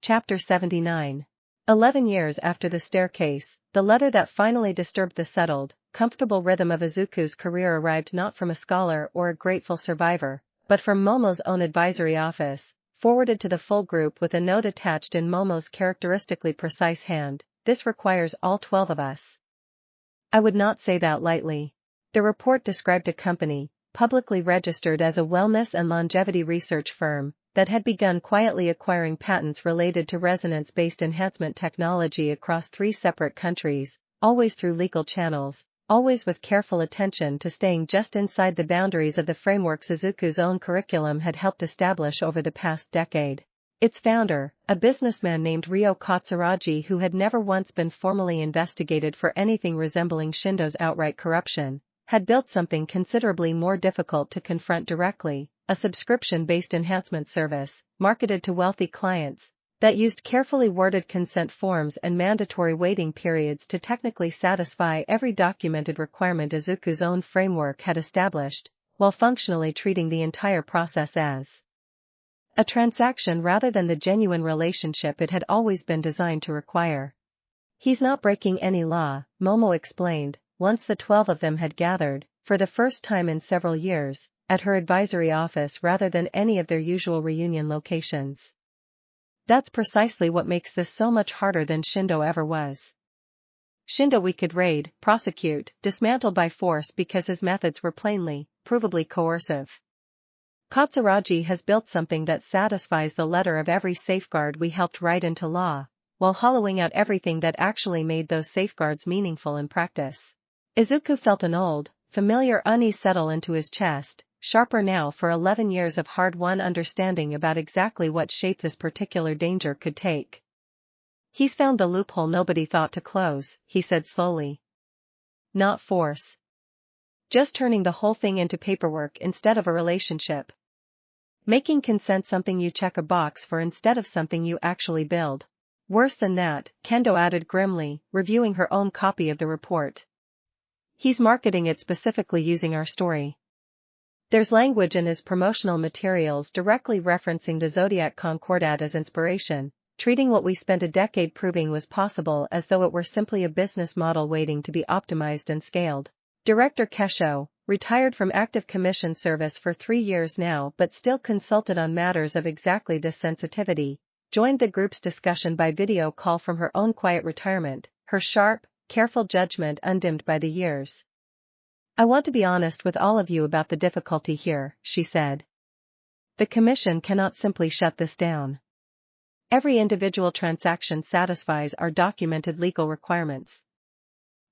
Chapter 79. 11 years after the staircase, the letter that finally disturbed the settled, comfortable rhythm of Izuku's career arrived not from a scholar or a grateful survivor, but from Momo's own advisory office, forwarded to the full group with a note attached in Momo's characteristically precise hand. This requires all 12 of us. I would not say that lightly. The report described a company, publicly registered as a wellness and longevity research firm, that had begun quietly acquiring patents related to resonance-based enhancement technology across 3 separate countries, always through legal channels, always with careful attention to staying just inside the boundaries of the frameworks Izuku's own curriculum had helped establish over the past decade. Its founder, a businessman named Ryo Katsuragi who had never once been formally investigated for anything resembling Shindo's outright corruption, had built something considerably more difficult to confront directly, a subscription-based enhancement service, marketed to wealthy clients, that used carefully worded consent forms and mandatory waiting periods to technically satisfy every documented requirement Izuku's own framework had established, while functionally treating the entire process as a transaction rather than the genuine relationship it had always been designed to require. He's not breaking any law, Momo explained, once the 12 of them had gathered, for the first time in several years, at her advisory office rather than any of their usual reunion locations. That's precisely what makes this so much harder than Shindo ever was. Shindo we could raid, prosecute, dismantle by force because his methods were plainly, provably coercive. Katsuragi has built something that satisfies the letter of every safeguard we helped write into law, while hollowing out everything that actually made those safeguards meaningful in practice. Izuku felt an old, familiar unease settle into his chest, sharper now for 11 years of hard-won understanding about exactly what shape this particular danger could take. He's found the loophole nobody thought to close, he said slowly. Not force. Just turning the whole thing into paperwork instead of a relationship. Making consent something you check a box for instead of something you actually build. Worse than that, Kendo added grimly, reviewing her own copy of the report. He's marketing it specifically using our story. There's language in his promotional materials directly referencing the Zodiac Concordat as inspiration, treating what we spent a decade proving was possible as though it were simply a business model waiting to be optimized and scaled. Director Kesho, retired from active commission service for 3 years now but still consulted on matters of exactly this sensitivity, joined the group's discussion by video call from her own quiet retirement, her sharp, careful judgment undimmed by the years. I want to be honest with all of you about the difficulty here, she said. The Commission cannot simply shut this down. Every individual transaction satisfies our documented legal requirements.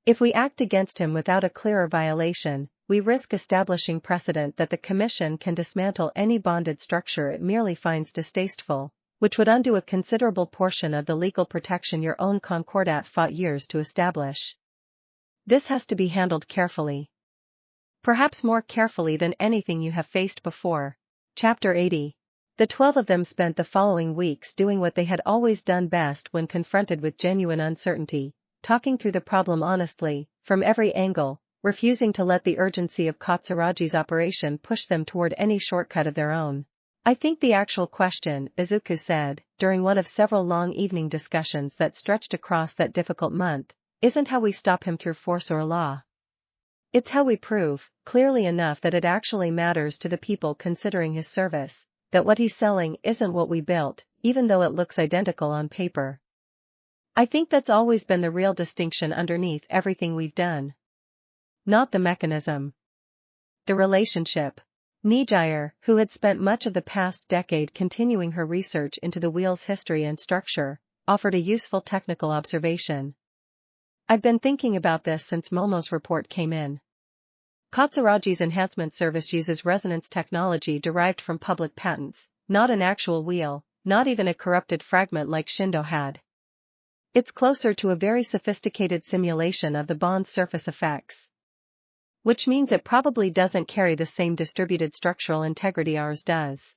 If we act against him without a clearer violation, we risk establishing precedent that the Commission can dismantle any bonded structure it merely finds distasteful, which would undo a considerable portion of the legal protection your own Concordat fought years to establish. This has to be handled carefully. Perhaps more carefully than anything you have faced before. Chapter 80. The 12 of them spent the following weeks doing what they had always done best when confronted with genuine uncertainty, talking through the problem honestly, from every angle, refusing to let the urgency of Katsuragi's operation push them toward any shortcut of their own. I think the actual question, Izuku said, during one of several long evening discussions that stretched across that difficult month, isn't how we stop him through force or law. It's how we prove, clearly enough that it actually matters to the people considering his service, that what he's selling isn't what we built, even though it looks identical on paper. I think that's always been the real distinction underneath everything we've done. Not the mechanism. The relationship. Nijire, who had spent much of the past decade continuing her research into the wheel's history and structure, offered a useful technical observation. I've been thinking about this since Momo's report came in. Katsuragi's enhancement service uses resonance technology derived from public patents, not an actual wheel, not even a corrupted fragment like Shindo had. It's closer to a very sophisticated simulation of the bond's surface effects. Which means it probably doesn't carry the same distributed structural integrity ours does.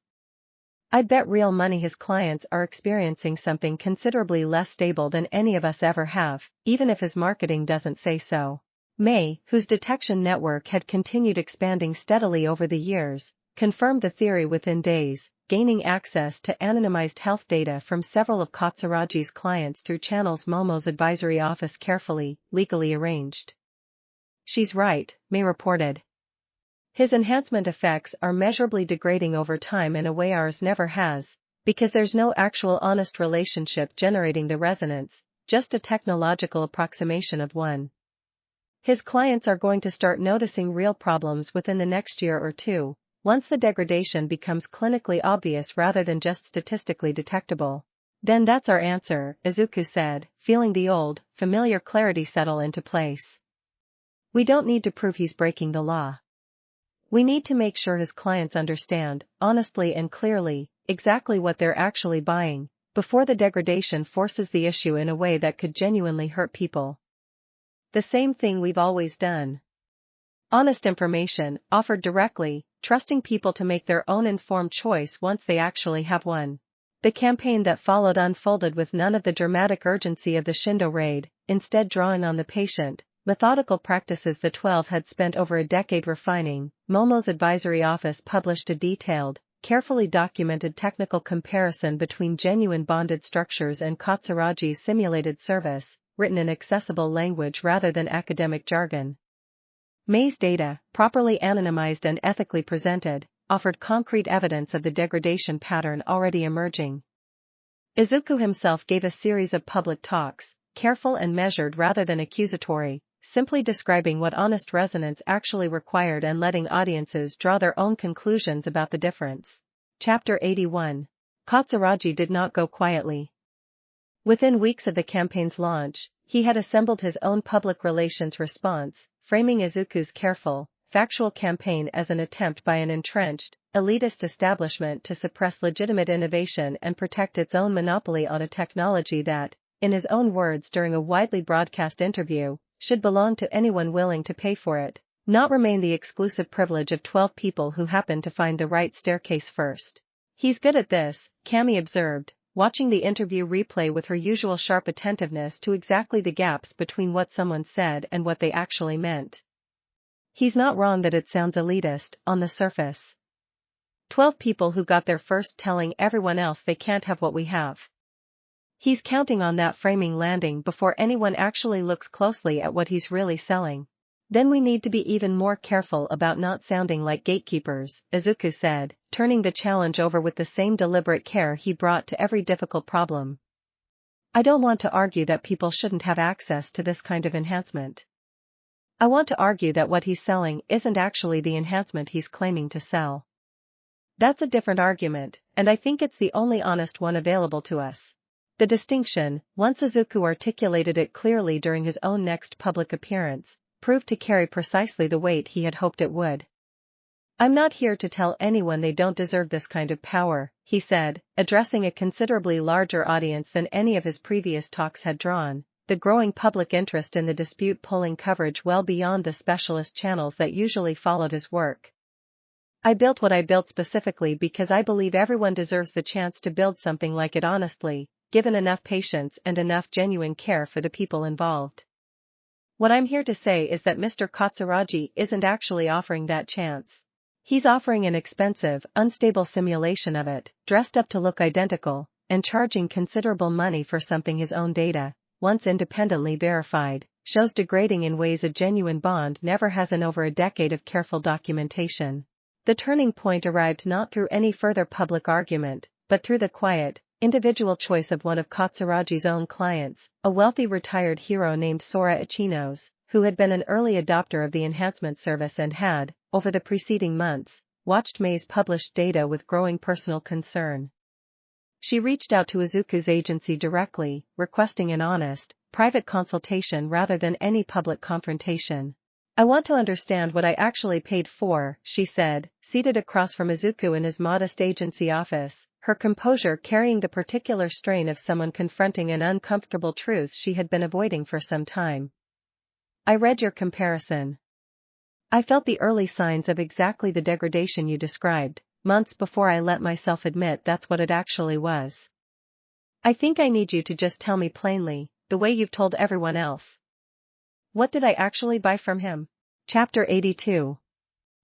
I'd bet real money his clients are experiencing something considerably less stable than any of us ever have, even if his marketing doesn't say so. May, whose detection network had continued expanding steadily over the years, confirmed the theory within days, gaining access to anonymized health data from several of Katsuragi's clients through channels Momo's advisory office carefully, legally arranged. She's right, May reported. His enhancement effects are measurably degrading over time in a way ours never has, because there's no actual honest relationship generating the resonance, just a technological approximation of one. His clients are going to start noticing real problems within the next year or two, once the degradation becomes clinically obvious rather than just statistically detectable. Then that's our answer, Izuku said, feeling the old, familiar clarity settle into place. We don't need to prove he's breaking the law. We need to make sure his clients understand, honestly and clearly, exactly what they're actually buying, before the degradation forces the issue in a way that could genuinely hurt people. The same thing we've always done. Honest information, offered directly, trusting people to make their own informed choice once they actually have one. The campaign that followed unfolded with none of the dramatic urgency of the Shindo raid, instead drawing on the patient, methodical practices the 12 had spent over a decade refining. Momo's advisory office published a detailed, carefully documented technical comparison between genuine bonded structures and Katsuragi's simulated service, written in accessible language rather than academic jargon. May's data, properly anonymized and ethically presented, offered concrete evidence of the degradation pattern already emerging. Izuku himself gave a series of public talks, careful and measured rather than accusatory, simply describing what honest resonance actually required and letting audiences draw their own conclusions about the difference. Chapter 81. Katsuragi did not go quietly. Within weeks of the campaign's launch, he had assembled his own public relations response, framing Izuku's careful, factual campaign as an attempt by an entrenched, elitist establishment to suppress legitimate innovation and protect its own monopoly on a technology that, in his own words during a widely broadcast interview, should belong to anyone willing to pay for it, not remain the exclusive privilege of 12 people who happen to find the right staircase first. He's good at this, Cammy observed, watching the interview replay with her usual sharp attentiveness to exactly the gaps between what someone said and what they actually meant. He's not wrong that it sounds elitist, on the surface. 12 people who got there first telling everyone else they can't have what we have. He's counting on that framing landing before anyone actually looks closely at what he's really selling. Then we need to be even more careful about not sounding like gatekeepers, Izuku said, turning the challenge over with the same deliberate care he brought to every difficult problem. I don't want to argue that people shouldn't have access to this kind of enhancement. I want to argue that what he's selling isn't actually the enhancement he's claiming to sell. That's a different argument, and I think it's the only honest one available to us. The distinction, once Izuku articulated it clearly during his own next public appearance, proved to carry precisely the weight he had hoped it would. I'm not here to tell anyone they don't deserve this kind of power, he said, addressing a considerably larger audience than any of his previous talks had drawn, the growing public interest in the dispute pulling coverage well beyond the specialist channels that usually followed his work. I built what I built specifically because I believe everyone deserves the chance to build something like it honestly, given enough patience and enough genuine care for the people involved. What I'm here to say is that Mr. Katsuragi isn't actually offering that chance. He's offering an expensive, unstable simulation of it, dressed up to look identical, and charging considerable money for something his own data, once independently verified, shows degrading in ways a genuine bond never has in over a decade of careful documentation. The turning point arrived not through any further public argument, but through the quiet, individual choice of one of Katsuragi's own clients, a wealthy retired hero named Sora Ichinos, who had been an early adopter of the enhancement service and had, over the preceding months, watched May's published data with growing personal concern. She reached out to Izuku's agency directly, requesting an honest, private consultation rather than any public confrontation. I want to understand what I actually paid for, she said, seated across from Izuku in his modest agency office, her composure carrying the particular strain of someone confronting an uncomfortable truth she had been avoiding for some time. I read your comparison. I felt the early signs of exactly the degradation you described, months before I let myself admit that's what it actually was. I think I need you to just tell me plainly, the way you've told everyone else. What did I actually buy from him? Chapter 82.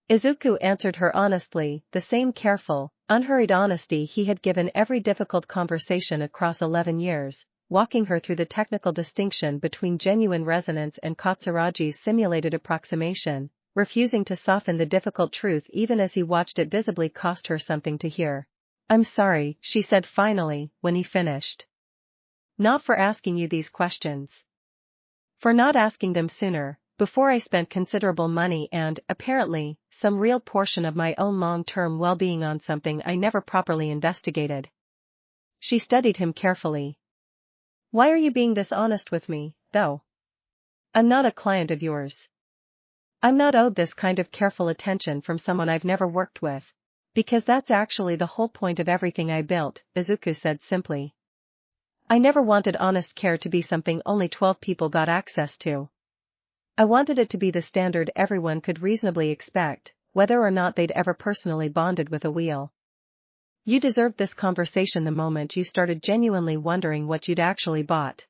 Izuku answered her honestly, the same careful, unhurried honesty he had given every difficult conversation across 11 years, walking her through the technical distinction between genuine resonance and Katsuragi's simulated approximation, refusing to soften the difficult truth even as he watched it visibly cost her something to hear. "I'm sorry," she said finally, when he finished. "Not for asking you these questions. For not asking them sooner, before I spent considerable money and, apparently, some real portion of my own long-term well-being on something I never properly investigated." She studied him carefully. "Why are you being this honest with me, though? I'm not a client of yours. I'm not owed this kind of careful attention from someone I've never worked with. Because that's actually the whole point of everything I built," Izuku said simply. "I never wanted honest care to be something only 12 people got access to. I wanted it to be the standard everyone could reasonably expect, whether or not they'd ever personally bonded with a wheel. You deserved this conversation the moment you started genuinely wondering what you'd actually bought.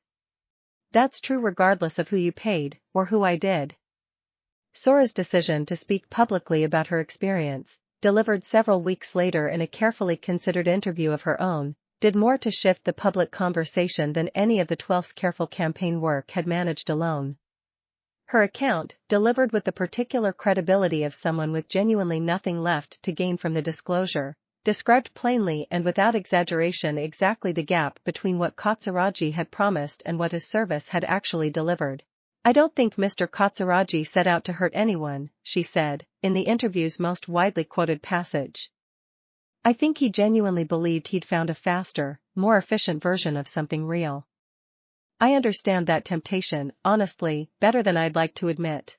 That's true regardless of who you paid, or who I did." Sora's decision to speak publicly about her experience, delivered several weeks later in a carefully considered interview of her own, did more to shift the public conversation than any of the 12's careful campaign work had managed alone. Her account, delivered with the particular credibility of someone with genuinely nothing left to gain from the disclosure, described plainly and without exaggeration exactly the gap between what Katsuragi had promised and what his service had actually delivered. "I don't think Mr. Katsuragi set out to hurt anyone," she said, in the interview's most widely quoted passage. "I think he genuinely believed he'd found a faster, more efficient version of something real. I understand that temptation, honestly, better than I'd like to admit.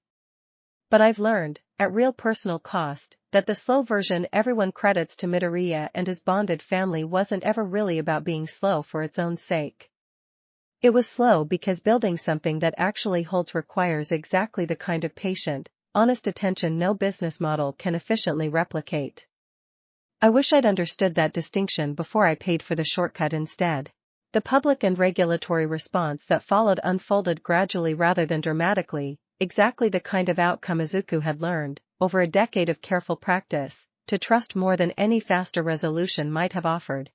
But I've learned, at real personal cost, that the slow version everyone credits to Midoriya and his bonded family wasn't ever really about being slow for its own sake. It was slow because building something that actually holds requires exactly the kind of patient, honest attention no business model can efficiently replicate. I wish I'd understood that distinction before I paid for the shortcut instead." The public and regulatory response that followed unfolded gradually rather than dramatically, exactly the kind of outcome Izuku had learned, over a decade of careful practice, to trust more than any faster resolution might have offered.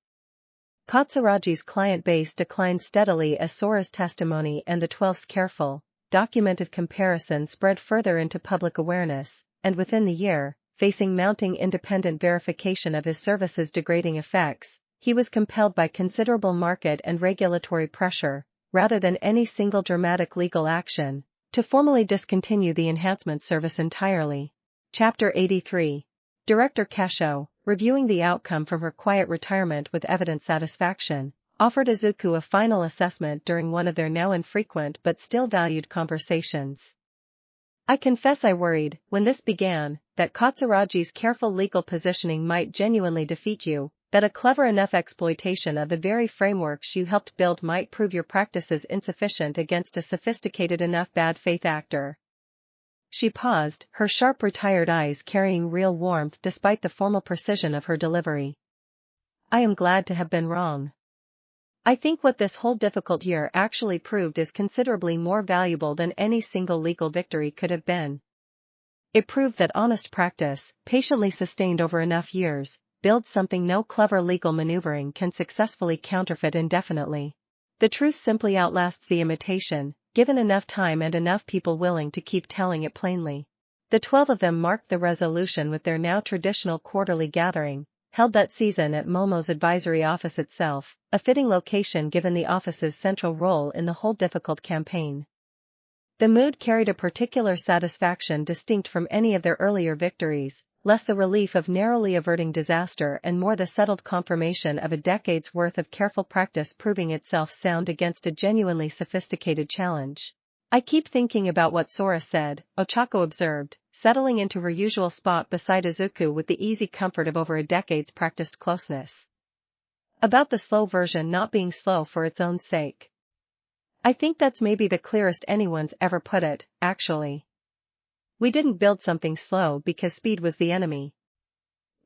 Katsuragi's client base declined steadily as Sora's testimony and the 12's careful, documented comparison spread further into public awareness, and within the year, facing mounting independent verification of his services' degrading effects, he was compelled by considerable market and regulatory pressure, rather than any single dramatic legal action, to formally discontinue the enhancement service entirely. Chapter 83. Director Kasho, reviewing the outcome from her quiet retirement with evident satisfaction, offered Izuku a final assessment during one of their now infrequent but still valued conversations. "I confess I worried, when this began, that Katsuragi's careful legal positioning might genuinely defeat you, that a clever enough exploitation of the very frameworks you helped build might prove your practices insufficient against a sophisticated enough bad faith actor." She paused, her sharp retired eyes carrying real warmth despite the formal precision of her delivery. "I am glad to have been wrong. I think what this whole difficult year actually proved is considerably more valuable than any single legal victory could have been. It proved that honest practice, patiently sustained over enough years, builds something no clever legal maneuvering can successfully counterfeit indefinitely. The truth simply outlasts the imitation, given enough time and enough people willing to keep telling it plainly." The 12 of them marked the resolution with their now traditional quarterly gathering, held that season at Momo's advisory office itself, a fitting location given the office's central role in the whole difficult campaign. The mood carried a particular satisfaction distinct from any of their earlier victories, less the relief of narrowly averting disaster and more the settled confirmation of a decade's worth of careful practice proving itself sound against a genuinely sophisticated challenge. "I keep thinking about what Sora said," Ochako observed, settling into her usual spot beside Izuku with the easy comfort of over a decade's practiced closeness. "About the slow version not being slow for its own sake. I think that's maybe the clearest anyone's ever put it, actually. We didn't build something slow because speed was the enemy.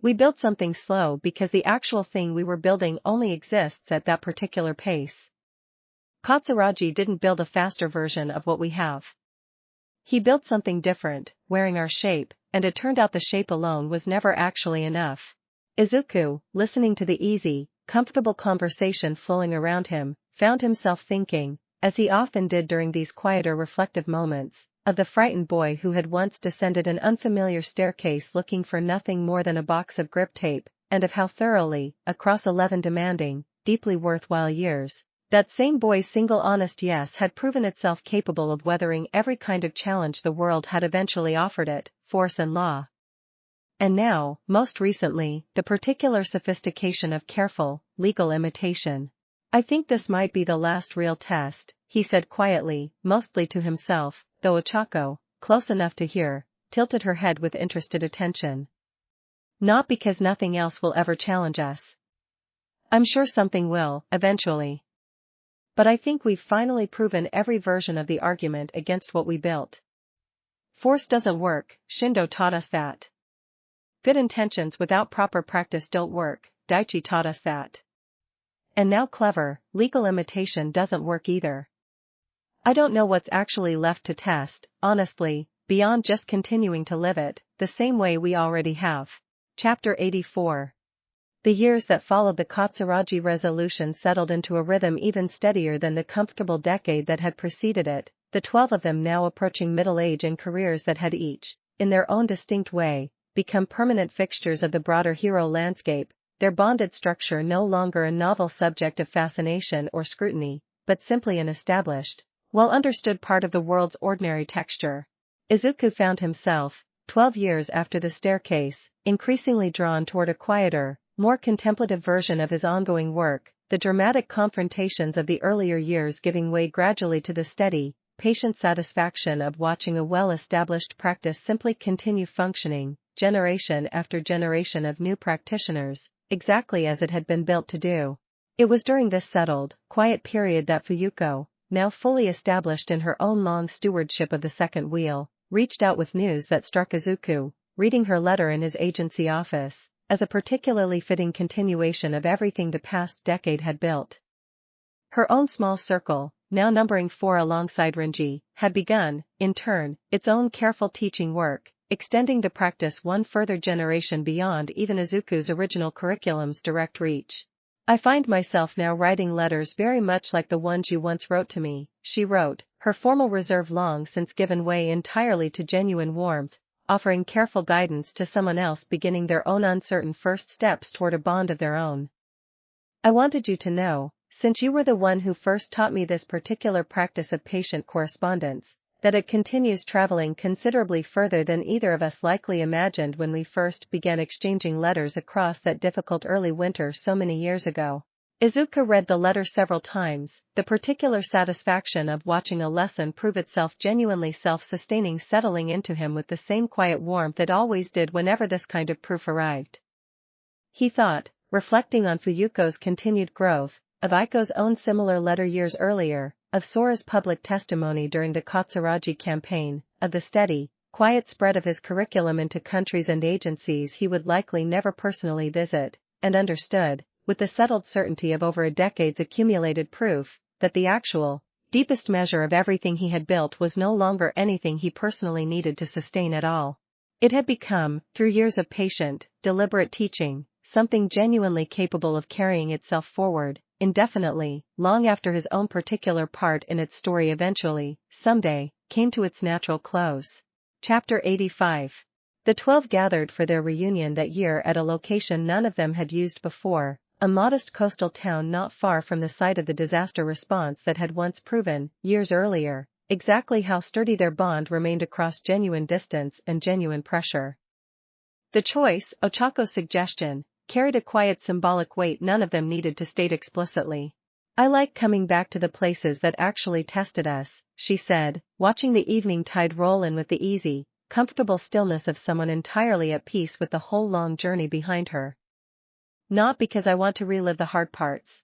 We built something slow because the actual thing we were building only exists at that particular pace. Katsuragi didn't build a faster version of what we have. He built something different, wearing our shape, and it turned out the shape alone was never actually enough. Izuku, listening to the easy, comfortable conversation flowing around him, found himself thinking, as he often did during these quieter reflective moments, of the frightened boy who had once descended an unfamiliar staircase looking for nothing more than a box of grip tape, and of how thoroughly, across 11 demanding, deeply worthwhile years, that same boy's single honest yes had proven itself capable of weathering every kind of challenge the world had eventually offered it, force and law. And now, most recently, the particular sophistication of careful, legal imitation. I think this might be the last real test, he said quietly, mostly to himself, though Ochako, close enough to hear, tilted her head with interested attention. Not because nothing else will ever challenge us. I'm sure something will, eventually. But I think we've finally proven every version of the argument against what we built. Force doesn't work, Shindo taught us that. Good intentions without proper practice don't work, Daichi taught us that. And now clever, legal imitation doesn't work either. I don't know what's actually left to test, honestly, beyond just continuing to live it, the same way we already have. Chapter 84. The years that followed the Katsuragi resolution settled into a rhythm even steadier than the comfortable decade that had preceded it, the 12 of them now approaching middle age in careers that had each, in their own distinct way, become permanent fixtures of the broader hero landscape, their bonded structure no longer a novel subject of fascination or scrutiny, but simply an established, well-understood part of the world's ordinary texture. Izuku found himself, 12 years after the staircase, increasingly drawn toward a quieter, more contemplative version of his ongoing work, the dramatic confrontations of the earlier years giving way gradually to the steady, patient satisfaction of watching a well-established practice simply continue functioning, generation after generation of new practitioners, exactly as it had been built to do. It was during this settled, quiet period that Fuyuko, now fully established in her own long stewardship of the second wheel, reached out with news that struck Izuku, reading her letter in his agency office, as a particularly fitting continuation of everything the past decade had built. Her own small circle, now numbering 4 alongside Renji, had begun, in turn, its own careful teaching work, extending the practice one further generation beyond even Izuku's original curriculum's direct reach. I find myself now writing letters very much like the ones you once wrote to me, she wrote, her formal reserve long since given way entirely to genuine warmth, offering careful guidance to someone else beginning their own uncertain first steps toward a bond of their own. I wanted you to know, since you were the one who first taught me this particular practice of patient correspondence, that it continues traveling considerably further than either of us likely imagined when we first began exchanging letters across that difficult early winter so many years ago. Izuku read the letter several times, the particular satisfaction of watching a lesson prove itself genuinely self-sustaining settling into him with the same quiet warmth it always did whenever this kind of proof arrived. He thought, reflecting on Fuyuko's continued growth, of Aiko's own similar letter years earlier, of Sora's public testimony during the Katsuragi campaign, of the steady, quiet spread of his curriculum into countries and agencies he would likely never personally visit, and understood, with the settled certainty of over a decade's accumulated proof, that the actual, deepest measure of everything he had built was no longer anything he personally needed to sustain at all. It had become, through years of patient, deliberate teaching, something genuinely capable of carrying itself forward, indefinitely, long after his own particular part in its story eventually, someday, came to its natural close. Chapter 85. The 12 gathered for their reunion that year at a location none of them had used before, a modest coastal town not far from the site of the disaster response that had once proven, years earlier, exactly how sturdy their bond remained across genuine distance and genuine pressure. The choice, Ochako's suggestion, carried a quiet symbolic weight none of them needed to state explicitly. I like coming back to the places that actually tested us, she said, watching the evening tide roll in with the easy, comfortable stillness of someone entirely at peace with the whole long journey behind her. Not because I want to relive the hard parts.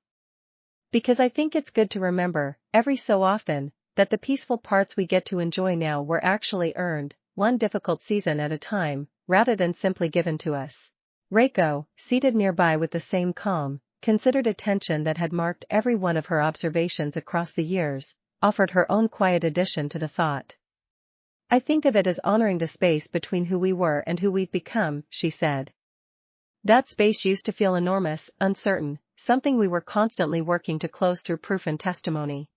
Because I think it's good to remember, every so often, that the peaceful parts we get to enjoy now were actually earned, one difficult season at a time, rather than simply given to us. Reiko, seated nearby with the same calm, considered attention that had marked every one of her observations across the years, offered her own quiet addition to the thought. I think of it as honoring the space between who we were and who we've become, she said. That space used to feel enormous, uncertain, something we were constantly working to close through proof and testimony.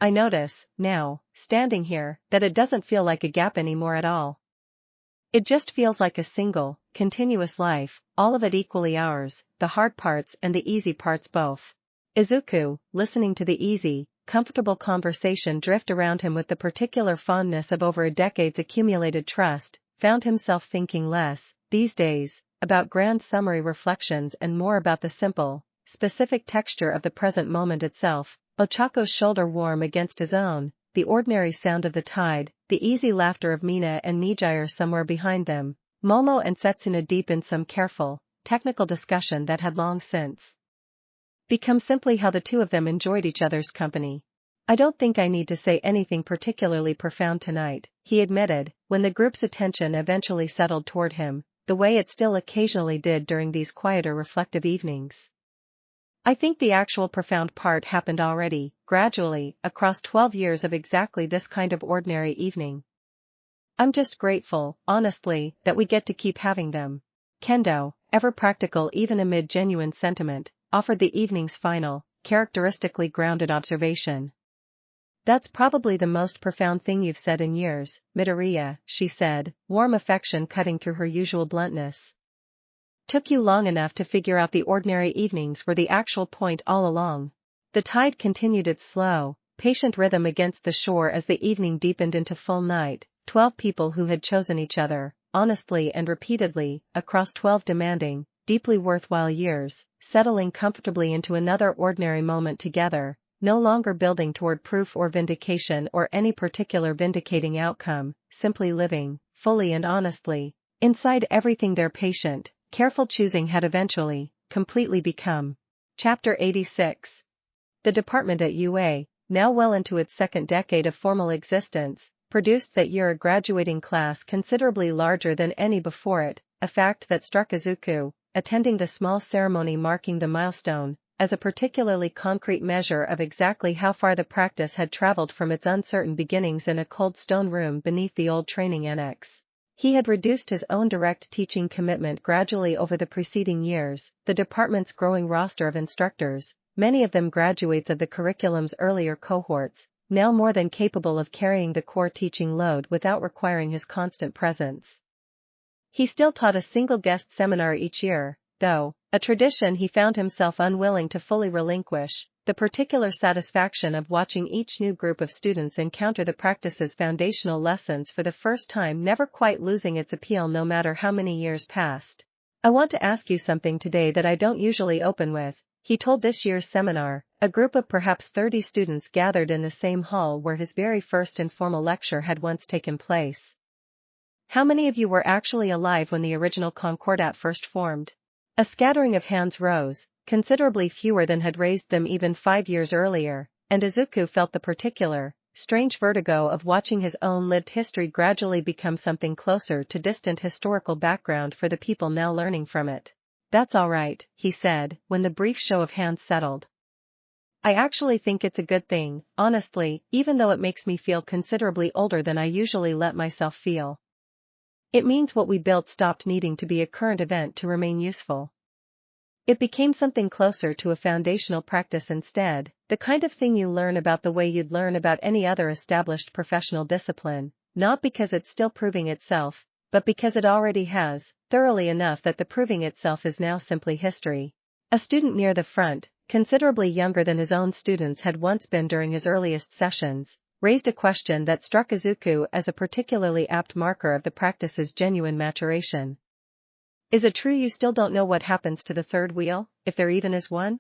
I notice, now, standing here, that it doesn't feel like a gap anymore at all. It just feels like a single, continuous life, all of it equally ours, the hard parts and the easy parts both. Izuku, listening to the easy, comfortable conversation drift around him with the particular fondness of over a decade's accumulated trust, found himself thinking less, these days, about grand summary reflections and more about the simple, specific texture of the present moment itself, Ochako's shoulder warm against his own, the ordinary sound of the tide, the easy laughter of Mina and Nijire somewhere behind them, Momo and Setsuna deep in some careful, technical discussion that had long since become simply how the two of them enjoyed each other's company. I don't think I need to say anything particularly profound tonight, he admitted, when the group's attention eventually settled toward him, the way it still occasionally did during these quieter reflective evenings. I think the actual profound part happened already, gradually, across 12 years of exactly this kind of ordinary evening. I'm just grateful, honestly, that we get to keep having them. Kendo, ever practical even amid genuine sentiment, offered the evening's final, characteristically grounded observation. That's probably the most profound thing you've said in years, Midoriya, she said, warm affection cutting through her usual bluntness. Took you long enough to figure out the ordinary evenings were the actual point all along. The tide continued its slow, patient rhythm against the shore as the evening deepened into full night, 12 people who had chosen each other, honestly and repeatedly, across 12 demanding, deeply worthwhile years, settling comfortably into another ordinary moment together, no longer building toward proof or vindication or any particular vindicating outcome, simply living, fully and honestly, inside everything their patient, careful choosing had eventually, completely become. Chapter 86. The department at UA, now well into its second decade of formal existence, produced that year a graduating class considerably larger than any before it, a fact that struck Izuku, attending the small ceremony marking the milestone, as a particularly concrete measure of exactly how far the practice had traveled from its uncertain beginnings in a cold stone room beneath the old training annex. He had reduced his own direct teaching commitment gradually over the preceding years, the department's growing roster of instructors, many of them graduates of the curriculum's earlier cohorts, now more than capable of carrying the core teaching load without requiring his constant presence. He still taught a single guest seminar each year, though, a tradition he found himself unwilling to fully relinquish, the particular satisfaction of watching each new group of students encounter the practice's foundational lessons for the first time never quite losing its appeal no matter how many years passed. I want to ask you something today that I don't usually open with, he told this year's seminar, a group of perhaps 30 students gathered in the same hall where his very first informal lecture had once taken place. How many of you were actually alive when the original Concordat first formed? A scattering of hands rose, considerably fewer than had raised them even 5 years earlier, and Izuku felt the particular, strange vertigo of watching his own lived history gradually become something closer to distant historical background for the people now learning from it. That's all right, he said, when the brief show of hands settled. I actually think it's a good thing, honestly, even though it makes me feel considerably older than I usually let myself feel. It means what we built stopped needing to be a current event to remain useful. It became something closer to a foundational practice instead, the kind of thing you learn about the way you'd learn about any other established professional discipline, not because it's still proving itself, but because it already has, thoroughly enough that the proving itself is now simply history. A student near the front, considerably younger than his own students had once been during his earliest sessions, raised a question that struck Izuku as a particularly apt marker of the practice's genuine maturation. Is it true you still don't know what happens to the third wheel, if there even is one?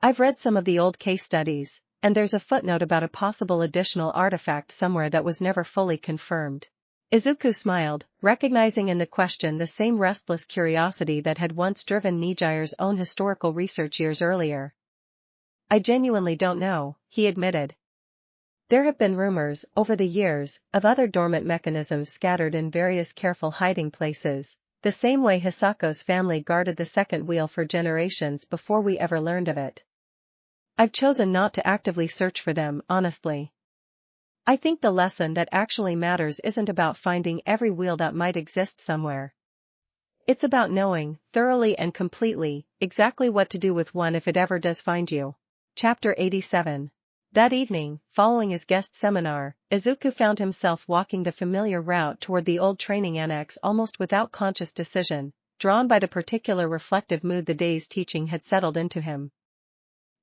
I've read some of the old case studies, and there's a footnote about a possible additional artifact somewhere that was never fully confirmed. Izuku smiled, recognizing in the question the same restless curiosity that had once driven Nijire's own historical research years earlier. I genuinely don't know, he admitted. There have been rumors, over the years, of other dormant mechanisms scattered in various careful hiding places, the same way Hisako's family guarded the second wheel for generations before we ever learned of it. I've chosen not to actively search for them, honestly. I think the lesson that actually matters isn't about finding every wheel that might exist somewhere. It's about knowing, thoroughly and completely, exactly what to do with one if it ever does find you. Chapter 87. That evening, following his guest seminar, Izuku found himself walking the familiar route toward the old training annex almost without conscious decision, drawn by the particular reflective mood the day's teaching had settled into him.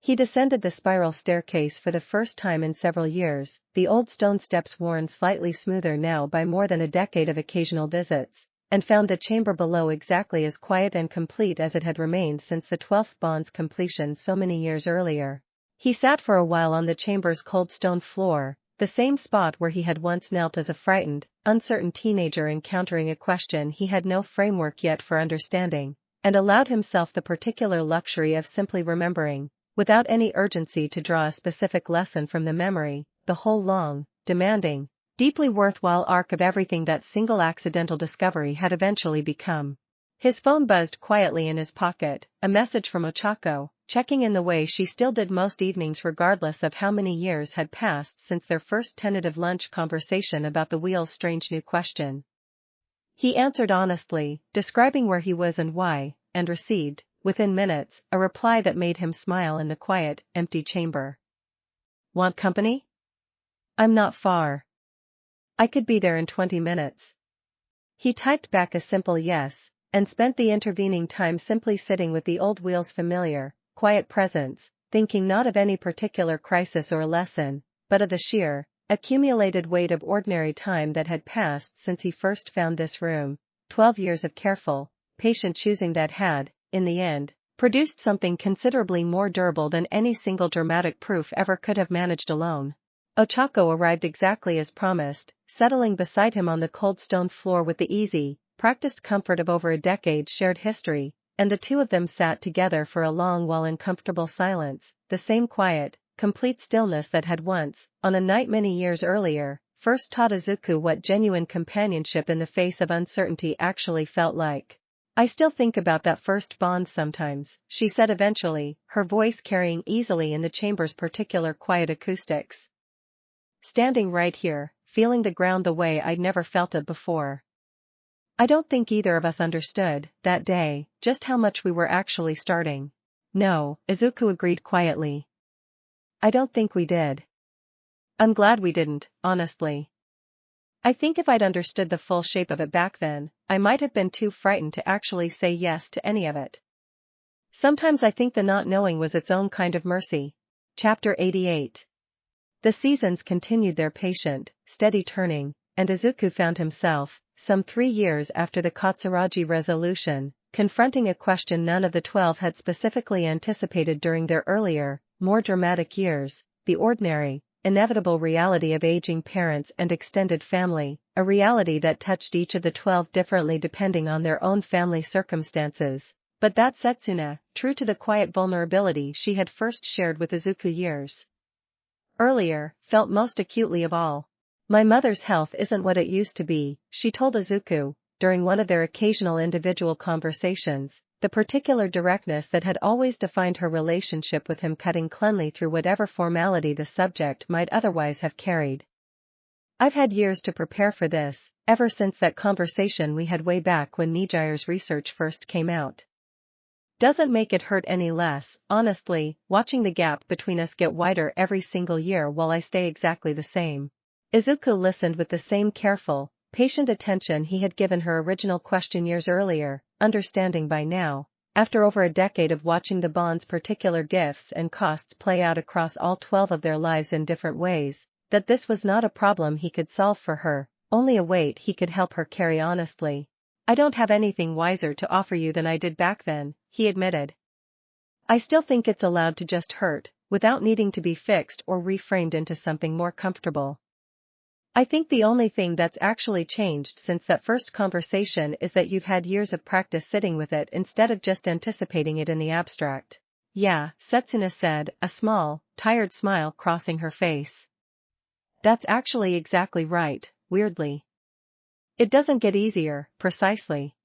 He descended the spiral staircase for the first time in several years, the old stone steps worn slightly smoother now by more than a decade of occasional visits, and found the chamber below exactly as quiet and complete as it had remained since the 12th bond's completion so many years earlier. He sat for a while on the chamber's cold stone floor, the same spot where he had once knelt as a frightened, uncertain teenager encountering a question he had no framework yet for understanding, and allowed himself the particular luxury of simply remembering, without any urgency to draw a specific lesson from the memory, the whole long, demanding, deeply worthwhile arc of everything that single accidental discovery had eventually become. His phone buzzed quietly in his pocket, a message from Ochako, checking in the way she still did most evenings regardless of how many years had passed since their first tentative lunch conversation about the wheel's strange new question. He answered honestly, describing where he was and why, and received, within minutes, a reply that made him smile in the quiet, empty chamber. Want company? I'm not far. I could be there in 20 minutes. He typed back a simple yes, and spent the intervening time simply sitting with the old wheel's familiar, quiet presence, thinking not of any particular crisis or lesson, but of the sheer, accumulated weight of ordinary time that had passed since he first found this room, 12 years of careful, patient choosing that had, in the end, produced something considerably more durable than any single dramatic proof ever could have managed alone. Ochako arrived exactly as promised, settling beside him on the cold stone floor with the easy, practiced comfort of over a decade's shared history, and the two of them sat together for a long while in comfortable silence, the same quiet, complete stillness that had once, on a night many years earlier, first taught Izuku what genuine companionship in the face of uncertainty actually felt like. I still think about that first bond sometimes, she said eventually, her voice carrying easily in the chamber's particular quiet acoustics. Standing right here, feeling the ground the way I'd never felt it before. I don't think either of us understood, that day, just how much we were actually starting. No, Izuku agreed quietly. I don't think we did. I'm glad we didn't, honestly. I think if I'd understood the full shape of it back then, I might have been too frightened to actually say yes to any of it. Sometimes I think the not knowing was its own kind of mercy. Chapter 88. The seasons continued their patient, steady turning, and Izuku found himself, some 3 years after the Katsuragi resolution, confronting a question none of the 12 had specifically anticipated during their earlier, more dramatic years, the ordinary, inevitable reality of aging parents and extended family, a reality that touched each of the 12 differently depending on their own family circumstances, but that Setsuna, true to the quiet vulnerability she had first shared with Izuku years earlier, felt most acutely of all. My mother's health isn't what it used to be, she told Izuku, during one of their occasional individual conversations, the particular directness that had always defined her relationship with him cutting cleanly through whatever formality the subject might otherwise have carried. I've had years to prepare for this, ever since that conversation we had way back when Nijir's research first came out. Doesn't make it hurt any less, honestly, watching the gap between us get wider every single year while I stay exactly the same. Izuku listened with the same careful, patient attention he had given her original question years earlier, understanding by now, after over a decade of watching the bond's particular gifts and costs play out across all 12 of their lives in different ways, that this was not a problem he could solve for her, only a weight he could help her carry honestly. I don't have anything wiser to offer you than I did back then, he admitted. I still think it's allowed to just hurt, without needing to be fixed or reframed into something more comfortable. I think the only thing that's actually changed since that first conversation is that you've had years of practice sitting with it instead of just anticipating it in the abstract. Yeah, Setsuna said, a small, tired smile crossing her face. That's actually exactly right, weirdly. It doesn't get easier, precisely.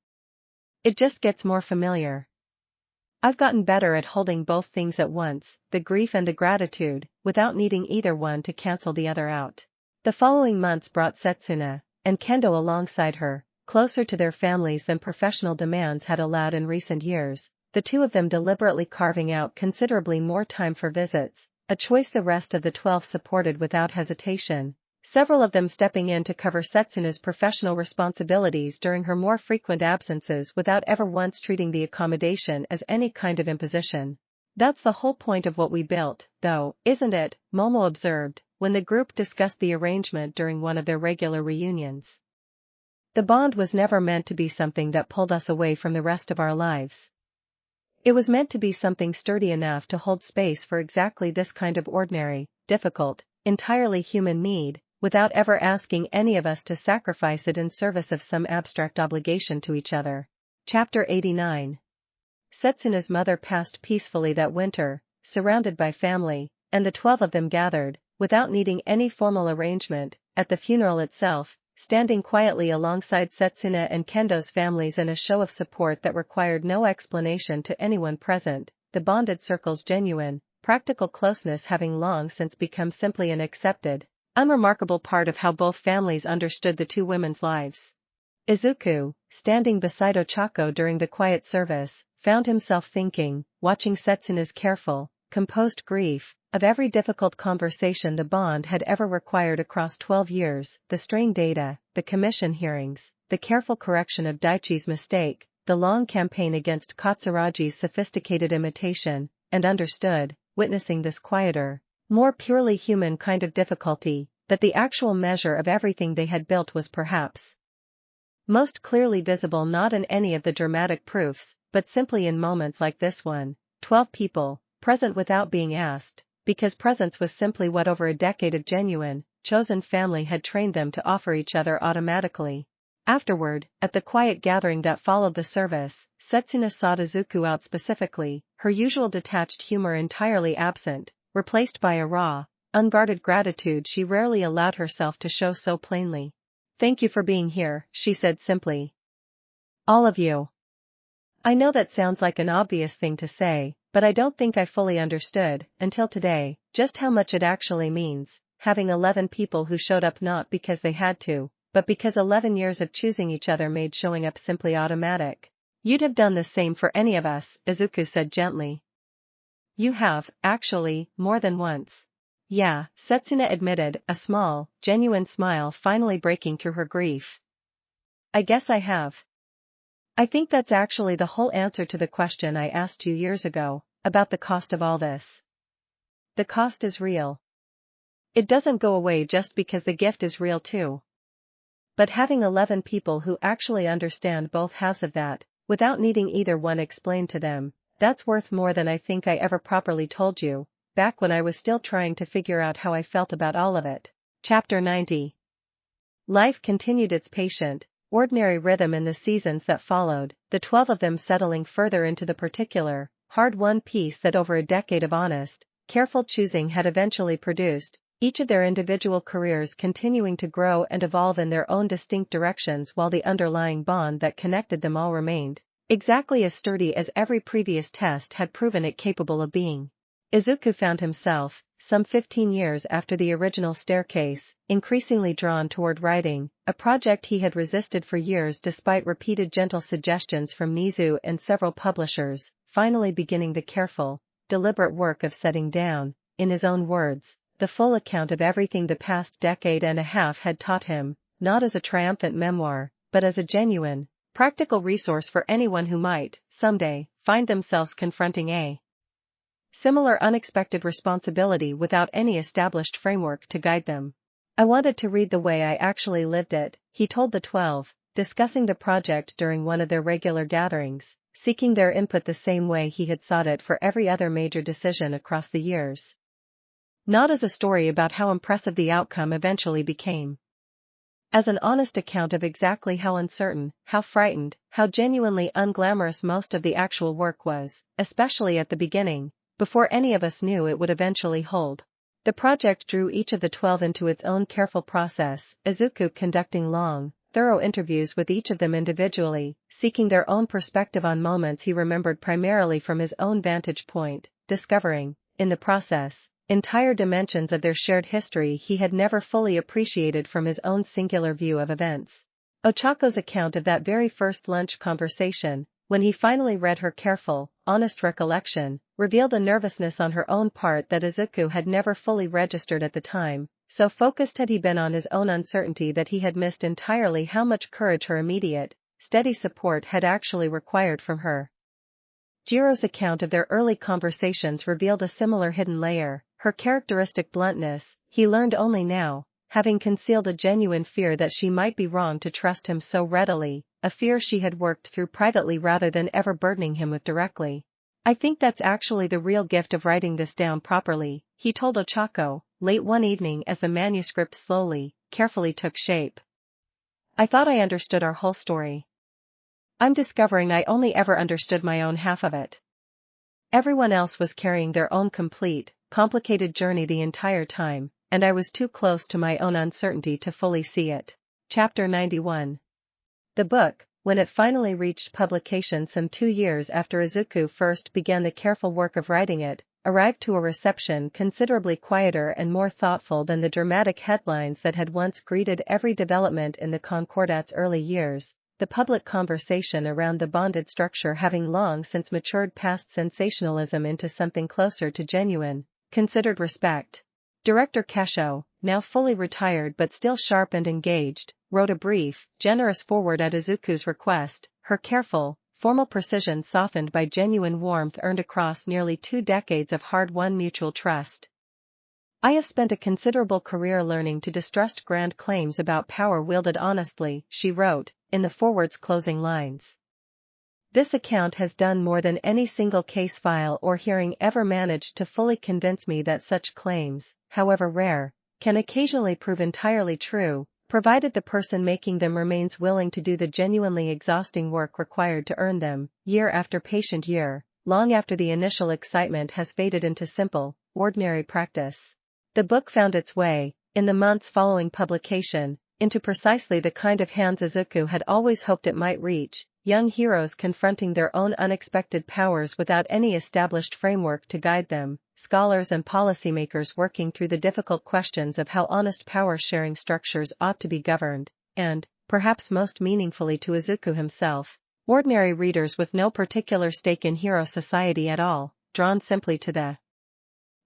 It just gets more familiar. I've gotten better at holding both things at once, the grief and the gratitude, without needing either one to cancel the other out. The following months brought Setsuna, and Kendo alongside her, closer to their families than professional demands had allowed in recent years, the two of them deliberately carving out considerably more time for visits, a choice the rest of the 12 supported without hesitation, several of them stepping in to cover Setsuna's professional responsibilities during her more frequent absences without ever once treating the accommodation as any kind of imposition. "That's the whole point of what we built, though, isn't it?" Momo observed, when the group discussed the arrangement during one of their regular reunions. "The bond was never meant to be something that pulled us away from the rest of our lives. It was meant to be something sturdy enough to hold space for exactly this kind of ordinary, difficult, entirely human need, without ever asking any of us to sacrifice it in service of some abstract obligation to each other." Chapter 89. Setsuna's mother passed peacefully that winter, surrounded by family, and the 12 of them gathered, without needing any formal arrangement, at the funeral itself, standing quietly alongside Setsuna and Kendo's families in a show of support that required no explanation to anyone present, the bonded circle's genuine, practical closeness having long since become simply an accepted, unremarkable part of how both families understood the two women's lives. Izuku, standing beside Ochako during the quiet service, found himself thinking, watching Setsuna's careful, composed grief, of every difficult conversation the bond had ever required across 12 years, the strained data, the commission hearings, the careful correction of Daichi's mistake, the long campaign against Katsuragi's sophisticated imitation, and understood, witnessing this quieter, more purely human kind of difficulty, that the actual measure of everything they had built was perhaps most clearly visible not in any of the dramatic proofs, but simply in moments like this one, 12 people, present without being asked, because presence was simply what over a decade of genuine, chosen family had trained them to offer each other automatically. Afterward, at the quiet gathering that followed the service, Setsuna sought Izuku out specifically, her usual detached humor entirely absent, replaced by a raw, unguarded gratitude she rarely allowed herself to show so plainly. "Thank you for being here," she said simply. "All of you. I know that sounds like an obvious thing to say, but I don't think I fully understood, until today, just how much it actually means, having 11 people who showed up not because they had to, but because 11 years of choosing each other made showing up simply automatic. You'd have done the same for any of us," Izuku said gently. "You have, actually, more than once." "Yeah," Setsuna admitted, a small, genuine smile finally breaking through her grief. "I guess I have. I think that's actually the whole answer to the question I asked you years ago, about the cost of all this. The cost is real. It doesn't go away just because the gift is real too. But having 11 people who actually understand both halves of that, without needing either one explained to them, that's worth more than I think I ever properly told you, back when I was still trying to figure out how I felt about all of it." Chapter 90. Life continued its patient, ordinary rhythm in the seasons that followed, the 12 of them settling further into the particular, hard-won peace that over a decade of honest, careful choosing had eventually produced, each of their individual careers continuing to grow and evolve in their own distinct directions while the underlying bond that connected them all remained exactly as sturdy as every previous test had proven it capable of being. Izuku found himself, some 15 years after the original staircase, increasingly drawn toward writing, a project he had resisted for years despite repeated gentle suggestions from Nizu and several publishers, finally beginning the careful, deliberate work of setting down, in his own words, the full account of everything the past decade and a half had taught him, not as a triumphant memoir, but as a genuine, practical resource for anyone who might, someday, find themselves confronting a similar unexpected responsibility without any established framework to guide them. "I wanted to read the way I actually lived it," he told the 12, discussing the project during one of their regular gatherings, seeking their input the same way he had sought it for every other major decision across the years. Not as a story about how impressive the outcome eventually became. As an honest account of exactly how uncertain, how frightened, how genuinely unglamorous most of the actual work was, especially at the beginning, before any of us knew it would eventually hold. The project drew each of the 12 into its own careful process, Izuku conducting long, thorough interviews with each of them individually, seeking their own perspective on moments he remembered primarily from his own vantage point, discovering, in the process, entire dimensions of their shared history he had never fully appreciated from his own singular view of events. Ochako's account of that very first lunch conversation, when he finally read her careful, honest recollection, revealed a nervousness on her own part that Izuku had never fully registered at the time. So focused had he been on his own uncertainty that he had missed entirely how much courage her immediate, steady support had actually required from her. Jiro's account of their early conversations revealed a similar hidden layer, her characteristic bluntness. He learned only now, having concealed a genuine fear that she might be wrong to trust him so readily, a fear she had worked through privately rather than ever burdening him with directly. I think that's actually the real gift of writing this down properly, he told Ochako, late one evening as the manuscript slowly, carefully took shape. I thought I understood our whole story. I'm discovering I only ever understood my own half of it. Everyone else was carrying their own complete, complicated journey the entire time, and I was too close to my own uncertainty to fully see it. Chapter 91. The book, when it finally reached publication some 2 years after Izuku first began the careful work of writing it, arrived to a reception considerably quieter and more thoughtful than the dramatic headlines that had once greeted every development in the Concordat's early years, the public conversation around the bonded structure having long since matured past sensationalism into something closer to genuine, considered respect. Director Kasho, now fully retired but still sharp and engaged, wrote a brief, generous foreword at Izuku's request, her careful, formal precision softened by genuine warmth earned across nearly 2 decades of hard-won mutual trust. I have spent a considerable career learning to distrust grand claims about power wielded honestly, she wrote, in the foreword's closing lines. This account has done more than any single case file or hearing ever managed to fully convince me that such claims, however rare, can occasionally prove entirely true, provided the person making them remains willing to do the genuinely exhausting work required to earn them, year after patient year, long after the initial excitement has faded into simple, ordinary practice. The book found its way, in the months following publication, into precisely the kind of hands Izuku had always hoped it might reach, young heroes confronting their own unexpected powers without any established framework to guide them, scholars and policymakers working through the difficult questions of how honest power-sharing structures ought to be governed, and, perhaps most meaningfully to Izuku himself, ordinary readers with no particular stake in hero society at all, drawn simply to the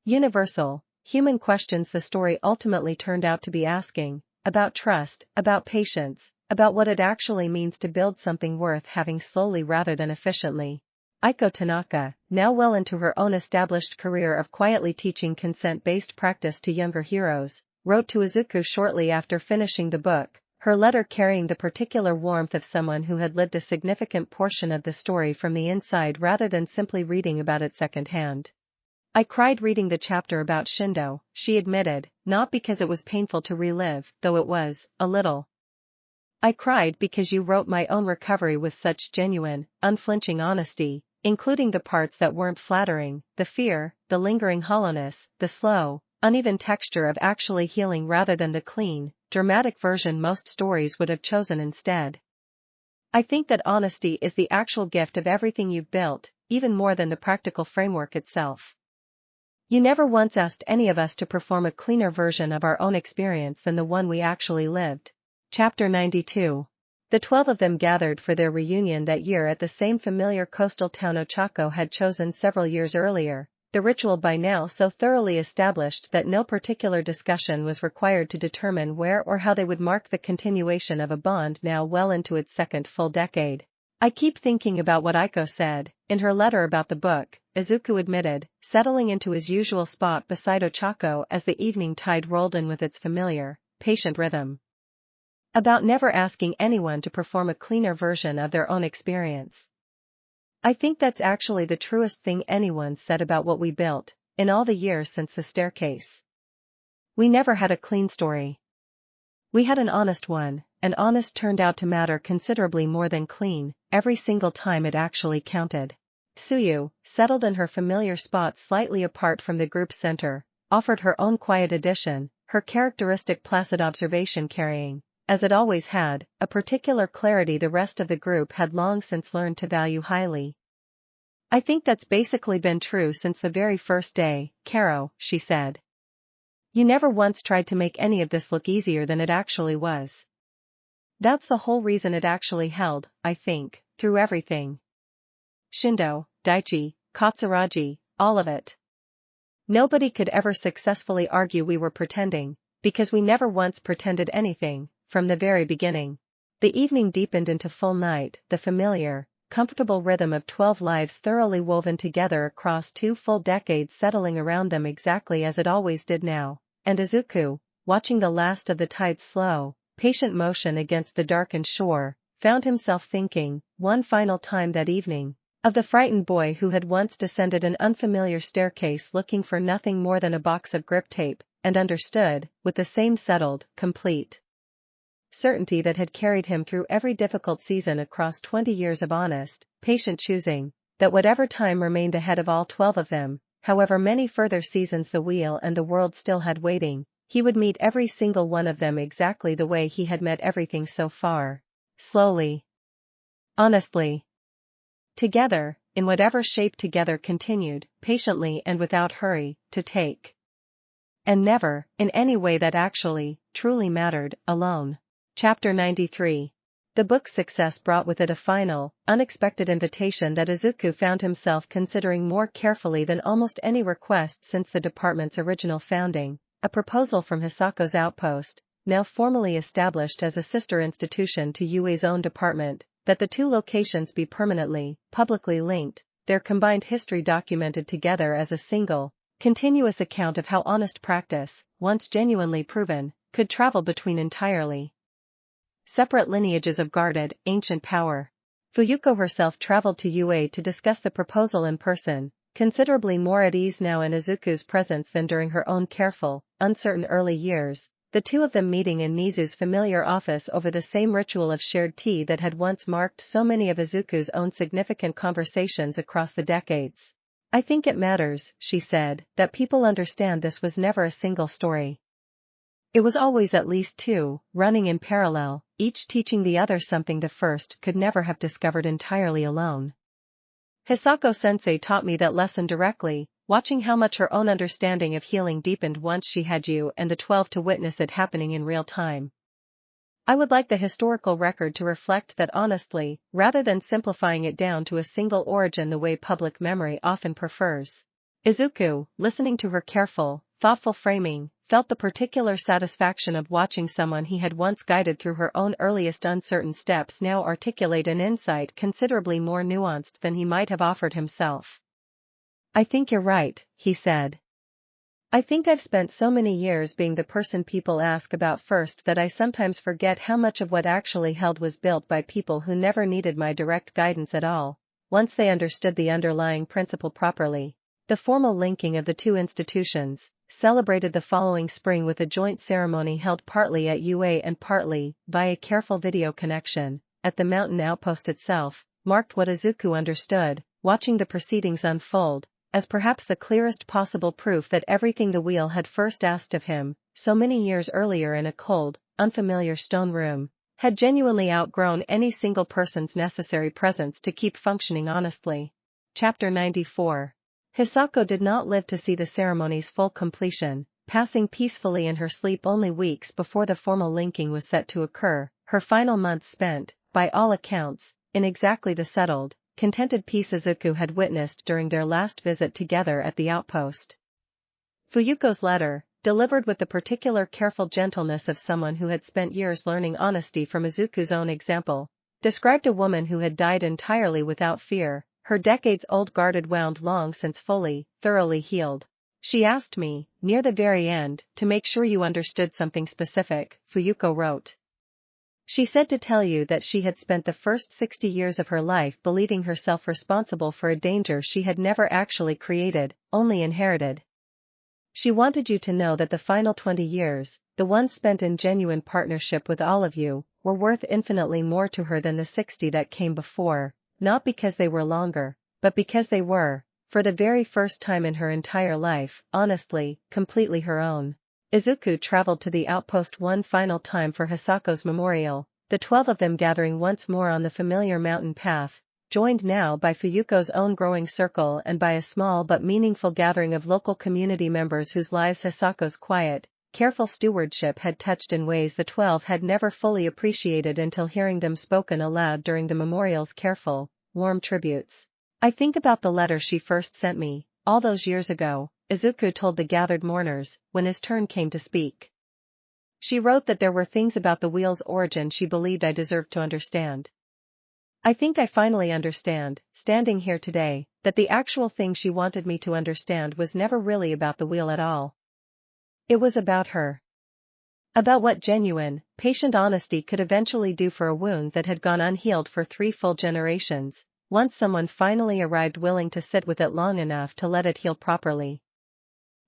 universal, human questions the story ultimately turned out to be asking, about trust, about patience, about what it actually means to build something worth having slowly rather than efficiently. Aiko Tanaka, now well into her own established career of quietly teaching consent-based practice to younger heroes, wrote to Izuku shortly after finishing the book, her letter carrying the particular warmth of someone who had lived a significant portion of the story from the inside rather than simply reading about it secondhand. I cried reading the chapter about Shindo, she admitted, not because it was painful to relive, though it was, a little. I cried because you wrote my own recovery with such genuine, unflinching honesty, including the parts that weren't flattering, the fear, the lingering hollowness, the slow, uneven texture of actually healing rather than the clean, dramatic version most stories would have chosen instead. I think that honesty is the actual gift of everything you've built, even more than the practical framework itself. You never once asked any of us to perform a cleaner version of our own experience than the one we actually lived. Chapter 92. The 12 of them gathered for their reunion that year at the same familiar coastal town Ochako had chosen several years earlier, the ritual by now so thoroughly established that no particular discussion was required to determine where or how they would mark the continuation of a bond now well into its second full decade. I keep thinking about what Aiko said, in her letter about the book, Izuku admitted, settling into his usual spot beside Ochako as the evening tide rolled in with its familiar, patient rhythm. About never asking anyone to perform a cleaner version of their own experience. I think that's actually the truest thing anyone said about what we built, in all the years since the staircase. We never had a clean story. We had an honest one, and honest turned out to matter considerably more than clean, every single time it actually counted. Tsuyu, settled in her familiar spot slightly apart from the group's center, offered her own quiet addition, her characteristic placid observation carrying, as it always had, a particular clarity the rest of the group had long since learned to value highly. I think that's basically been true since the very first day, Caro, she said. You never once tried to make any of this look easier than it actually was. That's the whole reason it actually held, I think, through everything. Shindo, Daichi, Katsuragi, all of it. Nobody could ever successfully argue we were pretending, because we never once pretended anything, from the very beginning. The evening deepened into full night, the familiar, comfortable rhythm of 12 lives thoroughly woven together across 2 full decades settling around them exactly as it always did now, and Izuku, watching the last of the tide's slow, patient motion against the darkened shore, found himself thinking, one final time that evening, of the frightened boy who had once descended an unfamiliar staircase looking for nothing more than a box of grip tape, and understood, with the same settled, complete certainty that had carried him through every difficult season across 20 years of honest, patient choosing, that whatever time remained ahead of all 12 of them, however many further seasons the wheel and the world still had waiting, he would meet every single one of them exactly the way he had met everything so far. Slowly. Honestly. Together, in whatever shape together continued, patiently and without hurry, to take. And never, in any way that actually, truly mattered, alone. Chapter 93. The book's success brought with it a final, unexpected invitation that Izuku found himself considering more carefully than almost any request since the department's original founding, a proposal from Hisako's outpost, now formally established as a sister institution to UA's own department, that the two locations be permanently, publicly linked, their combined history documented together as a single, continuous account of how honest practice, once genuinely proven, could travel between entirely separate lineages of guarded, ancient power. Fuyuko herself traveled to UA to discuss the proposal in person, considerably more at ease now in Izuku's presence than during her own careful, uncertain early years, the two of them meeting in Nizu's familiar office over the same ritual of shared tea that had once marked so many of Izuku's own significant conversations across the decades. I think it matters, she said, that people understand this was never a single story. It was always at least two, running in parallel, each teaching the other something the first could never have discovered entirely alone. Hisako-sensei taught me that lesson directly, watching how much her own understanding of healing deepened once she had you and the 12 to witness it happening in real time. I would like the historical record to reflect that honestly, rather than simplifying it down to a single origin the way public memory often prefers. Izuku, listening to her careful, thoughtful framing, felt the particular satisfaction of watching someone he had once guided through her own earliest uncertain steps now articulate an insight considerably more nuanced than he might have offered himself. I think you're right, he said. I think I've spent so many years being the person people ask about first that I sometimes forget how much of what actually held was built by people who never needed my direct guidance at all, once they understood the underlying principle properly. The formal linking of the two institutions, celebrated the following spring with a joint ceremony held partly at UA and partly, via careful video connection, at the mountain outpost itself, marked what Izuku understood, watching the proceedings unfold, as perhaps the clearest possible proof that everything the wheel had first asked of him, so many years earlier in a cold, unfamiliar stone room, had genuinely outgrown any single person's necessary presence to keep functioning honestly. Chapter 94. Hisako did not live to see the ceremony's full completion, passing peacefully in her sleep only weeks before the formal linking was set to occur, her final months spent, by all accounts, in exactly the settled, contented peace Izuku had witnessed during their last visit together at the outpost. Fuyuko's letter, delivered with the particular careful gentleness of someone who had spent years learning honesty from Izuku's own example, described a woman who had died entirely without fear, her decades-old guarded wound long since fully, thoroughly healed. She asked me, near the very end, to make sure you understood something specific, Fuyuko wrote. She said to tell you that she had spent the first 60 years of her life believing herself responsible for a danger she had never actually created, only inherited. She wanted you to know that the final 20 years, the ones spent in genuine partnership with all of you, were worth infinitely more to her than the 60 that came before. Not because they were longer, but because they were, for the very first time in her entire life, honestly, completely her own. Izuku traveled to the outpost one final time for Hisako's memorial, the 12 of them gathering once more on the familiar mountain path, joined now by Fuyuko's own growing circle and by a small but meaningful gathering of local community members whose lives Hisako's quiet, careful stewardship had touched in ways the 12 had never fully appreciated until hearing them spoken aloud during the memorial's careful, warm tributes. I think about the letter she first sent me, all those years ago, Izuku told the gathered mourners, when his turn came to speak. She wrote that there were things about the wheel's origin she believed I deserved to understand. I think I finally understand, standing here today, that the actual thing she wanted me to understand was never really about the wheel at all. It was about her. About what genuine, patient honesty could eventually do for a wound that had gone unhealed for 3 full generations, once someone finally arrived willing to sit with it long enough to let it heal properly.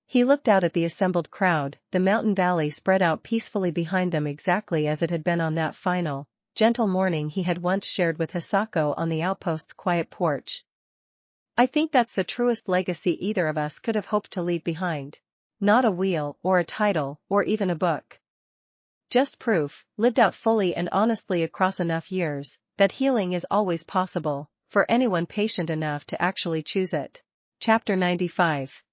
He looked out at the assembled crowd, the mountain valley spread out peacefully behind them exactly as it had been on that final, gentle morning he had once shared with Hisako on the outpost's quiet porch. I think that's the truest legacy either of us could have hoped to leave behind. Not a wheel, or a title, or even a book. Just proof, lived out fully and honestly across enough years, that healing is always possible, for anyone patient enough to actually choose it. Chapter 95.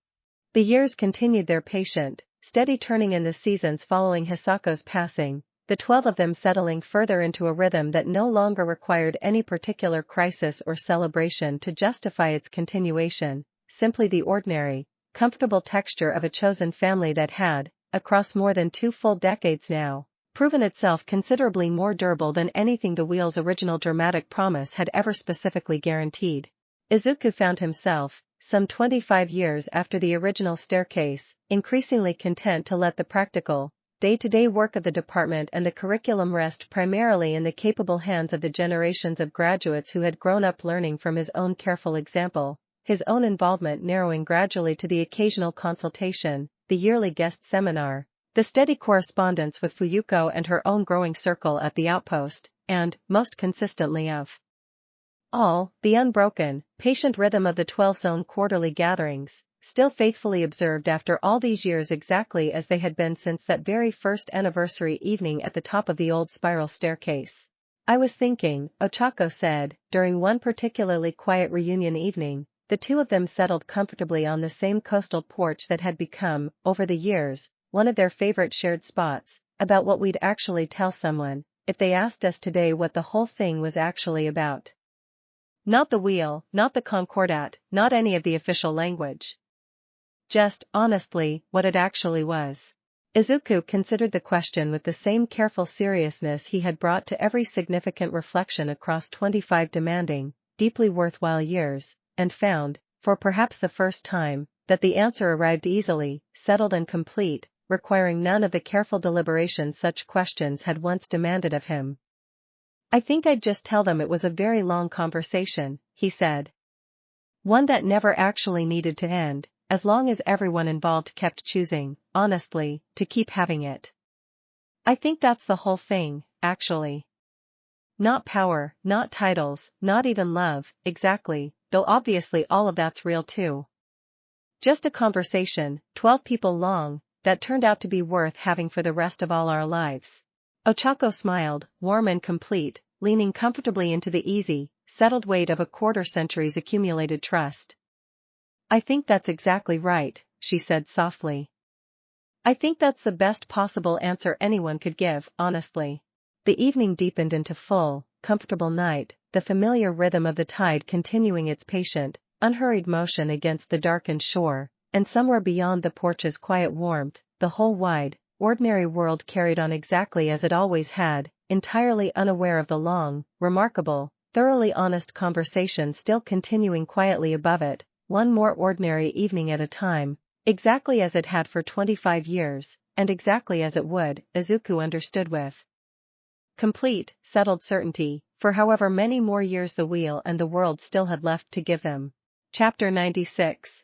The years continued their patient, steady turning in the seasons following Hisako's passing, the 12 of them settling further into a rhythm that no longer required any particular crisis or celebration to justify its continuation, simply the ordinary, comfortable texture of a chosen family that had, across more than 2 full decades now, proven itself considerably more durable than anything the wheel's original dramatic promise had ever specifically guaranteed. Izuku found himself, some 25 years after the original staircase, increasingly content to let the practical, day-to-day work of the department and the curriculum rest primarily in the capable hands of the generations of graduates who had grown up learning from his own careful example, his own involvement narrowing gradually to the occasional consultation, the yearly guest seminar, the steady correspondence with Fuyuko and her own growing circle at the outpost, and, most consistently of all, the unbroken, patient rhythm of the 12's own quarterly gatherings, still faithfully observed after all these years exactly as they had been since that very first anniversary evening at the top of the old spiral staircase. I was thinking, Ochako said, during one particularly quiet reunion evening, the 2 of them settled comfortably on the same coastal porch that had become, over the years, one of their favorite shared spots, about what we'd actually tell someone, if they asked us today what the whole thing was actually about. Not the wheel, not the concordat, not any of the official language. Just, honestly, what it actually was. Izuku considered the question with the same careful seriousness he had brought to every significant reflection across 25 demanding, deeply worthwhile years, and found, for perhaps the first time, that the answer arrived easily, settled and complete, requiring none of the careful deliberation such questions had once demanded of him. I think I'd just tell them it was a very long conversation, he said. One that never actually needed to end, as long as everyone involved kept choosing, honestly, to keep having it. I think that's the whole thing, actually. Not power, not titles, not even love, exactly, though obviously all of that's real too. Just a conversation, 12 people long, that turned out to be worth having for the rest of all our lives. Ochako smiled, warm and complete, leaning comfortably into the easy, settled weight of a quarter-century's accumulated trust. I think that's exactly right, she said softly. I think that's the best possible answer anyone could give, honestly. The evening deepened into full, comfortable night, the familiar rhythm of the tide continuing its patient, unhurried motion against the darkened shore, and somewhere beyond the porch's quiet warmth, the whole wide, ordinary world carried on exactly as it always had, entirely unaware of the long, remarkable, thoroughly honest conversation still continuing quietly above it, one more ordinary evening at a time, exactly as it had for 25 years, and exactly as it would, Izuku understood with complete, settled certainty, for however many more years the wheel and the world still had left to give them. Chapter 96.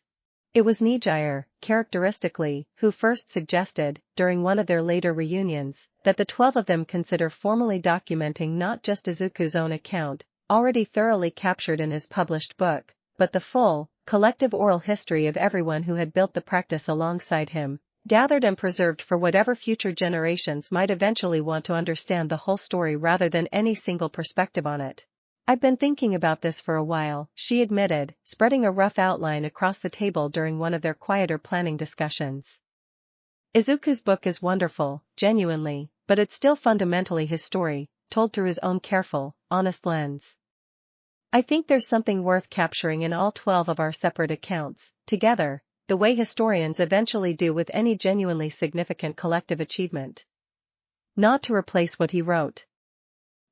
It was Nijire, characteristically, who first suggested, during one of their later reunions, that the 12 of them consider formally documenting not just Izuku's own account, already thoroughly captured in his published book, but the full, collective oral history of everyone who had built the practice alongside him, gathered and preserved for whatever future generations might eventually want to understand the whole story rather than any single perspective on it. I've been thinking about this for a while, she admitted, spreading a rough outline across the table during one of their quieter planning discussions. Izuku's book is wonderful, genuinely, but it's still fundamentally his story, told through his own careful, honest lens. I think there's something worth capturing in all 12 of our separate accounts, together, the way historians eventually do with any genuinely significant collective achievement. Not to replace what he wrote.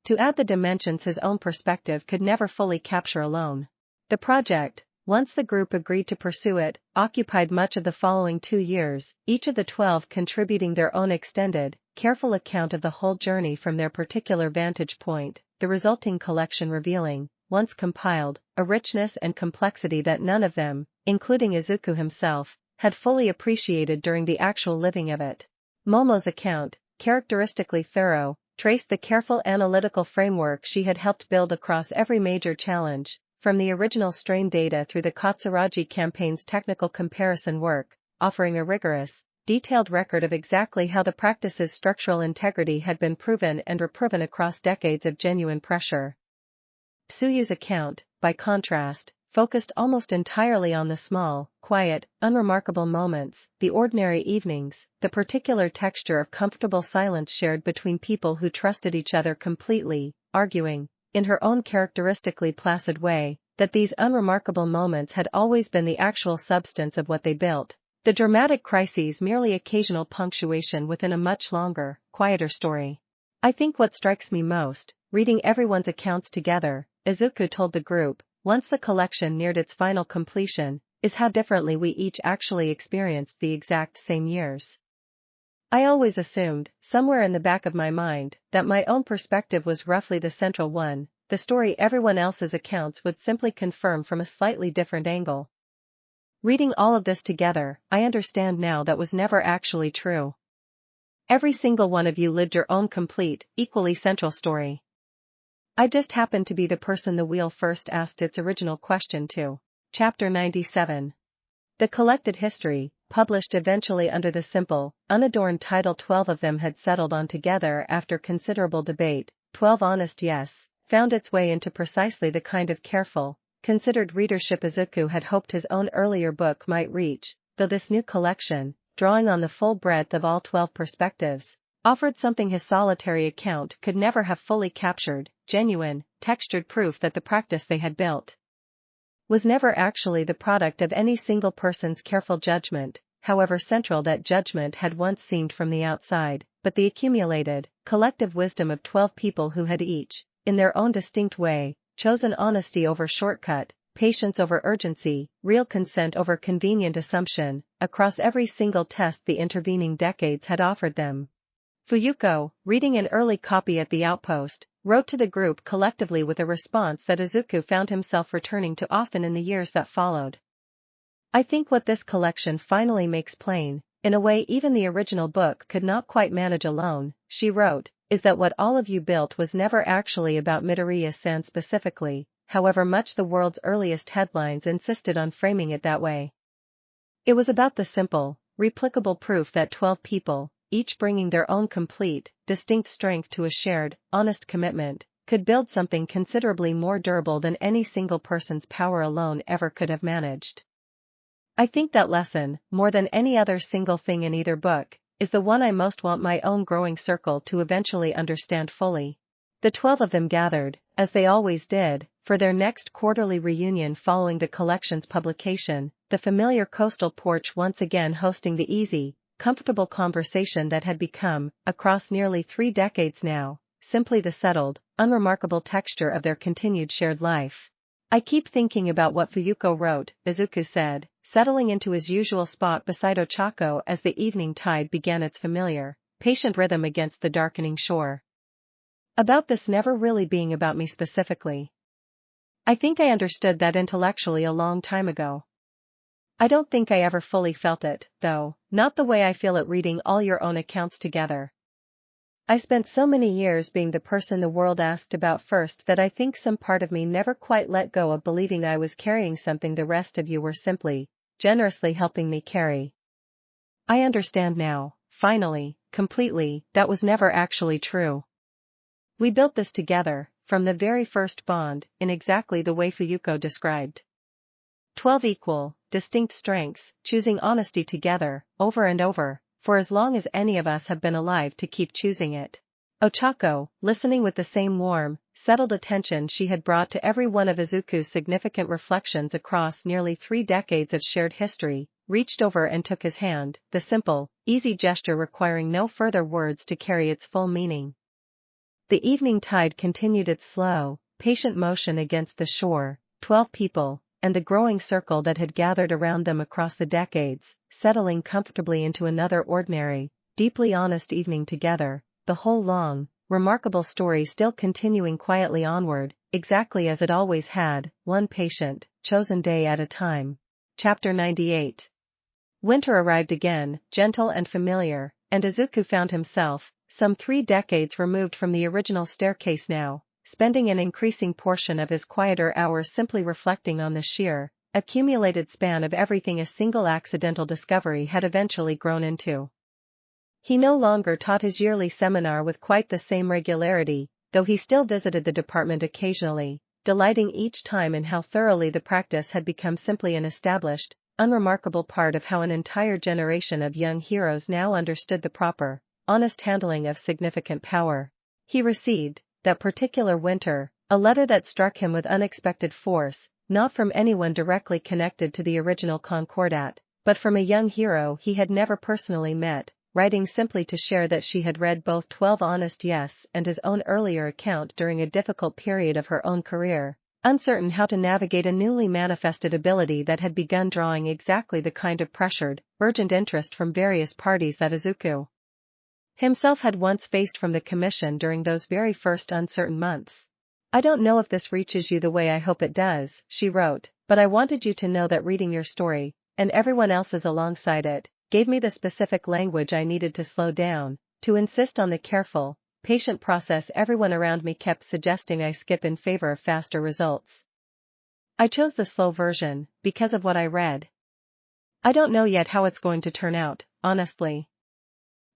To add the dimensions his own perspective could never fully capture alone. The project, once the group agreed to pursue it, occupied much of the following 2 years, each of the 12 contributing their own extended, careful account of the whole journey from their particular vantage point, the resulting collection revealing, once compiled, a richness and complexity that none of them, including Izuku himself, had fully appreciated during the actual living of it. Momo's account, characteristically thorough, traced the careful analytical framework she had helped build across every major challenge, from the original strain data through the Katsuragi campaign's technical comparison work, offering a rigorous, detailed record of exactly how the practice's structural integrity had been proven and reproven across decades of genuine pressure. Tsuyu's account, by contrast, focused almost entirely on the small, quiet, unremarkable moments, the ordinary evenings, the particular texture of comfortable silence shared between people who trusted each other completely, arguing, in her own characteristically placid way, that these unremarkable moments had always been the actual substance of what they built. The dramatic crises merely occasional punctuation within a much longer, quieter story. I think what strikes me most, reading everyone's accounts together, Izuku told the group, once the collection neared its final completion, is how differently we each actually experienced the exact same years. I always assumed, somewhere in the back of my mind, that my own perspective was roughly the central one, the story everyone else's accounts would simply confirm from a slightly different angle. Reading all of this together, I understand now that was never actually true. Every single one of you lived your own complete, equally central story. I just happened to be the person the wheel first asked its original question to. Chapter 97. The collected history, published eventually under the simple, unadorned title 12 of them had settled on together after considerable debate, 12 Honest Yes, found its way into precisely the kind of careful, considered readership Izuku had hoped his own earlier book might reach, though this new collection, drawing on the full breadth of all 12 perspectives, offered something his solitary account could never have fully captured, genuine, textured proof that the practice they had built was never actually the product of any single person's careful judgment, however central that judgment had once seemed from the outside, but the accumulated, collective wisdom of 12 people who had each, in their own distinct way, chosen honesty over shortcut, patience over urgency, real consent over convenient assumption, across every single test the intervening decades had offered them. Fuyuko, reading an early copy at the outpost, wrote to the group collectively with a response that Izuku found himself returning to often in the years that followed. I think what this collection finally makes plain, in a way even the original book could not quite manage alone, she wrote, is that what all of you built was never actually about Midoriya-san specifically, however much the world's earliest headlines insisted on framing it that way. It was about the simple, replicable proof that 12 people, each bringing their own complete, distinct strength to a shared, honest commitment, could build something considerably more durable than any single person's power alone ever could have managed. I think that lesson, more than any other single thing in either book, is the one I most want my own growing circle to eventually understand fully. The 12 of them gathered, as they always did, for their next quarterly reunion following the collection's publication, the familiar coastal porch once again hosting the easy, comfortable conversation that had become, across nearly 3 decades now, simply the settled, unremarkable texture of their continued shared life. I keep thinking about what Fuyuko wrote, Izuku said, settling into his usual spot beside Ochako as the evening tide began its familiar, patient rhythm against the darkening shore. About this never really being about me specifically. I think I understood that intellectually a long time ago. I don't think I ever fully felt it, though, not the way I feel it reading all your own accounts together. I spent so many years being the person the world asked about first that I think some part of me never quite let go of believing I was carrying something the rest of you were simply, generously helping me carry. I understand now, finally, completely, that was never actually true. We built this together, from the very first bond, in exactly the way Fuyuko described. 12 equal, distinct strengths, choosing honesty together, over and over, for as long as any of us have been alive to keep choosing it. Ochako, listening with the same warm, settled attention she had brought to every one of Izuku's significant reflections across nearly 3 decades of shared history, reached over and took his hand, the simple, easy gesture requiring no further words to carry its full meaning. The evening tide continued its slow, patient motion against the shore, 12 people, and the growing circle that had gathered around them across the decades, settling comfortably into another ordinary, deeply honest evening together, the whole long, remarkable story still continuing quietly onward, exactly as it always had, one patient, chosen day at a time. Chapter 98. Winter arrived again, gentle and familiar, and Izuku found himself, some 3 decades removed from the original staircase now, spending an increasing portion of his quieter hours simply reflecting on the sheer, accumulated span of everything a single accidental discovery had eventually grown into. He no longer taught his yearly seminar with quite the same regularity, though he still visited the department occasionally, delighting each time in how thoroughly the practice had become simply an established, unremarkable part of how an entire generation of young heroes now understood the proper, honest handling of significant power. He received, that particular winter, a letter that struck him with unexpected force, not from anyone directly connected to the original Concordat, but from a young hero he had never personally met, writing simply to share that she had read both 12 Honest Yes and his own earlier account during a difficult period of her own career, uncertain how to navigate a newly manifested ability that had begun drawing exactly the kind of pressured, urgent interest from various parties that Izuku himself had once faced from the commission during those very first uncertain months. I don't know if this reaches you the way I hope it does, she wrote, but I wanted you to know that reading your story, and everyone else's alongside it, gave me the specific language I needed to slow down, to insist on the careful, patient process everyone around me kept suggesting I skip in favor of faster results. I chose the slow version, because of what I read. I don't know yet how it's going to turn out, honestly.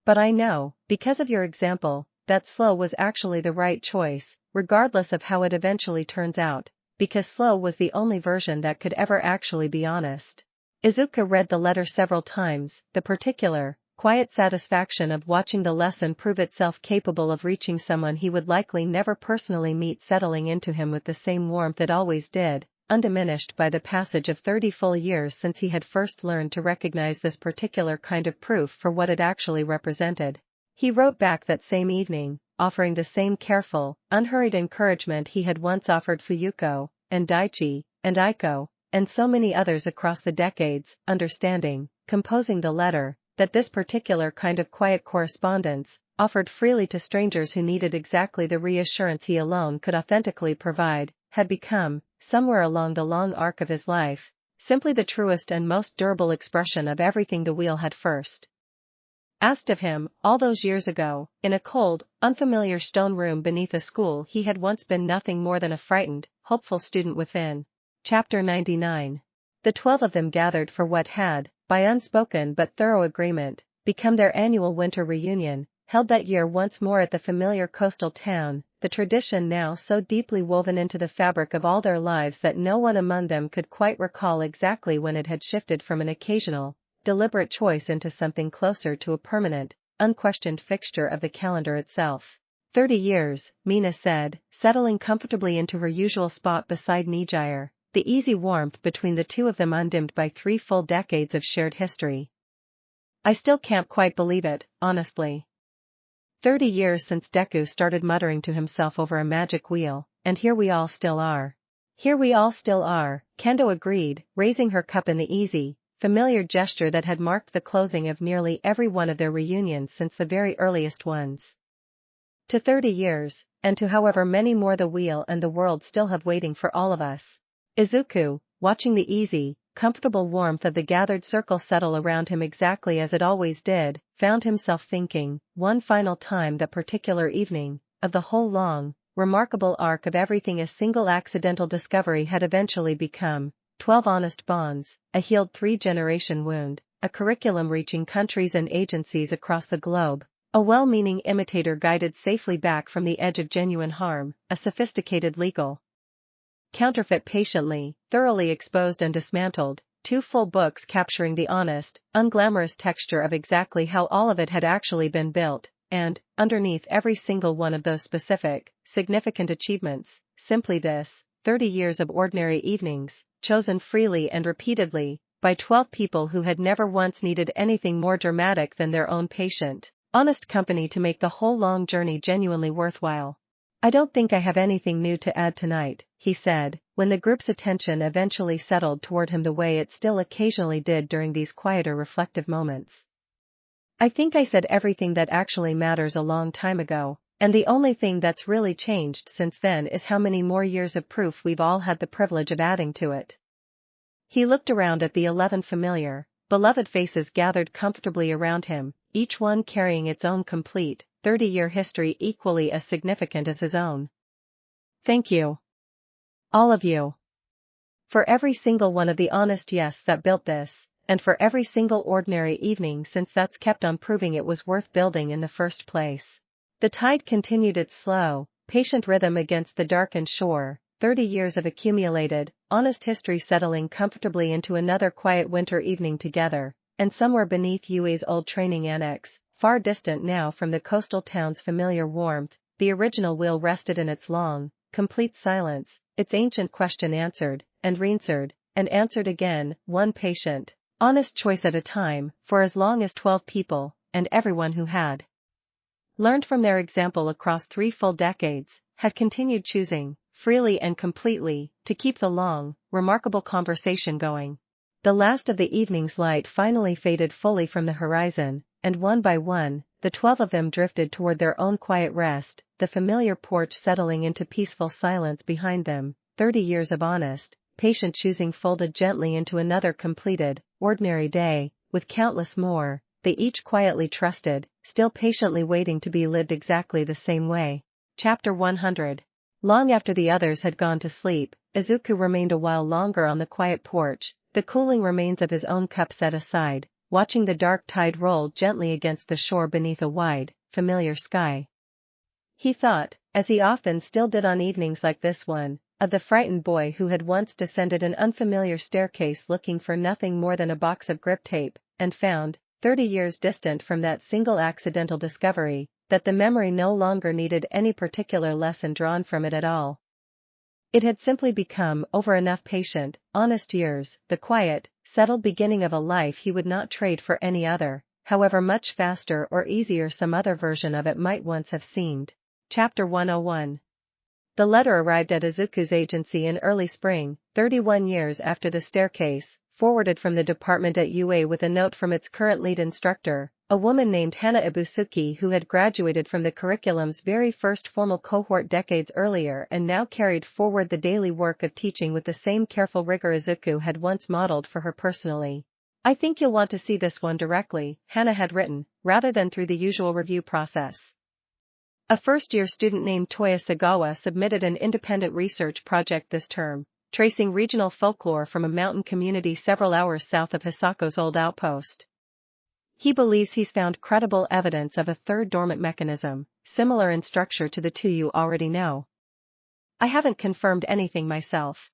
But I know, because of your example, that slow was actually the right choice, regardless of how it eventually turns out, because slow was the only version that could ever actually be honest. Izuku read the letter several times, the particular, quiet satisfaction of watching the lesson prove itself capable of reaching someone he would likely never personally meet settling into him with the same warmth it always did, undiminished by the passage of 30 full years since he had first learned to recognize this particular kind of proof for what it actually represented. He wrote back that same evening, offering the same careful, unhurried encouragement he had once offered Fuyuko, and Daichi, and Aiko, and so many others across the decades, understanding, composing the letter, that this particular kind of quiet correspondence, offered freely to strangers who needed exactly the reassurance he alone could authentically provide, had become, somewhere along the long arc of his life, simply the truest and most durable expression of everything the wheel had first asked of him, all those years ago, in a cold, unfamiliar stone room beneath a school he had once been nothing more than a frightened, hopeful student within. Chapter 99. The 12 of them gathered for what had, by unspoken but thorough agreement, become their annual winter reunion, held that year once more at the familiar coastal town, the tradition now so deeply woven into the fabric of all their lives that no one among them could quite recall exactly when it had shifted from an occasional, deliberate choice into something closer to a permanent, unquestioned fixture of the calendar itself. 30 years, Mina said, settling comfortably into her usual spot beside Nijire, the easy warmth between the two of them undimmed by 3 full decades of shared history. I still can't quite believe it, honestly. 30 years since Deku started muttering to himself over a magic wheel, and here we all still are. Here we all still are, Kendo agreed, raising her cup in the easy, familiar gesture that had marked the closing of nearly every one of their reunions since the very earliest ones. To 30 years, and to however many more the wheel and the world still have waiting for all of us. Izuku, watching the easy, comfortable warmth of the gathered circle settle around him exactly as it always did, found himself thinking, one final time that particular evening, of the whole long, remarkable arc of everything a single accidental discovery had eventually become, 12 honest bonds, a healed 3-generation wound, a curriculum reaching countries and agencies across the globe, A well-meaning imitator guided safely back from the edge of genuine harm, a sophisticated legal counterfeit patiently, thoroughly exposed and dismantled, 2 full books capturing the honest, unglamorous texture of exactly how all of it had actually been built, and, underneath every single one of those specific, significant achievements, simply this, 30 years of ordinary evenings, chosen freely and repeatedly, by 12 people who had never once needed anything more dramatic than their own patient, honest company to make the whole long journey genuinely worthwhile. "I don't think I have anything new to add tonight," he said, when the group's attention eventually settled toward him the way it still occasionally did during these quieter reflective moments. "I think I said everything that actually matters a long time ago, and the only thing that's really changed since then is how many more years of proof we've all had the privilege of adding to it." He looked around at the 11 familiar, beloved faces gathered comfortably around him, each one carrying its own complete, 30-year history equally as significant as his own. "Thank you. All of you. For every single one of the honest yes that built this, and for every single ordinary evening since that's kept on proving it was worth building in the first place." The tide continued its slow, patient rhythm against the darkened shore, 30 years of accumulated, honest history settling comfortably into another quiet winter evening together, and somewhere beneath Yue's old training annex, far distant now from the coastal town's familiar warmth, the original wheel rested in its long, complete silence, its ancient question answered, and reinswered, and answered again, one patient, honest choice at a time, for as long as 12 people, and everyone who had learned from their example across 3 full decades, had continued choosing, freely and completely, to keep the long, remarkable conversation going. The last of the evening's light finally faded fully from the horizon, and one by one, the 12 of them drifted toward their own quiet rest, the familiar porch settling into peaceful silence behind them, 30 years of honest, patient choosing folded gently into another completed, ordinary day, with countless more, they each quietly trusted, still patiently waiting to be lived exactly the same way. Chapter 100. Long after the others had gone to sleep, Izuku remained a while longer on the quiet porch, the cooling remains of his own cup set aside, watching the dark tide roll gently against the shore beneath a wide, familiar sky. He thought, as he often still did on evenings like this one, of the frightened boy who had once descended an unfamiliar staircase looking for nothing more than a box of grip tape, and found, 30 years distant from that single accidental discovery, that the memory no longer needed any particular lesson drawn from it at all. It had simply become over enough patient, honest years, the quiet, settled beginning of a life he would not trade for any other, however much faster or easier some other version of it might once have seemed. Chapter 101. The letter arrived at Izuku's agency in early spring, 31 years after the staircase, forwarded from the department at UA with a note from its current lead instructor, a woman named Hana Ibusuki who had graduated from the curriculum's very first formal cohort decades earlier and now carried forward the daily work of teaching with the same careful rigor Izuku had once modeled for her personally. "I think you'll want to see this one directly," Hana had written, rather than through the usual review process. A first-year student named Toya Sagawa submitted an independent research project this term, tracing regional folklore from a mountain community several hours south of Hisako's old outpost. He believes he's found credible evidence of a third dormant mechanism, similar in structure to the two you already know. "I haven't confirmed anything myself.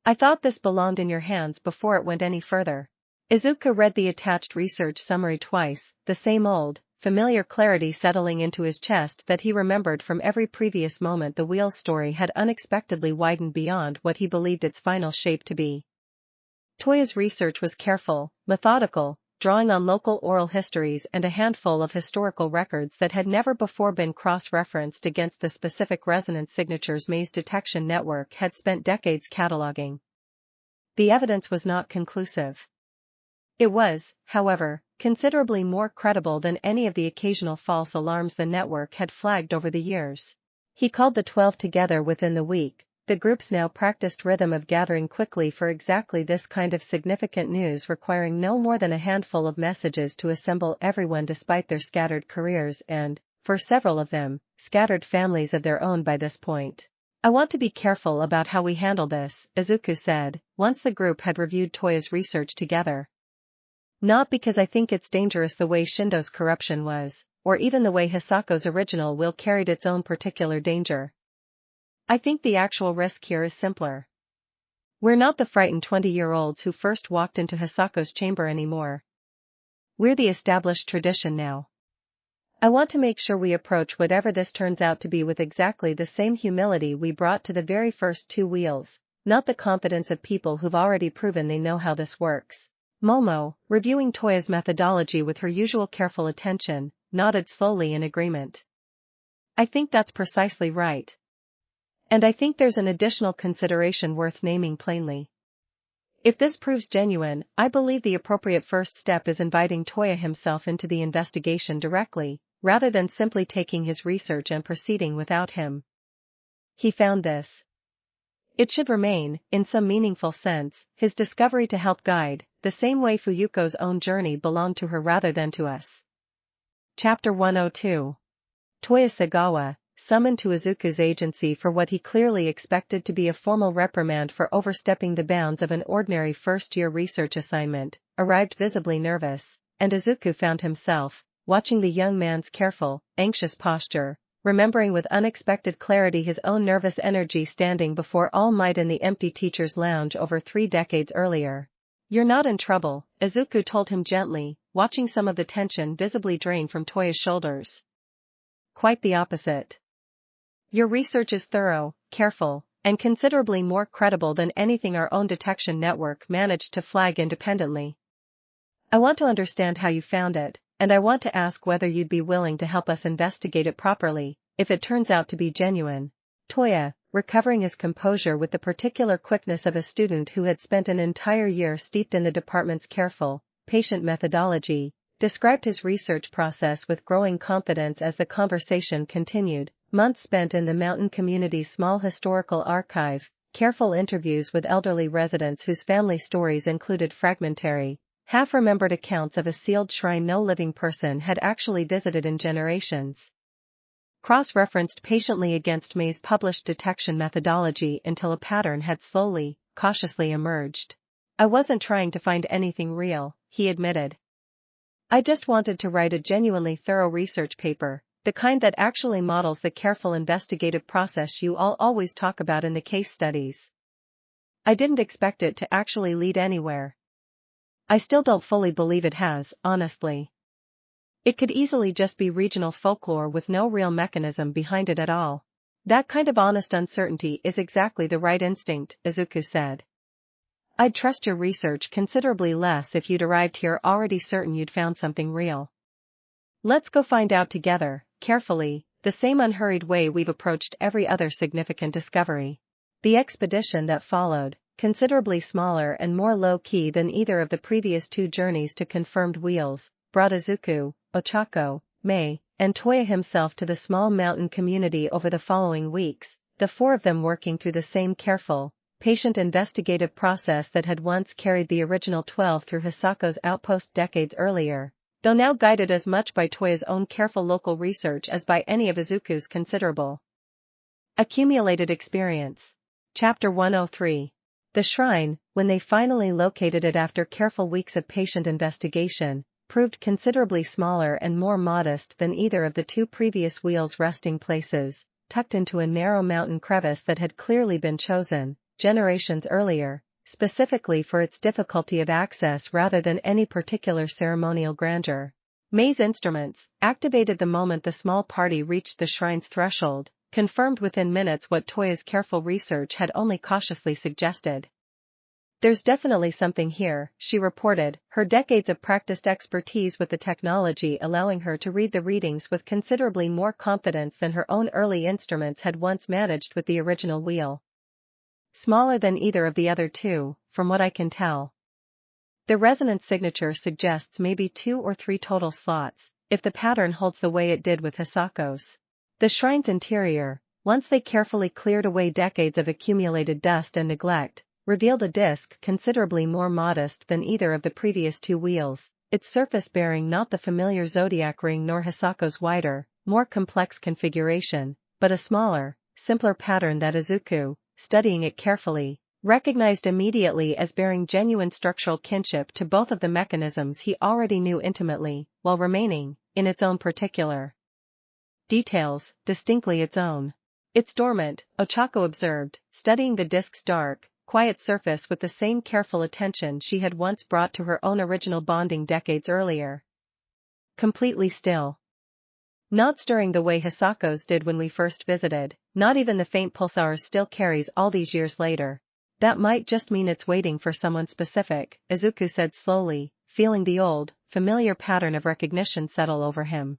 I thought this belonged in your hands before it went any further." Izuku read the attached research summary twice, the same old, familiar clarity settling into his chest that he remembered from every previous moment the wheel's story had unexpectedly widened beyond what he believed its final shape to be. Toya's research was careful, methodical, drawing on local oral histories and a handful of historical records that had never before been cross-referenced against the specific resonance signatures Maze Detection Network had spent decades cataloging. The evidence was not conclusive. It was, however, considerably more credible than any of the occasional false alarms the network had flagged over the years. He called the 12 together within the week, the group's now practiced rhythm of gathering quickly for exactly this kind of significant news requiring no more than a handful of messages to assemble everyone despite their scattered careers and, for several of them, scattered families of their own by this point. "I want to be careful about how we handle this," Izuku said, once the group had reviewed Toya's research together. "Not because I think it's dangerous the way Shindo's corruption was, or even the way Hisako's original wheel carried its own particular danger. I think the actual risk here is simpler. We're not the frightened 20-year-olds who first walked into Hisako's chamber anymore. We're the established tradition now. I want to make sure we approach whatever this turns out to be with exactly the same humility we brought to the very first two wheels, not the confidence of people who've already proven they know how this works. Momo, reviewing Toya's methodology with her usual careful attention, nodded slowly in agreement. I think that's precisely right. And I think there's an additional consideration worth naming plainly. If this proves genuine, I believe the appropriate first step is inviting Toya himself into the investigation directly, rather than simply taking his research and proceeding without him. He found this. It should remain, in some meaningful sense, his discovery to help guide, the same way Fuyuko's own journey belonged to her rather than to us. Chapter 102. Toya Sagawa, summoned to Izuku's agency for what he clearly expected to be a formal reprimand for overstepping the bounds of an ordinary first-year research assignment, arrived visibly nervous, and Izuku found himself, watching the young man's careful, anxious posture, remembering with unexpected clarity his own nervous energy standing before All Might in the empty teacher's lounge over 3 decades earlier. You're not in trouble, Izuku told him gently, watching some of the tension visibly drain from Toya's shoulders. Quite the opposite. Your research is thorough, careful, and considerably more credible than anything our own detection network managed to flag independently. I want to understand how you found it, and I want to ask whether you'd be willing to help us investigate it properly, if it turns out to be genuine. Toya, recovering his composure with the particular quickness of a student who had spent an entire year steeped in the department's careful, patient methodology, described his research process with growing confidence as the conversation continued. Months spent in the mountain community's small historical archive, careful interviews with elderly residents whose family stories included fragmentary, half-remembered accounts of a sealed shrine no living person had actually visited in generations. Cross-referenced patiently against May's published detection methodology until a pattern had slowly, cautiously emerged. I wasn't trying to find anything real, he admitted. I just wanted to write a genuinely thorough research paper, the kind that actually models the careful investigative process you all always talk about in the case studies. I didn't expect it to actually lead anywhere. I still don't fully believe it has, honestly. It could easily just be regional folklore with no real mechanism behind it at all. That kind of honest uncertainty is exactly the right instinct, Izuku said. I'd trust your research considerably less if you'd arrived here already certain you'd found something real. Let's go find out together, carefully, the same unhurried way we've approached every other significant discovery. The expedition that followed, considerably smaller and more low-key than either of the previous 2 journeys to confirmed wheels, brought Izuku, Ochako, May, and Toya himself to the small mountain community over the following weeks, the 4 of them working through the same careful, patient investigative process that had once carried the original 12 through Hisako's outpost decades earlier, though now guided as much by Toya's own careful local research as by any of Izuku's considerable accumulated experience. Chapter 103. The shrine, when they finally located it after careful weeks of patient investigation, proved considerably smaller and more modest than either of the 2 previous wheels' resting places, tucked into a narrow mountain crevice that had clearly been chosen, generations earlier, specifically for its difficulty of access rather than any particular ceremonial grandeur. May's instruments, activated the moment the small party reached the shrine's threshold, confirmed within minutes what Toya's careful research had only cautiously suggested. There's definitely something here, she reported, her decades of practiced expertise with the technology allowing her to read the readings with considerably more confidence than her own early instruments had once managed with the original wheel. Smaller than either of the other 2, from what I can tell. The resonance signature suggests maybe 2 or 3 total slots, if the pattern holds the way it did with Hisako's. The shrine's interior, once they carefully cleared away decades of accumulated dust and neglect, revealed a disc considerably more modest than either of the previous 2 wheels, its surface bearing not the familiar Zodiac ring nor Hisako's wider, more complex configuration, but a smaller, simpler pattern that Izuku, studying it carefully, recognized immediately as bearing genuine structural kinship to both of the mechanisms he already knew intimately, while remaining, in its own particular details, distinctly its own. It's dormant, Ochako observed, studying the disk's dark, quiet surface with the same careful attention she had once brought to her own original bonding decades earlier. Completely still. Not stirring the way Hisako's did when we first visited, not even the faint pulse ours still carries all these years later. That might just mean it's waiting for someone specific, Izuku said slowly, feeling the old, familiar pattern of recognition settle over him.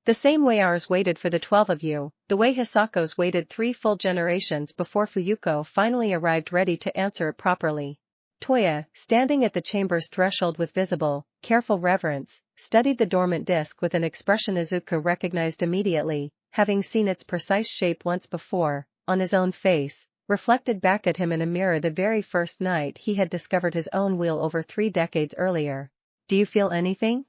The same way ours waited for the 12 of you, the way Hisako's waited 3 full generations before Fuyuko finally arrived ready to answer it properly. Toya, standing at the chamber's threshold with visible, careful reverence, studied the dormant disk with an expression Izuku recognized immediately, having seen its precise shape once before, on his own face, reflected back at him in a mirror the very first night he had discovered his own wheel over 3 decades earlier. Do you feel anything?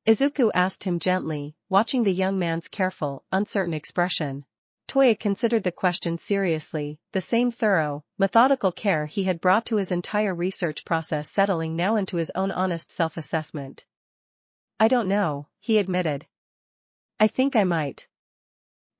Izuku asked him gently, watching the young man's careful, uncertain expression. Toya considered the question seriously, the same thorough, methodical care he had brought to his entire research process settling now into his own honest self-assessment. I don't know, he admitted. I think I might.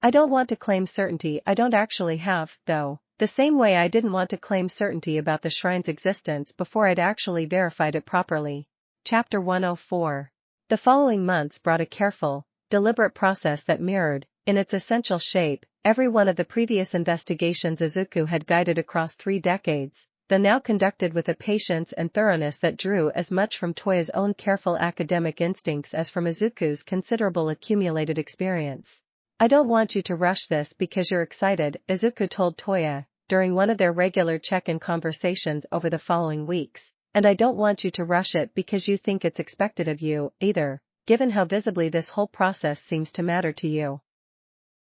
I don't want to claim certainty I don't actually have, though, the same way I didn't want to claim certainty about the shrine's existence before I'd actually verified it properly. Chapter 104. The following months brought a careful, deliberate process that mirrored, in its essential shape, every one of the previous investigations Izuku had guided across 3 decades, though now conducted with a patience and thoroughness that drew as much from Toya's own careful academic instincts as from Izuku's considerable accumulated experience. I don't want you to rush this because you're excited, Izuku told Toya, during one of their regular check-in conversations over the following weeks, and I don't want you to rush it because you think it's expected of you, either, given how visibly this whole process seems to matter to you.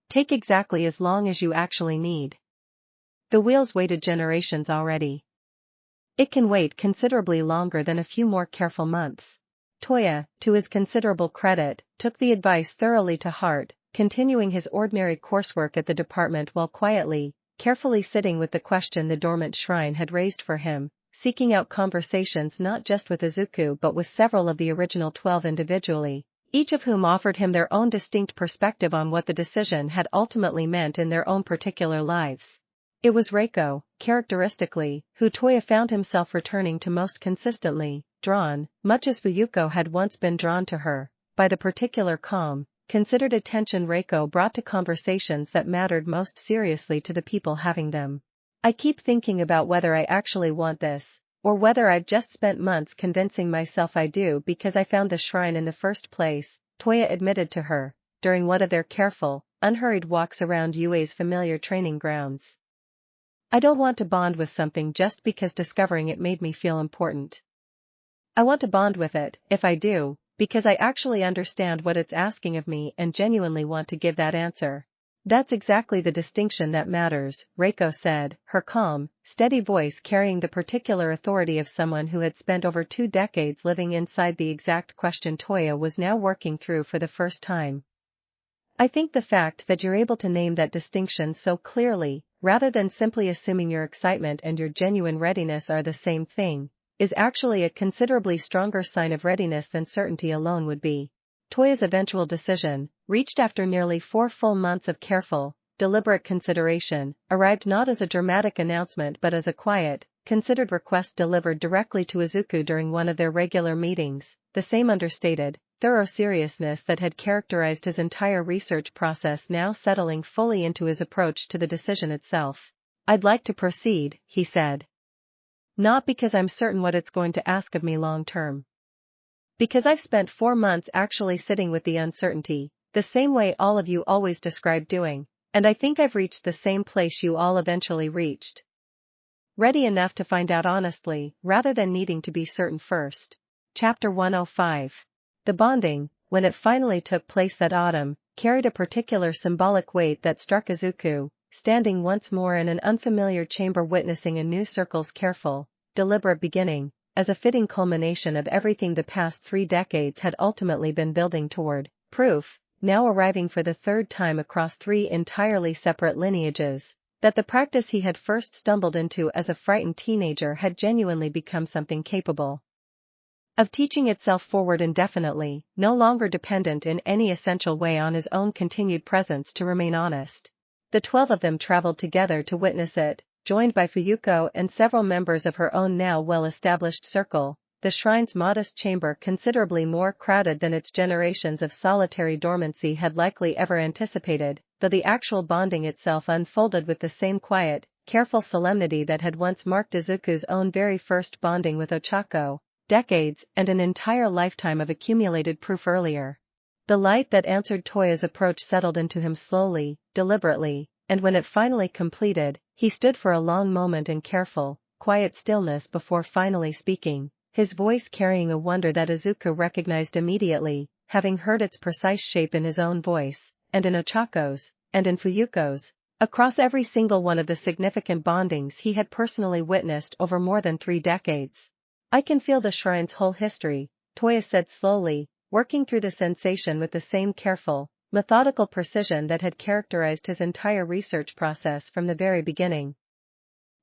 Take exactly as long as you actually need. The wheel's waited generations already. It can wait considerably longer than a few more careful months. Toya, to his considerable credit, took the advice thoroughly to heart, continuing his ordinary coursework at the department while quietly, carefully sitting with the question the dormant shrine had raised for him, seeking out conversations not just with Izuku but with several of the original 12 individually, each of whom offered him their own distinct perspective on what the decision had ultimately meant in their own particular lives. It was Reiko, characteristically, who Toya found himself returning to most consistently, drawn, much as Fuyuko had once been drawn to her, by the particular calm, considered attention Reiko brought to conversations that mattered most seriously to the people having them. I keep thinking about whether I actually want this, or whether I've just spent months convincing myself I do because I found the shrine in the first place, Toya admitted to her, during one of their careful, unhurried walks around Yue's familiar training grounds. I don't want to bond with something just because discovering it made me feel important. I want to bond with it, if I do, because I actually understand what it's asking of me and genuinely want to give that answer. That's exactly the distinction that matters, Reiko said, her calm, steady voice carrying the particular authority of someone who had spent over 2 decades living inside the exact question Toya was now working through for the first time. I think the fact that you're able to name that distinction so clearly, rather than simply assuming your excitement and your genuine readiness are the same thing, is actually a considerably stronger sign of readiness than certainty alone would be. Toya's eventual decision, reached after nearly 4 full months of careful, deliberate consideration, arrived not as a dramatic announcement but as a quiet, considered request delivered directly to Izuku during one of their regular meetings, the same understated, thorough seriousness that had characterized his entire research process now settling fully into his approach to the decision itself. I'd like to proceed, he said. Not because I'm certain what it's going to ask of me long term. Because I've spent 4 months actually sitting with the uncertainty, the same way all of you always describe doing, and I think I've reached the same place you all eventually reached. Ready enough to find out honestly, rather than needing to be certain first. Chapter 105. The bonding, when it finally took place that autumn, carried a particular symbolic weight that struck Izuku, standing once more in an unfamiliar chamber witnessing a new circle's careful, deliberate beginning, as a fitting culmination of everything the past 3 decades had ultimately been building toward, proof, now arriving for the 3rd time across 3 entirely separate lineages, that the practice he had first stumbled into as a frightened teenager had genuinely become something capable of teaching itself forward indefinitely, no longer dependent in any essential way on his own continued presence to remain honest. The 12 of them traveled together to witness it, joined by Fuyuko and several members of her own now well-established circle, the shrine's modest chamber considerably more crowded than its generations of solitary dormancy had likely ever anticipated, though the actual bonding itself unfolded with the same quiet, careful solemnity that had once marked Izuku's own very first bonding with Ochako, decades and an entire lifetime of accumulated proof earlier. The light that answered Toya's approach settled into him slowly, deliberately, and when it finally completed, he stood for a long moment in careful, quiet stillness before finally speaking, his voice carrying a wonder that Izuku recognized immediately, having heard its precise shape in his own voice, and in Ochako's, and in Fuyuko's, across every single one of the significant bondings he had personally witnessed over more than 3 decades. I can feel the shrine's whole history, Toya said slowly, working through the sensation with the same careful, methodical precision that had characterized his entire research process from the very beginning.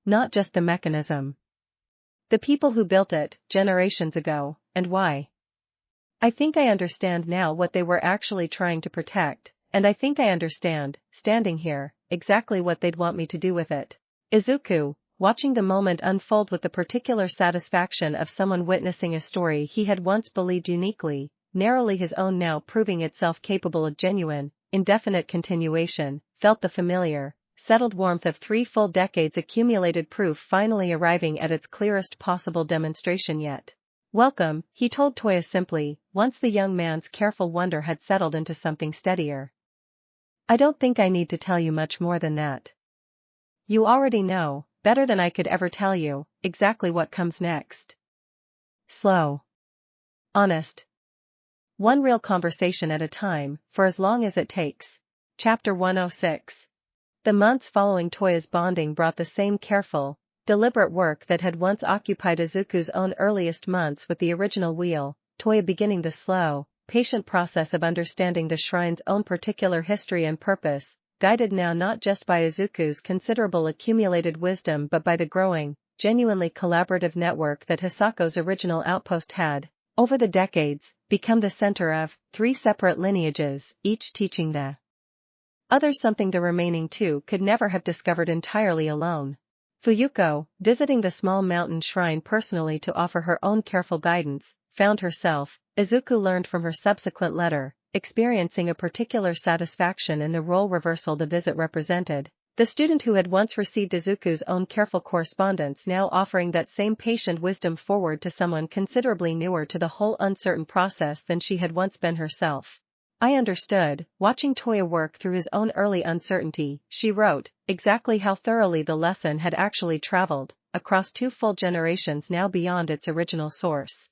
Not just the mechanism. The people who built it, generations ago, and why. I think I understand now what they were actually trying to protect, and I think I understand, standing here, exactly what they'd want me to do with it. Izuku, watching the moment unfold with the particular satisfaction of someone witnessing a story he had once believed uniquely, narrowly his own now proving itself capable of genuine, indefinite continuation, felt the familiar, settled warmth of 3 full decades accumulated proof finally arriving at its clearest possible demonstration yet. Welcome, he told Toya simply, once the young man's careful wonder had settled into something steadier. I don't think I need to tell you much more than that. You already know, better than I could ever tell you, exactly what comes next. Slow. Honest. One real conversation at a time, for as long as it takes. Chapter 106. The months following Toya's bonding brought the same careful, deliberate work that had once occupied Izuku's own earliest months with the original wheel, Toya beginning the slow, patient process of understanding the shrine's own particular history and purpose, guided now not just by Izuku's considerable accumulated wisdom but by the growing, genuinely collaborative network that Hisako's original outpost had, over the decades, become the center of 3 separate lineages, each teaching the others something the remaining 2 could never have discovered entirely alone. Fuyuko, visiting the small mountain shrine personally to offer her own careful guidance, found herself, Izuku learned from her subsequent letter, experiencing a particular satisfaction in the role reversal the visit represented. The student who had once received Izuku's own careful correspondence now offering that same patient wisdom forward to someone considerably newer to the whole uncertain process than she had once been herself. I understood, watching Toya work through his own early uncertainty, she wrote, exactly how thoroughly the lesson had actually traveled, across 2 full generations now beyond its original source.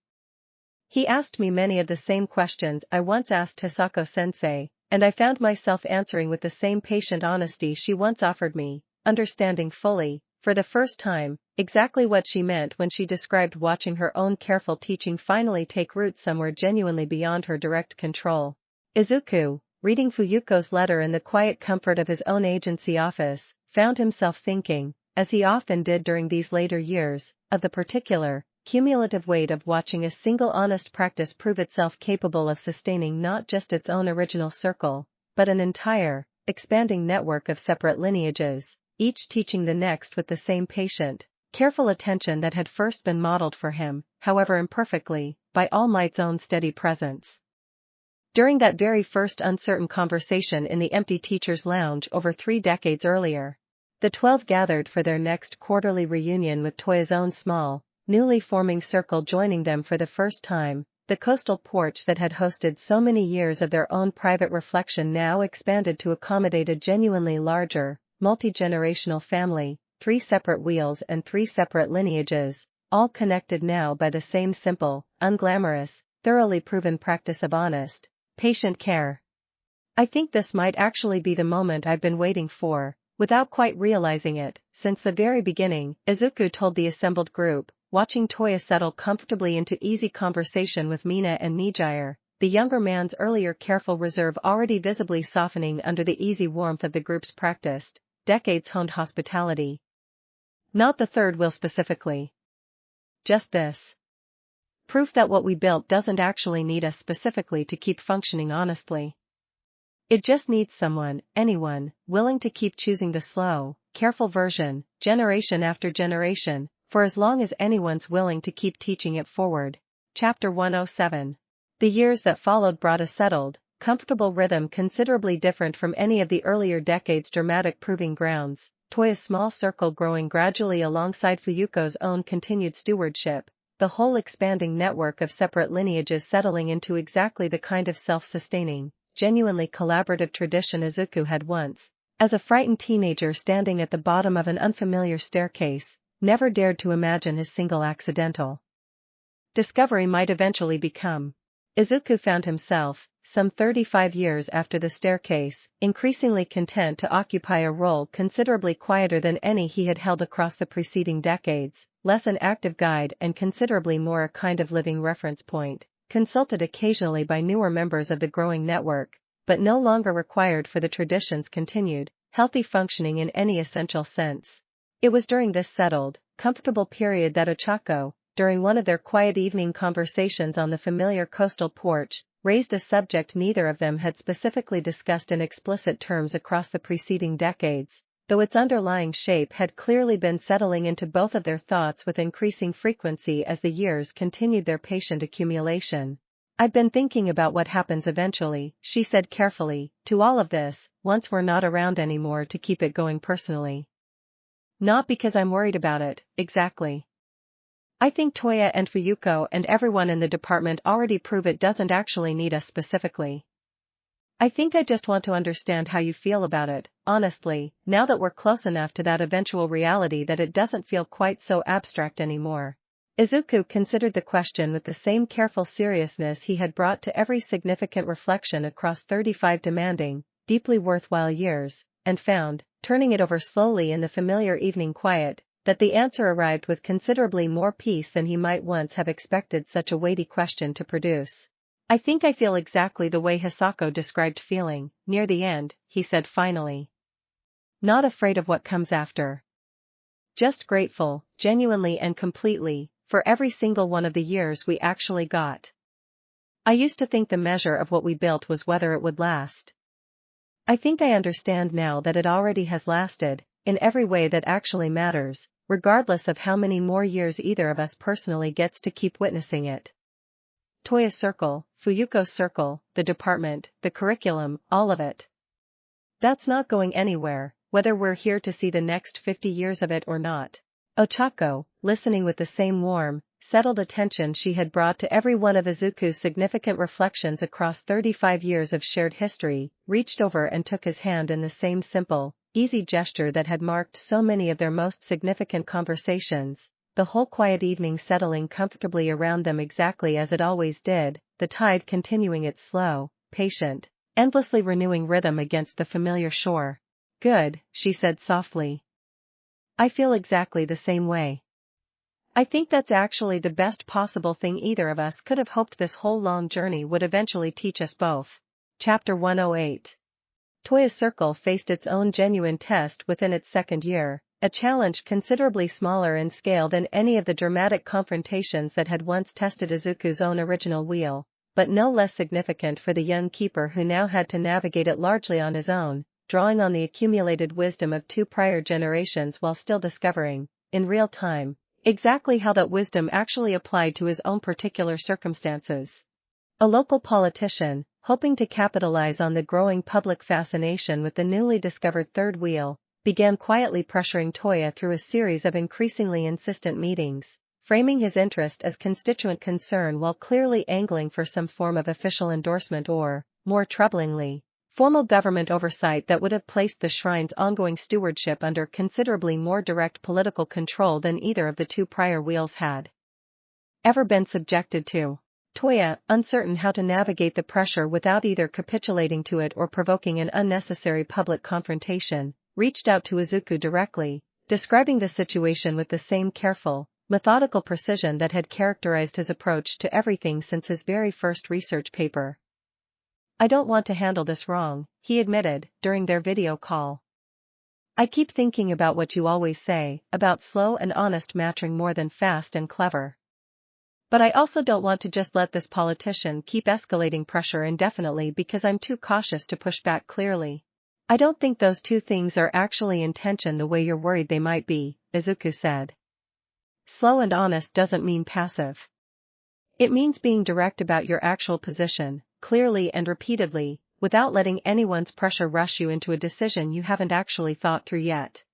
He asked me many of the same questions I once asked Hisako-sensei, and I found myself answering with the same patient honesty she once offered me, understanding fully, for the first time, exactly what she meant when she described watching her own careful teaching finally take root somewhere genuinely beyond her direct control. Izuku, reading Fuyuko's letter in the quiet comfort of his own agency office, found himself thinking, as he often did during these later years, of the particular, cumulative weight of watching a single honest practice prove itself capable of sustaining not just its own original circle, but an entire, expanding network of separate lineages, each teaching the next with the same patient, careful attention that had first been modeled for him, however imperfectly, by All Might's own steady presence. During that very first uncertain conversation in the empty teacher's lounge over 3 decades earlier, the 12 gathered for their next quarterly reunion with Toya's own small, newly forming circle joining them for the first time. The coastal porch that had hosted so many years of their own private reflection now expanded to accommodate a genuinely larger, multi-generational family, 3 separate wheels and 3 separate lineages, all connected now by the same simple, unglamorous, thoroughly proven practice of honest, patient care. I think this might actually be the moment I've been waiting for, without quite realizing it, since the very beginning, Izuku told the assembled group, watching Toya settle comfortably into easy conversation with Mina and Nijire, the younger man's earlier careful reserve already visibly softening under the easy warmth of the group's practiced, decades-honed hospitality. Not the third will specifically. Just this. Proof that what we built doesn't actually need us specifically to keep functioning honestly. It just needs someone, anyone, willing to keep choosing the slow, careful version, generation after generation, for as long as anyone's willing to keep teaching it forward. Chapter 107. The years that followed brought a settled, comfortable rhythm considerably different from any of the earlier decades' dramatic proving grounds, Toya's small circle growing gradually alongside Fuyuko's own continued stewardship, the whole expanding network of separate lineages settling into exactly the kind of self-sustaining, genuinely collaborative tradition Izuku had once, as a frightened teenager standing at the bottom of an unfamiliar staircase, never dared to imagine his single accidental discovery might eventually become. Izuku found himself, some 35 years after the staircase, increasingly content to occupy a role considerably quieter than any he had held across the preceding decades, less an active guide and considerably more a kind of living reference point, consulted occasionally by newer members of the growing network, but no longer required for the tradition's continued, healthy functioning in any essential sense. It was during this settled, comfortable period that Ochako, during one of their quiet evening conversations on the familiar coastal porch, raised a subject neither of them had specifically discussed in explicit terms across the preceding decades, though its underlying shape had clearly been settling into both of their thoughts with increasing frequency as the years continued their patient accumulation. "I've been thinking about what happens eventually," she said carefully, "to all of this, once we're not around anymore to keep it going personally. Not because I'm worried about it, exactly. I think Toya and Fuyuko and everyone in the department already prove it doesn't actually need us specifically. I think I just want to understand how you feel about it, honestly, now that we're close enough to that eventual reality that it doesn't feel quite so abstract anymore." Izuku considered the question with the same careful seriousness he had brought to every significant reflection across 35 demanding, deeply worthwhile years, and found, turning it over slowly in the familiar evening quiet, that the answer arrived with considerably more peace than he might once have expected such a weighty question to produce. "I think I feel exactly the way Hisako described feeling, near the end," he said finally. "Not afraid of what comes after. Just grateful, genuinely and completely, for every single one of the years we actually got. I used to think the measure of what we built was whether it would last. I think I understand now that it already has lasted, in every way that actually matters, regardless of how many more years either of us personally gets to keep witnessing it. Toya's circle, Fuyuko's circle, the department, the curriculum, all of it. That's not going anywhere, whether we're here to see the next 50 years of it or not." Ochako, listening with the same warm, settled attention she had brought to every one of Izuku's significant reflections across 35 years of shared history, reached over and took his hand in the same simple, easy gesture that had marked so many of their most significant conversations, the whole quiet evening settling comfortably around them exactly as it always did, the tide continuing its slow, patient, endlessly renewing rhythm against the familiar shore. "Good," she said softly. "I feel exactly the same way. I think that's actually the best possible thing either of us could have hoped this whole long journey would eventually teach us both." Chapter 108. Toya's circle faced its own genuine test within its second year, a challenge considerably smaller in scale than any of the dramatic confrontations that had once tested Izuku's own original wheel, but no less significant for the young keeper who now had to navigate it largely on his own, drawing on the accumulated wisdom of 2 prior generations while still discovering, in real time, exactly how that wisdom actually applied to his own particular circumstances. A local politician, hoping to capitalize on the growing public fascination with the newly discovered third wheel, began quietly pressuring Toya through a series of increasingly insistent meetings, framing his interest as constituent concern while clearly angling for some form of official endorsement or, more troublingly, formal government oversight that would have placed the shrine's ongoing stewardship under considerably more direct political control than either of the 2 prior wheels had ever been subjected to. Toya, uncertain how to navigate the pressure without either capitulating to it or provoking an unnecessary public confrontation, reached out to Izuku directly, describing the situation with the same careful, methodical precision that had characterized his approach to everything since his very first research paper. "I don't want to handle this wrong," he admitted, during their video call. "I keep thinking about what you always say, about slow and honest mattering more than fast and clever. But I also don't want to just let this politician keep escalating pressure indefinitely because I'm too cautious to push back clearly. I don't think those two things are actually in tension the way you're worried they might be, Izuku said. Slow and honest doesn't mean passive. It means being direct about your actual position, clearly and repeatedly, without letting anyone's pressure rush you into a decision you haven't actually thought through yet.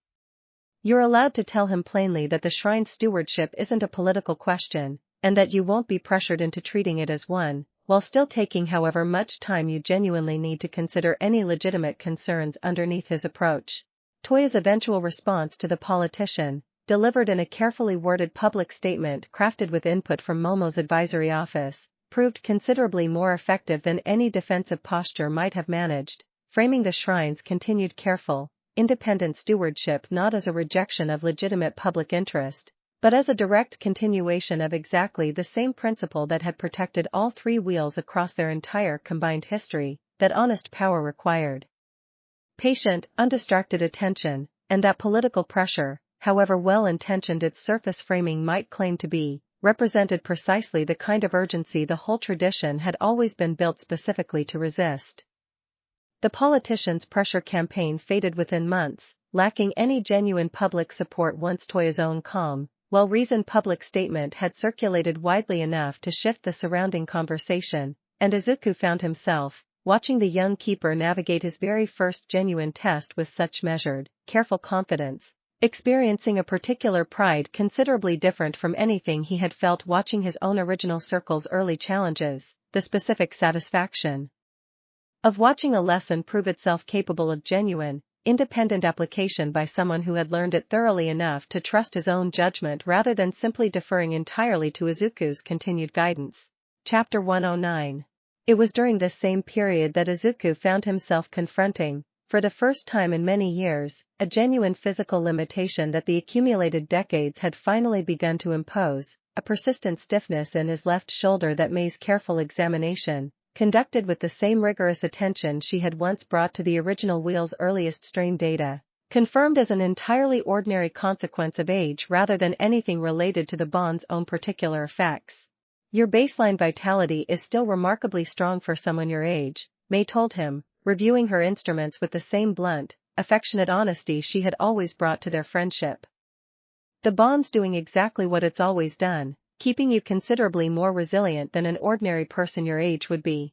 You're allowed to tell him plainly that the shrine's stewardship isn't a political question, and that you won't be pressured into treating it as one, while still taking however much time you genuinely need to consider any legitimate concerns underneath his approach. Toya's eventual response to the politician, delivered in a carefully worded public statement crafted with input from Momo's advisory office, proved considerably more effective than any defensive posture might have managed, framing the shrine's continued careful, independent stewardship not as a rejection of legitimate public interest, but as a direct continuation of exactly the same principle that had protected all three wheels across their entire combined history, that honest power required patient, undistracted attention, and that political pressure, however well-intentioned its surface framing might claim to be, represented precisely the kind of urgency the whole tradition had always been built specifically to resist. The politician's pressure campaign faded within months, lacking any genuine public support once Toya's own calm, well-reasoned public statement had circulated widely enough to shift the surrounding conversation, and Izuku found himself, watching the young keeper navigate his very first genuine test with such measured, careful confidence, experiencing a particular pride considerably different from anything he had felt watching his own original circle's early challenges, the specific satisfaction of watching a lesson prove itself capable of genuine, independent application by someone who had learned it thoroughly enough to trust his own judgment rather than simply deferring entirely to Izuku's continued guidance. Chapter 109. It was during this same period that Izuku found himself confronting, for the first time in many years, a genuine physical limitation that the accumulated decades had finally begun to impose, a persistent stiffness in his left shoulder that Mei's careful examination, conducted with the same rigorous attention she had once brought to the original wheel's earliest strain data, confirmed as an entirely ordinary consequence of age rather than anything related to the bond's own particular effects. Your baseline vitality is still remarkably strong for someone your age, Mei told him, reviewing her instruments with the same blunt, affectionate honesty she had always brought to their friendship. The bond's doing exactly what it's always done, keeping you considerably more resilient than an ordinary person your age would be.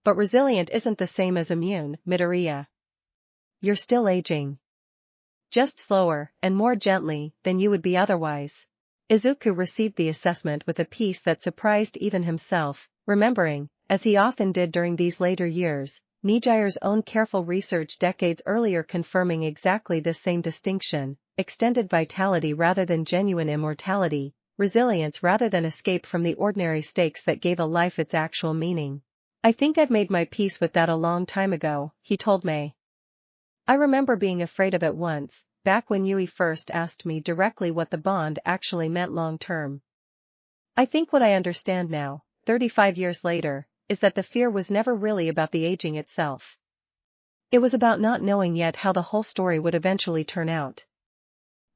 But resilient isn't the same as immune, Midoriya. You're still aging. Just slower, and more gently, than you would be otherwise. Izuku received the assessment with a peace that surprised even himself, remembering, as he often did during these later years, Nijire's own careful research decades earlier confirming exactly this same distinction, extended vitality rather than genuine immortality, resilience rather than escape from the ordinary stakes that gave a life its actual meaning. I think I've made my peace with that a long time ago, he told Mei. I remember being afraid of it once, back when Yui first asked me directly what the bond actually meant long term. I think what I understand now, 35 years later, is that the fear was never really about the aging itself. It was about not knowing yet how the whole story would eventually turn out.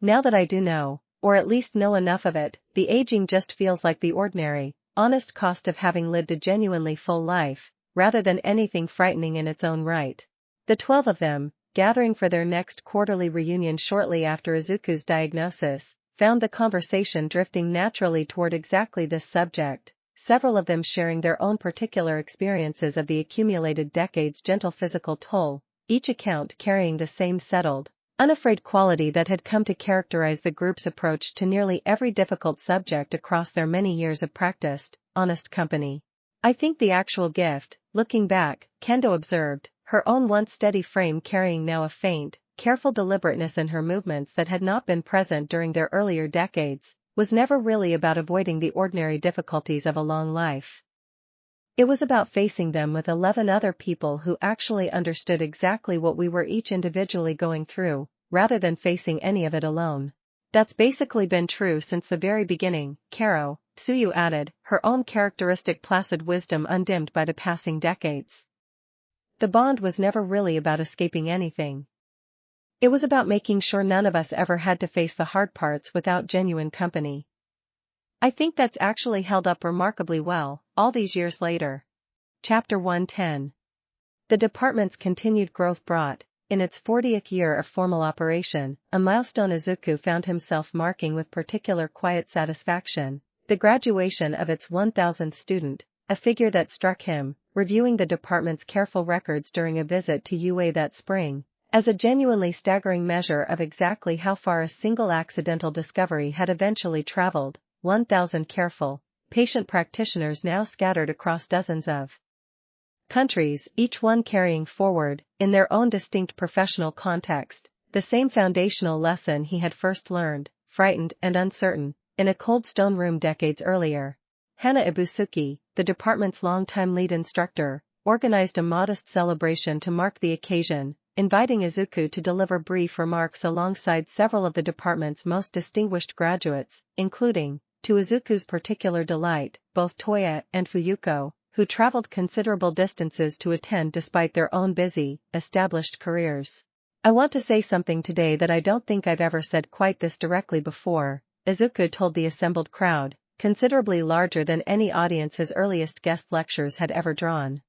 Now that I do know, or at least know enough of it, the aging just feels like the ordinary, honest cost of having lived a genuinely full life, rather than anything frightening in its own right. The 12 of them, gathering for their next quarterly reunion shortly after Izuku's diagnosis, found the conversation drifting naturally toward exactly this subject, several of them sharing their own particular experiences of the accumulated decades' gentle physical toll, each account carrying the same settled, unafraid quality that had come to characterize the group's approach to nearly every difficult subject across their many years of practiced, honest company. I think the actual gift, looking back, Kendo observed, her own once steady frame carrying now a faint, careful deliberateness in her movements that had not been present during their earlier decades, was never really about avoiding the ordinary difficulties of a long life. It was about facing them with 11 other people who actually understood exactly what we were each individually going through, rather than facing any of it alone. That's basically been true since the very beginning, Karo, Tsuyu added, her own characteristic placid wisdom undimmed by the passing decades. The bond was never really about escaping anything. It was about making sure none of us ever had to face the hard parts without genuine company. I think that's actually held up remarkably well, all these years later. Chapter 110. The department's continued growth brought, in its 40th year of formal operation, a milestone Izuku found himself marking with particular quiet satisfaction, the graduation of its 1000th student, a figure that struck him, reviewing the department's careful records during a visit to UA that spring, as a genuinely staggering measure of exactly how far a single accidental discovery had eventually traveled. 1,000 careful, patient practitioners now scattered across dozens of countries, each one carrying forward, in their own distinct professional context, the same foundational lesson he had first learned, frightened and uncertain, in a cold stone room decades earlier. Hana Ibusuki, the department's longtime lead instructor, organized a modest celebration to mark the occasion, inviting Izuku to deliver brief remarks alongside several of the department's most distinguished graduates, including, to Izuku's particular delight, both Toya and Fuyuko, who traveled considerable distances to attend despite their own busy, established careers. I want to say something today that I don't think I've ever said quite this directly before, Izuku told the assembled crowd, considerably larger than any audience his earliest guest lectures had ever drawn.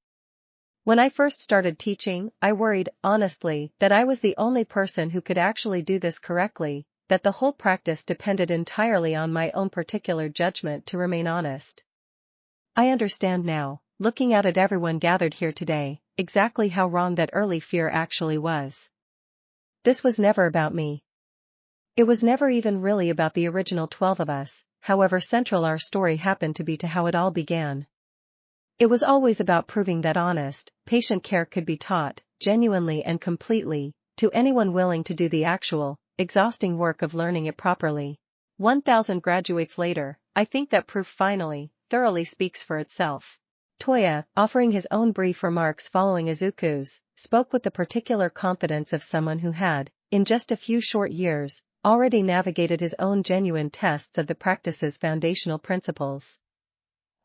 When I first started teaching, I worried, honestly, that I was the only person who could actually do this correctly, that the whole practice depended entirely on my own particular judgment to remain honest. I understand now, looking out at everyone gathered here today, exactly how wrong that early fear actually was. This was never about me. It was never even really about the original 12 of us, however central our story happened to be to how it all began. It was always about proving that honest, patient care could be taught, genuinely and completely, to anyone willing to do the actual, exhausting work of learning it properly. 1,000 graduates later, I think that proof finally, thoroughly speaks for itself. Toya, offering his own brief remarks following Izuku's, spoke with the particular confidence of someone who had, in just a few short years, already navigated his own genuine tests of the practice's foundational principles.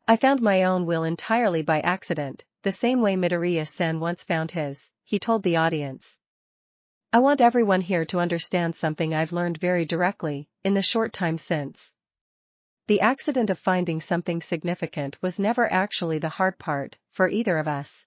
I found my own will entirely by accident, the same way Midoriya-san once found his, he told the audience. I want everyone here to understand something I've learned very directly, in the short time since. The accident of finding something significant was never actually the hard part, for either of us.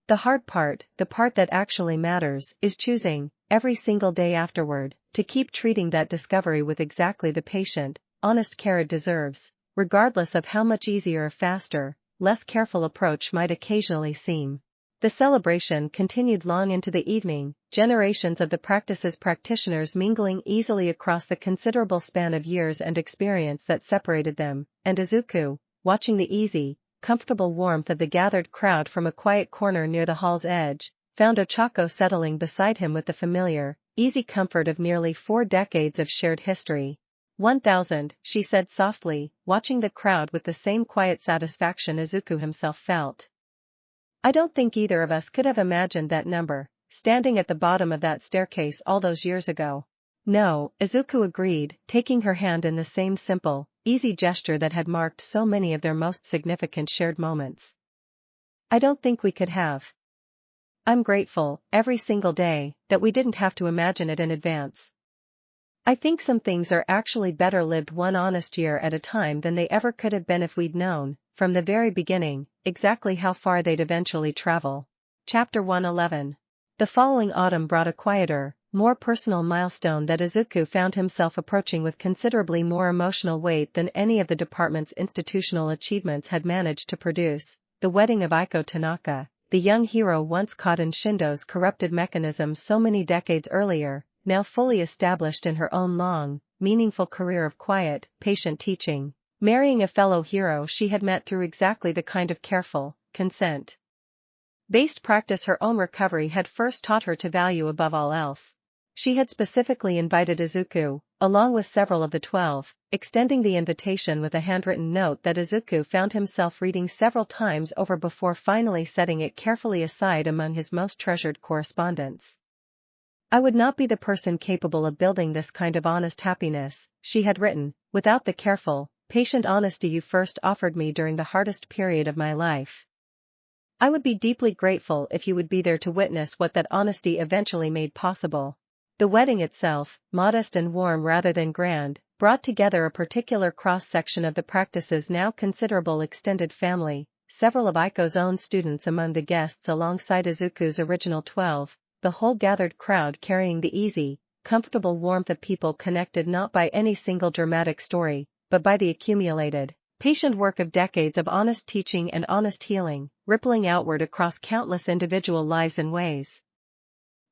The hard part, the part that actually matters, is choosing, every single day afterward, to keep treating that discovery with exactly the patient, honest care it deserves, regardless of how much easier a faster, less careful approach might occasionally seem. The celebration continued long into the evening, generations of the practice's practitioners mingling easily across the considerable span of years and experience that separated them, and Izuku, watching the easy, comfortable warmth of the gathered crowd from a quiet corner near the hall's edge, found Ochako settling beside him with the familiar, easy comfort of nearly 4 decades of shared history. 1,000, she said softly, watching the crowd with the same quiet satisfaction Izuku himself felt. I don't think either of us could have imagined that number, standing at the bottom of that staircase all those years ago. No, Izuku agreed, taking her hand in the same simple, easy gesture that had marked so many of their most significant shared moments. I don't think we could have. I'm grateful, every single day, that we didn't have to imagine it in advance. I think some things are actually better lived one honest year at a time than they ever could have been if we'd known, from the very beginning, exactly how far they'd eventually travel. Chapter 111. The following autumn brought a quieter, more personal milestone that Izuku found himself approaching with considerably more emotional weight than any of the department's institutional achievements had managed to produce, the wedding of Aiko Tanaka, the young hero once caught in Shindo's corrupted mechanism so many decades earlier, now fully established in her own long, meaningful career of quiet, patient teaching, marrying a fellow hero she had met through exactly the kind of careful, consent-based practice her own recovery had first taught her to value above all else. She had specifically invited Izuku, along with several of the 12, extending the invitation with a handwritten note that Izuku found himself reading several times over before finally setting it carefully aside among his most treasured correspondence. I would not be the person capable of building this kind of honest happiness, she had written, without the careful, patient honesty you first offered me during the hardest period of my life. I would be deeply grateful if you would be there to witness what that honesty eventually made possible. The wedding itself, modest and warm rather than grand, brought together a particular cross-section of the practice's now considerable extended family, several of Aiko's own students among the guests alongside Izuku's original 12, the whole gathered crowd carrying the easy, comfortable warmth of people connected not by any single dramatic story, but by the accumulated, patient work of decades of honest teaching and honest healing, rippling outward across countless individual lives and ways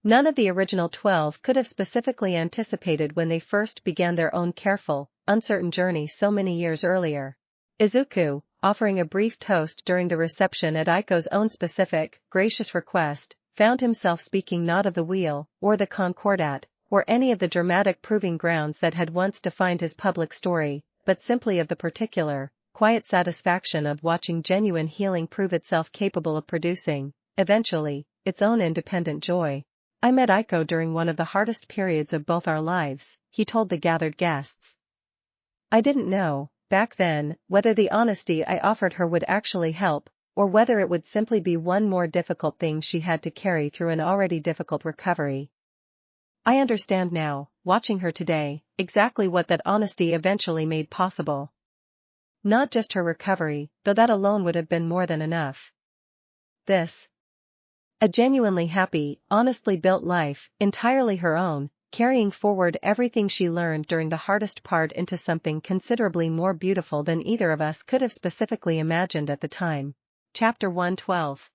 none of the original 12 could have specifically anticipated when they first began their own careful, uncertain journey so many years earlier. Izuku, offering a brief toast during the reception at Aiko's own specific, gracious request, found himself speaking not of the wheel, or the Concordat, or any of the dramatic proving grounds that had once defined his public story, but simply of the particular, quiet satisfaction of watching genuine healing prove itself capable of producing, eventually, its own independent joy. I met Aiko during one of the hardest periods of both our lives, he told the gathered guests. I didn't know, back then, whether the honesty I offered her would actually help, or whether it would simply be one more difficult thing she had to carry through an already difficult recovery. I understand now, watching her today, exactly what that honesty eventually made possible. Not just her recovery, though that alone would have been more than enough. This. A genuinely happy, honestly built life, entirely her own, carrying forward everything she learned during the hardest part into something considerably more beautiful than either of us could have specifically imagined at the time. Chapter 112.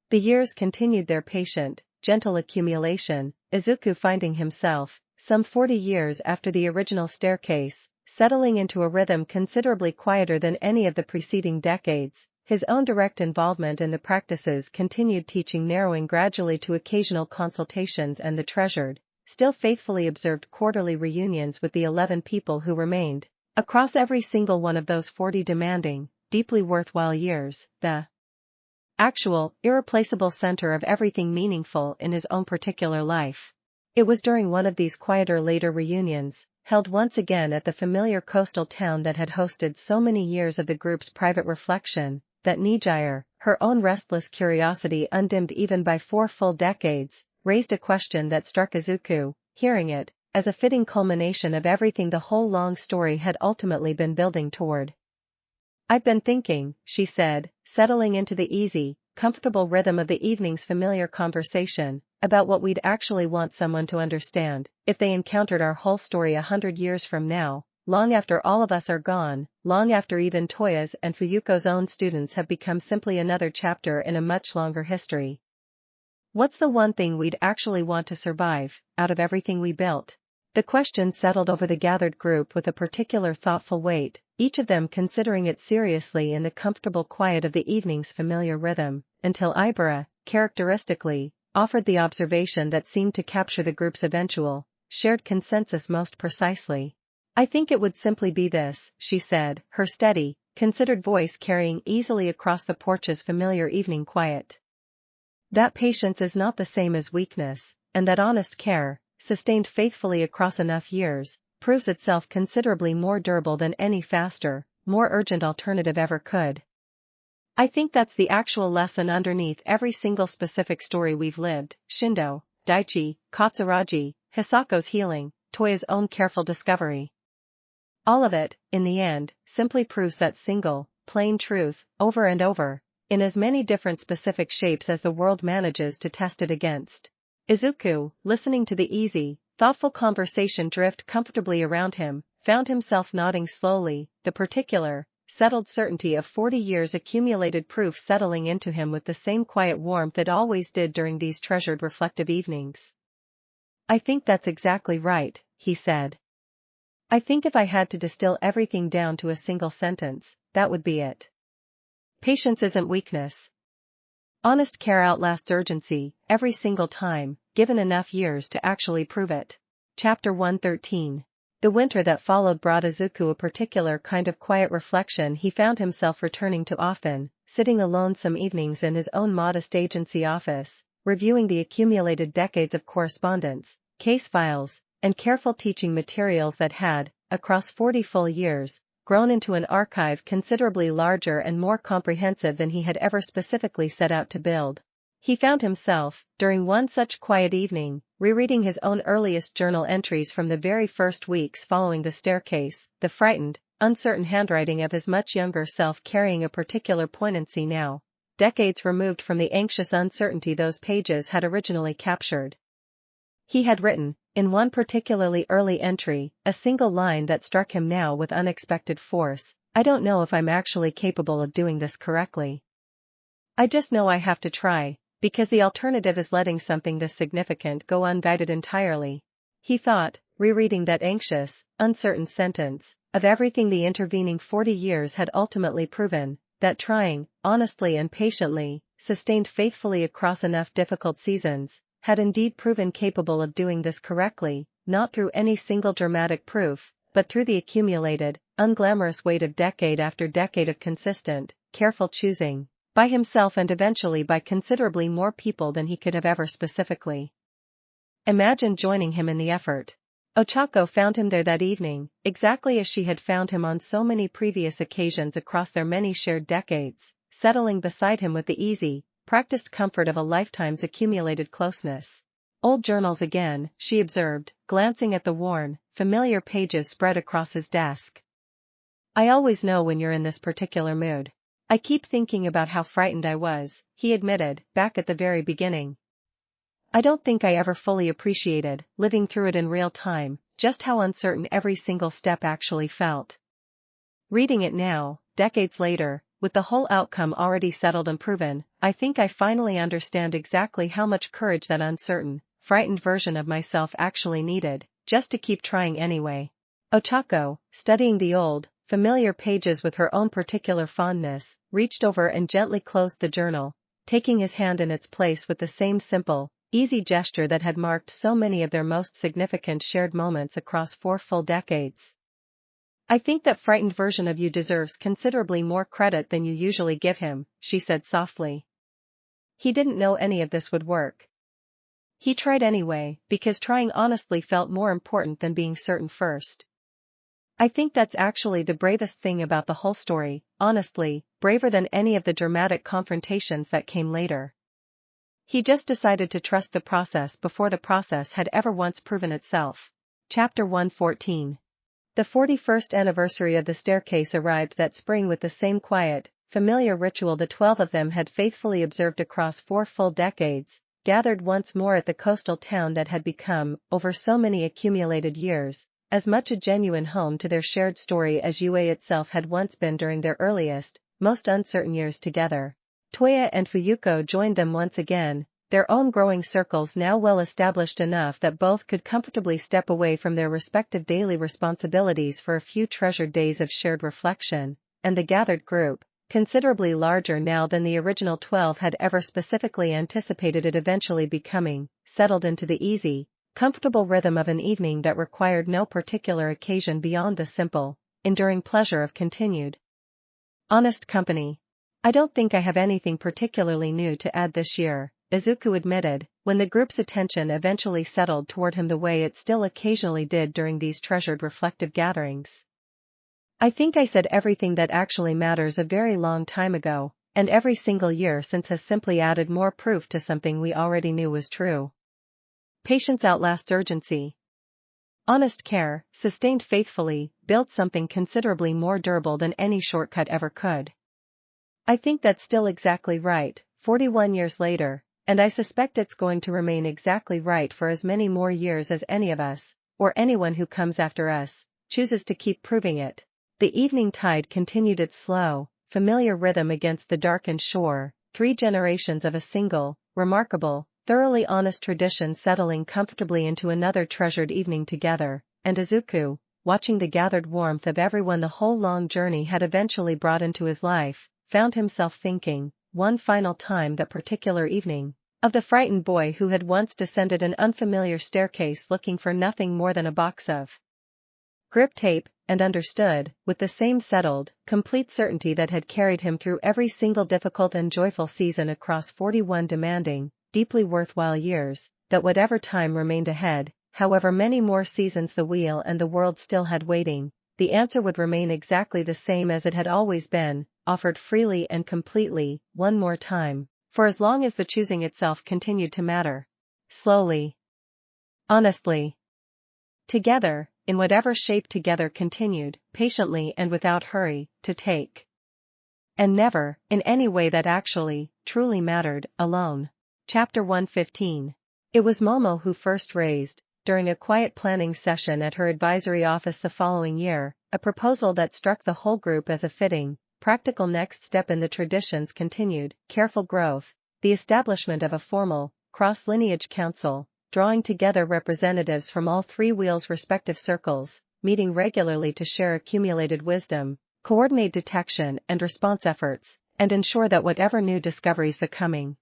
The years continued their patient, gentle accumulation, Izuku finding himself, some 40 years after the original staircase, settling into a rhythm considerably quieter than any of the preceding decades. His own direct involvement in the practice's continued teaching narrowing gradually to occasional consultations and the treasured, still faithfully observed quarterly reunions with the 11 people who remained, across every single one of those 40 demanding, deeply worthwhile years, the actual, irreplaceable center of everything meaningful in his own particular life. It was during one of these quieter later reunions, held once again at the familiar coastal town that had hosted so many years of the group's private reflection, that Nijire, her own restless curiosity undimmed even by 4 full decades, raised a question that struck Izuku, hearing it, as a fitting culmination of everything the whole long story had ultimately been building toward. I've been thinking, she said, settling into the easy, comfortable rhythm of the evening's familiar conversation, about what we'd actually want someone to understand, if they encountered our whole story 100 years from now, long after all of us are gone, long after even Toya's and Fuyuko's own students have become simply another chapter in a much longer history. What's the one thing we'd actually want to survive, out of everything we built? The question settled over the gathered group with a particular thoughtful weight, each of them considering it seriously in the comfortable quiet of the evening's familiar rhythm, until Ibara, characteristically, offered the observation that seemed to capture the group's eventual, shared consensus most precisely. I think it would simply be this, she said, her steady, considered voice carrying easily across the porch's familiar evening quiet. That patience is not the same as weakness, and that honest care, sustained faithfully across enough years, proves itself considerably more durable than any faster, more urgent alternative ever could. I think that's the actual lesson underneath every single specific story we've lived, Shindo, Daichi, Katsuragi, Hisako's healing, Toya's own careful discovery. All of it, in the end, simply proves that single, plain truth, over and over, in as many different specific shapes as the world manages to test it against. Izuku, listening to the easy, thoughtful conversation drift comfortably around him, found himself nodding slowly, the particular, settled certainty of 40 years accumulated proof settling into him with the same quiet warmth it always did during these treasured reflective evenings. I think that's exactly right, he said. I think if I had to distill everything down to a single sentence, that would be it. Patience isn't weakness. Honest care outlasts urgency, every single time, given enough years to actually prove it. Chapter 113. The winter that followed brought Izuku a particular kind of quiet reflection he found himself returning to often, sitting alone some evenings in his own modest agency office, reviewing the accumulated decades of correspondence, case files, and careful teaching materials that had, across 40 full years, grown into an archive considerably larger and more comprehensive than he had ever specifically set out to build. He found himself, during one such quiet evening, rereading his own earliest journal entries from the very first weeks following the staircase, the frightened, uncertain handwriting of his much younger self carrying a particular poignancy now, decades removed from the anxious uncertainty those pages had originally captured. He had written, in one particularly early entry, a single line that struck him now with unexpected force: "I don't know if I'm actually capable of doing this correctly. I just know I have to try, because the alternative is letting something this significant go unguided entirely." He thought, rereading that anxious, uncertain sentence, of everything the intervening 40 years had ultimately proven, that trying, honestly and patiently, sustained faithfully across enough difficult seasons, had indeed proven capable of doing this correctly, not through any single dramatic proof, but through the accumulated, unglamorous weight of decade after decade of consistent, careful choosing, by himself and eventually by considerably more people than he could have ever specifically imagined joining him in the effort. Ochako found him there that evening, exactly as she had found him on so many previous occasions across their many shared decades, settling beside him with the easy, practiced comfort of a lifetime's accumulated closeness. "Old journals again," she observed, glancing at the worn, familiar pages spread across his desk. "I always know when you're in this particular mood. I keep thinking about how frightened I was," he admitted, back at the very beginning. "I don't think I ever fully appreciated, living through it in real time, just how uncertain every single step actually felt. Reading it now, decades later, with the whole outcome already settled and proven, I think I finally understand exactly how much courage that uncertain, frightened version of myself actually needed, just to keep trying anyway." Ochako, studying the old, familiar pages with her own particular fondness, reached over and gently closed the journal, taking his hand in its place with the same simple, easy gesture that had marked so many of their most significant shared moments across 4 full decades. "I think that frightened version of you deserves considerably more credit than you usually give him," she said softly. "He didn't know any of this would work. He tried anyway, because trying honestly felt more important than being certain first. I think that's actually the bravest thing about the whole story, honestly, braver than any of the dramatic confrontations that came later. He just decided to trust the process before the process had ever once proven itself." Chapter 114. The 41st anniversary of the staircase arrived that spring with the same quiet, familiar ritual the 12 of them had faithfully observed across 4 full decades, gathered once more at the coastal town that had become, over so many accumulated years, as much a genuine home to their shared story as UA itself had once been during their earliest, most uncertain years together. Toya and Fuyuko joined them once again, their own growing circles now well established enough that both could comfortably step away from their respective daily responsibilities for a few treasured days of shared reflection, and the gathered group, considerably larger now than the original 12 had ever specifically anticipated it eventually becoming, settled into the easy, comfortable rhythm of an evening that required no particular occasion beyond the simple, enduring pleasure of continued, honest company. "I don't think I have anything particularly new to add this year," Izuku admitted, when the group's attention eventually settled toward him the way it still occasionally did during these treasured reflective gatherings. "I think I said everything that actually matters a very long time ago, and every single year since has simply added more proof to something we already knew was true. Patience outlasts urgency. Honest care, sustained faithfully, builds something considerably more durable than any shortcut ever could. I think that's still exactly right, 41 years later, and I suspect it's going to remain exactly right for as many more years as any of us, or anyone who comes after us, chooses to keep proving it." The evening tide continued its slow, familiar rhythm against the darkened shore, 3 generations of a single, remarkable, thoroughly honest tradition settling comfortably into another treasured evening together, and Izuku, watching the gathered warmth of everyone the whole long journey had eventually brought into his life, found himself thinking, one final time that particular evening, of the frightened boy who had once descended an unfamiliar staircase looking for nothing more than a box of grip tape, and understood, with the same settled, complete certainty that had carried him through every single difficult and joyful season across 41 demanding, deeply worthwhile years, that whatever time remained ahead, however many more seasons the wheel and the world still had waiting, the answer would remain exactly the same as it had always been, offered freely and completely, one more time, for as long as the choosing itself continued to matter. Slowly, Honestly. Together, in whatever shape together continued, patiently and without hurry, to take. And never, in any way that actually, truly mattered, alone. Chapter 115. It was Momo who first raised, during a quiet planning session at her advisory office the following year, a proposal that struck the whole group as a fitting, practical next step in the tradition's continued, careful growth, the establishment of a formal, cross-lineage council, drawing together representatives from all three wheels' respective circles, meeting regularly to share accumulated wisdom, coordinate detection and response efforts, and ensure that whatever new discoveries the coming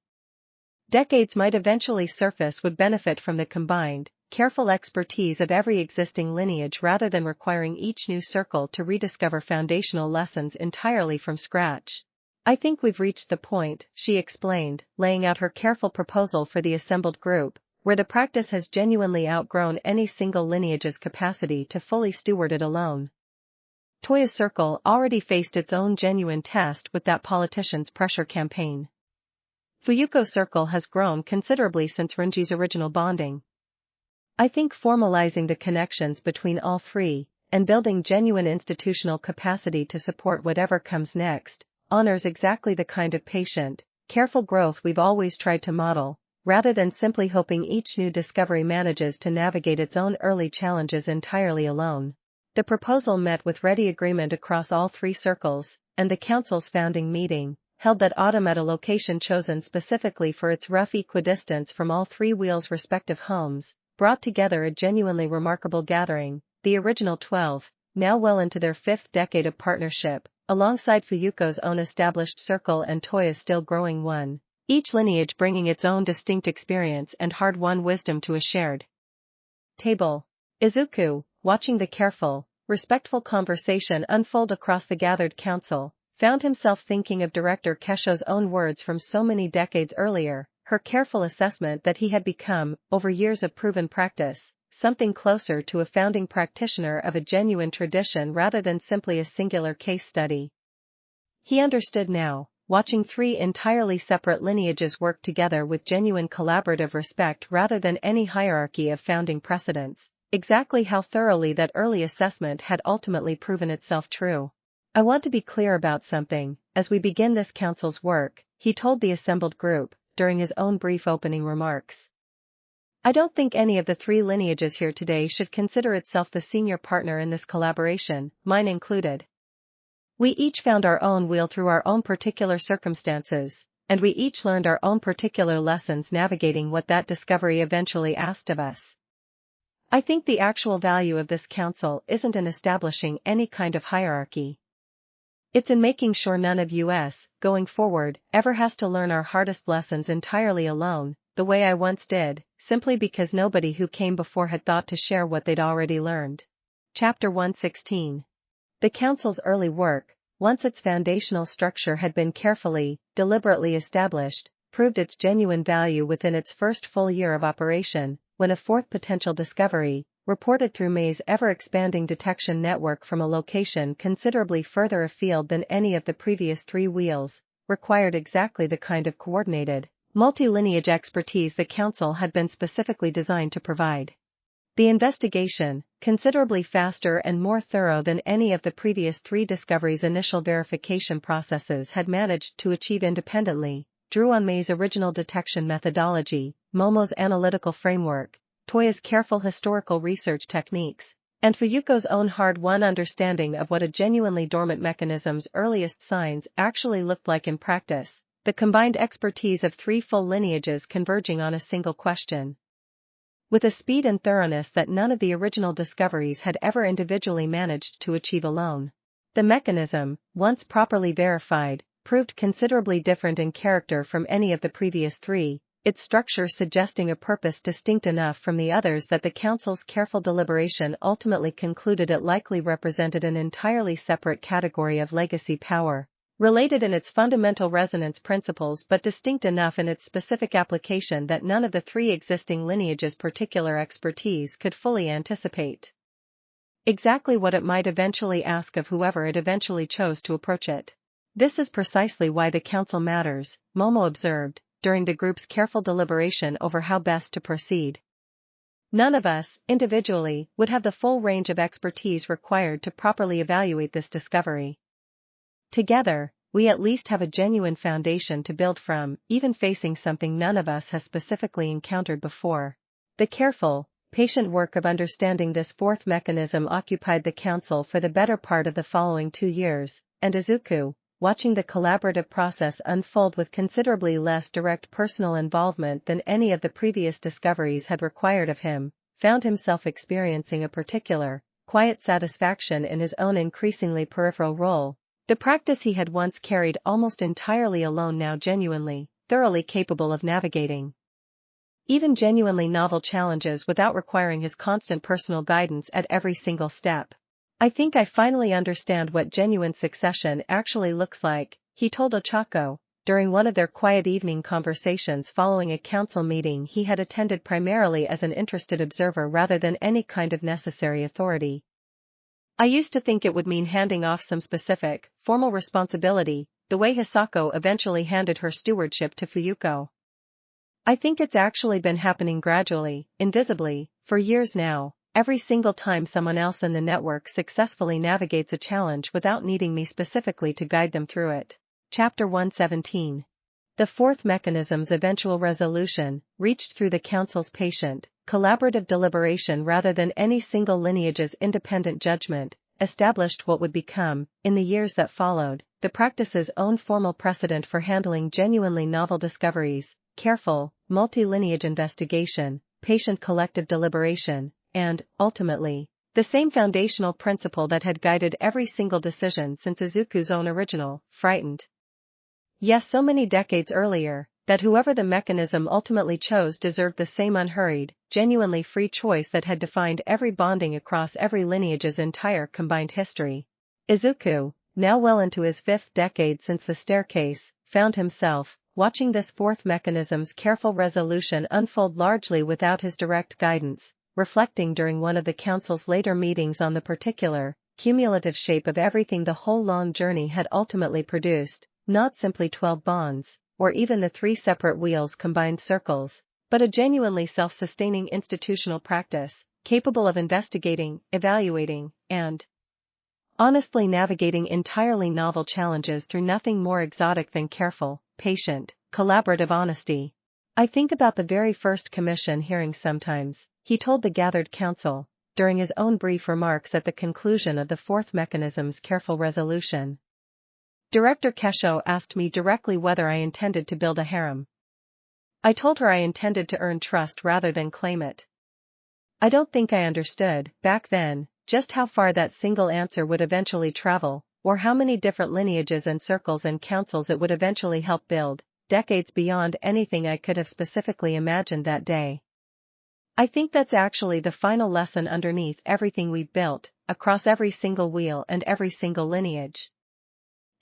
decades might eventually surface would benefit from the combined, careful expertise of every existing lineage rather than requiring each new circle to rediscover foundational lessons entirely from scratch. I think we've reached the point, she explained, laying out her careful proposal for the assembled group, where the practice has genuinely outgrown any single lineage's capacity to fully steward it alone. Toya's circle already faced its own genuine test with that politician's pressure campaign. Fuyuko's circle has grown considerably since Renji's original bonding. I think formalizing the connections between all three, and building genuine institutional capacity to support whatever comes next, honors exactly the kind of patient, careful growth we've always tried to model, rather than simply hoping each new discovery manages to navigate its own early challenges entirely alone. The proposal met with ready agreement across all three circles, and the council's founding meeting, held that autumn at a location chosen specifically for its rough equidistance from all three wheels' respective homes, brought together a genuinely remarkable gathering, the original 12, now well into their fifth decade of partnership, alongside Fuyuko's own established circle and Toya's still growing one, each lineage bringing its own distinct experience and hard-won wisdom to a shared table. Izuku, watching the careful, respectful conversation unfold across the gathered council, found himself thinking of Director Kesho's own words from so many decades earlier, her careful assessment that he had become, over years of proven practice, something closer to a founding practitioner of a genuine tradition rather than simply a singular case study. He understood now, watching three entirely separate lineages work together with genuine collaborative respect rather than any hierarchy of founding precedents, exactly how thoroughly that early assessment had ultimately proven itself true. I want to be clear about something, as we begin this council's work, he told the assembled group, during his own brief opening remarks. I don't think any of the three lineages here today should consider itself the senior partner in this collaboration, mine included. We each found our own wheel through our own particular circumstances, and we each learned our own particular lessons navigating what that discovery eventually asked of us. I think the actual value of this council isn't in establishing any kind of hierarchy. It's in making sure none of us, going forward, ever has to learn our hardest lessons entirely alone, the way I once did, simply because nobody who came before had thought to share what they'd already learned. Chapter 116. The council's early work, once its foundational structure had been carefully, deliberately established, proved its genuine value within its first full year of operation, when a fourth potential discovery, reported through May's ever-expanding detection network from a location considerably further afield than any of the previous three wheels, required exactly the kind of coordinated, multi-lineage expertise the Council had been specifically designed to provide. The investigation, considerably faster and more thorough than any of the previous three discoveries' initial verification processes had managed to achieve independently, drew on May's original detection methodology, Momo's analytical framework, Toya's careful historical research techniques, and Fuyuko's own hard-won understanding of what a genuinely dormant mechanism's earliest signs actually looked like in practice, the combined expertise of three full lineages converging on a single question. With a speed and thoroughness that none of the original discoveries had ever individually managed to achieve alone. The mechanism, once properly verified, proved considerably different in character from any of the previous three, its structure suggesting a purpose distinct enough from the others that the Council's careful deliberation ultimately concluded it likely represented an entirely separate category of legacy power, related in its fundamental resonance principles but distinct enough in its specific application that none of the three existing lineages' particular expertise could fully anticipate. Exactly what it might eventually ask of whoever it eventually chose to approach it. This is precisely why the Council matters, Momo observed, during the group's careful deliberation over how best to proceed. None of us, individually, would have the full range of expertise required to properly evaluate this discovery. Together, we at least have a genuine foundation to build from, even facing something none of us has specifically encountered before. The careful, patient work of understanding this fourth mechanism occupied the council for the better part of the following 2 years, and Izuku, watching the collaborative process unfold with considerably less direct personal involvement than any of the previous discoveries had required of him, found himself experiencing a particular, quiet satisfaction in his own increasingly peripheral role. The practice he had once carried almost entirely alone now genuinely, thoroughly capable of navigating even genuinely novel challenges without requiring his constant personal guidance at every single step. I think I finally understand what genuine succession actually looks like, he told Ochako, during one of their quiet evening conversations following a council meeting he had attended primarily as an interested observer rather than any kind of necessary authority. I used to think it would mean handing off some specific, formal responsibility, the way Hisako eventually handed her stewardship to Fuyuko. I think it's actually been happening gradually, invisibly, for years now, every single time someone else in the network successfully navigates a challenge without needing me specifically to guide them through it. Chapter 117. The fourth mechanism's eventual resolution, reached through the council's patient, collaborative deliberation rather than any single lineage's independent judgment, established what would become, in the years that followed, the practice's own formal precedent for handling genuinely novel discoveries, careful, multi-lineage investigation, patient collective deliberation, and, ultimately, the same foundational principle that had guided every single decision since Izuku's own original, frightened. Yes, so many decades earlier, that whoever the mechanism ultimately chose deserved the same unhurried, genuinely free choice that had defined every bonding across every lineage's entire combined history. Izuku, now well into his 5th decade since the staircase, found himself, watching this fourth mechanism's careful resolution unfold largely without his direct guidance, reflecting during one of the council's later meetings on the particular, cumulative shape of everything the whole long journey had ultimately produced, not simply 12 bonds, or even the 3 separate wheels combined circles, but a genuinely self-sustaining institutional practice, capable of investigating, evaluating, and honestly navigating entirely novel challenges through nothing more exotic than careful, patient, collaborative honesty. I think about the very first commission hearing sometimes, he told the gathered council, during his own brief remarks at the conclusion of the fourth mechanism's careful resolution. Director Kesho asked me directly whether I intended to build a harem. I told her I intended to earn trust rather than claim it. I don't think I understood, back then, just how far that single answer would eventually travel, or how many different lineages and circles and councils it would eventually help build, decades beyond anything I could have specifically imagined that day. I think that's actually the final lesson underneath everything we've built, across every single wheel and every single lineage.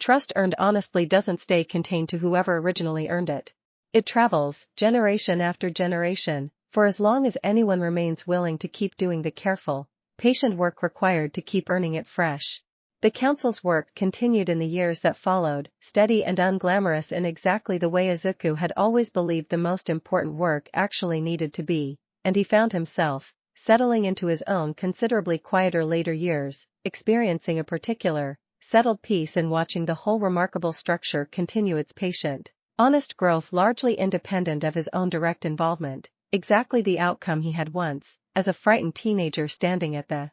Trust earned honestly doesn't stay contained to whoever originally earned it. It travels, generation after generation, for as long as anyone remains willing to keep doing the careful, patient work required to keep earning it fresh. The council's work continued in the years that followed, steady and unglamorous in exactly the way Izuku had always believed the most important work actually needed to be, and he found himself, settling into his own considerably quieter later years, experiencing a particular, settled peace in watching the whole remarkable structure continue its patient, honest growth largely independent of his own direct involvement, exactly the outcome he had once, as a frightened teenager standing at the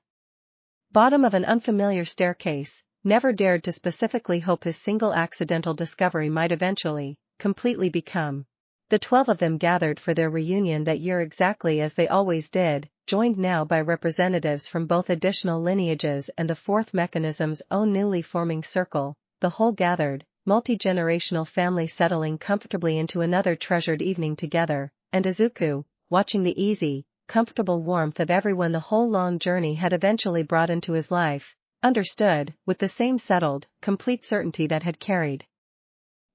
bottom of an unfamiliar staircase, never dared to specifically hope his single accidental discovery might eventually, completely become. The 12 of them gathered for their reunion that year exactly as they always did, joined now by representatives from both additional lineages and the fourth mechanism's own newly forming circle, the whole gathered, multi-generational family settling comfortably into another treasured evening together, and Izuku, watching the easy, comfortable warmth of everyone the whole long journey had eventually brought into his life, understood, with the same settled, complete certainty that had carried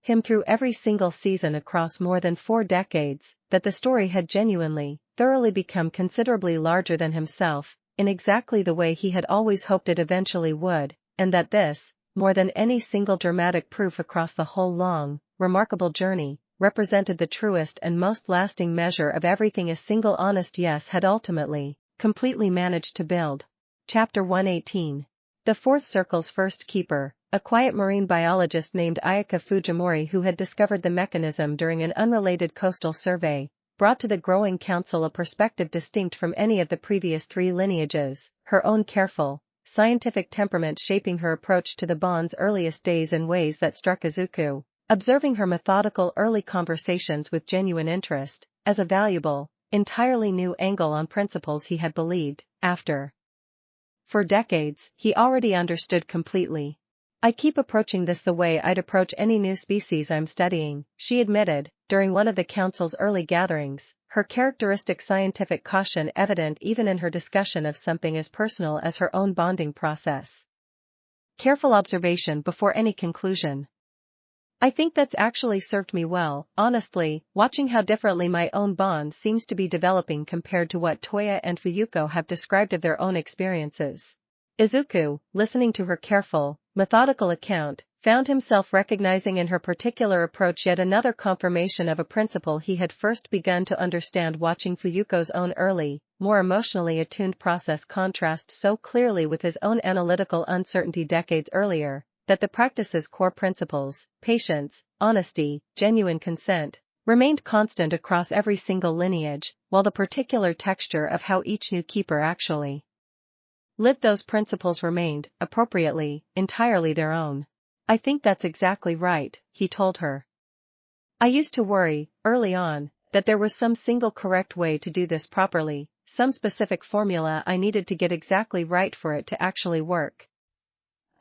him through every single season across more than 4 decades, that the story had genuinely, thoroughly become considerably larger than himself, in exactly the way he had always hoped it eventually would, and that this, more than any single dramatic proof across the whole long, remarkable journey, represented the truest and most lasting measure of everything a single honest yes had ultimately, completely managed to build. Chapter 118. The Fourth Circle's first keeper, a quiet marine biologist named Izuku Fujimori who had discovered the mechanism during an unrelated coastal survey, brought to the growing council a perspective distinct from any of the previous three lineages, her own careful, scientific temperament shaping her approach to the bond's earliest days in ways that struck Izuku, observing her methodical early conversations with genuine interest, as a valuable, entirely new angle on principles he had believed, for decades, he already understood completely. I keep approaching this the way I'd approach any new species I'm studying, she admitted, during one of the council's early gatherings, her characteristic scientific caution evident even in her discussion of something as personal as her own bonding process. Careful observation before any conclusion. I think that's actually served me well, honestly, watching how differently my own bond seems to be developing compared to what Toya and Fuyuko have described of their own experiences. Izuku, listening to her careful, methodical account, found himself recognizing in her particular approach yet another confirmation of a principle he had first begun to understand watching Fuyuko's own early, more emotionally attuned process contrast so clearly with his own analytical uncertainty decades earlier, that the practice's core principles, patience, honesty, genuine consent, remained constant across every single lineage, while the particular texture of how each new keeper actually lived those principles remained, appropriately, entirely their own. I think that's exactly right, he told her. I used to worry, early on, that there was some single correct way to do this properly, some specific formula I needed to get exactly right for it to actually work.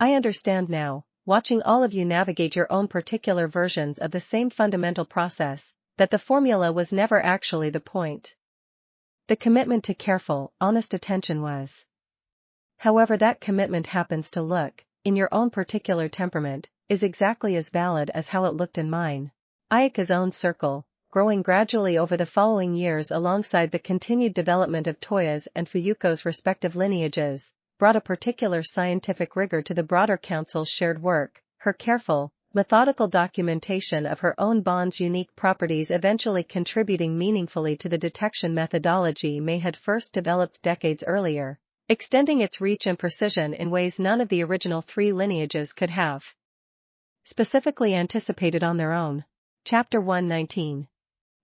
I understand now, watching all of you navigate your own particular versions of the same fundamental process, that the formula was never actually the point. The commitment to careful, honest attention was. However that commitment happens to look, in your own particular temperament, is exactly as valid as how it looked in mine. Ayaka's own circle, growing gradually over the following years alongside the continued development of Toya's and Fuyuko's respective lineages, brought a particular scientific rigor to the broader council's shared work. Her careful, methodical documentation of her own bond's unique properties eventually contributing meaningfully to the detection methodology May had first developed decades earlier, extending its reach and precision in ways none of the original three lineages could have specifically anticipated on their own. Chapter 119.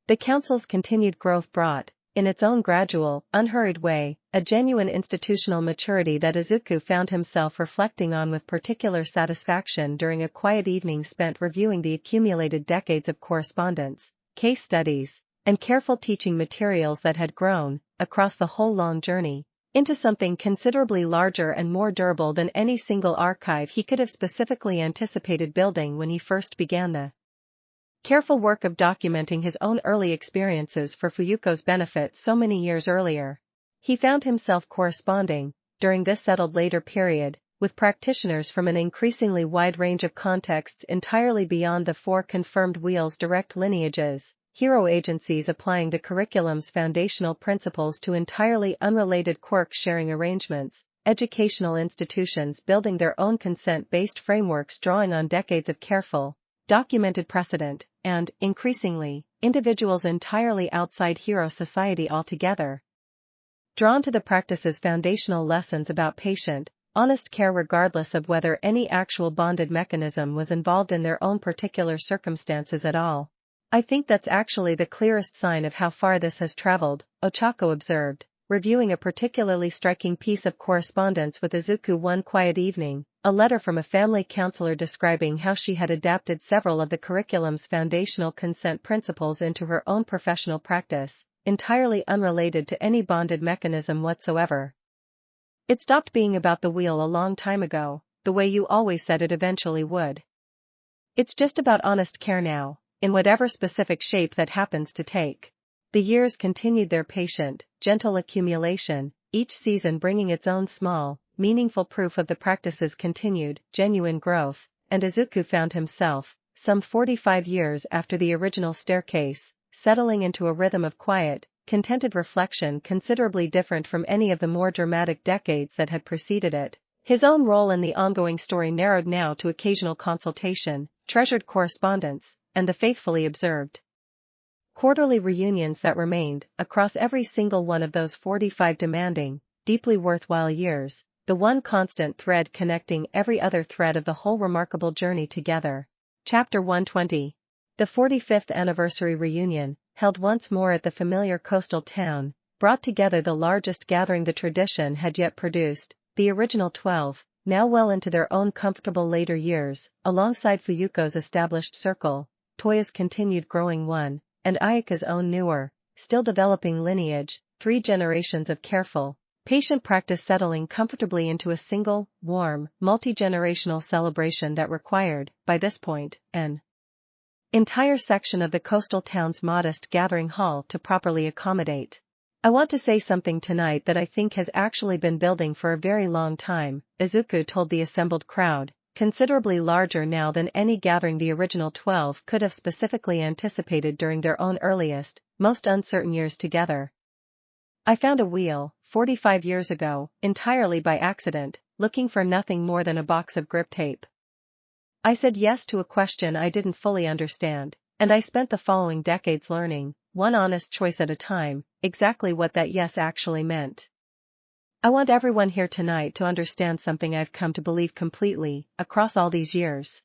The Council's continued growth brought, in its own gradual, unhurried way, a genuine institutional maturity that Izuku found himself reflecting on with particular satisfaction during a quiet evening spent reviewing the accumulated decades of correspondence, case studies, and careful teaching materials that had grown, across the whole long journey, into something considerably larger and more durable than any single archive he could have specifically anticipated building when he first began the careful work of documenting his own early experiences for Fuyuko's benefit so many years earlier. He found himself corresponding, during this settled later period, with practitioners from an increasingly wide range of contexts entirely beyond the four confirmed Wheel's direct lineages, hero agencies applying the curriculum's foundational principles to entirely unrelated quirk-sharing arrangements, educational institutions building their own consent-based frameworks drawing on decades of careful, documented precedent, and, increasingly, individuals entirely outside hero society altogether, drawn to the practice's foundational lessons about patient, honest care regardless of whether any actual bonded mechanism was involved in their own particular circumstances at all. I think that's actually the clearest sign of how far this has traveled, Ochako observed, reviewing a particularly striking piece of correspondence with Izuku one quiet evening, a letter from a family counselor describing how she had adapted several of the curriculum's foundational consent principles into her own professional practice, entirely unrelated to any bonded mechanism whatsoever. It stopped being about the wheel a long time ago, the way you always said it eventually would. It's just about honest care now, in whatever specific shape that happens to take. The years continued their patient, gentle accumulation, each season bringing its own small, meaningful proof of the practice's continued, genuine growth, and Izuku found himself, some 45 years after the original staircase, settling into a rhythm of quiet, contented reflection considerably different from any of the more dramatic decades that had preceded it. His own role in the ongoing story narrowed now to occasional consultation, treasured correspondence, and the faithfully observed Quarterly reunions that remained, across every single one of those 45 demanding, deeply worthwhile years, the one constant thread connecting every other thread of the whole remarkable journey together. Chapter 120. The 45th anniversary reunion, held once more at the familiar coastal town, brought together the largest gathering the tradition had yet produced, the original 12, now well into their own comfortable later years, alongside Fuyuko's established circle, Toya's continued growing one, and Ayaka's own newer, still developing lineage, 3 generations of careful, patient practice settling comfortably into a single, warm, multi-generational celebration that required, by this point, an entire section of the coastal town's modest gathering hall to properly accommodate. I want to say something tonight that I think has actually been building for a very long time, Izuku told the assembled crowd, considerably larger now than any gathering the original 12 could have specifically anticipated during their own earliest, most uncertain years together. I found a wheel, 45 years ago, entirely by accident, looking for nothing more than a box of grip tape. I said yes to a question I didn't fully understand, and I spent the following decades learning, one honest choice at a time, exactly what that yes actually meant. I want everyone here tonight to understand something I've come to believe completely, across all these years.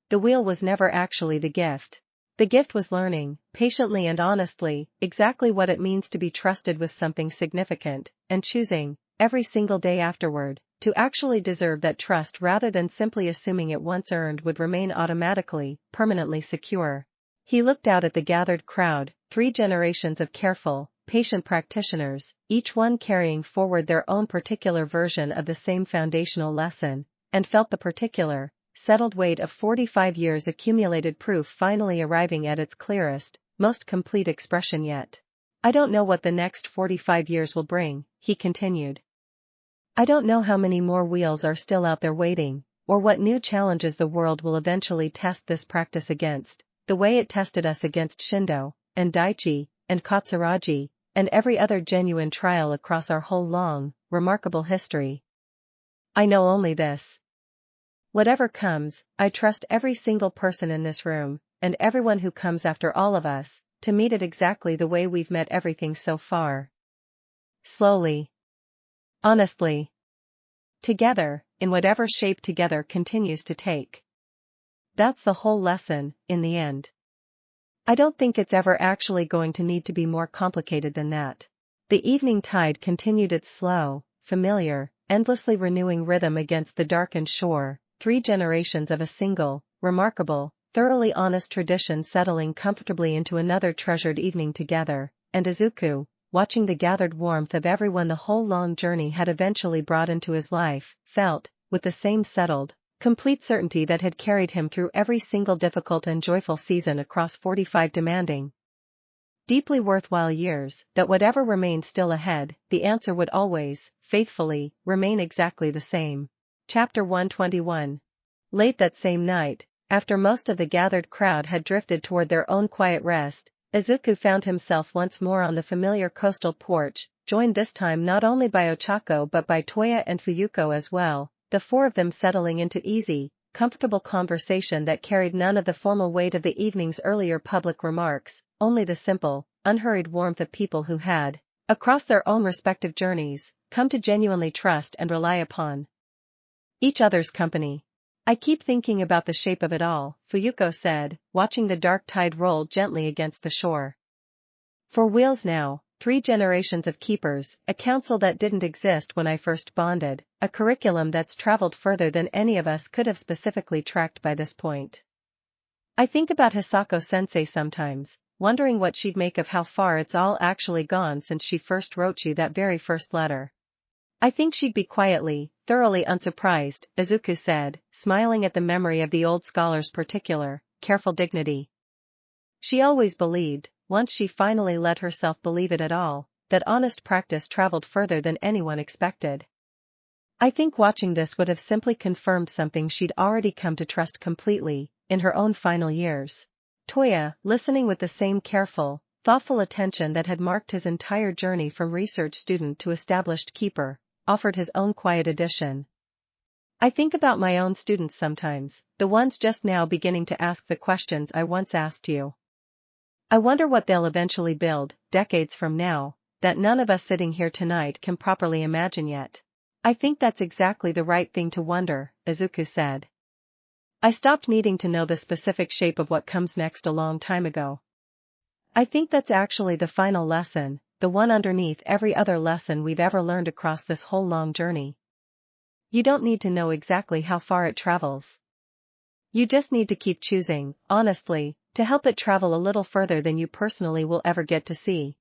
The wheel was never actually the gift. The gift was learning, patiently and honestly, exactly what it means to be trusted with something significant, and choosing, every single day afterward, to actually deserve that trust rather than simply assuming it once earned would remain automatically, permanently secure. He looked out at the gathered crowd, 3 generations of careful, patient practitioners, each one carrying forward their own particular version of the same foundational lesson, and felt the particular, settled weight of 45 years accumulated proof finally arriving at its clearest, most complete expression yet. I don't know what the next 45 years will bring, he continued. I don't know how many more wheels are still out there waiting, or what new challenges the world will eventually test this practice against, the way it tested us against Shindo, and Daichi, and Katsuragi, and every other genuine trial across our whole long, remarkable history. I know only this. Whatever comes, I trust every single person in this room, and everyone who comes after all of us, to meet it exactly the way we've met everything so far. Slowly. Honestly. Together, in whatever shape together continues to take. That's the whole lesson, in the end. I don't think it's ever actually going to need to be more complicated than that. The evening tide continued its slow, familiar, endlessly renewing rhythm against the darkened shore, 3 generations of a single, remarkable, thoroughly honest tradition settling comfortably into another treasured evening together, and Izuku, watching the gathered warmth of everyone the whole long journey had eventually brought into his life, felt, with the same settled, complete certainty that had carried him through every single difficult and joyful season across 45 demanding, deeply worthwhile years, that whatever remained still ahead, the answer would always, faithfully, remain exactly the same. Chapter 121. Late that same night, after most of the gathered crowd had drifted toward their own quiet rest, Izuku found himself once more on the familiar coastal porch, joined this time not only by Ochako but by Toya and Fuyuko as well, the 4 of them settling into easy, comfortable conversation that carried none of the formal weight of the evening's earlier public remarks, only the simple, unhurried warmth of people who had, across their own respective journeys, come to genuinely trust and rely upon each other's company. I keep thinking about the shape of it all, Fuyuko said, watching the dark tide roll gently against the shore. For wheels now, 3 generations of keepers, a council that didn't exist when I first bonded, a curriculum that's traveled further than any of us could have specifically tracked by this point. I think about Hisako-sensei sometimes, wondering what she'd make of how far it's all actually gone since she first wrote you that very first letter. I think she'd be quietly, thoroughly unsurprised, Izuku said, smiling at the memory of the old scholar's particular, careful dignity. She always believed, once she finally let herself believe it at all, that honest practice traveled further than anyone expected. I think watching this would have simply confirmed something she'd already come to trust completely, in her own final years. Toya, listening with the same careful, thoughtful attention that had marked his entire journey from research student to established keeper, offered his own quiet addition. I think about my own students sometimes, the ones just now beginning to ask the questions I once asked you. I wonder what they'll eventually build, decades from now, that none of us sitting here tonight can properly imagine yet. I think that's exactly the right thing to wonder, Izuku said. I stopped needing to know the specific shape of what comes next a long time ago. I think that's actually the final lesson, the one underneath every other lesson we've ever learned across this whole long journey. You don't need to know exactly how far it travels. You just need to keep choosing, honestly, to help it travel a little further than you personally will ever get to see.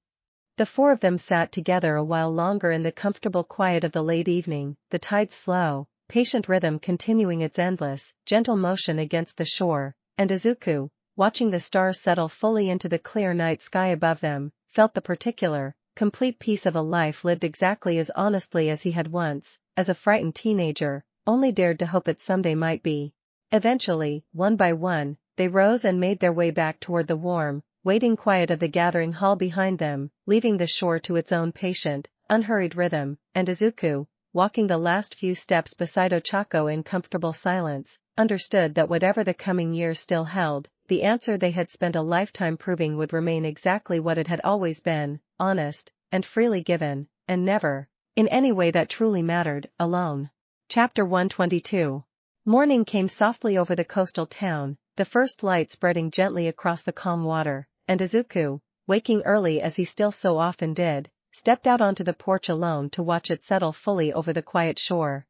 The four of them sat together a while longer in the comfortable quiet of the late evening, the tide's slow, patient rhythm continuing its endless, gentle motion against the shore, and Izuku, watching the stars settle fully into the clear night sky above them, felt the particular, complete peace of a life lived exactly as honestly as he had once, as a frightened teenager, only dared to hope it someday might be. Eventually, one by one, they rose and made their way back toward the warm, waiting quiet of the gathering hall behind them, leaving the shore to its own patient, unhurried rhythm, and Izuku, walking the last few steps beside Ochako in comfortable silence, understood that whatever the coming years still held, the answer they had spent a lifetime proving would remain exactly what it had always been, honest, and freely given, and never, in any way that truly mattered, alone. Chapter 122. Morning came softly over the coastal town, the first light spreading gently across the calm water, and Izuku, waking early as he still so often did, stepped out onto the porch alone to watch it settle fully over the quiet shore.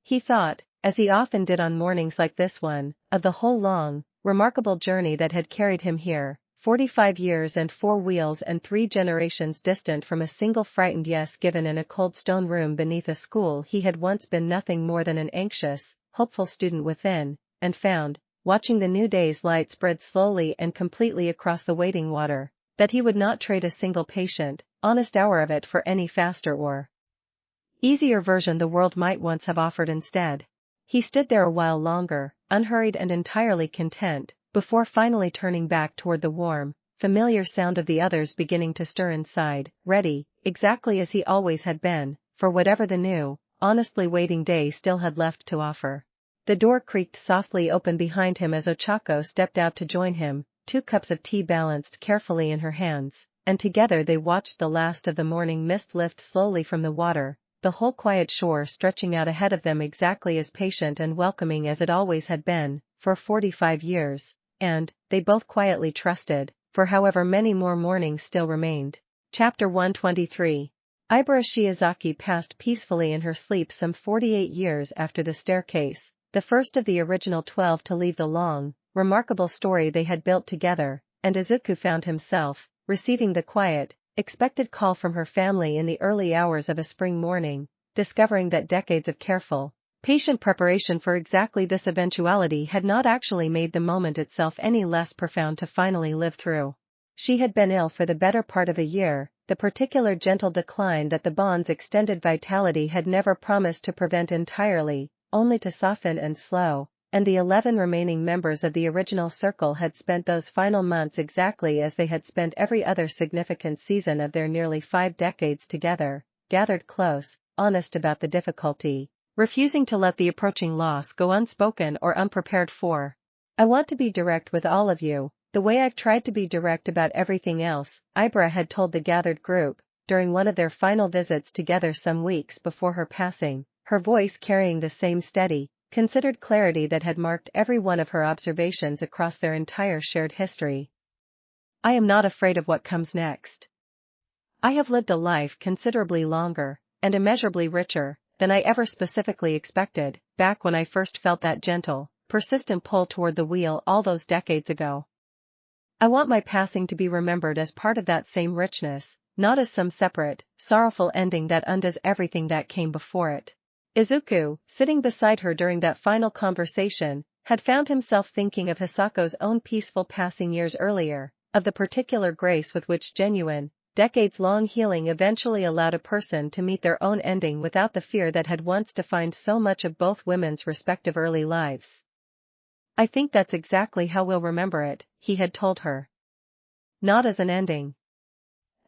He thought, as he often did on mornings like this one, of the whole long, remarkable journey that had carried him here, 45 years and 4 wheels and 3 generations distant from a single frightened yes given in a cold stone room beneath a school he had once been nothing more than an anxious, hopeful student within, and found, watching the new day's light spread slowly and completely across the waiting water, that he would not trade a single patient, honest hour of it for any faster or easier version the world might once have offered instead. He stood there a while longer, unhurried and entirely content, before finally turning back toward the warm, familiar sound of the others beginning to stir inside, ready, exactly as he always had been, for whatever the new, honestly waiting day still had left to offer. The door creaked softly open behind him as Ochako stepped out to join him, 2 cups of tea balanced carefully in her hands, and together they watched the last of the morning mist lift slowly from the water, the whole quiet shore stretching out ahead of them exactly as patient and welcoming as it always had been, for 45 years, and, they both quietly trusted, for however many more mornings still remained. Chapter 123. Ibara Shiozaki passed peacefully in her sleep some 48 years after the staircase, the first of the original 12 to leave the long, remarkable story they had built together, and Izuku found himself, receiving the quiet, expected call from her family in the early hours of a spring morning, discovering that decades of careful, patient preparation for exactly this eventuality had not actually made the moment itself any less profound to finally live through. She had been ill for the better part of a year, the particular gentle decline that the bond's extended vitality had never promised to prevent entirely, only to soften and slow, and the 11 remaining members of the original circle had spent those final months exactly as they had spent every other significant season of their nearly 5 decades together, gathered close, honest about the difficulty, refusing to let the approaching loss go unspoken or unprepared for. I want to be direct with all of you, the way I've tried to be direct about everything else, Ibara had told the gathered group, during one of their final visits together some weeks before her passing, her voice carrying the same steady, considered clarity that had marked every one of her observations across their entire shared history. I am not afraid of what comes next. I have lived a life considerably longer, and immeasurably richer, than I ever specifically expected, back when I first felt that gentle, persistent pull toward the wheel all those decades ago. I want my passing to be remembered as part of that same richness, not as some separate, sorrowful ending that undoes everything that came before it. Izuku, sitting beside her during that final conversation, had found himself thinking of Hisako's own peaceful passing years earlier, of the particular grace with which genuine, decades-long healing eventually allowed a person to meet their own ending without the fear that had once defined so much of both women's respective early lives. I think that's exactly how we'll remember it, he had told her. Not as an ending.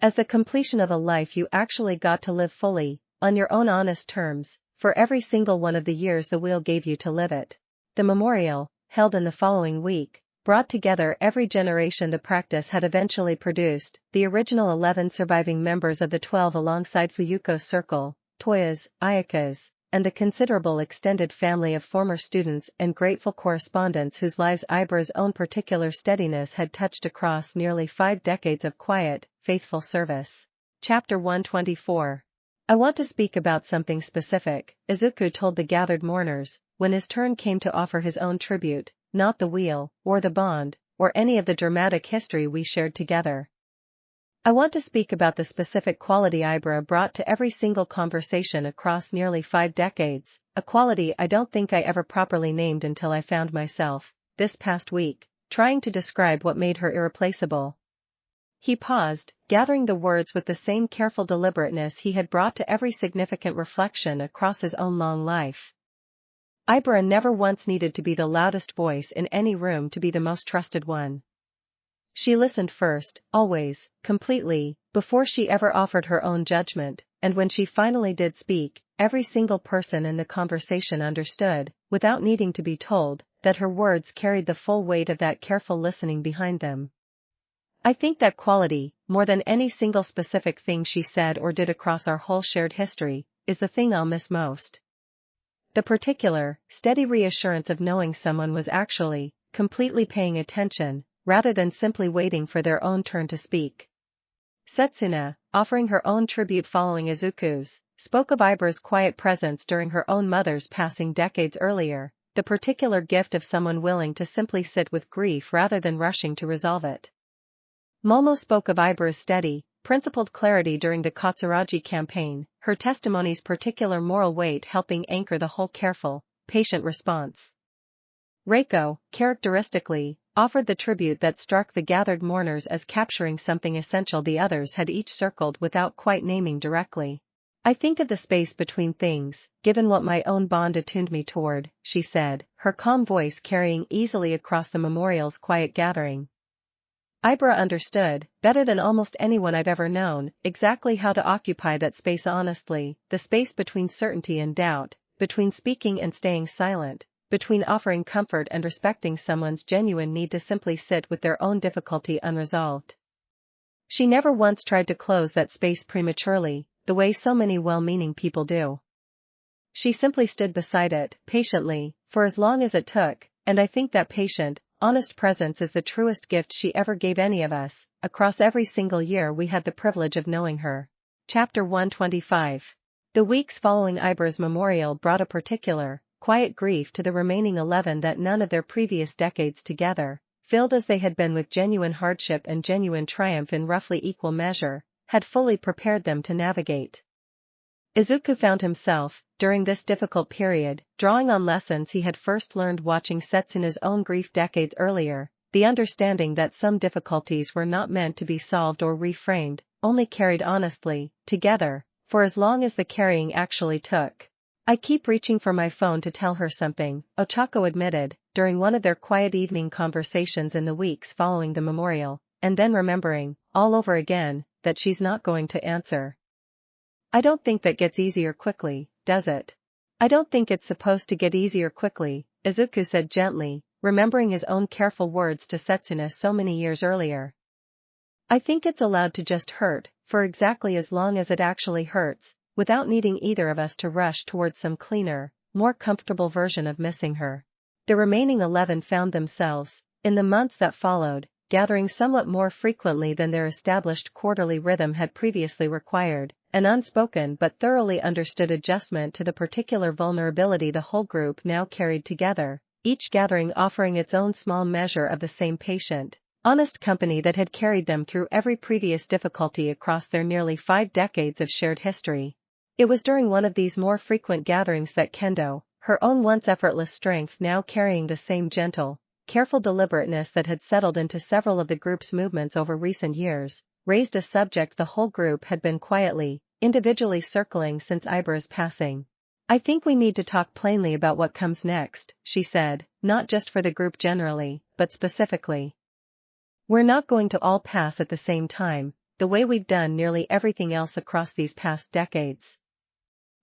As the completion of a life you actually got to live fully, on your own honest terms, for every single one of the years the wheel gave you to live it. The memorial, held in the following week, brought together every generation the practice had eventually produced, the original 11 surviving members of the 12 alongside Fuyuko's circle, Toya's, Ayaka's, and the considerable extended family of former students and grateful correspondents whose lives Ibara's own particular steadiness had touched across nearly 5 decades of quiet, faithful service. Chapter 124. I want to speak about something specific, Izuku told the gathered mourners, when his turn came to offer his own tribute, not the wheel, or the bond, or any of the dramatic history we shared together. I want to speak about the specific quality Ibara brought to every single conversation across nearly 5 decades, a quality I don't think I ever properly named until I found myself, this past week, trying to describe what made her irreplaceable. He paused, gathering the words with the same careful deliberateness he had brought to every significant reflection across his own long life. Ibara never once needed to be the loudest voice in any room to be the most trusted one. She listened first, always, completely, before she ever offered her own judgment, and when she finally did speak, every single person in the conversation understood, without needing to be told, that her words carried the full weight of that careful listening behind them. I think that quality, more than any single specific thing she said or did across our whole shared history, is the thing I'll miss most. The particular, steady reassurance of knowing someone was actually, completely paying attention, rather than simply waiting for their own turn to speak. Setsuna, offering her own tribute following Izuku's, spoke of Ibara's quiet presence during her own mother's passing decades earlier, the particular gift of someone willing to simply sit with grief rather than rushing to resolve it. Momo spoke of Ibara's steady, principled clarity during the Katsuragi campaign, her testimony's particular moral weight helping anchor the whole careful, patient response. Reiko, characteristically, offered the tribute that struck the gathered mourners as capturing something essential the others had each circled without quite naming directly. I think of the space between things, given what my own bond attuned me toward, she said, her calm voice carrying easily across the memorial's quiet gathering. Ibara understood, better than almost anyone I've ever known, exactly how to occupy that space honestly, the space between certainty and doubt, between speaking and staying silent, between offering comfort and respecting someone's genuine need to simply sit with their own difficulty unresolved. She never once tried to close that space prematurely, the way so many well-meaning people do. She simply stood beside it, patiently, for as long as it took, and I think that patient, honest presence is the truest gift she ever gave any of us, across every single year we had the privilege of knowing her. Chapter 125. The weeks following Ibara's memorial brought a particular, quiet grief to the remaining 11 that none of their previous decades together, filled as they had been with genuine hardship and genuine triumph in roughly equal measure, had fully prepared them to navigate. Izuku found himself, during this difficult period, drawing on lessons he had first learned watching Setsuna's own grief decades earlier, the understanding that some difficulties were not meant to be solved or reframed, only carried honestly, together, for as long as the carrying actually took. I keep reaching for my phone to tell her something, Ochako admitted, during one of their quiet evening conversations in the weeks following the memorial, and then remembering, all over again, that she's not going to answer. I don't think that gets easier quickly, does it? I don't think it's supposed to get easier quickly, Izuku said gently, remembering his own careful words to Setsuna so many years earlier. I think it's allowed to just hurt, for exactly as long as it actually hurts, without needing either of us to rush towards some cleaner, more comfortable version of missing her. The remaining 11 found themselves, in the months that followed, gathering somewhat more frequently than their established quarterly rhythm had previously required, an unspoken but thoroughly understood adjustment to the particular vulnerability the whole group now carried together, each gathering offering its own small measure of the same patient, honest company that had carried them through every previous difficulty across their nearly 5 decades of shared history. It was during one of these more frequent gatherings that Kendo, her own once effortless strength now carrying the same gentle, careful deliberateness that had settled into several of the group's movements over recent years, raised a subject the whole group had been quietly, individually circling since Ibara's passing. I think we need to talk plainly about what comes next, she said, not just for the group generally, but specifically. We're not going to all pass at the same time, the way we've done nearly everything else across these past decades.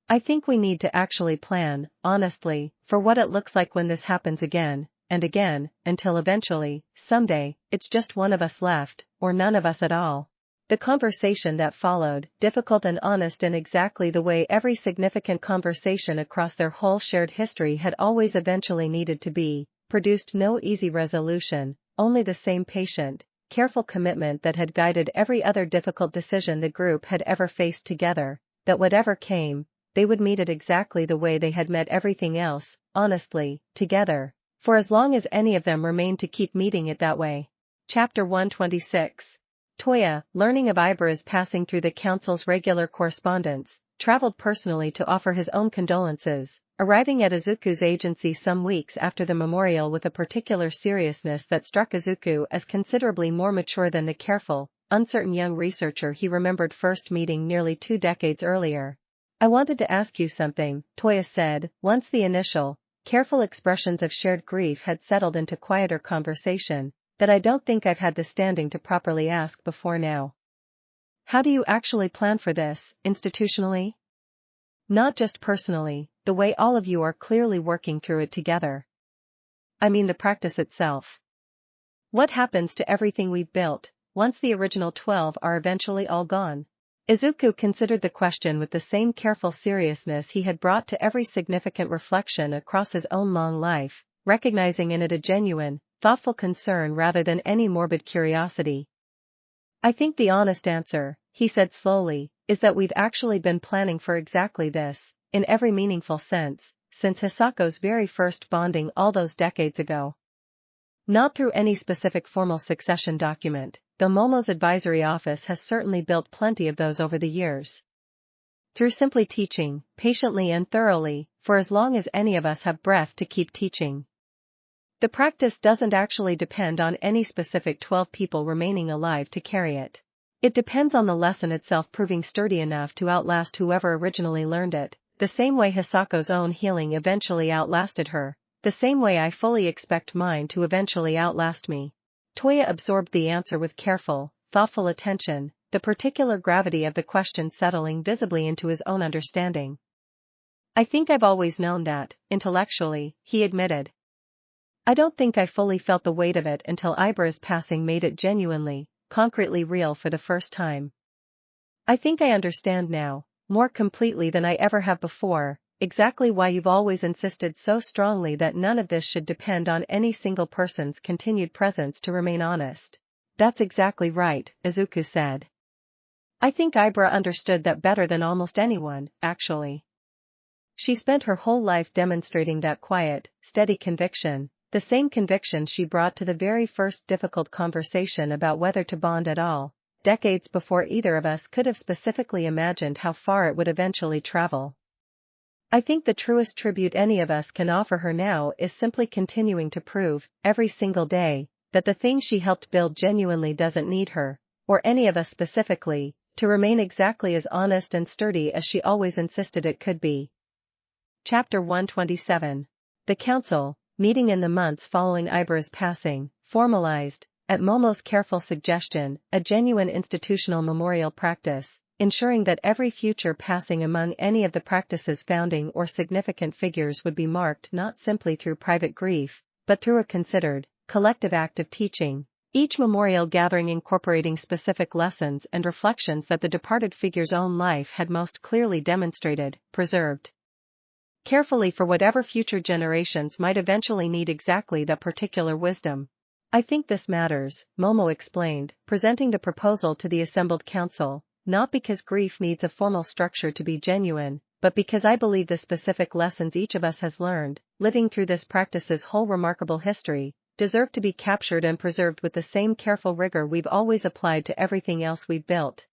I think we need to actually plan, honestly, for what it looks like when this happens again, and again, until eventually, someday, it's just one of us left, or none of us at all. The conversation that followed, difficult and honest in exactly the way every significant conversation across their whole shared history had always eventually needed to be, produced no easy resolution, only the same patient, careful commitment that had guided every other difficult decision the group had ever faced together, that whatever came, they would meet it exactly the way they had met everything else, honestly, together, for as long as any of them remained to keep meeting it that way. Chapter 126. Toya, learning of Ibara's passing through the council's regular correspondence, traveled personally to offer his own condolences, arriving at Izuku's agency some weeks after the memorial with a particular seriousness that struck Izuku as considerably more mature than the careful, uncertain young researcher he remembered first meeting nearly 2 decades earlier. "I wanted to ask you something," Toya said, once the initial, careful expressions of shared grief had settled into quieter conversation, "that I don't think I've had the standing to properly ask before now. How do you actually plan for this, institutionally? Not just personally, the way all of you are clearly working through it together. I mean the practice itself. What happens to everything we've built, once the original 12 are eventually all gone?" Izuku considered the question with the same careful seriousness he had brought to every significant reflection across his own long life, recognizing in it a genuine, thoughtful concern rather than any morbid curiosity. "I think the honest answer," he said slowly, "is that we've actually been planning for exactly this, in every meaningful sense, since Hisako's very first bonding all those decades ago. Not through any specific formal succession document, though Momo's advisory office has certainly built plenty of those over the years. Through simply teaching, patiently and thoroughly, for as long as any of us have breath to keep teaching. The practice doesn't actually depend on any specific 12 people remaining alive to carry it. It depends on the lesson itself proving sturdy enough to outlast whoever originally learned it, the same way Hisako's own healing eventually outlasted her, the same way I fully expect mine to eventually outlast me." Toya absorbed the answer with careful, thoughtful attention, the particular gravity of the question settling visibly into his own understanding. "I think I've always known that, intellectually," he admitted. "I don't think I fully felt the weight of it until Ibara's passing made it genuinely, concretely real for the first time. I think I understand now, more completely than I ever have before, exactly why you've always insisted so strongly that none of this should depend on any single person's continued presence to remain honest." "That's exactly right," Izuku said. "I think Ibara understood that better than almost anyone, actually. She spent her whole life demonstrating that quiet, steady conviction, the same conviction she brought to the very first difficult conversation about whether to bond at all, decades before either of us could have specifically imagined how far it would eventually travel. I think the truest tribute any of us can offer her now is simply continuing to prove, every single day, that the thing she helped build genuinely doesn't need her, or any of us specifically, to remain exactly as honest and sturdy as she always insisted it could be." Chapter 127. The Council, meeting in the months following Ibara's passing, formalized, at Momo's careful suggestion, a genuine institutional memorial practice, ensuring that every future passing among any of the practice's founding or significant figures would be marked not simply through private grief, but through a considered, collective act of teaching, each memorial gathering incorporating specific lessons and reflections that the departed figure's own life had most clearly demonstrated, preserved carefully for whatever future generations might eventually need exactly that particular wisdom. "I think this matters," Momo explained, presenting the proposal to the assembled council, "not because grief needs a formal structure to be genuine, but because I believe the specific lessons each of us has learned, living through this practice's whole remarkable history, deserve to be captured and preserved with the same careful rigor we've always applied to everything else we've built.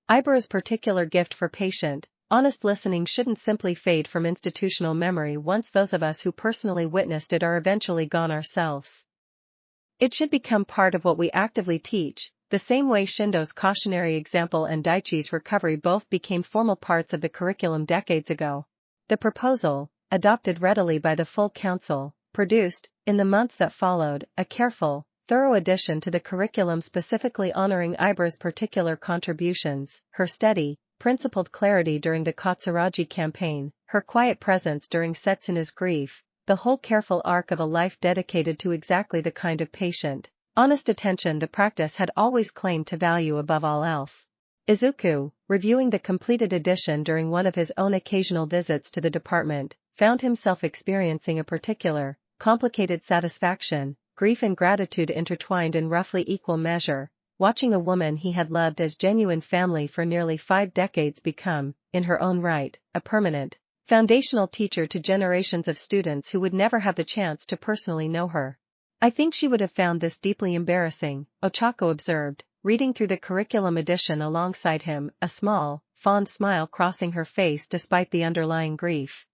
Ibara's particular gift for patient, honest listening shouldn't simply fade from institutional memory once those of us who personally witnessed it are eventually gone ourselves. It should become part of what we actively teach, the same way Shindo's cautionary example and Daichi's recovery both became formal parts of the curriculum decades ago." The proposal, adopted readily by the full council, produced, in the months that followed, a careful, thorough addition to the curriculum specifically honoring Ibara's particular contributions, her steady, principled clarity during the Katsuragi campaign, her quiet presence during Setsuna's grief, the whole careful arc of a life dedicated to exactly the kind of patient, honest attention the practice had always claimed to value above all else. Izuku, reviewing the completed edition during one of his own occasional visits to the department, found himself experiencing a particular, complicated satisfaction, grief and gratitude intertwined in roughly equal measure, watching a woman he had loved as genuine family for nearly 5 decades become, in her own right, a permanent, foundational teacher to generations of students who would never have the chance to personally know her. I think she would have found this deeply embarrassing, Ochako observed, reading through the curriculum edition alongside him, a small, fond smile crossing her face despite the underlying grief.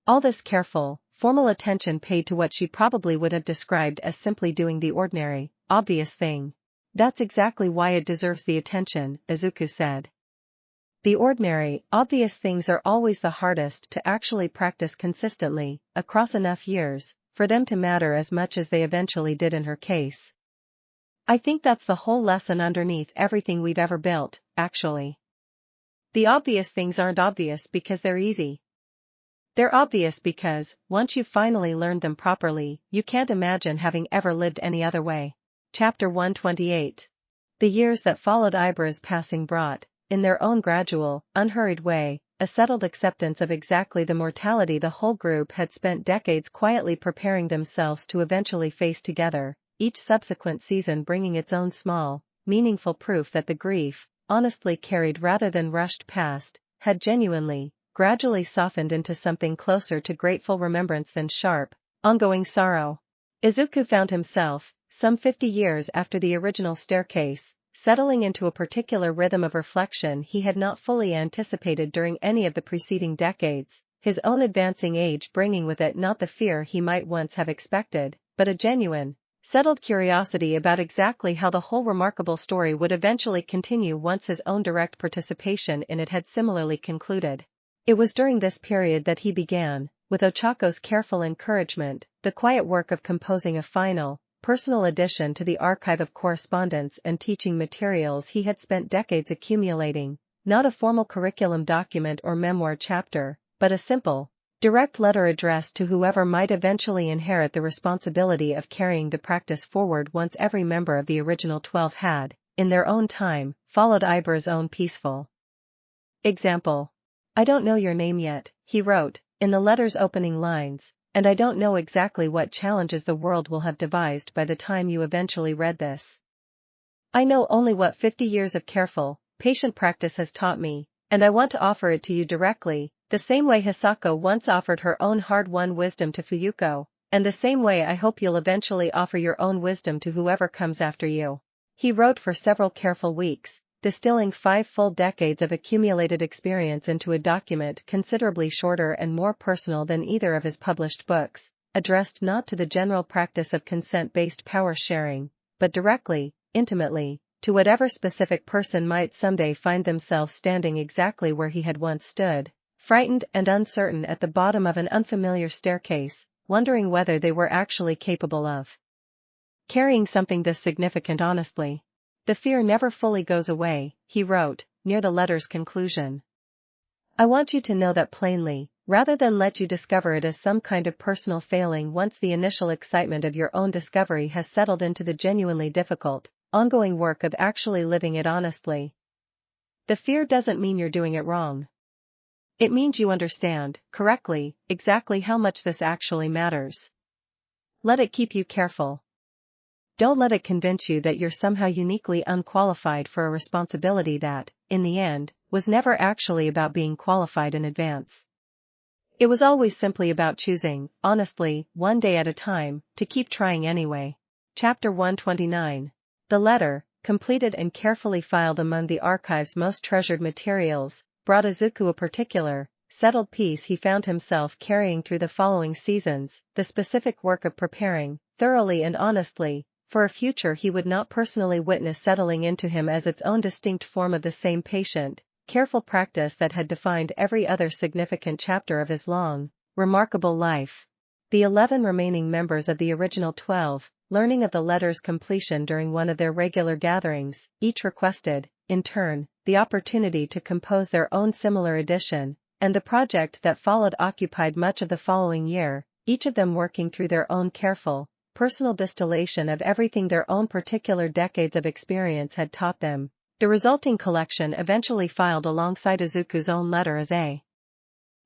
All this careful, formal attention paid to what she probably would have described as simply doing the ordinary, obvious thing. That's exactly why it deserves the attention, Izuku said. The ordinary, obvious things are always the hardest to actually practice consistently, across enough years, for them to matter as much as they eventually did in her case. I think that's the whole lesson underneath everything we've ever built, actually. The obvious things aren't obvious because they're easy. They're obvious because, once you've finally learned them properly, you can't imagine having ever lived any other way. Chapter 128. The years that followed Ibara's passing brought, in their own gradual, unhurried way, a settled acceptance of exactly the mortality the whole group had spent decades quietly preparing themselves to eventually face together, each subsequent season bringing its own small, meaningful proof that the grief, honestly carried rather than rushed past, had genuinely, gradually softened into something closer to grateful remembrance than sharp, ongoing sorrow. Izuku found himself, some 50 years after the original staircase, settling into a particular rhythm of reflection he had not fully anticipated during any of the preceding decades, his own advancing age bringing with it not the fear he might once have expected, but a genuine, settled curiosity about exactly how the whole remarkable story would eventually continue once his own direct participation in it had similarly concluded. It was during this period that he began, with Ochako's careful encouragement, the quiet work of composing a final, personal addition to the archive of correspondence and teaching materials he had spent decades accumulating, not a formal curriculum document or memoir chapter, but a simple, direct letter addressed to whoever might eventually inherit the responsibility of carrying the practice forward once every member of the original 12 had, in their own time, followed Ibara's own peaceful example. I don't know your name yet, he wrote, in the letter's opening lines, and I don't know exactly what challenges the world will have devised by the time you eventually read this. I know only what 50 years of careful, patient practice has taught me, and I want to offer it to you directly, the same way Hisako once offered her own hard-won wisdom to Fuyuko, and the same way I hope you'll eventually offer your own wisdom to whoever comes after you. He wrote for several careful weeks, distilling 5 full decades of accumulated experience into a document considerably shorter and more personal than either of his published books, addressed not to the general practice of consent-based power sharing, but directly, intimately, to whatever specific person might someday find themselves standing exactly where he had once stood, frightened and uncertain at the bottom of an unfamiliar staircase, wondering whether they were actually capable of carrying something this significant honestly. The fear never fully goes away, he wrote, near the letter's conclusion. I want you to know that plainly, rather than let you discover it as some kind of personal failing once the initial excitement of your own discovery has settled into the genuinely difficult, ongoing work of actually living it honestly. The fear doesn't mean you're doing it wrong. It means you understand, correctly, exactly how much this actually matters. Let it keep you careful. Don't let it convince you that you're somehow uniquely unqualified for a responsibility that, in the end, was never actually about being qualified in advance. It was always simply about choosing, honestly, one day at a time, to keep trying anyway. Chapter 129. The letter, completed and carefully filed among the archive's most treasured materials, brought Izuku a particular, settled peace he found himself carrying through the following seasons, the specific work of preparing, thoroughly and honestly, for a future he would not personally witness settling into him as its own distinct form of the same patient, careful practice that had defined every other significant chapter of his long, remarkable life. The 11 remaining members of the original 12, learning of the letter's completion during one of their regular gatherings, each requested, in turn, the opportunity to compose their own similar edition, and the project that followed occupied much of the following year, each of them working through their own careful, personal distillation of everything their own particular decades of experience had taught them. The resulting collection eventually filed alongside Izuku's own letter as a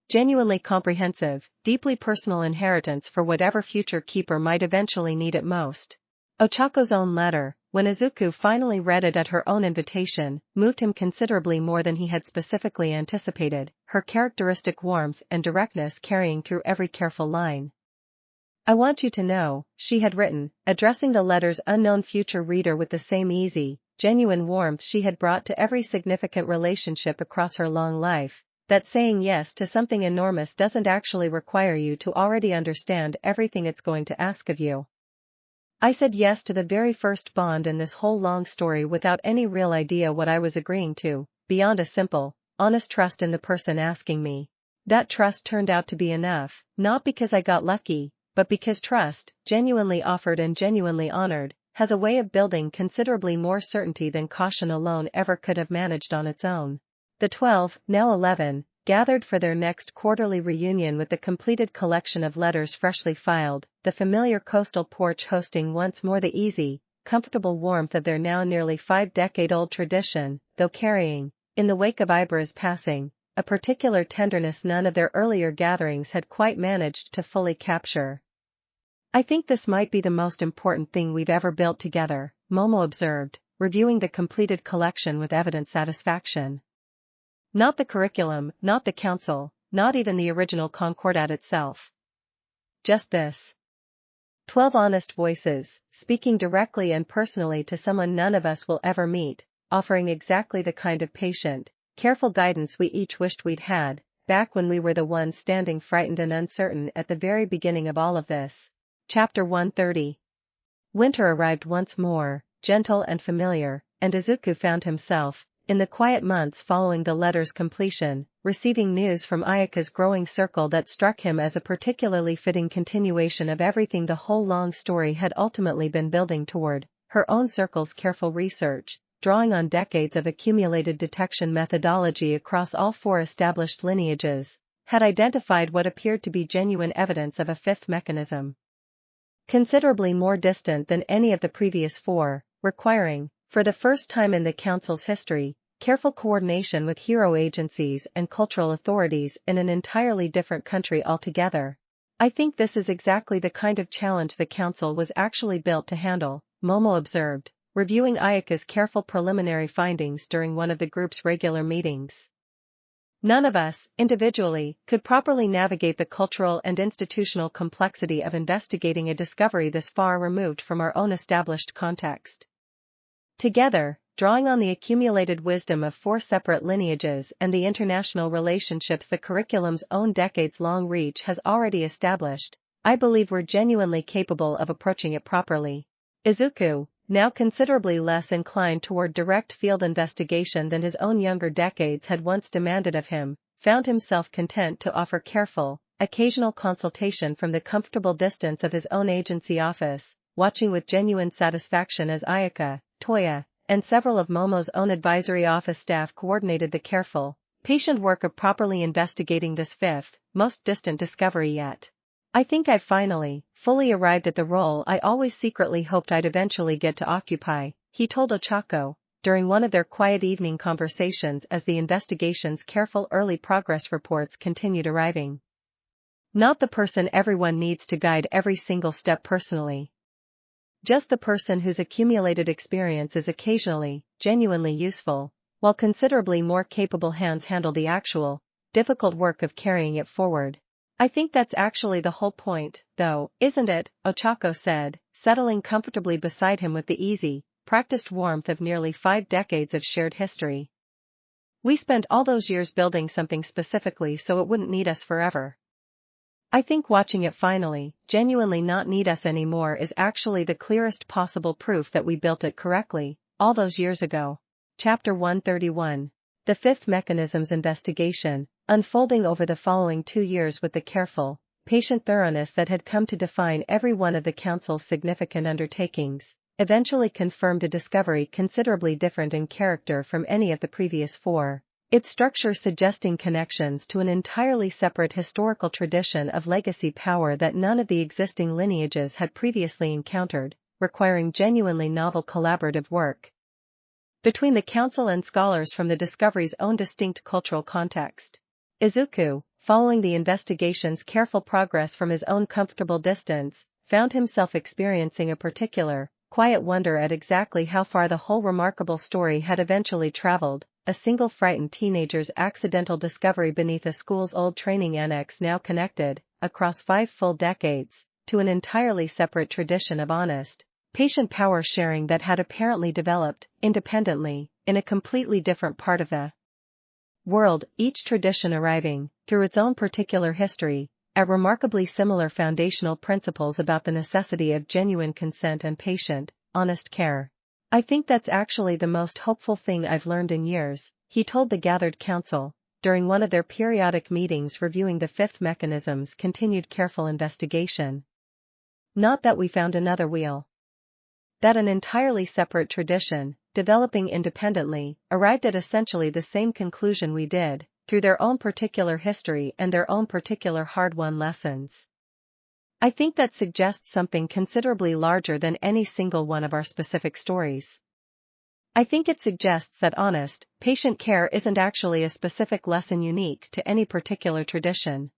genuinely comprehensive, deeply personal inheritance for whatever future keeper might eventually need it most. Ochako's own letter, when Izuku finally read it at her own invitation, moved him considerably more than he had specifically anticipated, her characteristic warmth and directness carrying through every careful line. "I want you to know," she had written, addressing the letter's unknown future reader with the same easy, genuine warmth she had brought to every significant relationship across her long life, that saying yes to something enormous doesn't actually require you to already understand everything it's going to ask of you. I said yes to the very first bond in this whole long story without any real idea what I was agreeing to, beyond a simple, honest trust in the person asking me. That trust turned out to be enough, not because I got lucky, but because trust, genuinely offered and genuinely honored, has a way of building considerably more certainty than caution alone ever could have managed on its own." The 12, now 11, gathered for their next quarterly reunion with the completed collection of letters freshly filed, the familiar coastal porch hosting once more the easy, comfortable warmth of their now nearly 5-decade-old tradition, though carrying, in the wake of Ibara's passing, a particular tenderness none of their earlier gatherings had quite managed to fully capture. "I think this might be the most important thing we've ever built together," Momo observed, reviewing the completed collection with evident satisfaction. "Not the curriculum, not the council, not even the original Concordat itself. Just this. 12 honest voices, speaking directly and personally to someone none of us will ever meet, offering exactly the kind of patient, careful guidance we each wished we'd had, back when we were the ones standing frightened and uncertain at the very beginning of all of this." Chapter 130. Winter arrived once more, gentle and familiar, and Izuku found himself, in the quiet months following the letter's completion, receiving news from Ayaka's growing circle that struck him as a particularly fitting continuation of everything the whole long story had ultimately been building toward. Her own circle's careful research, drawing on decades of accumulated detection methodology across all 4 established lineages, had identified what appeared to be genuine evidence of a 5th mechanism. Considerably more distant than any of the previous 4, requiring, for the first time in the Council's history, careful coordination with hero agencies and cultural authorities in an entirely different country altogether. "I think this is exactly the kind of challenge the Council was actually built to handle," Momo observed, reviewing Ayaka's careful preliminary findings during one of the group's regular meetings. "None of us, individually, could properly navigate the cultural and institutional complexity of investigating a discovery this far removed from our own established context. Together, drawing on the accumulated wisdom of 4 separate lineages and the international relationships the curriculum's own decades-long reach has already established, I believe we're genuinely capable of approaching it properly." Izuku, now considerably less inclined toward direct field investigation than his own younger decades had once demanded of him, found himself content to offer careful, occasional consultation from the comfortable distance of his own agency office, watching with genuine satisfaction as Ayaka, Toya, and several of Momo's own advisory office staff coordinated the careful, patient work of properly investigating this 5th, most distant discovery yet. "I think I've finally, fully arrived at the role I always secretly hoped I'd eventually get to occupy," he told Ochako, during one of their quiet evening conversations as the investigation's careful early progress reports continued arriving. "Not the person everyone needs to guide every single step personally. Just the person whose accumulated experience is occasionally, genuinely useful, while considerably more capable hands handle the actual, difficult work of carrying it forward. I think that's actually the whole point, though, isn't it?" Ochako said, settling comfortably beside him with the easy, practiced warmth of nearly 5 decades of shared history. "We spent all those years building something specifically so it wouldn't need us forever. I think watching it finally, genuinely not need us anymore is actually the clearest possible proof that we built it correctly, all those years ago." Chapter 131. The 5th Mechanism's investigation, unfolding over the following 2 years with the careful, patient thoroughness that had come to define every one of the Council's significant undertakings, eventually confirmed a discovery considerably different in character from any of the previous 4. its structure suggesting connections to an entirely separate historical tradition of legacy power that none of the existing lineages had previously encountered, requiring genuinely novel collaborative work between the council and scholars from the discovery's own distinct cultural context. Izuku, following the investigation's careful progress from his own comfortable distance, found himself experiencing a particular, quiet wonder at exactly how far the whole remarkable story had eventually traveled, a single frightened teenager's accidental discovery beneath a school's old training annex now connected, across 5 full decades, to an entirely separate tradition of honest, patient power sharing that had apparently developed, independently, in a completely different part of the world, each tradition arriving, through its own particular history, at remarkably similar foundational principles about the necessity of genuine consent and patient, honest care. I think that's actually the most hopeful thing I've learned in years, he told the gathered council, during one of their periodic meetings reviewing the fifth mechanism's continued careful investigation. Not that we found another wheel. That an entirely separate tradition, developing independently, arrived at essentially the same conclusion we did, through their own particular history and their own particular hard-won lessons. I think that suggests something considerably larger than any single one of our specific stories. I think it suggests that honest, patient care isn't actually a specific lesson unique to any particular tradition.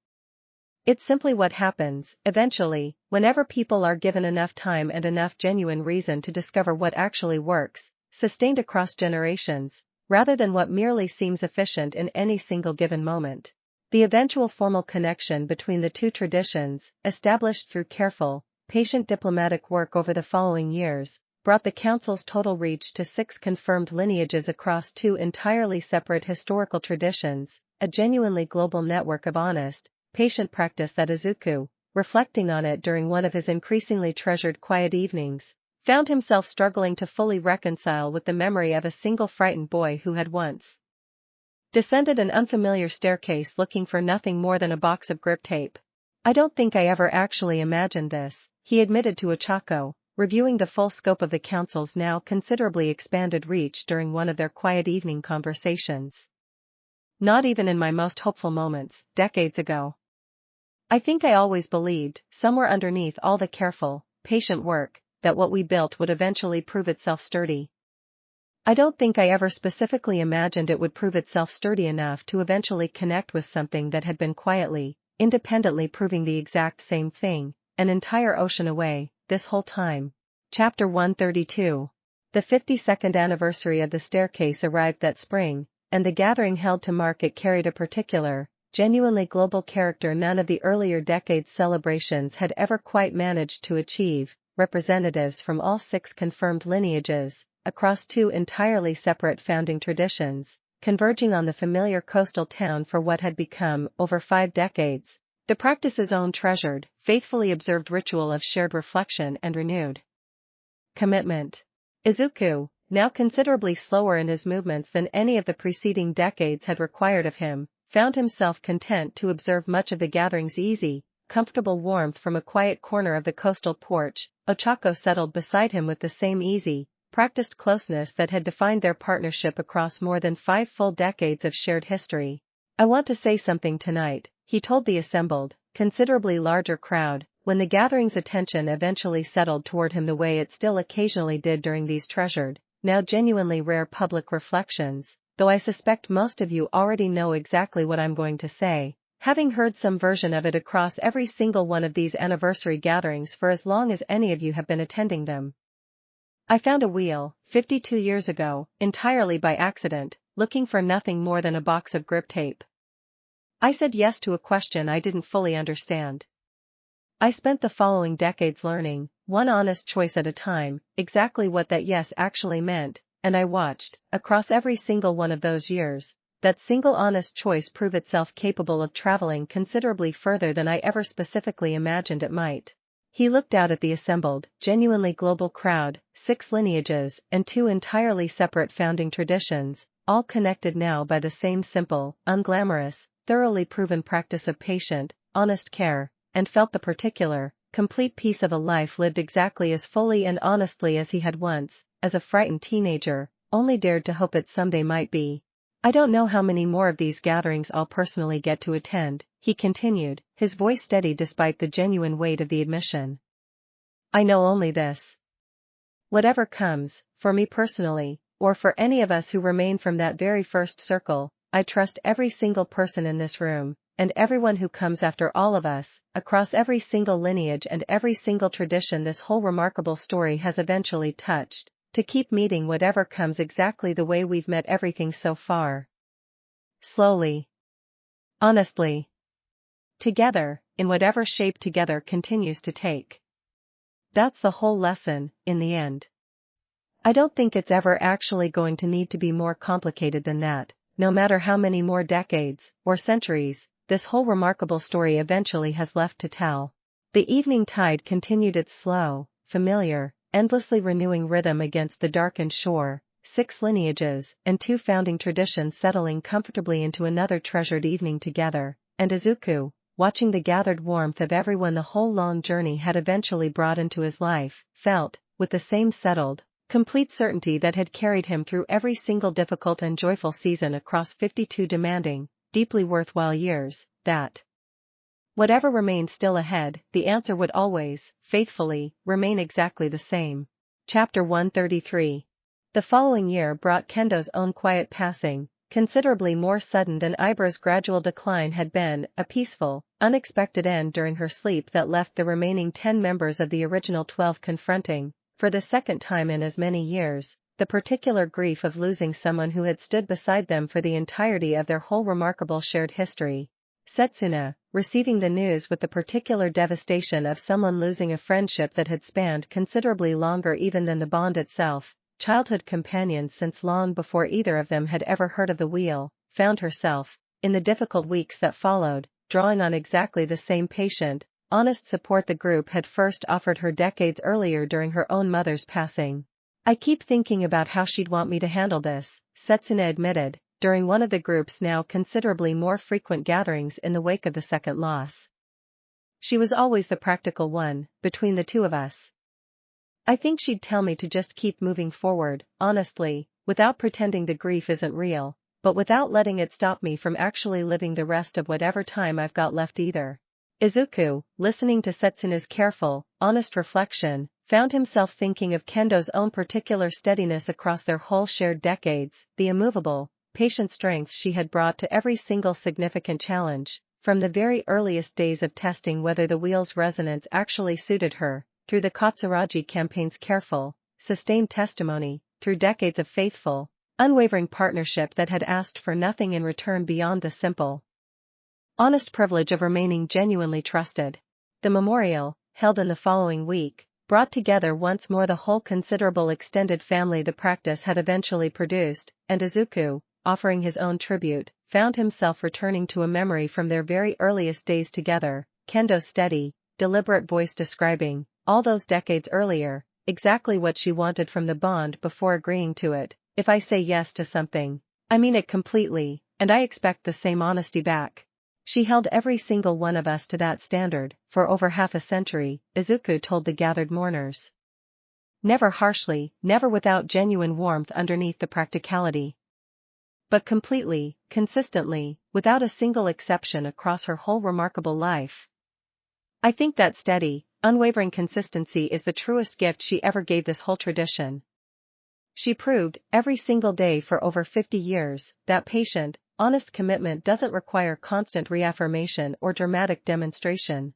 It's simply what happens, eventually, whenever people are given enough time and enough genuine reason to discover what actually works, sustained across generations, rather than what merely seems efficient in any single given moment. The eventual formal connection between the two traditions, established through careful, patient diplomatic work over the following years, brought the Council's total reach to 6 confirmed lineages across 2 entirely separate historical traditions, a genuinely global network of honest, patient practice that Izuku, reflecting on it during one of his increasingly treasured quiet evenings, found himself struggling to fully reconcile with the memory of a single frightened boy who had once descended an unfamiliar staircase looking for nothing more than a box of grip tape. I don't think I ever actually imagined this, he admitted to Ochako, reviewing the full scope of the Council's now considerably expanded reach during one of their quiet evening conversations. Not even in my most hopeful moments, decades ago. I think I always believed, somewhere underneath all the careful, patient work, that what we built would eventually prove itself sturdy. I don't think I ever specifically imagined it would prove itself sturdy enough to eventually connect with something that had been quietly, independently proving the exact same thing, an entire ocean away, this whole time. Chapter 132. The 52nd anniversary of the staircase arrived that spring, and the gathering held to mark it carried a particular, genuinely global character none of the earlier decades' celebrations had ever quite managed to achieve. Representatives from all 6 confirmed lineages, across 2 entirely separate founding traditions, converging on the familiar coastal town for what had become, over 5 decades, the practice's own treasured, faithfully observed ritual of shared reflection and renewed commitment. Izuku, now considerably slower in his movements than any of the preceding decades had required of him, found himself content to observe much of the gathering's easy, comfortable warmth from a quiet corner of the coastal porch. Ochako settled beside him with the same easy, practiced closeness that had defined their partnership across more than 5 full decades of shared history. I want to say something tonight, he told the assembled, considerably larger crowd, when the gathering's attention eventually settled toward him the way it still occasionally did during these treasured, now genuinely rare public reflections, though I suspect most of you already know exactly what I'm going to say, having heard some version of it across every single one of these anniversary gatherings for as long as any of you have been attending them. I found a wheel, 52 years ago, entirely by accident, looking for nothing more than a box of grip tape. I said yes to a question I didn't fully understand. I spent the following decades learning, one honest choice at a time, exactly what that yes actually meant, and I watched, across every single one of those years, that single honest choice prove itself capable of traveling considerably further than I ever specifically imagined it might. He looked out at the assembled, genuinely global crowd, 6 lineages and 2 entirely separate founding traditions, all connected now by the same simple, unglamorous, thoroughly proven practice of patient, honest care, and felt the particular, complete piece of a life lived exactly as fully and honestly as he had once, as a frightened teenager, only dared to hope it someday might be. I don't know how many more of these gatherings I'll personally get to attend, he continued, his voice steady despite the genuine weight of the admission. I know only this. Whatever comes, for me personally, or for any of us who remain from that very first circle, I trust every single person in this room, and everyone who comes after all of us, across every single lineage and every single tradition this whole remarkable story has eventually touched, to keep meeting whatever comes exactly the way we've met everything so far. Slowly. Honestly. Together, in whatever shape together continues to take. That's the whole lesson, in the end. I don't think it's ever actually going to need to be more complicated than that, no matter how many more decades, or centuries, this whole remarkable story eventually has left to tell. The evening tide continued its slow, familiar, endlessly renewing rhythm against the darkened shore, 6 lineages and 2 founding traditions settling comfortably into another treasured evening together, and Izuku, watching the gathered warmth of everyone the whole long journey had eventually brought into his life, felt, with the same settled, complete certainty that had carried him through every single difficult and joyful season across 52 demanding, deeply worthwhile years, that whatever remained still ahead, the answer would always, faithfully, remain exactly the same. Chapter 133. The following year brought Kendo's own quiet passing, considerably more sudden than Ibra's gradual decline had been, a peaceful, unexpected end during her sleep that left the remaining 10 members of the original 12 confronting, for the second time in as many years, the particular grief of losing someone who had stood beside them for the entirety of their whole remarkable shared history. Setsuna, receiving the news with the particular devastation of someone losing a friendship that had spanned considerably longer even than the bond itself, childhood companions since long before either of them had ever heard of the wheel, found herself, in the difficult weeks that followed, drawing on exactly the same patient, honest support the group had first offered her decades earlier during her own mother's passing. I keep thinking about how she'd want me to handle this, Setsuna admitted, during one of the group's now considerably more frequent gatherings in the wake of the second loss. She was always the practical one, between the two of us. I think she'd tell me to just keep moving forward, honestly, without pretending the grief isn't real, but without letting it stop me from actually living the rest of whatever time I've got left either. Izuku, listening to Setsuna's careful, honest reflection, found himself thinking of Kendo's own particular steadiness across their whole shared decades, the immovable, patient strength she had brought to every single significant challenge, from the very earliest days of testing whether the wheel's resonance actually suited her, through the Katsuragi campaign's careful, sustained testimony, through decades of faithful, unwavering partnership that had asked for nothing in return beyond the simple, honest privilege of remaining genuinely trusted. The memorial, held in the following week, brought together once more the whole considerable extended family the practice had eventually produced, and Izuku, offering his own tribute, found himself returning to a memory from their very earliest days together, Kendo's steady, deliberate voice describing, all those decades earlier, exactly what she wanted from the bond before agreeing to it. If I say yes to something, I mean it completely, and I expect the same honesty back. She held every single one of us to that standard, for over half a century, Izuku told the gathered mourners. Never harshly, never without genuine warmth underneath the practicality. But completely, consistently, without a single exception across her whole remarkable life. I think that steady, unwavering consistency is the truest gift she ever gave this whole tradition. She proved, every single day for over 50 years, that patient, honest commitment doesn't require constant reaffirmation or dramatic demonstration.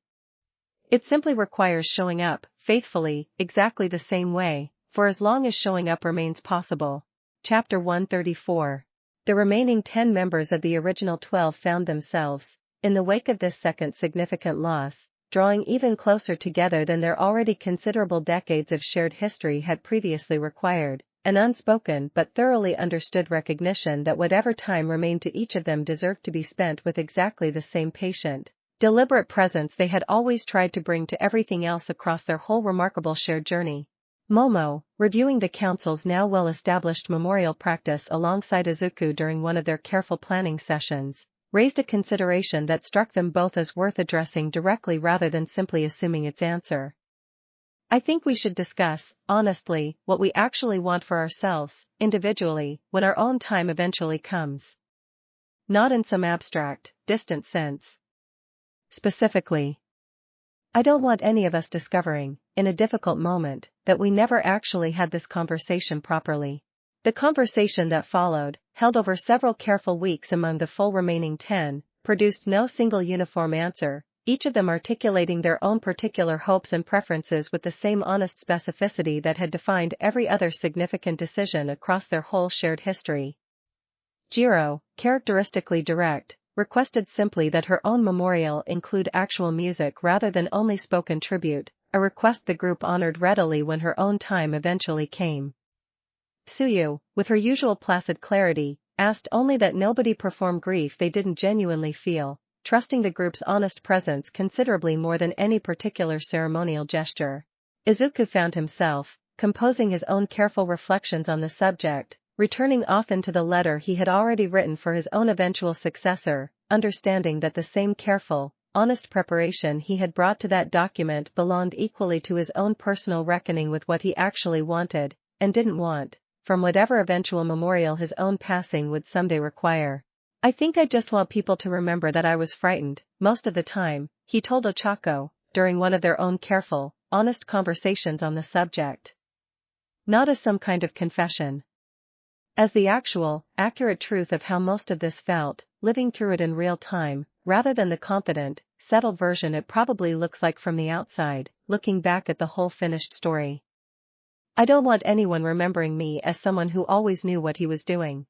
It simply requires showing up, faithfully, exactly the same way, for as long as showing up remains possible. Chapter 134. The remaining 10 members of the original 12 found themselves, in the wake of this second significant loss, drawing even closer together than their already considerable decades of shared history had previously required, an unspoken but thoroughly understood recognition that whatever time remained to each of them deserved to be spent with exactly the same patient, deliberate presence they had always tried to bring to everything else across their whole remarkable shared journey. Momo, reviewing the council's now well-established memorial practice alongside Izuku during one of their careful planning sessions, raised a consideration that struck them both as worth addressing directly rather than simply assuming its answer. I think we should discuss, honestly, what we actually want for ourselves, individually, when our own time eventually comes. Not in some abstract, distant sense. Specifically, I don't want any of us discovering, in a difficult moment, that we never actually had this conversation properly. The conversation that followed, held over several careful weeks among the full remaining 10, produced no single uniform answer, each of them articulating their own particular hopes and preferences with the same honest specificity that had defined every other significant decision across their whole shared history. Jiro, characteristically direct, requested simply that her own memorial include actual music rather than only spoken tribute, a request the group honored readily when her own time eventually came. Suyu, with her usual placid clarity, asked only that nobody perform grief they didn't genuinely feel, trusting the group's honest presence considerably more than any particular ceremonial gesture. Izuku found himself, composing his own careful reflections on the subject, returning often to the letter he had already written for his own eventual successor, understanding that the same careful, honest preparation he had brought to that document belonged equally to his own personal reckoning with what he actually wanted, and didn't want, from whatever eventual memorial his own passing would someday require. I think I just want people to remember that I was frightened, most of the time, he told Ochako, during one of their own careful, honest conversations on the subject. Not as some kind of confession. As the actual, accurate truth of how most of this felt, living through it in real time, rather than the confident, settled version it probably looks like from the outside, looking back at the whole finished story. I don't want anyone remembering me as someone who always knew what he was doing.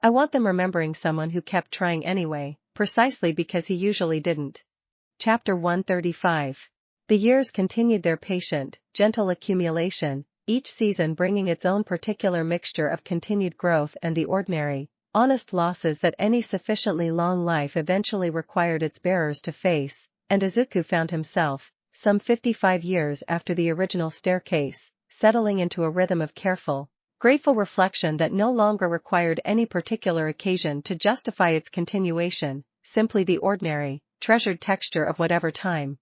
I want them remembering someone who kept trying anyway, precisely because he usually didn't. Chapter 135. The years continued their patient, gentle accumulation, each season bringing its own particular mixture of continued growth and the ordinary, honest losses that any sufficiently long life eventually required its bearers to face, and Izuku found himself, some 55 years after the original staircase, settling into a rhythm of careful, grateful reflection that no longer required any particular occasion to justify its continuation, simply the ordinary, treasured texture of whatever time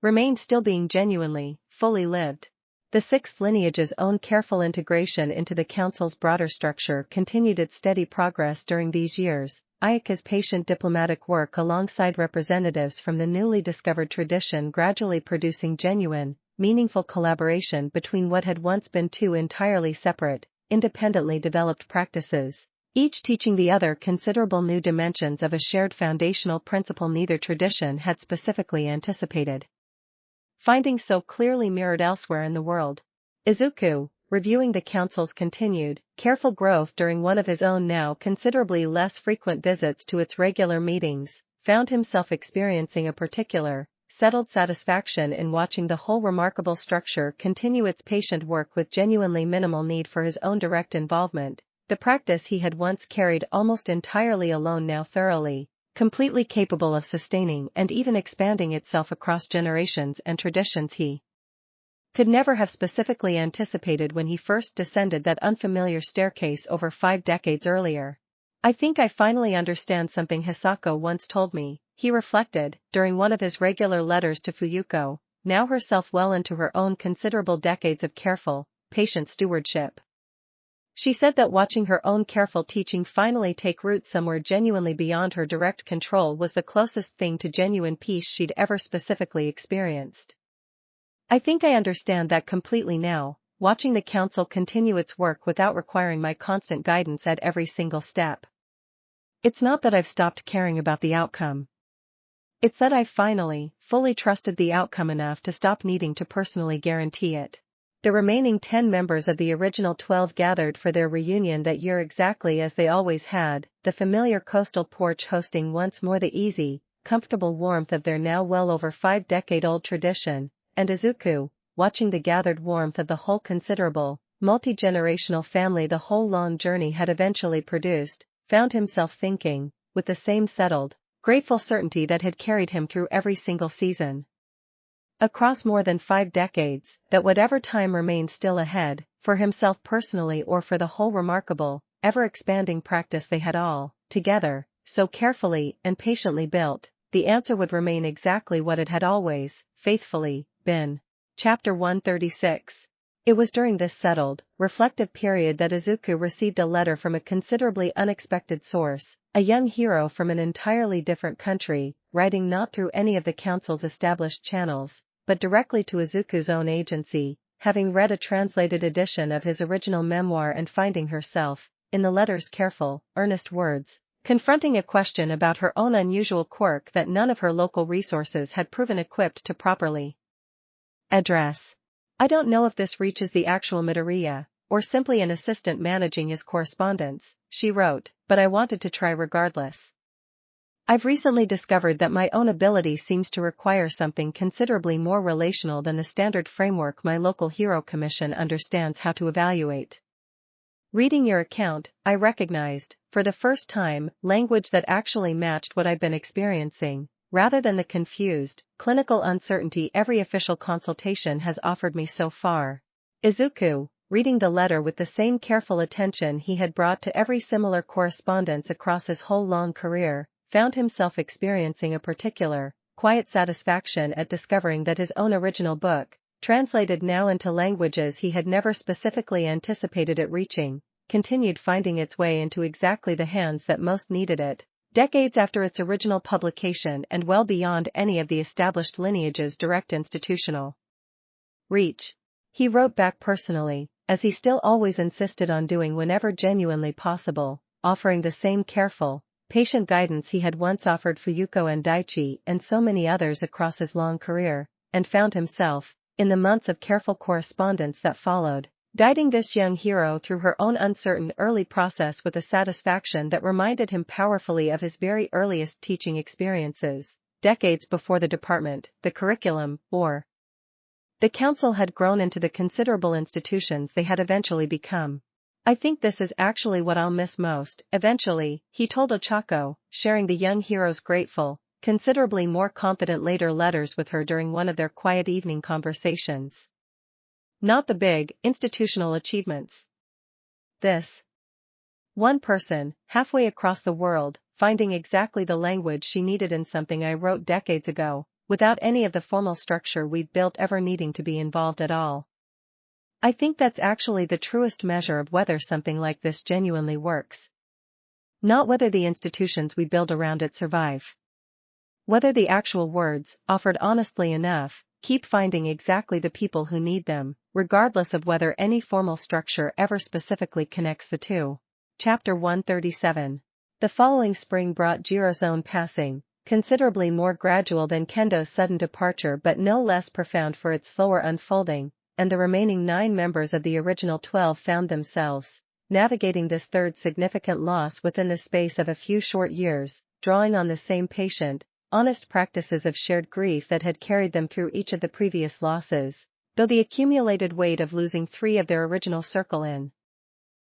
remained still being genuinely, fully lived. The sixth lineage's own careful integration into the council's broader structure continued its steady progress during these years, Ayaka's patient diplomatic work alongside representatives from the newly discovered tradition gradually producing genuine, meaningful collaboration between what had once been two entirely separate, independently developed practices, each teaching the other considerable new dimensions of a shared foundational principle neither tradition had specifically anticipated. Finding so clearly mirrored elsewhere in the world. Izuku, reviewing the council's continued, careful growth during one of his own now considerably less frequent visits to its regular meetings, found himself experiencing a particular, settled satisfaction in watching the whole remarkable structure continue its patient work with genuinely minimal need for his own direct involvement, the practice he had once carried almost entirely alone now thoroughly, completely capable of sustaining and even expanding itself across generations and traditions he could never have specifically anticipated when he first descended that unfamiliar staircase over 5 decades earlier. I think I finally understand something Hisako once told me, he reflected, during one of his regular letters to Fuyuko, now herself well into her own considerable decades of careful, patient stewardship. She said that watching her own careful teaching finally take root somewhere genuinely beyond her direct control was the closest thing to genuine peace she'd ever specifically experienced. I think I understand that completely now, watching the council continue its work without requiring my constant guidance at every single step. It's not that I've stopped caring about the outcome. It's that I've finally, fully trusted the outcome enough to stop needing to personally guarantee it. The remaining 10 members of the original 12 gathered for their reunion that year exactly as they always had, the familiar coastal porch hosting once more the easy, comfortable warmth of their now well over 5-decade-old tradition, and Izuku, watching the gathered warmth of the whole considerable, multi-generational family the whole long journey had eventually produced, found himself thinking, with the same settled, grateful certainty that had carried him through every single season. Across more than 5 decades, that whatever time remained still ahead, for himself personally or for the whole remarkable, ever-expanding practice they had all, together, so carefully and patiently built, the answer would remain exactly what it had always, faithfully, been. Chapter 136. It was during this settled, reflective period that Izuku received a letter from a considerably unexpected source, a young hero from an entirely different country, writing not through any of the council's established channels, but directly to Izuku's own agency, having read a translated edition of his original memoir and finding herself, in the letter's careful, earnest words, confronting a question about her own unusual quirk that none of her local resources had proven equipped to properly address. I don't know if this reaches the actual Midoriya, or simply an assistant managing his correspondence, she wrote, but I wanted to try regardless. I've recently discovered that my own ability seems to require something considerably more relational than the standard framework my local hero commission understands how to evaluate. Reading your account, I recognized, for the first time, language that actually matched what I've been experiencing, rather than the confused, clinical uncertainty every official consultation has offered me so far. Izuku, reading the letter with the same careful attention he had brought to every similar correspondence across his whole long career, found himself experiencing a particular, quiet satisfaction at discovering that his own original book, translated now into languages he had never specifically anticipated it reaching, continued finding its way into exactly the hands that most needed it, decades after its original publication and well beyond any of the established lineage's direct institutional reach. He wrote back personally, as he still always insisted on doing whenever genuinely possible, offering the same careful, patient guidance he had once offered Fuyuko and Daichi and so many others across his long career, and found himself, in the months of careful correspondence that followed, guiding this young hero through her own uncertain early process with a satisfaction that reminded him powerfully of his very earliest teaching experiences, decades before the department, the curriculum, or the council had grown into the considerable institutions they had eventually become. I think this is actually what I'll miss most, eventually, he told Ochako, sharing the young hero's grateful, considerably more confident later letters with her during one of their quiet evening conversations. Not the big, institutional achievements. This one person, halfway across the world, finding exactly the language she needed in something I wrote decades ago, without any of the formal structure we'd built ever needing to be involved at all. I think that's actually the truest measure of whether something like this genuinely works. Not whether the institutions we build around it survive. Whether the actual words, offered honestly enough, keep finding exactly the people who need them, regardless of whether any formal structure ever specifically connects the two. Chapter 137. The following spring brought Jiro's own passing, considerably more gradual than Kendo's sudden departure but no less profound for its slower unfolding, and the remaining 9 members of the original 12 found themselves, navigating this third significant loss within the space of a few short years, drawing on the same patient, honest practices of shared grief that had carried them through each of the previous losses, though the accumulated weight of losing 3 of their original circle in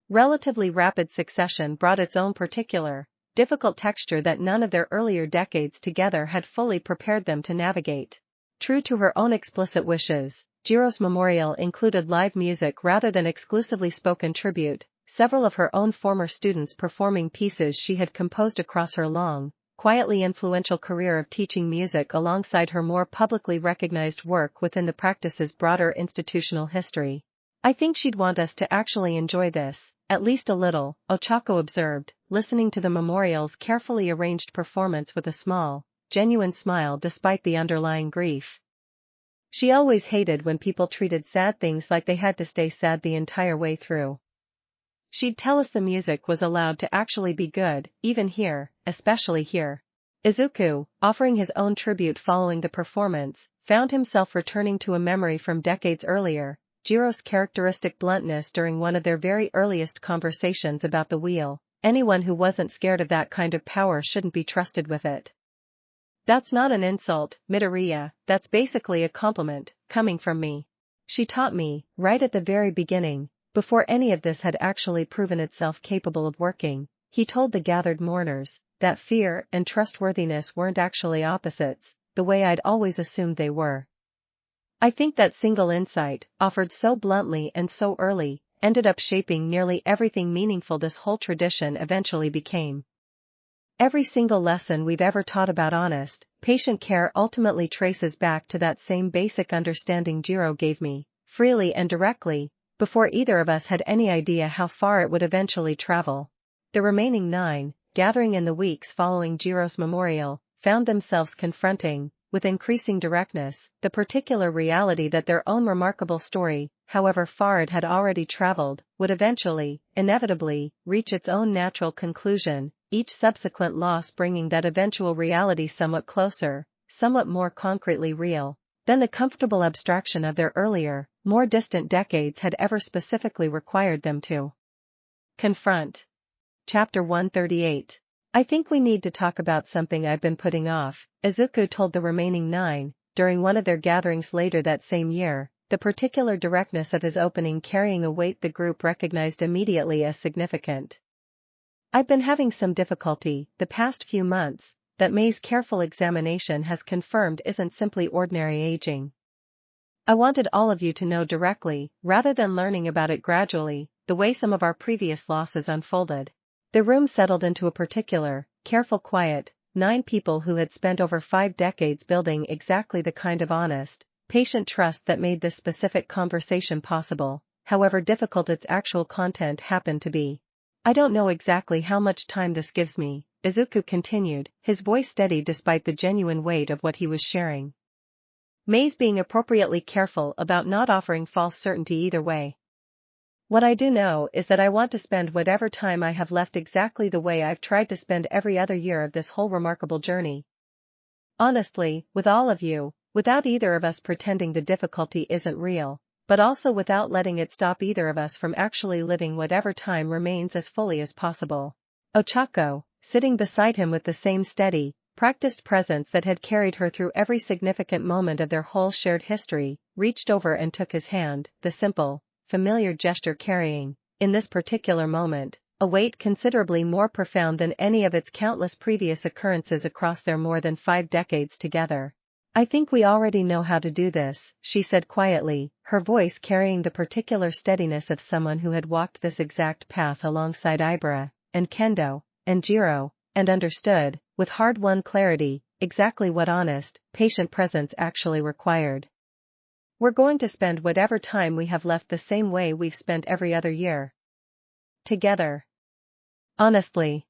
relatively rapid succession brought its own particular, difficult texture that none of their earlier decades together had fully prepared them to navigate. True to her own explicit wishes, Jiro's memorial included live music rather than exclusively spoken tribute, several of her own former students performing pieces she had composed across her long, quietly influential career of teaching music alongside her more publicly recognized work within the practice's broader institutional history. I think she'd want us to actually enjoy this, at least a little, Ochako observed, listening to the memorial's carefully arranged performance with a small, genuine smile despite the underlying grief. She always hated when people treated sad things like they had to stay sad the entire way through. She'd tell us the music was allowed to actually be good, even here, especially here. Izuku, offering his own tribute following the performance, found himself returning to a memory from decades earlier, Jiro's characteristic bluntness during one of their very earliest conversations about the wheel. Anyone who wasn't scared of that kind of power shouldn't be trusted with it. That's not an insult, Midoriya, that's basically a compliment, coming from me. She taught me, right at the very beginning, before any of this had actually proven itself capable of working, he told the gathered mourners, that fear and trustworthiness weren't actually opposites, the way I'd always assumed they were. I think that single insight, offered so bluntly and so early, ended up shaping nearly everything meaningful this whole tradition eventually became. Every single lesson we've ever taught about honest, patient care ultimately traces back to that same basic understanding Jiro gave me, freely and directly, before either of us had any idea how far it would eventually travel. The remaining 9, gathering in the weeks following Jiro's memorial, found themselves confronting, with increasing directness, the particular reality that their own remarkable story, however far it had already traveled, would eventually, inevitably, reach its own natural conclusion, each subsequent loss bringing that eventual reality somewhat closer, somewhat more concretely real, than the comfortable abstraction of their earlier, more distant decades had ever specifically required them to confront. Chapter 138. I think we need to talk about something I've been putting off, Izuku told the remaining 9, during one of their gatherings later that same year, the particular directness of his opening carrying a weight the group recognized immediately as significant. I've been having some difficulty, the past few months, that May's careful examination has confirmed isn't simply ordinary aging. I wanted all of you to know directly, rather than learning about it gradually, the way some of our previous losses unfolded. The room settled into a particular, careful quiet. 9 people who had spent over 5 decades building exactly the kind of honest, patient trust that made this specific conversation possible, however difficult its actual content happened to be. I don't know exactly how much time this gives me, Izuku continued, his voice steady despite the genuine weight of what he was sharing. May's being appropriately careful about not offering false certainty either way. What I do know is that I want to spend whatever time I have left exactly the way I've tried to spend every other year of this whole remarkable journey. Honestly, with all of you, without either of us pretending the difficulty isn't real, but also without letting it stop either of us from actually living whatever time remains as fully as possible. Ochako, sitting beside him with the same steady, practiced presence that had carried her through every significant moment of their whole shared history, reached over and took his hand, the simple, familiar gesture carrying, in this particular moment, a weight considerably more profound than any of its countless previous occurrences across their more than 5 decades together. I think we already know how to do this, she said quietly, her voice carrying the particular steadiness of someone who had walked this exact path alongside Ibara, and Kendo, and Jiro, and understood, with hard-won clarity, exactly what honest, patient presence actually required. We're going to spend whatever time we have left the same way we've spent every other year. Together. Honestly.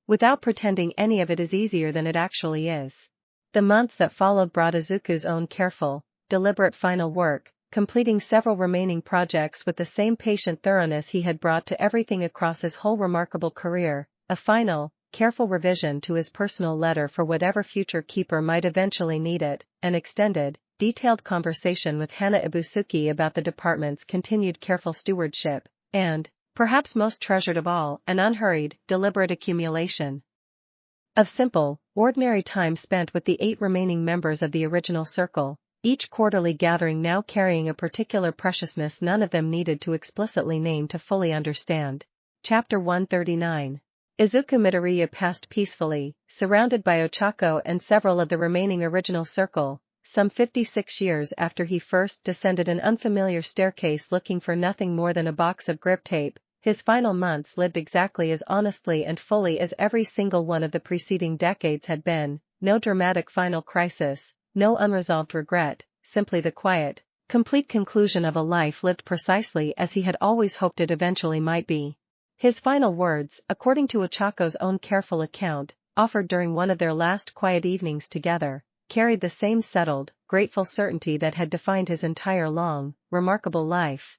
Without pretending any of it is easier than it actually is. The months that followed brought Izuku's own careful, deliberate final work, completing several remaining projects with the same patient thoroughness he had brought to everything across his whole remarkable career, a final, careful revision to his personal letter for whatever future keeper might eventually need it, an extended, detailed conversation with Hana Ibusuki about the department's continued careful stewardship, and, perhaps most treasured of all, an unhurried, deliberate accumulation of simple, ordinary time spent with the 8 remaining members of the original circle, each quarterly gathering now carrying a particular preciousness none of them needed to explicitly name to fully understand. Chapter 139. Izuku Midoriya passed peacefully, surrounded by Ochako and several of the remaining original circle, some 56 years after he first descended an unfamiliar staircase looking for nothing more than a box of grip tape. His final months lived exactly as honestly and fully as every single one of the preceding decades had been, no dramatic final crisis, no unresolved regret, simply the quiet, complete conclusion of a life lived precisely as he had always hoped it eventually might be. His final words, according to Ochako's own careful account, offered during one of their last quiet evenings together, carried the same settled, grateful certainty that had defined his entire long, remarkable life.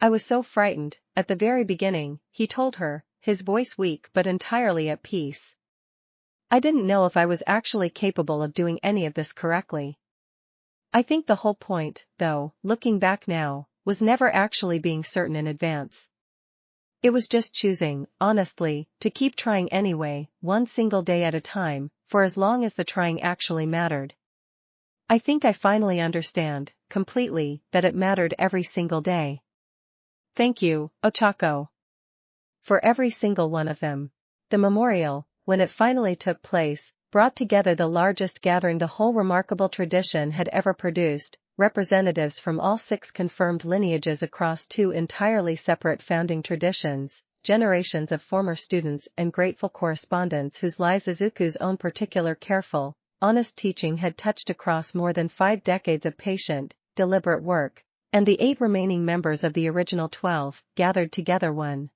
I was so frightened, at the very beginning, he told her, his voice weak but entirely at peace. I didn't know if I was actually capable of doing any of this correctly. I think the whole point, though, looking back now, was never actually being certain in advance. It was just choosing, honestly, to keep trying anyway, one single day at a time, for as long as the trying actually mattered. I think I finally understand, completely, that it mattered every single day. Thank you, Ochako. For every single one of them. The memorial, when it finally took place, brought together the largest gathering the whole remarkable tradition had ever produced, representatives from all 6 confirmed lineages across 2 entirely separate founding traditions, generations of former students and grateful correspondents whose lives Izuku's own particular careful, honest teaching had touched across more than 5 decades of patient, deliberate work, and the 8 remaining members of the original 12, gathered together one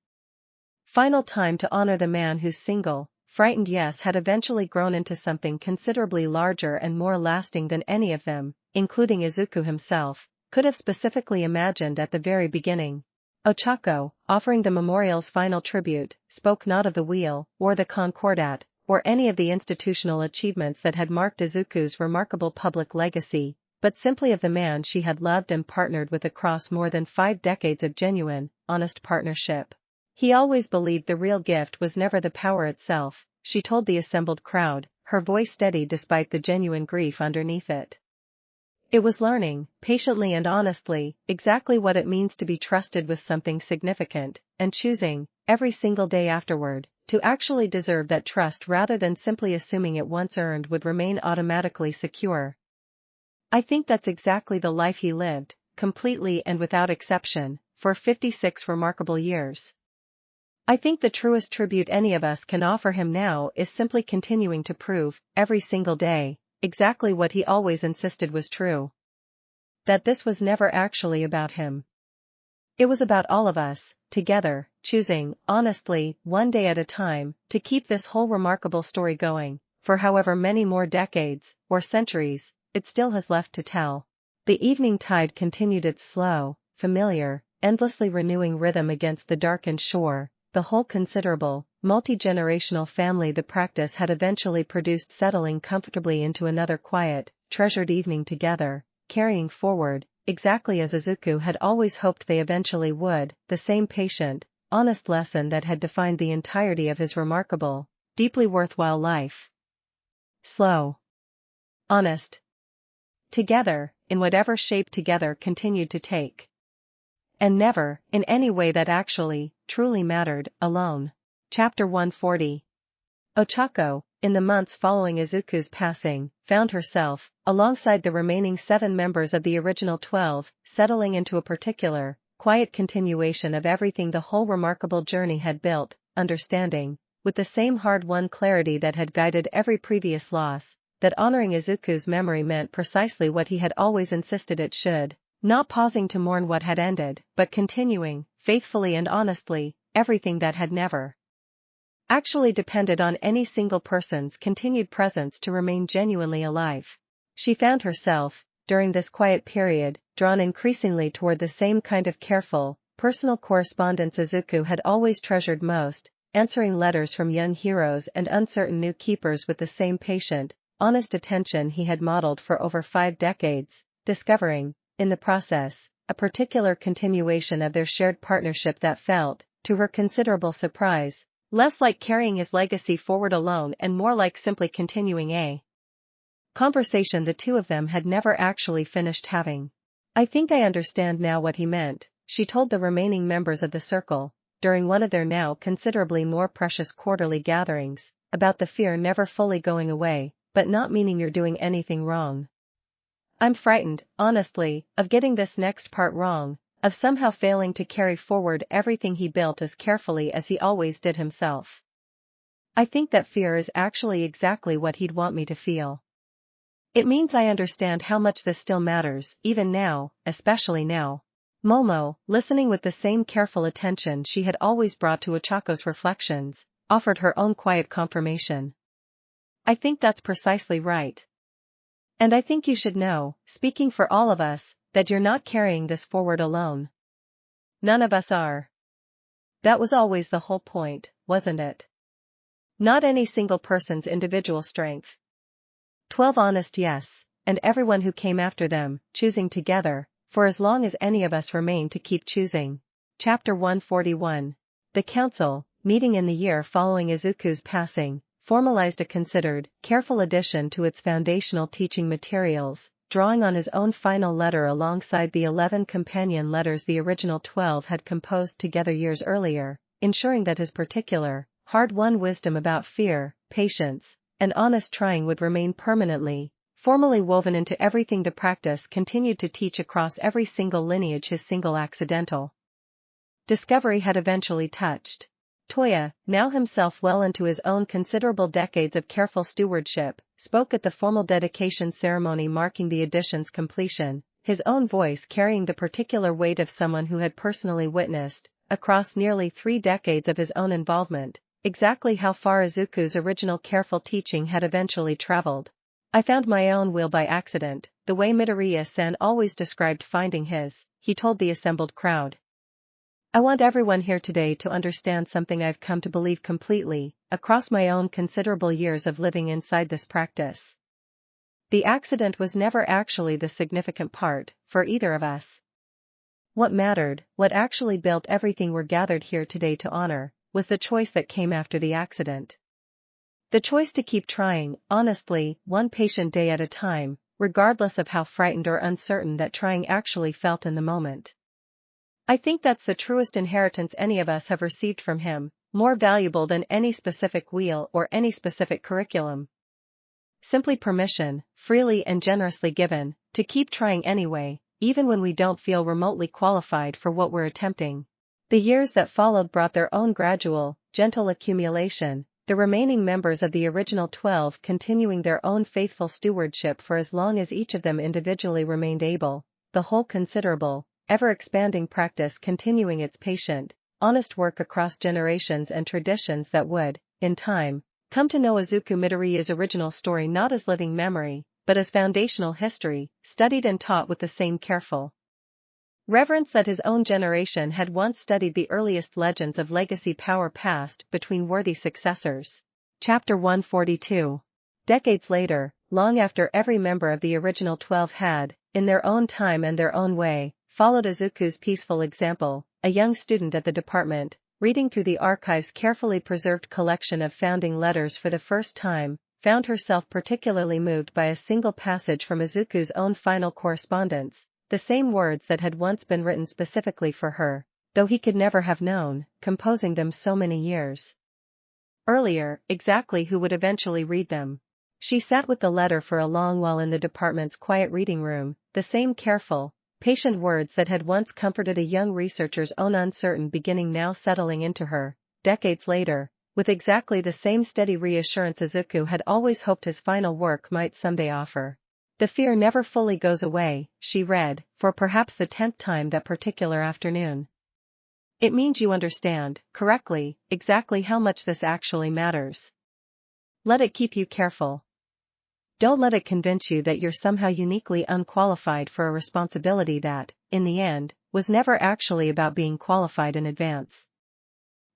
final time to honor the man whose single, frightened yes had eventually grown into something considerably larger and more lasting than any of them, including Izuku himself, could have specifically imagined at the very beginning. Ochako, offering the memorial's final tribute, spoke not of the wheel, or the concordat, or any of the institutional achievements that had marked Izuku's remarkable public legacy, but simply of the man she had loved and partnered with across more than 5 decades of genuine, honest partnership. He always believed the real gift was never the power itself, she told the assembled crowd, her voice steady despite the genuine grief underneath it. It was learning, patiently and honestly, exactly what it means to be trusted with something significant, and choosing, every single day afterward, to actually deserve that trust rather than simply assuming it once earned would remain automatically secure. I think that's exactly the life he lived, completely and without exception, for 56 remarkable years. I think the truest tribute any of us can offer him now is simply continuing to prove, every single day, exactly what he always insisted was true. That this was never actually about him. It was about all of us, together, choosing, honestly, one day at a time, to keep this whole remarkable story going, for however many more decades, or centuries, it still has left to tell. The evening tide continued its slow, familiar, endlessly renewing rhythm against the darkened shore. The whole considerable, multi-generational family the practice had eventually produced settling comfortably into another quiet, treasured evening together, carrying forward, exactly as Izuku had always hoped they eventually would, the same patient, honest lesson that had defined the entirety of his remarkable, deeply worthwhile life. Slow. Honest. Together, in whatever shape together continued to take. And never, in any way that actually, truly mattered, alone. Chapter 140. Ochako, in the months following Izuku's passing, found herself, alongside the remaining 7 members of the original 12, settling into a particular, quiet continuation of everything the whole remarkable journey had built, understanding, with the same hard-won clarity that had guided every previous loss, that honoring Izuku's memory meant precisely what he had always insisted it should. Not pausing to mourn what had ended, but continuing, faithfully and honestly, everything that had never actually depended on any single person's continued presence to remain genuinely alive. She found herself, during this quiet period, drawn increasingly toward the same kind of careful, personal correspondence Izuku had always treasured most, answering letters from young heroes and uncertain new keepers with the same patient, honest attention he had modeled for over 5 decades, discovering, in the process, a particular continuation of their shared partnership that felt, to her considerable surprise, less like carrying his legacy forward alone and more like simply continuing a conversation the two of them had never actually finished having. I think I understand now what he meant, she told the remaining members of the circle, during one of their now considerably more precious quarterly gatherings, about the fear never fully going away, but not meaning you're doing anything wrong. I'm frightened, honestly, of getting this next part wrong, of somehow failing to carry forward everything he built as carefully as he always did himself. I think that fear is actually exactly what he'd want me to feel. It means I understand how much this still matters, even now, especially now. Momo, listening with the same careful attention she had always brought to Ochako's reflections, offered her own quiet confirmation. I think that's precisely right. And I think you should know, speaking for all of us, that you're not carrying this forward alone. None of us are. That was always the whole point, wasn't it? Not any single person's individual strength. 12 honest yes, and everyone who came after them, choosing together, for as long as any of us remain to keep choosing. Chapter 141. The Council, meeting in the year following Izuku's passing, formalized a considered, careful addition to its foundational teaching materials, drawing on his own final letter alongside the 11 companion letters the original 12 had composed together years earlier, ensuring that his particular, hard-won wisdom about fear, patience, and honest trying would remain permanently, formally woven into everything the practice continued to teach across every single lineage his single accidental discovery had eventually touched. Toya, now himself well into his own considerable decades of careful stewardship, spoke at the formal dedication ceremony marking the edition's completion, his own voice carrying the particular weight of someone who had personally witnessed, across nearly 3 decades of his own involvement, exactly how far Izuku's original careful teaching had eventually traveled. I found my own wheel by accident, the way Midoriya-san always described finding his, he told the assembled crowd. I want everyone here today to understand something I've come to believe completely, across my own considerable years of living inside this practice. The accident was never actually the significant part, for either of us. What mattered, what actually built everything we're gathered here today to honor, was the choice that came after the accident. The choice to keep trying, honestly, one patient day at a time, regardless of how frightened or uncertain that trying actually felt in the moment. I think that's the truest inheritance any of us have received from him, more valuable than any specific wheel or any specific curriculum. Simply permission, freely and generously given, to keep trying anyway, even when we don't feel remotely qualified for what we're attempting. The years that followed brought their own gradual, gentle accumulation, the remaining members of the original 12 continuing their own faithful stewardship for as long as each of them individually remained able, the whole considerable, ever-expanding practice continuing its patient, honest work across generations and traditions that would, in time, come to know Izuku Midoriya's original story not as living memory, but as foundational history, studied and taught with the same careful reverence that his own generation had once studied the earliest legends of legacy power passed between worthy successors. Chapter 142. Decades later, long after every member of the original 12 had, in their own time and their own way, followed Izuku's peaceful example, a young student at the department, reading through the archive's carefully preserved collection of founding letters for the first time, found herself particularly moved by a single passage from Izuku's own final correspondence, the same words that had once been written specifically for her, though he could never have known, composing them so many years earlier, exactly who would eventually read them. She sat with the letter for a long while in the department's quiet reading room, the same careful, patient words that had once comforted a young researcher's own uncertain beginning now settling into her, decades later, with exactly the same steady reassurance Izuku had always hoped his final work might someday offer. The fear never fully goes away, she read, for perhaps the 10th time that particular afternoon. It means you understand, correctly, exactly how much this actually matters. Let it keep you careful. Don't let it convince you that you're somehow uniquely unqualified for a responsibility that, in the end, was never actually about being qualified in advance.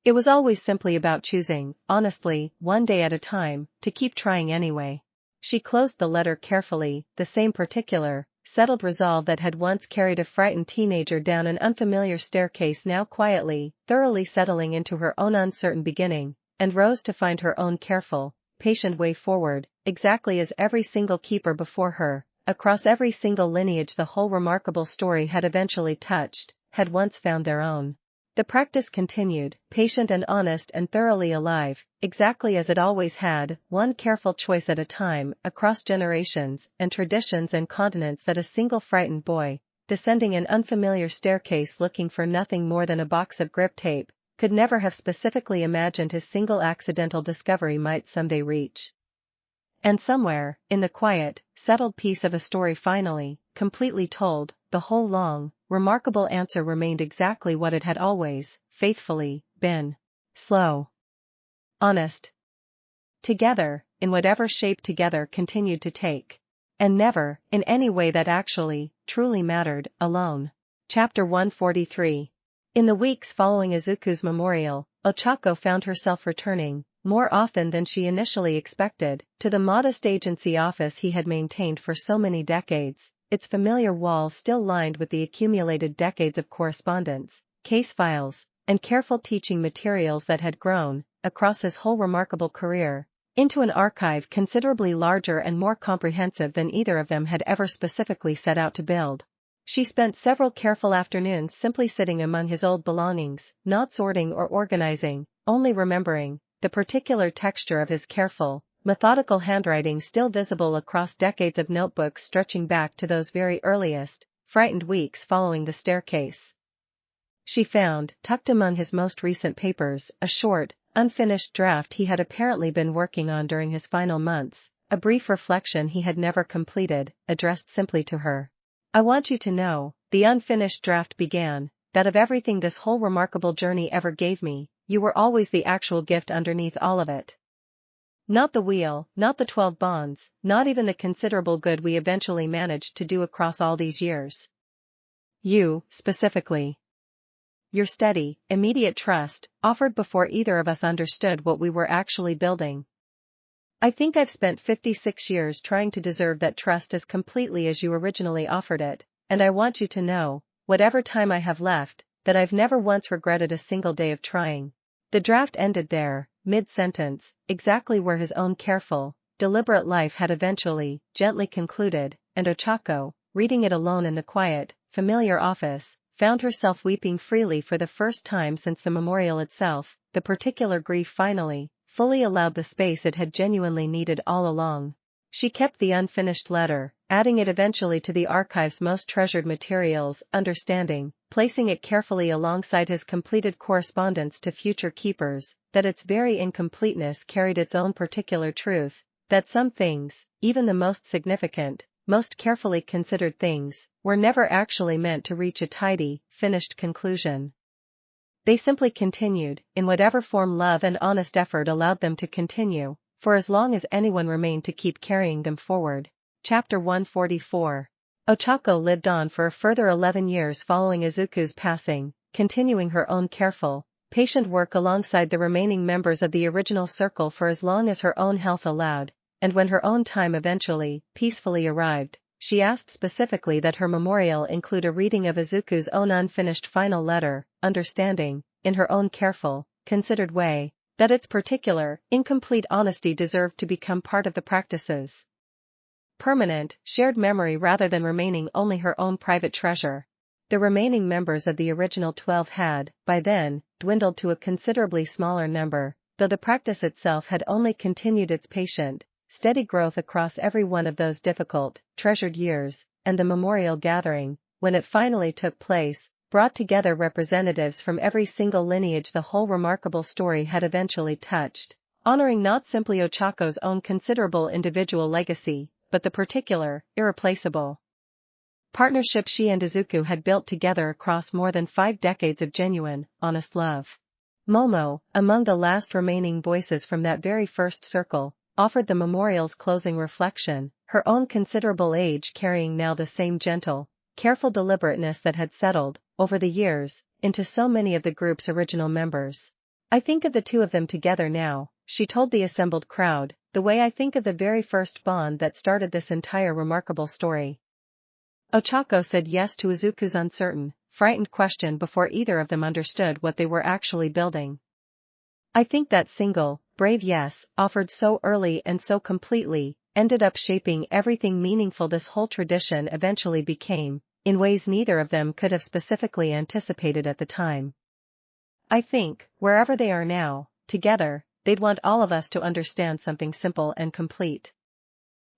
It was always simply about choosing, honestly, one day at a time, to keep trying anyway. She closed the letter carefully, the same particular, settled resolve that had once carried a frightened teenager down an unfamiliar staircase now quietly, thoroughly settling into her own uncertain beginning, and rose to find her own careful, patient way forward, exactly as every single keeper before her, across every single lineage the whole remarkable story had eventually touched, had once found their own. The practice continued, patient and honest and thoroughly alive, exactly as it always had, one careful choice at a time, across generations and traditions and continents that a single frightened boy, descending an unfamiliar staircase looking for nothing more than a box of grip tape, could never have specifically imagined his single accidental discovery might someday reach. And somewhere, in the quiet, settled peace of a story finally, completely told, the whole long, remarkable answer remained exactly what it had always, faithfully, been. Slow. Honest. Together, in whatever shape together continued to take. And never, in any way that actually, truly mattered, alone. Chapter 143. In the weeks following Izuku's memorial, Ochako found herself returning, more often than she initially expected, to the modest agency office he had maintained for so many decades, its familiar walls still lined with the accumulated decades of correspondence, case files, and careful teaching materials that had grown, across his whole remarkable career, into an archive considerably larger and more comprehensive than either of them had ever specifically set out to build. She spent several careful afternoons simply sitting among his old belongings, not sorting or organizing, only remembering, the particular texture of his careful, methodical handwriting still visible across decades of notebooks stretching back to those very earliest, frightened weeks following the staircase. She found, tucked among his most recent papers, a short, unfinished draft he had apparently been working on during his final months, a brief reflection he had never completed, addressed simply to her. I want you to know, the unfinished draft began, that of everything this whole remarkable journey ever gave me, you were always the actual gift underneath all of it. Not the wheel, not the 12 bonds, not even the considerable good we eventually managed to do across all these years. You, specifically. Your steady, immediate trust, offered before either of us understood what we were actually building. I think I've spent 56 years trying to deserve that trust as completely as you originally offered it, and I want you to know, whatever time I have left, that I've never once regretted a single day of trying. The draft ended there, mid-sentence, exactly where his own careful, deliberate life had eventually, gently concluded, and Ochako, reading it alone in the quiet, familiar office, found herself weeping freely for the first time since the memorial itself. The particular grief finally, fully allowed the space it had genuinely needed all along. She kept the unfinished letter, adding it eventually to the archive's most treasured materials, understanding, placing it carefully alongside his completed correspondence to future keepers, that its very incompleteness carried its own particular truth, that some things, even the most significant, most carefully considered things, were never actually meant to reach a tidy, finished conclusion. They simply continued, in whatever form love and honest effort allowed them to continue, for as long as anyone remained to keep carrying them forward. Chapter 144. Ochako lived on for a further 11 years following Izuku's passing, continuing her own careful, patient work alongside the remaining members of the original circle for as long as her own health allowed, and when her own time eventually, peacefully arrived, she asked specifically that her memorial include a reading of Izuku's own unfinished final letter, understanding, in her own careful, considered way, that its particular, incomplete honesty deserved to become part of the practice's permanent, shared memory rather than remaining only her own private treasure. The remaining members of the original 12 had, by then, dwindled to a considerably smaller number, though the practice itself had only continued its patient, steady growth across every one of those difficult, treasured years, and the memorial gathering, when it finally took place, brought together representatives from every single lineage the whole remarkable story had eventually touched, honoring not simply Ochako's own considerable individual legacy, but the particular, irreplaceable partnership she and Izuku had built together across more than 5 decades of genuine, honest love. Momo, among the last remaining voices from that very first circle, offered the memorial's closing reflection, her own considerable age carrying now the same gentle, careful deliberateness that had settled, over the years, into so many of the group's original members. I think of the two of them together now, she told the assembled crowd, the way I think of the very first bond that started this entire remarkable story. Ochako said yes to Izuku's uncertain, frightened question before either of them understood what they were actually building. I think that single, brave yes, offered so early and so completely, ended up shaping everything meaningful this whole tradition eventually became, in ways neither of them could have specifically anticipated at the time. I think, wherever they are now, together, they'd want all of us to understand something simple and complete.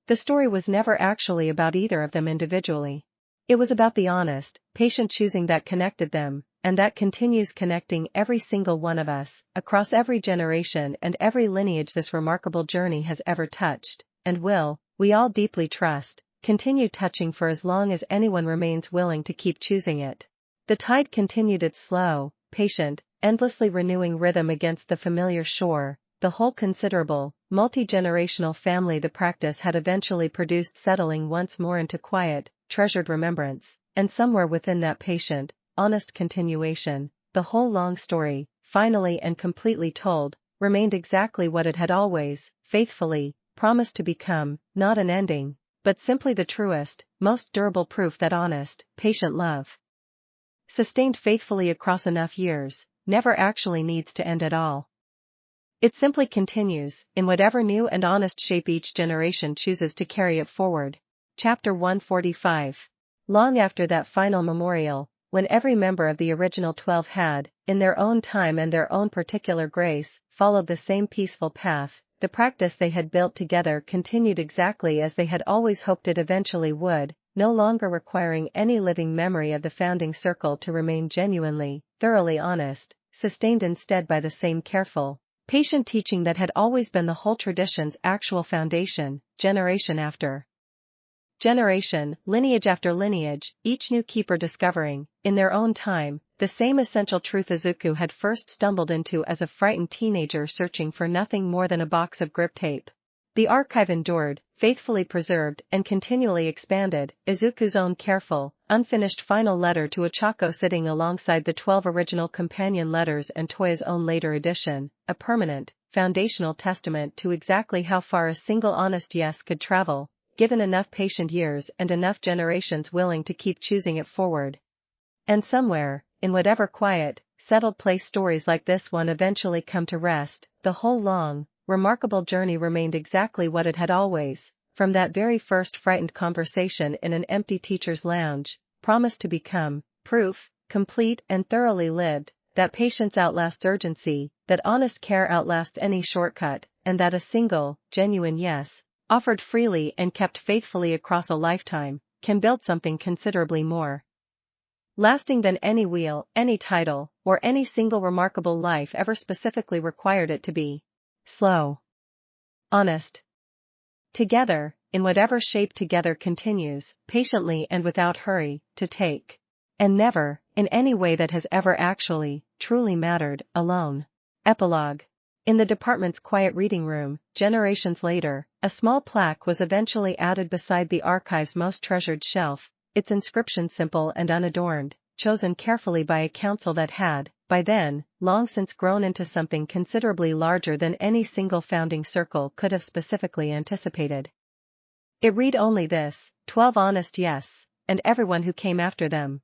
The story was never actually about either of them individually. It was about the honest, patient choosing that connected them, and that continues connecting every single one of us, across every generation and every lineage this remarkable journey has ever touched, and will, we all deeply trust, continue touching for as long as anyone remains willing to keep choosing it. The tide continued its slow, patient, endlessly renewing rhythm against the familiar shore. The whole considerable, multi-generational family the practice had eventually produced settling once more into quiet, treasured remembrance, and somewhere within that patient, honest continuation, the whole long story, finally and completely told, remained exactly what it had always, faithfully, promised to become, not an ending, but simply the truest, most durable proof that honest, patient love, sustained faithfully across enough years, never actually needs to end at all. It simply continues, in whatever new and honest shape each generation chooses to carry it forward. Chapter 145. Long after that final memorial, when every member of the original 12 had, in their own time and their own particular grace, followed the same peaceful path, the practice they had built together continued exactly as they had always hoped it eventually would, no longer requiring any living memory of the founding circle to remain genuinely, thoroughly honest, sustained instead by the same careful, patient teaching that had always been the whole tradition's actual foundation, generation after generation, lineage after lineage, each new keeper discovering, in their own time, the same essential truth Izuku had first stumbled into as a frightened teenager searching for nothing more than a box of grip tape. The archive endured, faithfully preserved and continually expanded, Izuku's own careful, unfinished final letter to Ochako sitting alongside the 12 original companion letters and Toya's own later edition, a permanent, foundational testament to exactly how far a single honest yes could travel, given enough patient years and enough generations willing to keep choosing it forward. And somewhere, in whatever quiet, settled place stories like this one eventually come to rest, the whole long, remarkable journey remained exactly what it had always, from that very first frightened conversation in an empty teacher's lounge, promised to become, proof, complete and thoroughly lived, that patience outlasts urgency, that honest care outlasts any shortcut, and that a single, genuine yes, offered freely and kept faithfully across a lifetime, can build something considerably more lasting than any wheel, any title, or any single remarkable life ever specifically required it to be. Slow. Honest. Together, in whatever shape together continues, patiently and without hurry, to take. And never, in any way that has ever actually, truly mattered, alone. Epilogue. In the department's quiet reading room, generations later, a small plaque was eventually added beside the archive's most treasured shelf, its inscription simple and unadorned, chosen carefully by a council that had, by then, long since grown into something considerably larger than any single founding circle could have specifically anticipated. It read only this: 12 honest yes, and everyone who came after them.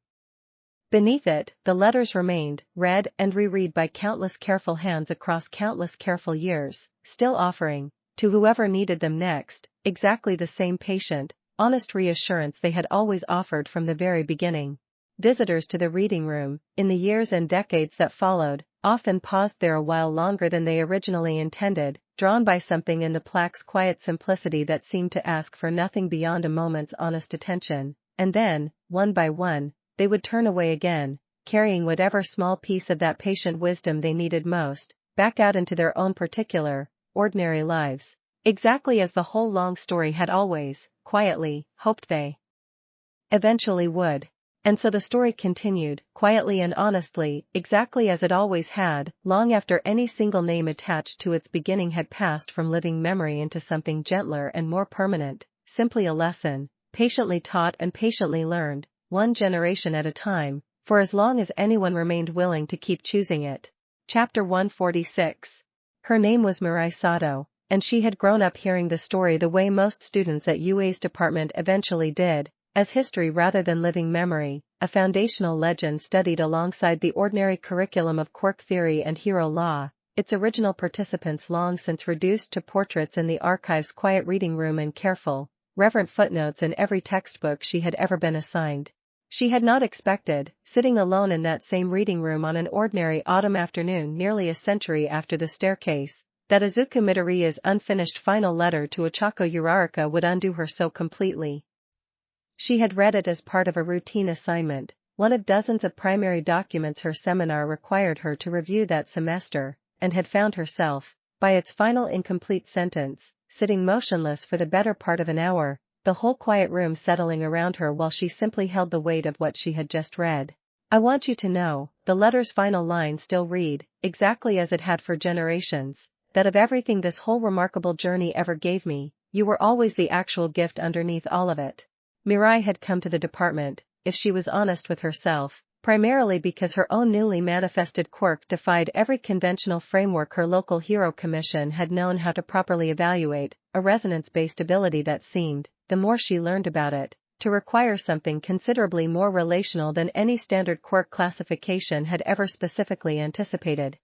Beneath it, the letters remained, read and reread by countless careful hands across countless careful years, still offering, to whoever needed them next, exactly the same patient, honest reassurance they had always offered from the very beginning. Visitors to the reading room, in the years and decades that followed, often paused there a while longer than they originally intended, drawn by something in the plaque's quiet simplicity that seemed to ask for nothing beyond a moment's honest attention, and then, one by one, they would turn away again, carrying whatever small piece of that patient wisdom they needed most, back out into their own particular, ordinary lives. Exactly as the whole long story had always, quietly, hoped they eventually would. And so the story continued, quietly and honestly, exactly as it always had, long after any single name attached to its beginning had passed from living memory into something gentler and more permanent, simply a lesson, patiently taught and patiently learned, one generation at a time, for as long as anyone remained willing to keep choosing it. Chapter 146. Her name was Mirai Sato, and she had grown up hearing the story the way most students at UA's department eventually did, as history rather than living memory, a foundational legend studied alongside the ordinary curriculum of quirk theory and hero law, its original participants long since reduced to portraits in the archive's quiet reading room and careful, reverent footnotes in every textbook she had ever been assigned. She had not expected, sitting alone in that same reading room on an ordinary autumn afternoon nearly a century after the staircase, that Izuku Midoriya's unfinished final letter to Ochako Uraraka would undo her so completely. She had read it as part of a routine assignment, one of dozens of primary documents her seminar required her to review that semester, and had found herself, by its final incomplete sentence, sitting motionless for the better part of an hour, the whole quiet room settling around her while she simply held the weight of what she had just read. I want you to know, the letter's final line still read, exactly as it had for generations, that of everything this whole remarkable journey ever gave me, you were always the actual gift underneath all of it. Mirai had come to the department, if she was honest with herself, primarily because her own newly manifested quirk defied every conventional framework her local hero commission had known how to properly evaluate, a resonance-based ability that seemed, the more she learned about it, to require something considerably more relational than any standard quirk classification had ever specifically anticipated.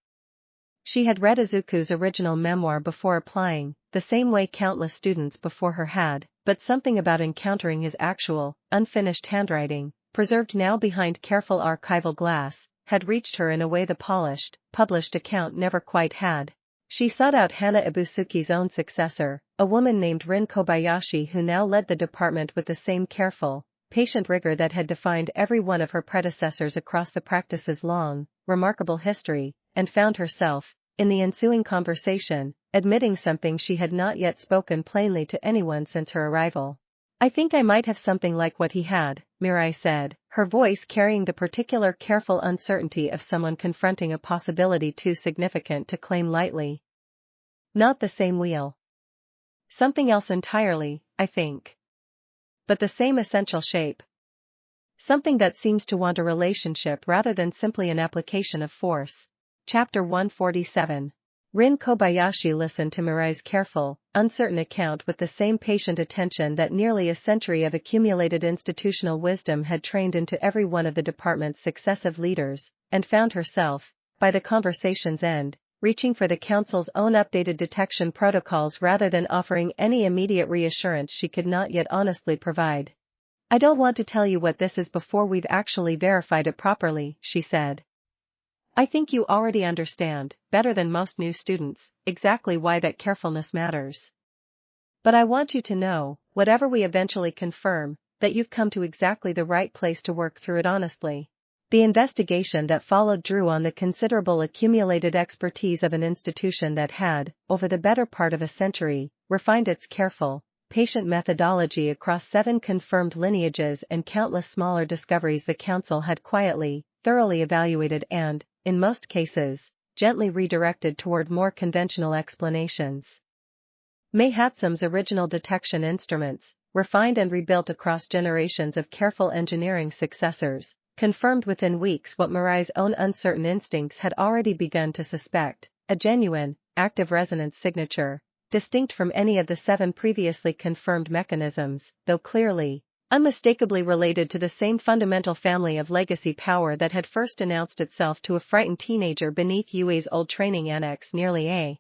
She had read Izuku's original memoir before applying, the same way countless students before her had, but something about encountering his actual, unfinished handwriting, preserved now behind careful archival glass, had reached her in a way the polished, published account never quite had. She sought out Hana Ibusuki's own successor, a woman named Rin Kobayashi who now led the department with the same careful, patient rigor that had defined every one of her predecessors across the practice's long, remarkable history, and found herself, in the ensuing conversation, admitting something she had not yet spoken plainly to anyone since her arrival. "I think I might have something like what he had," Mirai said, her voice carrying the particular careful uncertainty of someone confronting a possibility too significant to claim lightly. "Not the same wheel. Something else entirely, I think. But the same essential shape. Something that seems to want a relationship rather than simply an application of force." Chapter 147. Rin Kobayashi listened to Mirai's careful, uncertain account with the same patient attention that nearly a century of accumulated institutional wisdom had trained into every one of the department's successive leaders, and found herself, by the conversation's end, reaching for the council's own updated detection protocols rather than offering any immediate reassurance she could not yet honestly provide. "I don't want to tell you what this is before we've actually verified it properly," she said. "I think you already understand, better than most new students, exactly why that carefulness matters. But I want you to know, whatever we eventually confirm, that you've come to exactly the right place to work through it honestly." The investigation that followed drew on the considerable accumulated expertise of an institution that had, over the better part of a century, refined its careful, patient methodology across 7 confirmed lineages and countless smaller discoveries the council had quietly, thoroughly evaluated and, in most cases, gently redirected toward more conventional explanations. Mei Hatsum's original detection instruments, refined and rebuilt across generations of careful engineering successors, confirmed within weeks what Mirai's own uncertain instincts had already begun to suspect: a genuine, active resonance signature, distinct from any of the 7 previously confirmed mechanisms, though clearly, unmistakably related to the same fundamental family of legacy power that had first announced itself to a frightened teenager beneath Yue's old training annex nearly a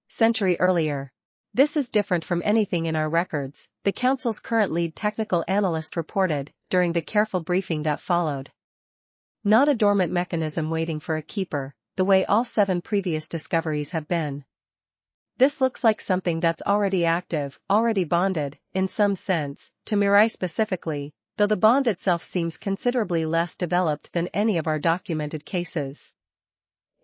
century earlier. "This is different from anything in our records," the council's current lead technical analyst reported, during the careful briefing that followed. "Not a dormant mechanism waiting for a keeper, the way all 7 previous discoveries have been. This looks like something that's already active, already bonded, in some sense, to Mirai specifically, though the bond itself seems considerably less developed than any of our documented cases.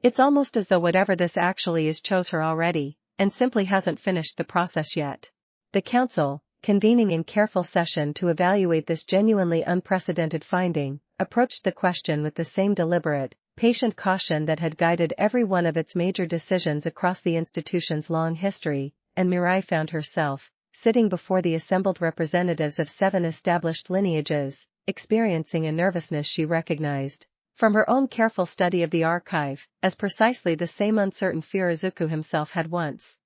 It's almost as though whatever this actually is chose her already, and simply hasn't finished the process yet." The council, convening in careful session to evaluate this genuinely unprecedented finding, approached the question with the same deliberate, patient caution that had guided every one of its major decisions across the institution's long history, and Mirai found herself, sitting before the assembled representatives of 7 established lineages, experiencing a nervousness she recognized, from her own careful study of the archive, as precisely the same uncertain fear Izuku himself had once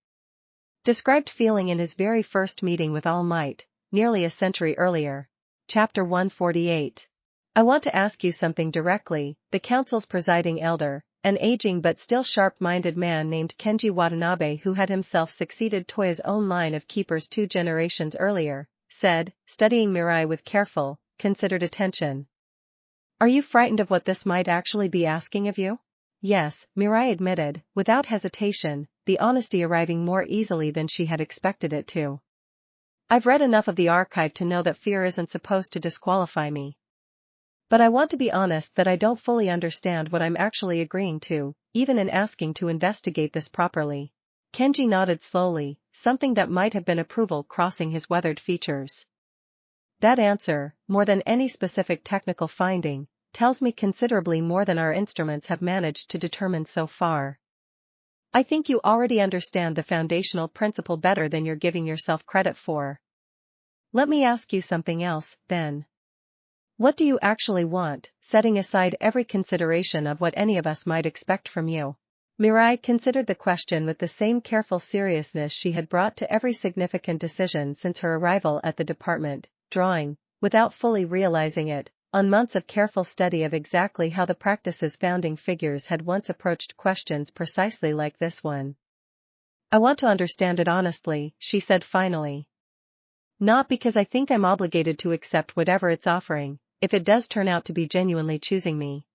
described feeling in his very first meeting with All Might, nearly a century earlier. Chapter 148. "I want to ask you something directly," the council's presiding elder, an aging but still sharp-minded man named Kenji Watanabe, who had himself succeeded Toya's own line of keepers 2 generations earlier, said, studying Mirai with careful, considered attention. "Are you frightened of what this might actually be asking of you?" "Yes," Mirai admitted, without hesitation, the honesty arriving more easily than she had expected it to. "I've read enough of the archive to know that fear isn't supposed to disqualify me. But I want to be honest that I don't fully understand what I'm actually agreeing to, even in asking to investigate this properly." Kenji nodded slowly, something that might have been approval crossing his weathered features. "That answer, more than any specific technical finding, tells me considerably more than our instruments have managed to determine so far. I think you already understand the foundational principle better than you're giving yourself credit for. Let me ask you something else, then. What do you actually want, setting aside every consideration of what any of us might expect from you?" Mirai considered the question with the same careful seriousness she had brought to every significant decision since her arrival at the department, drawing, without fully realizing it, on months of careful study of exactly how the practice's founding figures had once approached questions precisely like this one. "I want to understand it honestly," she said finally. "Not because I think I'm obligated to accept whatever it's offering, if it does turn out to be genuinely choosing me.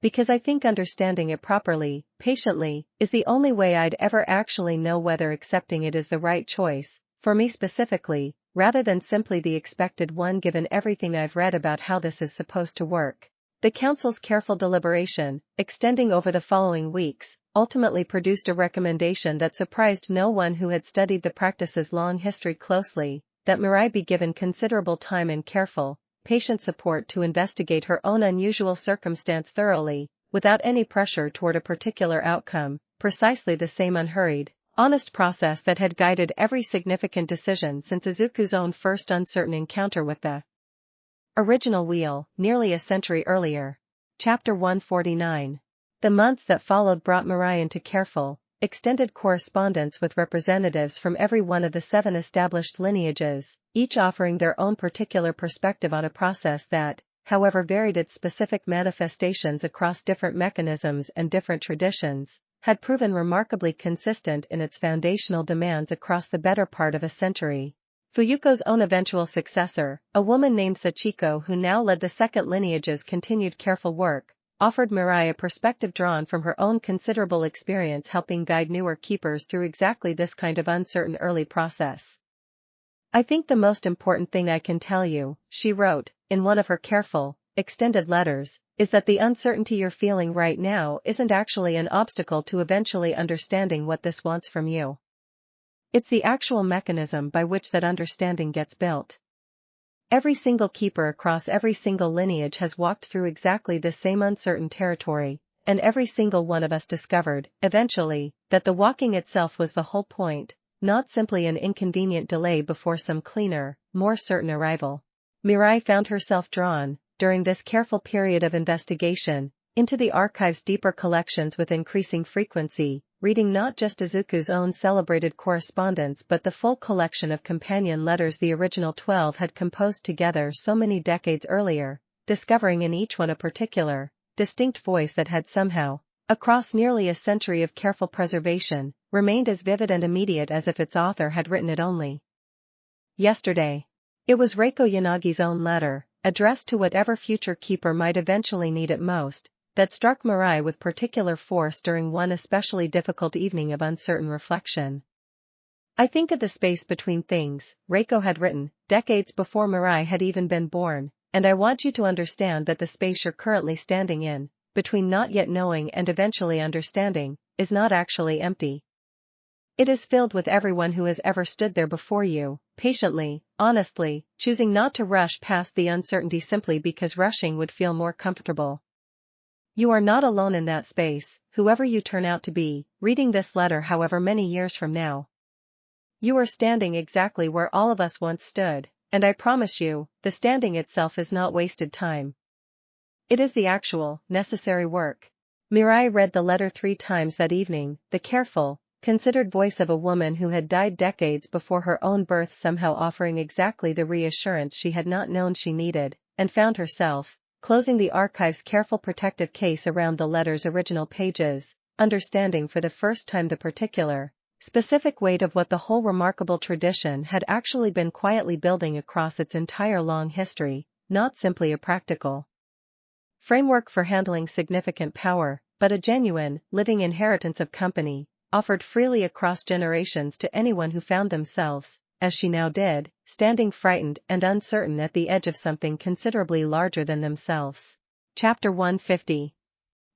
Because I think understanding it properly, patiently, is the only way I'd ever actually know whether accepting it is the right choice, For me specifically, rather than simply the expected one given everything I've read about how this is supposed to work. The council's careful deliberation, extending over the following weeks, ultimately produced a recommendation that surprised no one who had studied the practice's long history closely, that Mirai be given considerable time and careful, patient support to investigate her own unusual circumstance thoroughly, without any pressure toward a particular outcome, precisely the same unhurried, honest process that had guided every significant decision since Izuku's own first uncertain encounter with the original wheel, nearly a century earlier. Chapter 149. The months that followed brought Mirai into careful, extended correspondence with representatives from every one of the 7 established lineages, each offering their own particular perspective on a process that, however varied its specific manifestations across different mechanisms and different traditions, had proven remarkably consistent in its foundational demands across the better part of a century. Fuyuko's own eventual successor, a woman named Sachiko who now led the 2nd lineage's continued careful work, offered Mirai a perspective drawn from her own considerable experience helping guide newer keepers through exactly this kind of uncertain early process. I think the most important thing I can tell you, she wrote, in one of her careful, extended letters, is that the uncertainty you're feeling right now isn't actually an obstacle to eventually understanding what this wants from you. It's the actual mechanism by which that understanding gets built. Every single keeper across every single lineage has walked through exactly this same uncertain territory, and every single one of us discovered, eventually, that the walking itself was the whole point, not simply an inconvenient delay before some cleaner, more certain arrival. Mirai found herself drawn, during this careful period of investigation, into the archive's deeper collections with increasing frequency, reading not just Izuku's own celebrated correspondence but the full collection of companion letters the original 12 had composed together so many decades earlier, discovering in each one a particular, distinct voice that had somehow, across nearly a century of careful preservation, remained as vivid and immediate as if its author had written it only yesterday. It was Reiko Yanagi's own letter, addressed to whatever future keeper might eventually need it most, that struck Mirai with particular force during one especially difficult evening of uncertain reflection. I think of the space between things, Reiko had written, decades before Mirai had even been born, and I want you to understand that the space you're currently standing in, between not yet knowing and eventually understanding, is not actually empty. It is filled with everyone who has ever stood there before you, patiently, honestly, choosing not to rush past the uncertainty simply because rushing would feel more comfortable. You are not alone in that space, whoever you turn out to be, reading this letter however many years from now. You are standing exactly where all of us once stood, and I promise you, the standing itself is not wasted time. It is the actual, necessary work. Mirai read the letter 3 times that evening, the careful, considered voice of a woman who had died decades before her own birth somehow offering exactly the reassurance she had not known she needed, and found herself, closing the archive's careful protective case around the letter's original pages, understanding for the first time the particular, specific weight of what the whole remarkable tradition had actually been quietly building across its entire long history, not simply a practical framework for handling significant power, but a genuine, living inheritance of company, offered freely across generations to anyone who found themselves, as she now did, standing frightened and uncertain at the edge of something considerably larger than themselves. Chapter 150.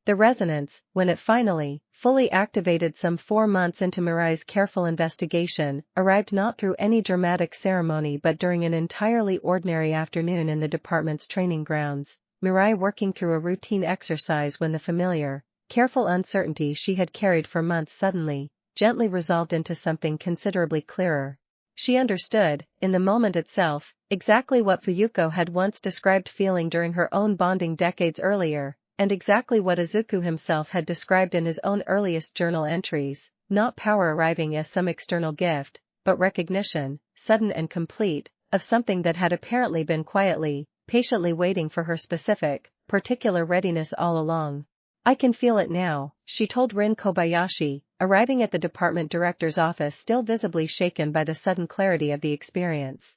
The resonance, when it finally, fully activated some 4 months into Mirai's careful investigation, arrived not through any dramatic ceremony but during an entirely ordinary afternoon in the department's training grounds, Mirai working through a routine exercise when the familiar, careful uncertainty she had carried for months suddenly, gently resolved into something considerably clearer. She understood, in the moment itself, exactly what Fuyuko had once described feeling during her own bonding decades earlier, and exactly what Izuku himself had described in his own earliest journal entries, not power arriving as some external gift, but recognition, sudden and complete, of something that had apparently been quietly, patiently waiting for her specific, particular readiness all along. I can feel it now, she told Rin Kobayashi, arriving at the department director's office still visibly shaken by the sudden clarity of the experience.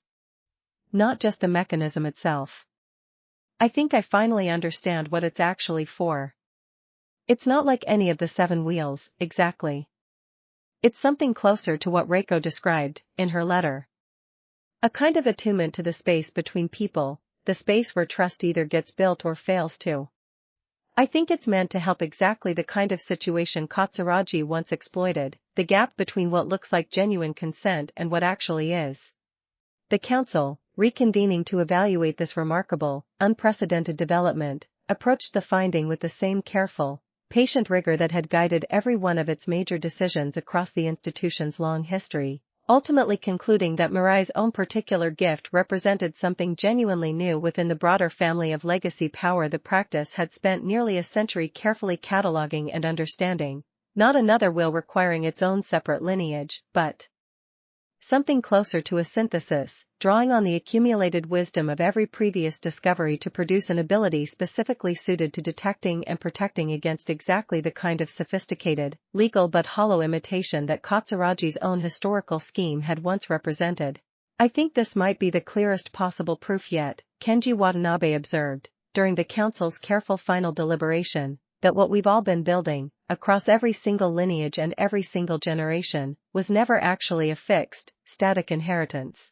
Not just the mechanism itself. I think I finally understand what it's actually for. It's not like any of the 7 wheels, exactly. It's something closer to what Reiko described in her letter. A kind of attunement to the space between people, the space where trust either gets built or fails to. I think it's meant to help exactly the kind of situation Katsuragi once exploited, the gap between what looks like genuine consent and what actually is. The council, reconvening to evaluate this remarkable, unprecedented development, approached the finding with the same careful, patient rigor that had guided every one of its major decisions across the institution's long history, ultimately concluding that Mirai's own particular gift represented something genuinely new within the broader family of legacy power the practice had spent nearly a century carefully cataloging and understanding, not another will requiring its own separate lineage, but something closer to a synthesis, drawing on the accumulated wisdom of every previous discovery to produce an ability specifically suited to detecting and protecting against exactly the kind of sophisticated, legal but hollow imitation that Katsuragi's own historical scheme had once represented. I think this might be the clearest possible proof yet, Kenji Watanabe observed, during the council's careful final deliberation, that what we've all been building, across every single lineage and every single generation, was never actually a fixed, static inheritance.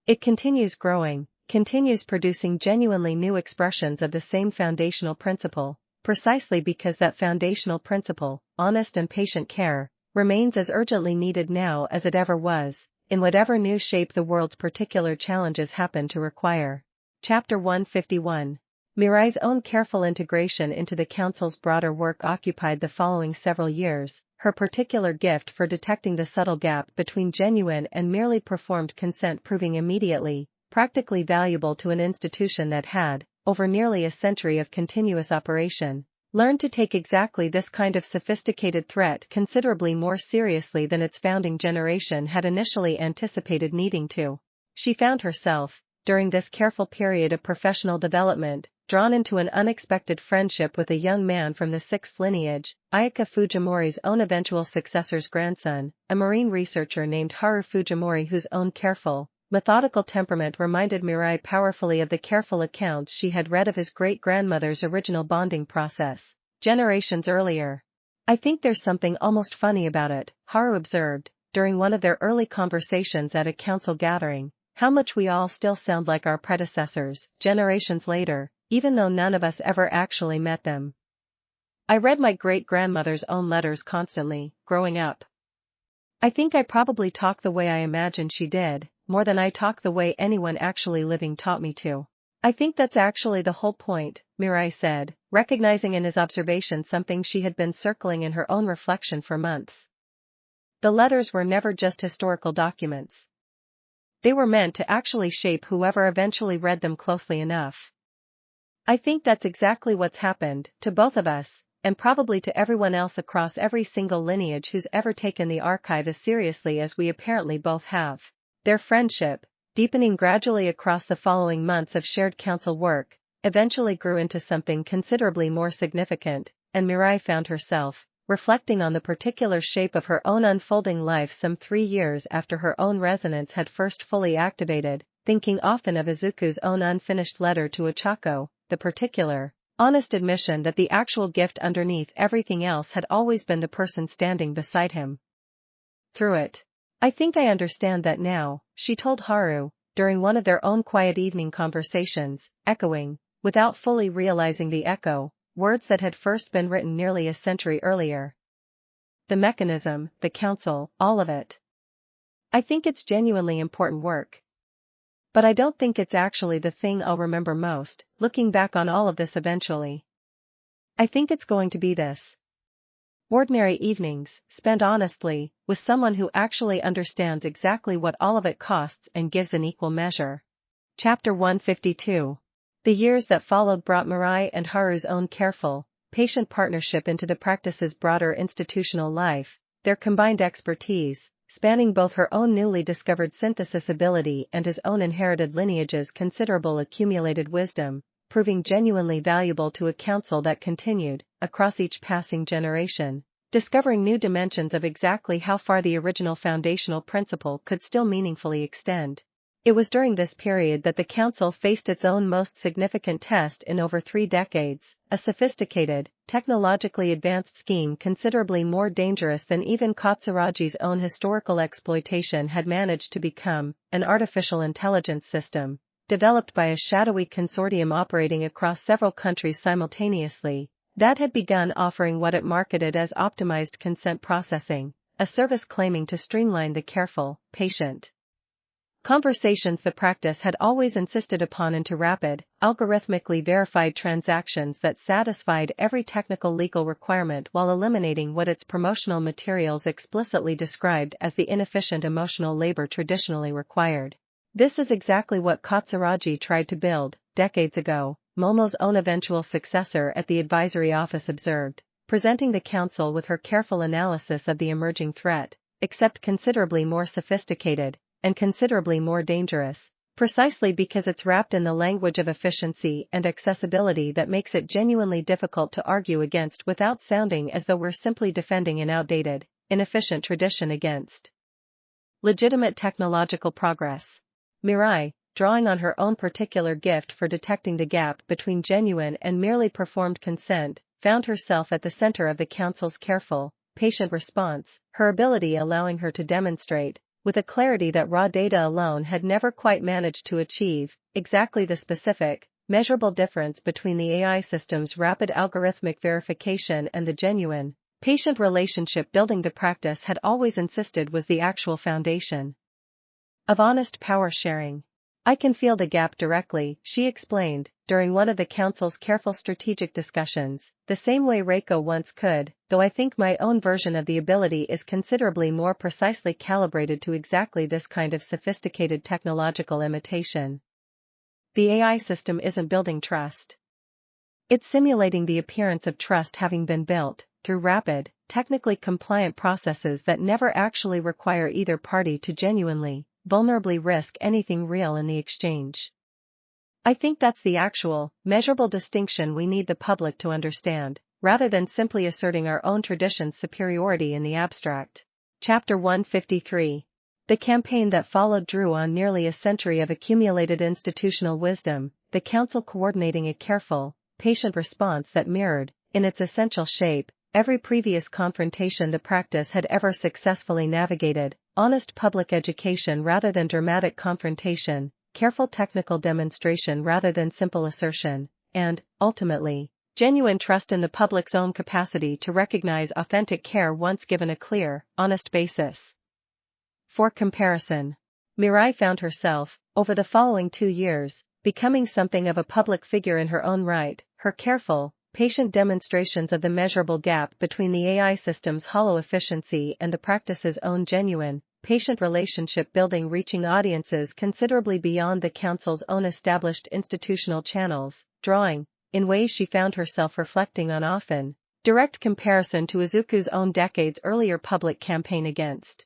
It continues growing, continues producing genuinely new expressions of the same foundational principle, precisely because that foundational principle, honest and patient care, remains as urgently needed now as it ever was, in whatever new shape the world's particular challenges happen to require. Chapter 151. Mirai's own careful integration into the council's broader work occupied the following several years, her particular gift for detecting the subtle gap between genuine and merely performed consent proving immediately, practically valuable to an institution that had, over nearly a century of continuous operation, learned to take exactly this kind of sophisticated threat considerably more seriously than its founding generation had initially anticipated needing to. She found herself, during this careful period of professional development, drawn into an unexpected friendship with a young man from the sixth lineage, Ayaka Fujimori's own eventual successor's grandson, a marine researcher named Haru Fujimori whose own careful, methodical temperament reminded Mirai powerfully of the careful accounts she had read of his great-grandmother's original bonding process, generations earlier. I think there's something almost funny about it, Haru observed, during one of their early conversations at a council gathering, how much we all still sound like our predecessors, generations later, even though none of us ever actually met them. I read my great-grandmother's own letters constantly, growing up. I think I probably talk the way I imagined she did, more than I talk the way anyone actually living taught me to. I think that's actually the whole point, Mirai said, recognizing in his observation something she had been circling in her own reflection for months. The letters were never just historical documents. They were meant to actually shape whoever eventually read them closely enough. I think that's exactly what's happened, to both of us, and probably to everyone else across every single lineage who's ever taken the archive as seriously as we apparently both have. Their friendship, deepening gradually across the following months of shared council work, eventually grew into something considerably more significant, and Mirai found herself, reflecting on the particular shape of her own unfolding life some 3 years after her own resonance had first fully activated, thinking often of Izuku's own unfinished letter to Ochako, the particular, honest admission that the actual gift underneath everything else had always been the person standing beside him. Through it. I think I understand that now, she told Haru, during one of their own quiet evening conversations, echoing, without fully realizing the echo, words that had first been written nearly a century earlier. The mechanism, the council, all of it. I think it's genuinely important work. But I don't think it's actually the thing I'll remember most, looking back on all of this eventually. I think it's going to be this. Ordinary evenings, spent honestly, with someone who actually understands exactly what all of it costs and gives an equal measure. Chapter 152. The years that followed brought Mirai and Haru's own careful, patient partnership into the practice's broader institutional life, their combined expertise, spanning both her own newly discovered synthesis ability and his own inherited lineage's considerable accumulated wisdom, proving genuinely valuable to a council that continued, across each passing generation, discovering new dimensions of exactly how far the original foundational principle could still meaningfully extend. It was during this period that the council faced its own most significant test in over 3 decades, a sophisticated, technologically advanced scheme considerably more dangerous than even Katsuragi's own historical exploitation had managed to become, an artificial intelligence system, developed by a shadowy consortium operating across several countries simultaneously, that had begun offering what it marketed as optimized consent processing, a service claiming to streamline the careful, patient conversations the practice had always insisted upon into rapid, algorithmically verified transactions that satisfied every technical legal requirement while eliminating what its promotional materials explicitly described as the inefficient emotional labor traditionally required. This is exactly what Katsuragi tried to build, decades ago, Momo's own eventual successor at the advisory office observed, presenting the council with her careful analysis of the emerging threat, except considerably more sophisticated, and considerably more dangerous, precisely because it's wrapped in the language of efficiency and accessibility that makes it genuinely difficult to argue against without sounding as though we're simply defending an outdated, inefficient tradition against legitimate technological progress. Mirai, drawing on her own particular gift for detecting the gap between genuine and merely performed consent, found herself at the center of the council's careful, patient response, her ability allowing her to demonstrate, with a clarity that raw data alone had never quite managed to achieve, exactly the specific, measurable difference between the AI system's rapid algorithmic verification and the genuine, patient relationship building the practice had always insisted was the actual foundation of honest power sharing. I can feel the gap directly, she explained, during one of the council's careful strategic discussions, the same way Reiko once could, though I think my own version of the ability is considerably more precisely calibrated to exactly this kind of sophisticated technological imitation. The AI system isn't building trust. It's simulating the appearance of trust having been built, through rapid, technically compliant processes that never actually require either party to genuinely, vulnerably risk anything real in the exchange. I think that's the actual, measurable distinction we need the public to understand, rather than simply asserting our own tradition's superiority in the abstract. Chapter 153. The campaign that followed drew on nearly a century of accumulated institutional wisdom, the council coordinating a careful, patient response that mirrored, in its essential shape, every previous confrontation the practice had ever successfully navigated, honest public education rather than dramatic confrontation, careful technical demonstration rather than simple assertion, and, ultimately, genuine trust in the public's own capacity to recognize authentic care once given a clear, honest basis for comparison. Mirai found herself, over the following 2 years, becoming something of a public figure in her own right, her careful, patient demonstrations of the measurable gap between the AI system's hollow efficiency and the practice's own genuine, patient relationship building reaching audiences considerably beyond the council's own established institutional channels, drawing, in ways she found herself reflecting on often, direct comparison to Izuku's own decades earlier public campaign against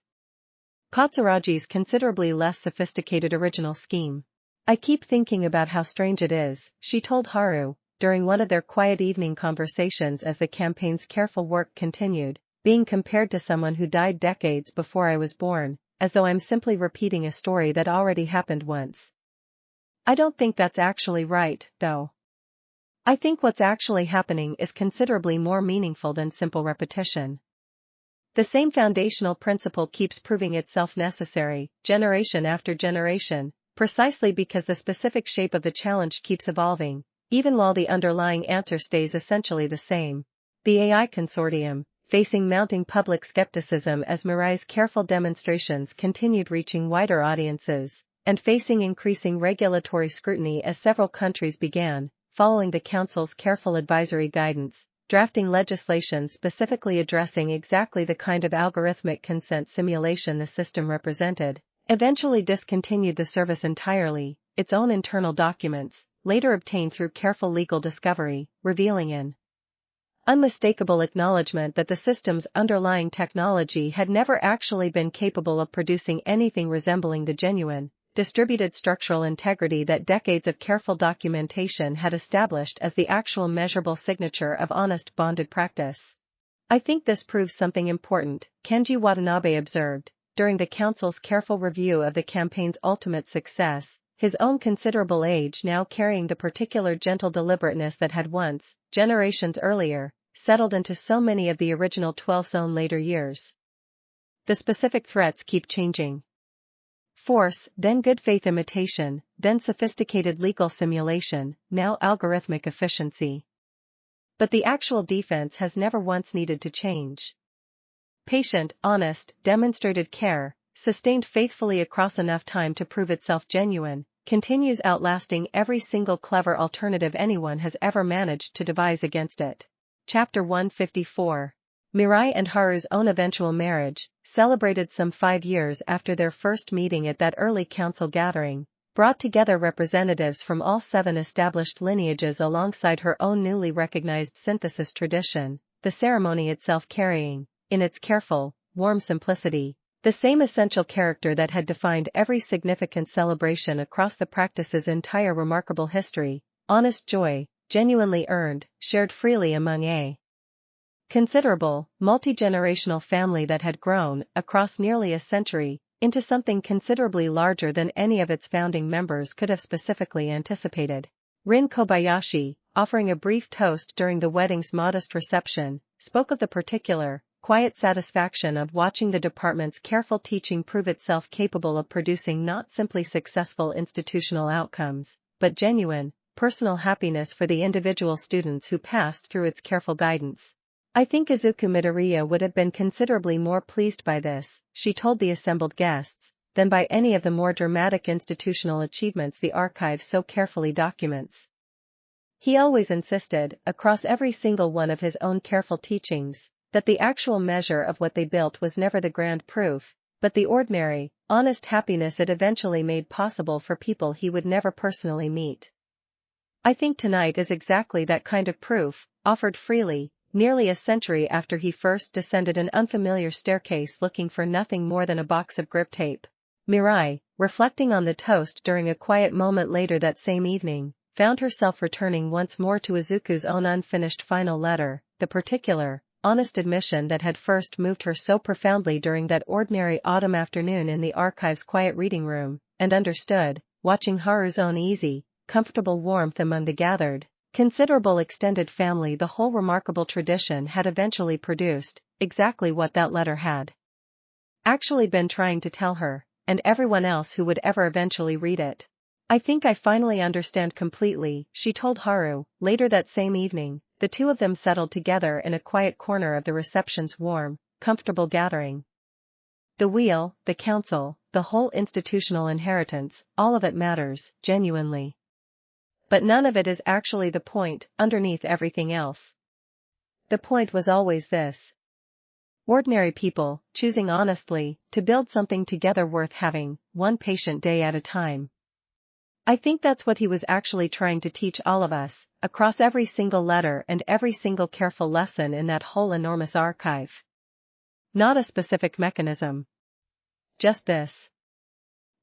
Katsuragi's considerably less sophisticated original scheme. I keep thinking about how strange it is, she told Haru, during one of their quiet evening conversations as the campaign's careful work continued, being compared to someone who died decades before I was born, as though I'm simply repeating a story that already happened once. I don't think that's actually right, though. I think what's actually happening is considerably more meaningful than simple repetition. The same foundational principle keeps proving itself necessary, generation after generation, precisely because the specific shape of the challenge keeps evolving, even while the underlying answer stays essentially the same. The AI consortium, facing mounting public skepticism as Mirai's careful demonstrations continued reaching wider audiences, and facing increasing regulatory scrutiny as several countries began, following the Council's careful advisory guidance, drafting legislation specifically addressing exactly the kind of algorithmic consent simulation the system represented, eventually discontinued the service entirely, its own internal documents, later obtained through careful legal discovery, revealing an unmistakable acknowledgement that the system's underlying technology had never actually been capable of producing anything resembling the genuine, distributed structural integrity that decades of careful documentation had established as the actual measurable signature of honest bonded practice. I think this proves something important, Kenji Watanabe observed, during the council's careful review of the campaign's ultimate success, his own considerable age now carrying the particular gentle deliberateness that had once, generations earlier, settled into so many of the original 12's own later years. The specific threats keep changing. Force, then good faith imitation, then sophisticated legal simulation, now algorithmic efficiency. But the actual defense has never once needed to change. Patient, honest, demonstrated care, sustained faithfully across enough time to prove itself genuine, continues outlasting every single clever alternative anyone has ever managed to devise against it. Chapter 154. Mirai and Haru's own eventual marriage, celebrated some 5 years after their first meeting at that early council gathering, brought together representatives from all 7 established lineages alongside her own newly recognized synthesis tradition, the ceremony itself carrying, in its careful, warm simplicity, the same essential character that had defined every significant celebration across the practice's entire remarkable history: honest joy, genuinely earned, shared freely among a considerable, multi-generational family that had grown, across nearly a century, into something considerably larger than any of its founding members could have specifically anticipated. Rin Kobayashi, offering a brief toast during the wedding's modest reception, spoke of the particular, quiet satisfaction of watching the department's careful teaching prove itself capable of producing not simply successful institutional outcomes, but genuine, personal happiness for the individual students who passed through its careful guidance. "I think Izuku Midoriya would have been considerably more pleased by this," she told the assembled guests, "than by any of the more dramatic institutional achievements the archive so carefully documents. He always insisted, across every single one of his own careful teachings, that the actual measure of what they built was never the grand proof, but the ordinary, honest happiness it eventually made possible for people he would never personally meet. I think tonight is exactly that kind of proof, offered freely, nearly a century after he first descended an unfamiliar staircase looking for nothing more than a box of grip tape." Mirai, reflecting on the toast during a quiet moment later that same evening, found herself returning once more to Izuku's own unfinished final letter, the particular, honest admission that had first moved her so profoundly during that ordinary autumn afternoon in the archive's quiet reading room, and understood, watching Haru's own easy, comfortable warmth among the gathered, considerable extended family. The whole remarkable tradition had eventually produced exactly what that letter had actually been trying to tell her, and everyone else who would ever eventually read it. "I think I finally understand completely," she told Haru, later that same evening. The two of them settled together in a quiet corner of the reception's warm, comfortable gathering. The wheel, the council, the whole institutional inheritance, all of it matters, genuinely. But none of it is actually the point, underneath everything else. The point was always this: ordinary people, choosing honestly, to build something together worth having, one patient day at a time. I think that's what he was actually trying to teach all of us, across every single letter and every single careful lesson in that whole enormous archive. Not a specific mechanism. Just this.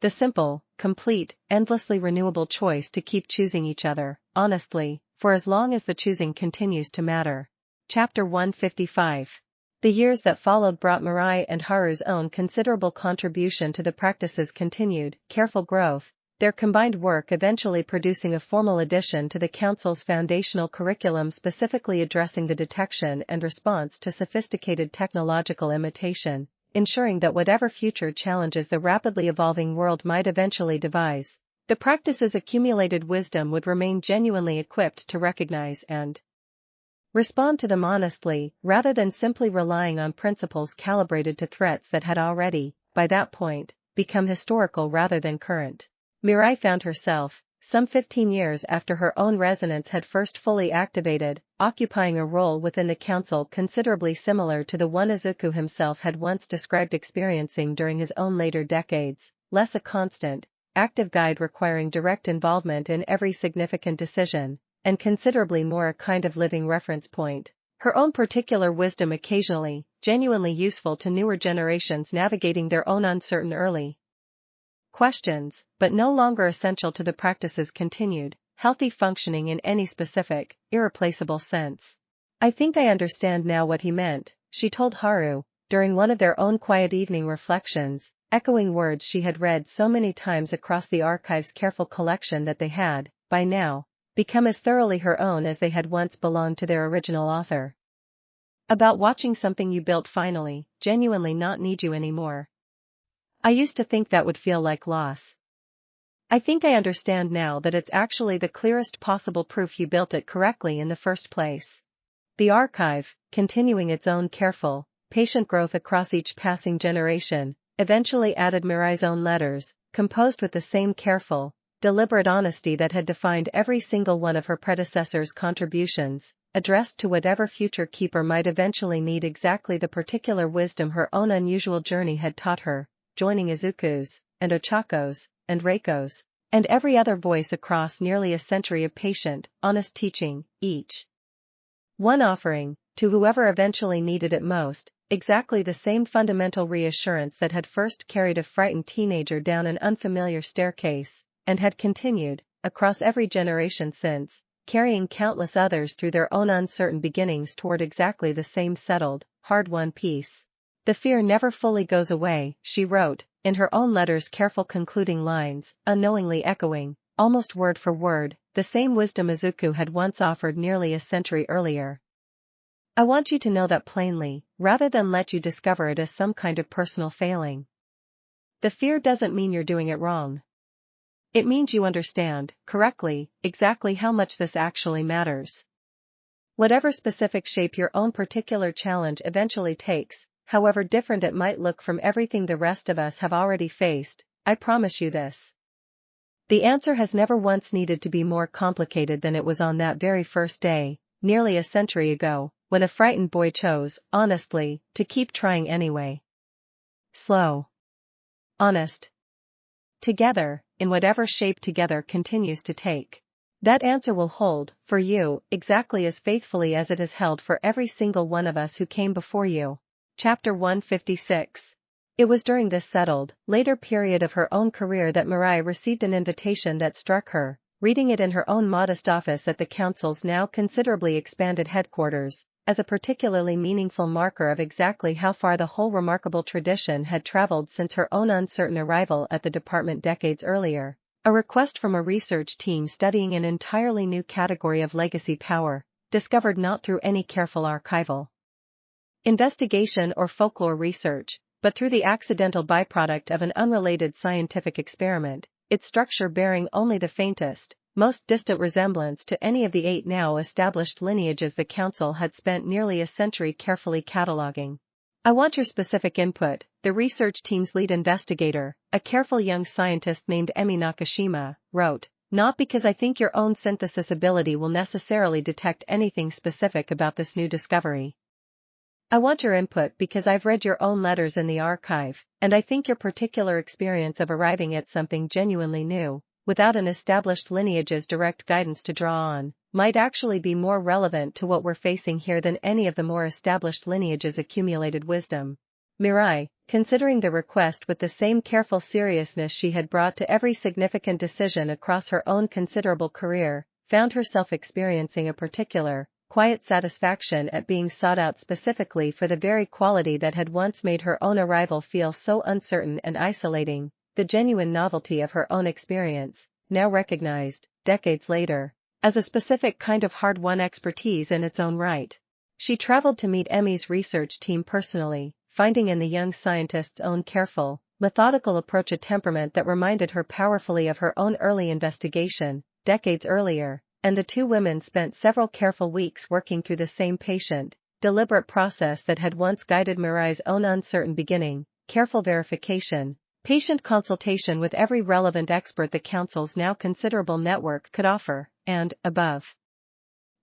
The simple, complete, endlessly renewable choice to keep choosing each other, honestly, for as long as the choosing continues to matter. Chapter 155. The years that followed brought Mirai and Haru's own considerable contribution to the practice's continued, careful growth, their combined work eventually producing a formal addition to the Council's foundational curriculum specifically addressing the detection and response to sophisticated technological imitation, ensuring that whatever future challenges the rapidly evolving world might eventually devise, the practice's accumulated wisdom would remain genuinely equipped to recognize and respond to them honestly, rather than simply relying on principles calibrated to threats that had already, by that point, become historical rather than current. Mirai found herself, some 15 years after her own resonance had first fully activated, occupying a role within the council considerably similar to the one Izuku himself had once described experiencing during his own later decades, less a constant, active guide requiring direct involvement in every significant decision, and considerably more a kind of living reference point. Her own particular wisdom occasionally, genuinely useful to newer generations navigating their own uncertain early questions, but no longer essential to the practice's continued, healthy functioning in any specific, irreplaceable sense. "I think I understand now what he meant," she told Haru, during one of their own quiet evening reflections, echoing words she had read so many times across the archive's careful collection that they had, by now, become as thoroughly her own as they had once belonged to their original author. About watching something you built finally, genuinely not need you anymore. I used to think that would feel like loss. I think I understand now that it's actually the clearest possible proof you built it correctly in the first place. The archive, continuing its own careful, patient growth across each passing generation, eventually added Mirai's own letters, composed with the same careful, deliberate honesty that had defined every single one of her predecessors' contributions, addressed to whatever future keeper might eventually need exactly the particular wisdom her own unusual journey had taught her, joining Izuku's, and Ochako's, and Reiko's, and every other voice across nearly a century of patient, honest teaching, each one offering, to whoever eventually needed it most, exactly the same fundamental reassurance that had first carried a frightened teenager down an unfamiliar staircase, and had continued, across every generation since, carrying countless others through their own uncertain beginnings toward exactly the same settled, hard-won peace. The fear never fully goes away, she wrote, in her own letter's careful concluding lines, unknowingly echoing, almost word for word, the same wisdom Izuku had once offered nearly a century earlier. I want you to know that plainly, rather than let you discover it as some kind of personal failing. The fear doesn't mean you're doing it wrong. It means you understand, correctly, exactly how much this actually matters. Whatever specific shape your own particular challenge eventually takes, however different it might look from everything the rest of us have already faced, I promise you this. The answer has never once needed to be more complicated than it was on that very first day, nearly a century ago, when a frightened boy chose, honestly, to keep trying anyway. Slow. Honest. Together, in whatever shape together continues to take. That answer will hold, for you, exactly as faithfully as it has held for every single one of us who came before you. Chapter 156. It was during this settled, later period of her own career that Mirai received an invitation that struck her, reading it in her own modest office at the council's now considerably expanded headquarters, as a particularly meaningful marker of exactly how far the whole remarkable tradition had traveled since her own uncertain arrival at the department decades earlier. A request from a research team studying an entirely new category of legacy power, discovered not through any careful archival investigation or folklore research, but through the accidental byproduct of an unrelated scientific experiment, its structure bearing only the faintest, most distant resemblance to any of the 8 now established lineages the council had spent nearly a century carefully cataloging. I want your specific input, the research team's lead investigator, a careful young scientist named Emi Nakashima, wrote, not because I think your own synthesis ability will necessarily detect anything specific about this new discovery. I want your input because I've read your own letters in the archive, and I think your particular experience of arriving at something genuinely new, without an established lineage's direct guidance to draw on, might actually be more relevant to what we're facing here than any of the more established lineages' accumulated wisdom. Mirai, considering the request with the same careful seriousness she had brought to every significant decision across her own considerable career, found herself experiencing a particular, quiet satisfaction at being sought out specifically for the very quality that had once made her own arrival feel so uncertain and isolating, the genuine novelty of her own experience, now recognized, decades later, as a specific kind of hard-won expertise in its own right. She traveled to meet Emi's research team personally, finding in the young scientist's own careful, methodical approach a temperament that reminded her powerfully of her own early investigation, decades earlier. And the two women spent several careful weeks working through the same patient, deliberate process that had once guided Mirai's own uncertain beginning, careful verification, patient consultation with every relevant expert the council's now considerable network could offer, and, above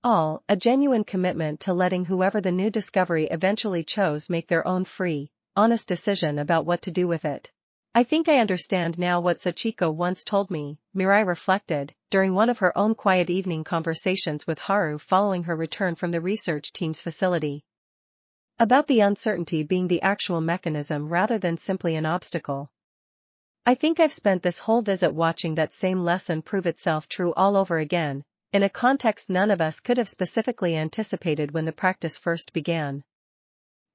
all, a genuine commitment to letting whoever the new discovery eventually chose make their own free, honest decision about what to do with it. I think I understand now what Sachiko once told me, Mirai reflected, during one of her own quiet evening conversations with Haru following her return from the research team's facility. About the uncertainty being the actual mechanism rather than simply an obstacle. I think I've spent this whole visit watching that same lesson prove itself true all over again, in a context none of us could have specifically anticipated when the practice first began.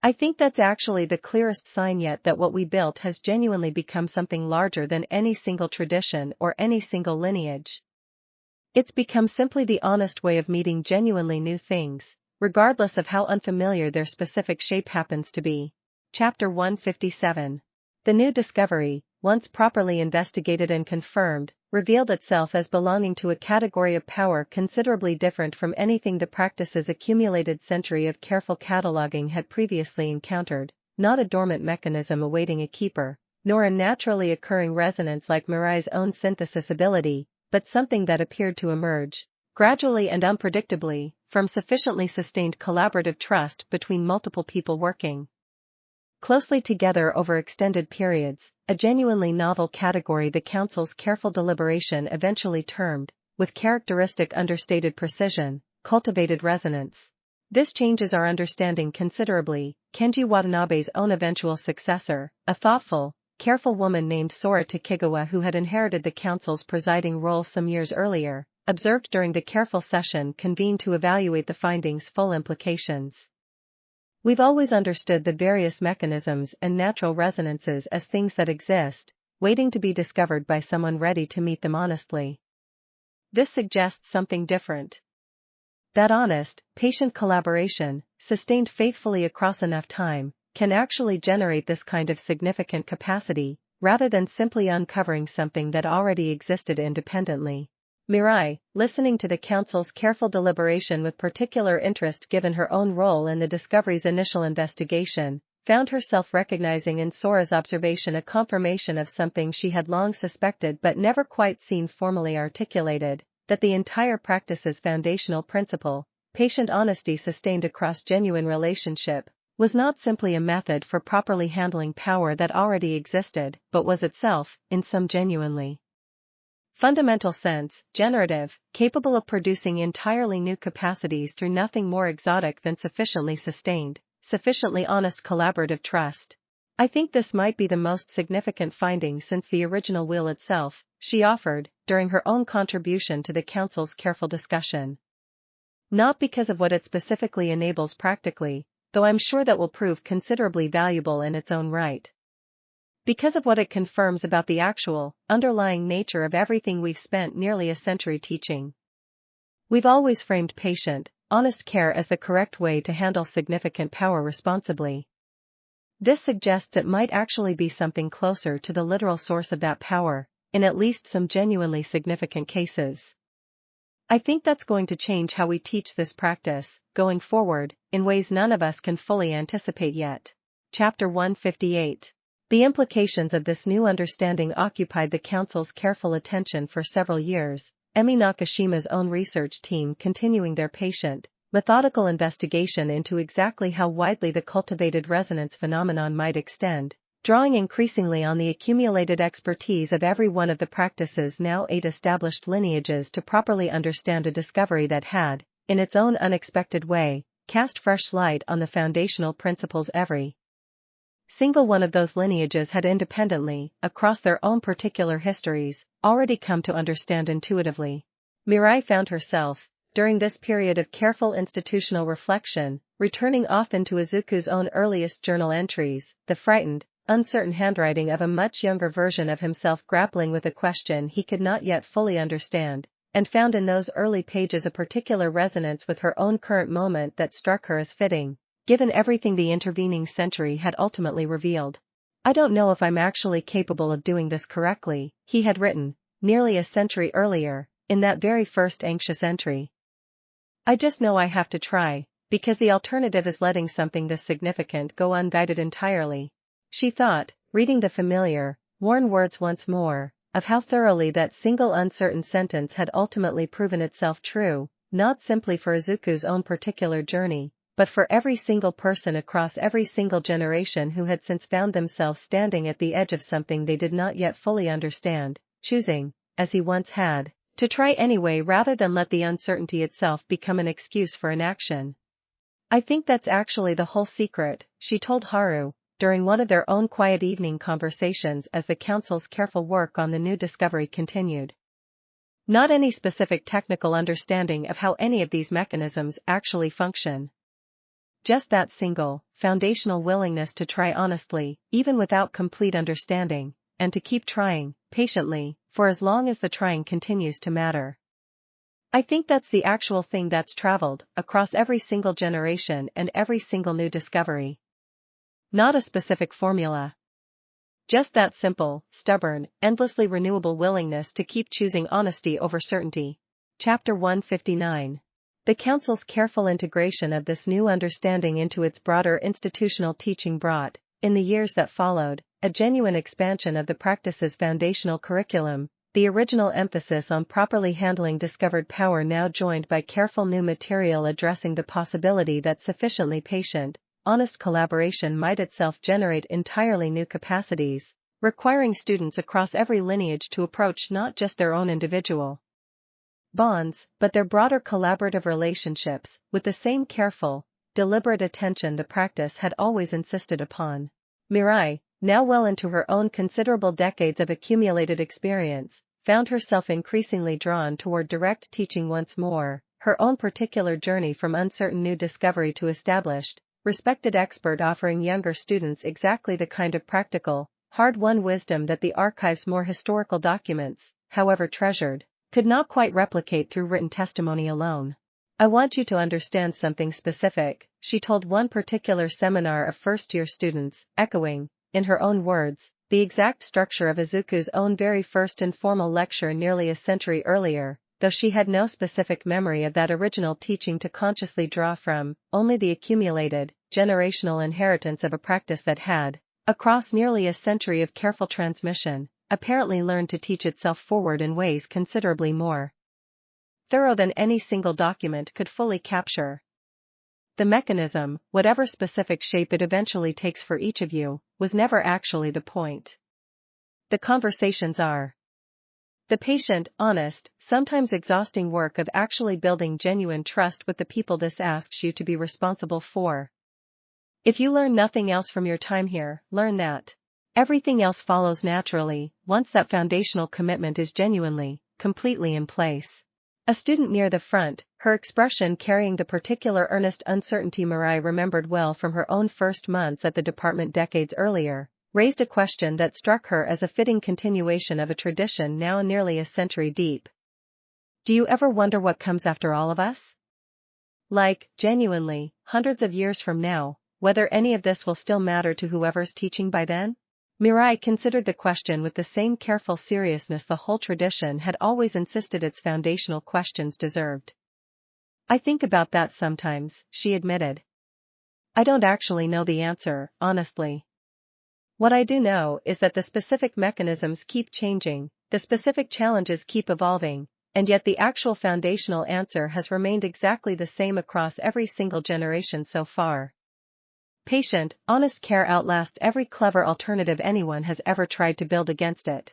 I think that's actually the clearest sign yet that what we built has genuinely become something larger than any single tradition or any single lineage. It's become simply the honest way of meeting genuinely new things, regardless of how unfamiliar their specific shape happens to be. Chapter 157. The new discovery, once properly investigated and confirmed, revealed itself as belonging to a category of power considerably different from anything the practice's accumulated century of careful cataloging had previously encountered, not a dormant mechanism awaiting a keeper, nor a naturally occurring resonance like Mirai's own synthesis ability, but something that appeared to emerge, gradually and unpredictably, from sufficiently sustained collaborative trust between multiple people working closely together over extended periods, a genuinely novel category the Council's careful deliberation eventually termed, with characteristic understated precision, cultivated resonance. This changes our understanding considerably. Kenji Watanabe's own eventual successor, a thoughtful, careful woman named Sora Takigawa who had inherited the Council's presiding role some years earlier, observed during the careful session convened to evaluate the findings' full implications. We've always understood the various mechanisms and natural resonances as things that exist, waiting to be discovered by someone ready to meet them honestly. This suggests something different. That honest, patient collaboration, sustained faithfully across enough time, can actually generate this kind of significant capacity, rather than simply uncovering something that already existed independently. Mirai, listening to the Council's careful deliberation with particular interest given her own role in the discovery's initial investigation, found herself recognizing in Sora's observation a confirmation of something she had long suspected but never quite seen formally articulated, that the entire practice's foundational principle, patient honesty sustained across genuine relationship, was not simply a method for properly handling power that already existed, but was itself, in some genuinely fundamental sense, generative, capable of producing entirely new capacities through nothing more exotic than sufficiently sustained, sufficiently honest collaborative trust. I think this might be the most significant finding since the original will itself, she offered, during her own contribution to the Council's careful discussion. Not because of what it specifically enables practically, though I'm sure that will prove considerably valuable in its own right. Because of what it confirms about the actual, underlying nature of everything we've spent nearly a century teaching. We've always framed patient, honest care as the correct way to handle significant power responsibly. This suggests it might actually be something closer to the literal source of that power, in at least some genuinely significant cases. I think that's going to change how we teach this practice, going forward, in ways none of us can fully anticipate yet. Chapter 158. The implications of this new understanding occupied the Council's careful attention for several years, Emi Nakashima's own research team continuing their patient, methodical investigation into exactly how widely the cultivated resonance phenomenon might extend, drawing increasingly on the accumulated expertise of every one of the practice's now 8 established lineages to properly understand a discovery that had, in its own unexpected way, cast fresh light on the foundational principles every single one of those lineages had independently, across their own particular histories, already come to understand intuitively. Mirai found herself, during this period of careful institutional reflection, returning often to Izuku's own earliest journal entries, the frightened, uncertain handwriting of a much younger version of himself grappling with a question he could not yet fully understand, and found in those early pages a particular resonance with her own current moment that struck her as fitting, given everything the intervening century had ultimately revealed. I don't know if I'm actually capable of doing this correctly, he had written, nearly a century earlier, in that very first anxious entry. I just know I have to try, because the alternative is letting something this significant go unguided entirely. She thought, reading the familiar, worn words once more, of how thoroughly that single uncertain sentence had ultimately proven itself true, not simply for Izuku's own particular journey, but for every single person across every single generation who had since found themselves standing at the edge of something they did not yet fully understand, choosing, as he once had, to try anyway rather than let the uncertainty itself become an excuse for inaction. I think that's actually the whole secret, she told Haru, during one of their own quiet evening conversations as the Council's careful work on the new discovery continued. Not any specific technical understanding of how any of these mechanisms actually function. Just that single, foundational willingness to try honestly, even without complete understanding, and to keep trying, patiently, for as long as the trying continues to matter. I think that's the actual thing that's traveled across every single generation and every single new discovery. Not a specific formula. Just that simple, stubborn, endlessly renewable willingness to keep choosing honesty over certainty. Chapter 159. The Council's careful integration of this new understanding into its broader institutional teaching brought, in the years that followed, a genuine expansion of the practice's foundational curriculum, the original emphasis on properly handling discovered power now joined by careful new material addressing the possibility that sufficiently patient, honest collaboration might itself generate entirely new capacities, requiring students across every lineage to approach not just their own individual bonds, but their broader collaborative relationships, with the same careful, deliberate attention the practice had always insisted upon. Mirai, now well into her own considerable decades of accumulated experience, found herself increasingly drawn toward direct teaching once more, her own particular journey from uncertain new discovery to established, respected expert offering younger students exactly the kind of practical, hard-won wisdom that the archive's more historical documents, however treasured, could not quite replicate through written testimony alone. I want you to understand something specific, she told one particular seminar of first-year students, echoing, in her own words, the exact structure of Izuku's own very first informal lecture nearly a century earlier, though she had no specific memory of that original teaching to consciously draw from, only the accumulated, generational inheritance of a practice that had, across nearly a century of careful transmission, apparently learned to teach itself forward in ways considerably more thorough than any single document could fully capture. The mechanism, whatever specific shape it eventually takes for each of you, was never actually the point. The conversations are the patient, honest, sometimes exhausting work of actually building genuine trust with the people this asks you to be responsible for. If you learn nothing else from your time here, learn that everything else follows naturally, once that foundational commitment is genuinely, completely in place. A student near the front, her expression carrying the particular earnest uncertainty Mirai remembered well from her own first months at the department decades earlier, raised a question that struck her as a fitting continuation of a tradition now nearly a century deep. Do you ever wonder what comes after all of us? Like, genuinely, hundreds of years from now, whether any of this will still matter to whoever's teaching by then? Mirai considered the question with the same careful seriousness the whole tradition had always insisted its foundational questions deserved. I think about that sometimes, she admitted. I don't actually know the answer, honestly. What I do know is that the specific mechanisms keep changing, the specific challenges keep evolving, and yet the actual foundational answer has remained exactly the same across every single generation so far. Patient, honest care outlasts every clever alternative anyone has ever tried to build against it.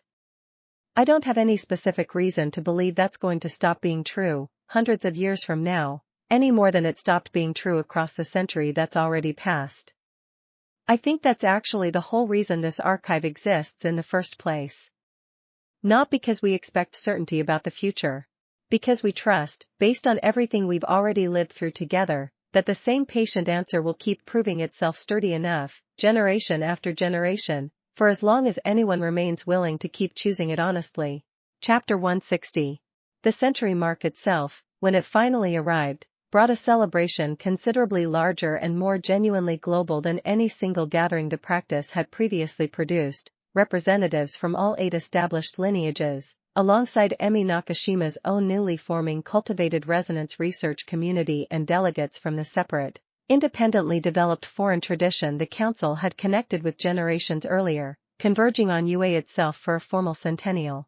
I don't have any specific reason to believe that's going to stop being true, hundreds of years from now, any more than it stopped being true across the century that's already passed. I think that's actually the whole reason this archive exists in the first place. Not because we expect certainty about the future. Because we trust, based on everything we've already lived through together, that the same patient answer will keep proving itself sturdy enough, generation after generation, for as long as anyone remains willing to keep choosing it honestly. Chapter 160. The century mark itself, when it finally arrived, brought a celebration considerably larger and more genuinely global than any single gathering the practice had previously produced, representatives from all 8 established lineages, alongside Emi Nakashima's own newly forming cultivated resonance research community and delegates from the separate, independently developed foreign tradition the Council had connected with generations earlier, converging on UA itself for a formal centennial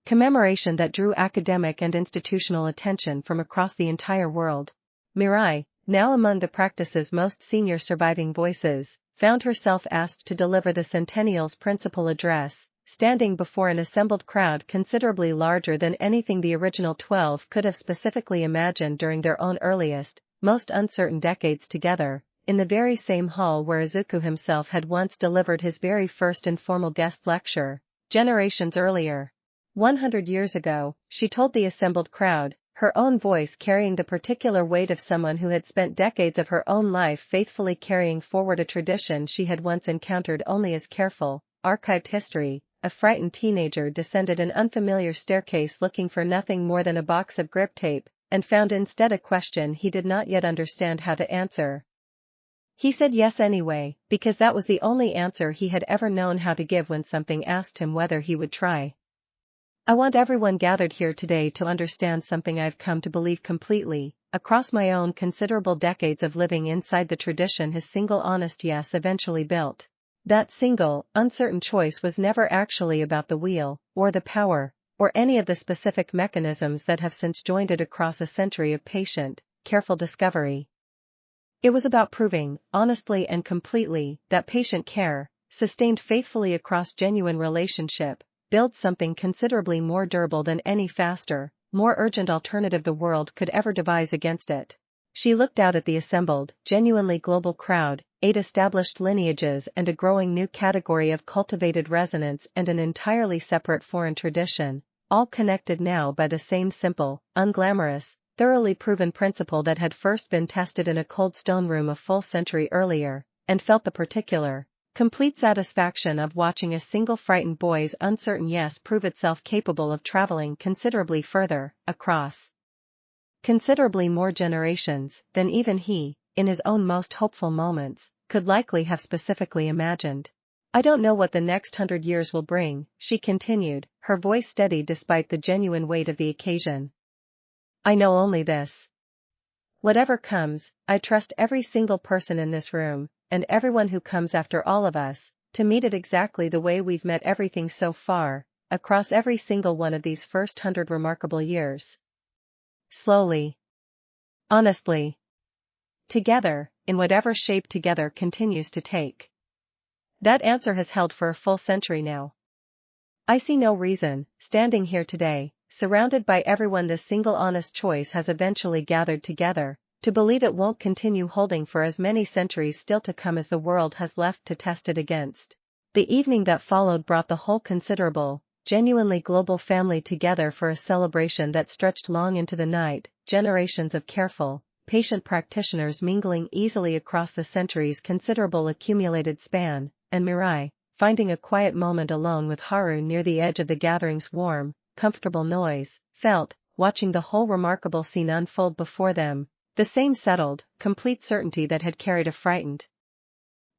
commemoration that drew academic and institutional attention from across the entire world. Mirai, now among the practice's most senior surviving voices, found herself asked to deliver the centennial's principal address, standing before an assembled crowd considerably larger than anything the original 12 could have specifically imagined during their own earliest, most uncertain decades together, in the very same hall where Izuku himself had once delivered his very first informal guest lecture, generations earlier. 100 years ago, she told the assembled crowd, her own voice carrying the particular weight of someone who had spent decades of her own life faithfully carrying forward a tradition she had once encountered only as careful, archived history. A frightened teenager descended an unfamiliar staircase looking for nothing more than a box of grip tape, and found instead a question he did not yet understand how to answer. He said yes anyway, because that was the only answer he had ever known how to give when something asked him whether he would try. I want everyone gathered here today to understand something I've come to believe completely, across my own considerable decades of living inside the tradition his single honest yes eventually built. That single, uncertain choice was never actually about the wheel, or the power, or any of the specific mechanisms that have since joined it across a century of patient, careful discovery. It was about proving, honestly and completely, that patient care, sustained faithfully across genuine relationship, builds something considerably more durable than any faster, more urgent alternative the world could ever devise against it. She looked out at the assembled, genuinely global crowd, 8 established lineages and a growing new category of cultivated resonance and an entirely separate foreign tradition, all connected now by the same simple, unglamorous, thoroughly proven principle that had first been tested in a cold stone room a full century earlier, and felt the particular, complete satisfaction of watching a single frightened boy's uncertain yes prove itself capable of traveling considerably further, across considerably more generations than even he, in his own most hopeful moments, could likely have specifically imagined. I don't know what the next 100 years will bring, she continued, her voice steady despite the genuine weight of the occasion. I know only this. Whatever comes, I trust every single person in this room, and everyone who comes after all of us, to meet it exactly the way we've met everything so far, across every single one of these first 100 remarkable years. Slowly. Honestly. Together, in whatever shape together continues to take. That answer has held for a full century now. I see no reason, standing here today, surrounded by everyone this single honest choice has eventually gathered together, to believe it won't continue holding for as many centuries still to come as the world has left to test it against. The evening that followed brought the whole considerable, genuinely global family together for a celebration that stretched long into the night, generations of careful, patient practitioners mingling easily across the centuries' considerable accumulated span, and Mirai, finding a quiet moment alone with Haru near the edge of the gathering's warm, comfortable noise, felt, watching the whole remarkable scene unfold before them, the same settled, complete certainty that had carried a frightened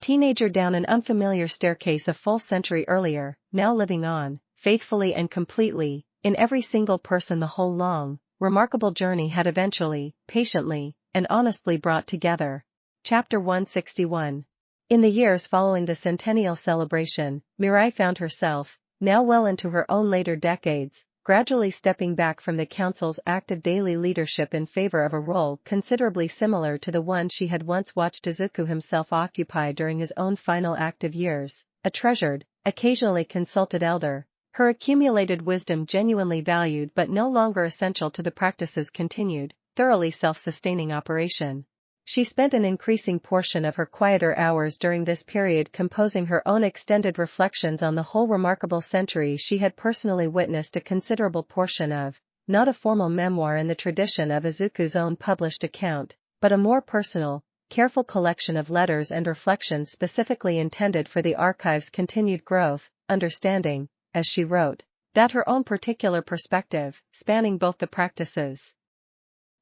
teenager down an unfamiliar staircase a full century earlier, now living on, faithfully and completely, in every single person the whole long, remarkable journey had eventually, patiently, and honestly brought together. Chapter 161. In the years following the centennial celebration, Mirai found herself, now well into her own later decades, gradually stepping back from the council's active daily leadership in favor of a role considerably similar to the one she had once watched Izuku himself occupy during his own final active years, a treasured, occasionally consulted elder, her accumulated wisdom genuinely valued but no longer essential to the practice's continued, thoroughly self-sustaining operation. She spent an increasing portion of her quieter hours during this period composing her own extended reflections on the whole remarkable century she had personally witnessed a considerable portion of, not a formal memoir in the tradition of Izuku's own published account, but a more personal, careful collection of letters and reflections specifically intended for the archive's continued growth, understanding, as she wrote, that her own particular perspective, spanning both the practices'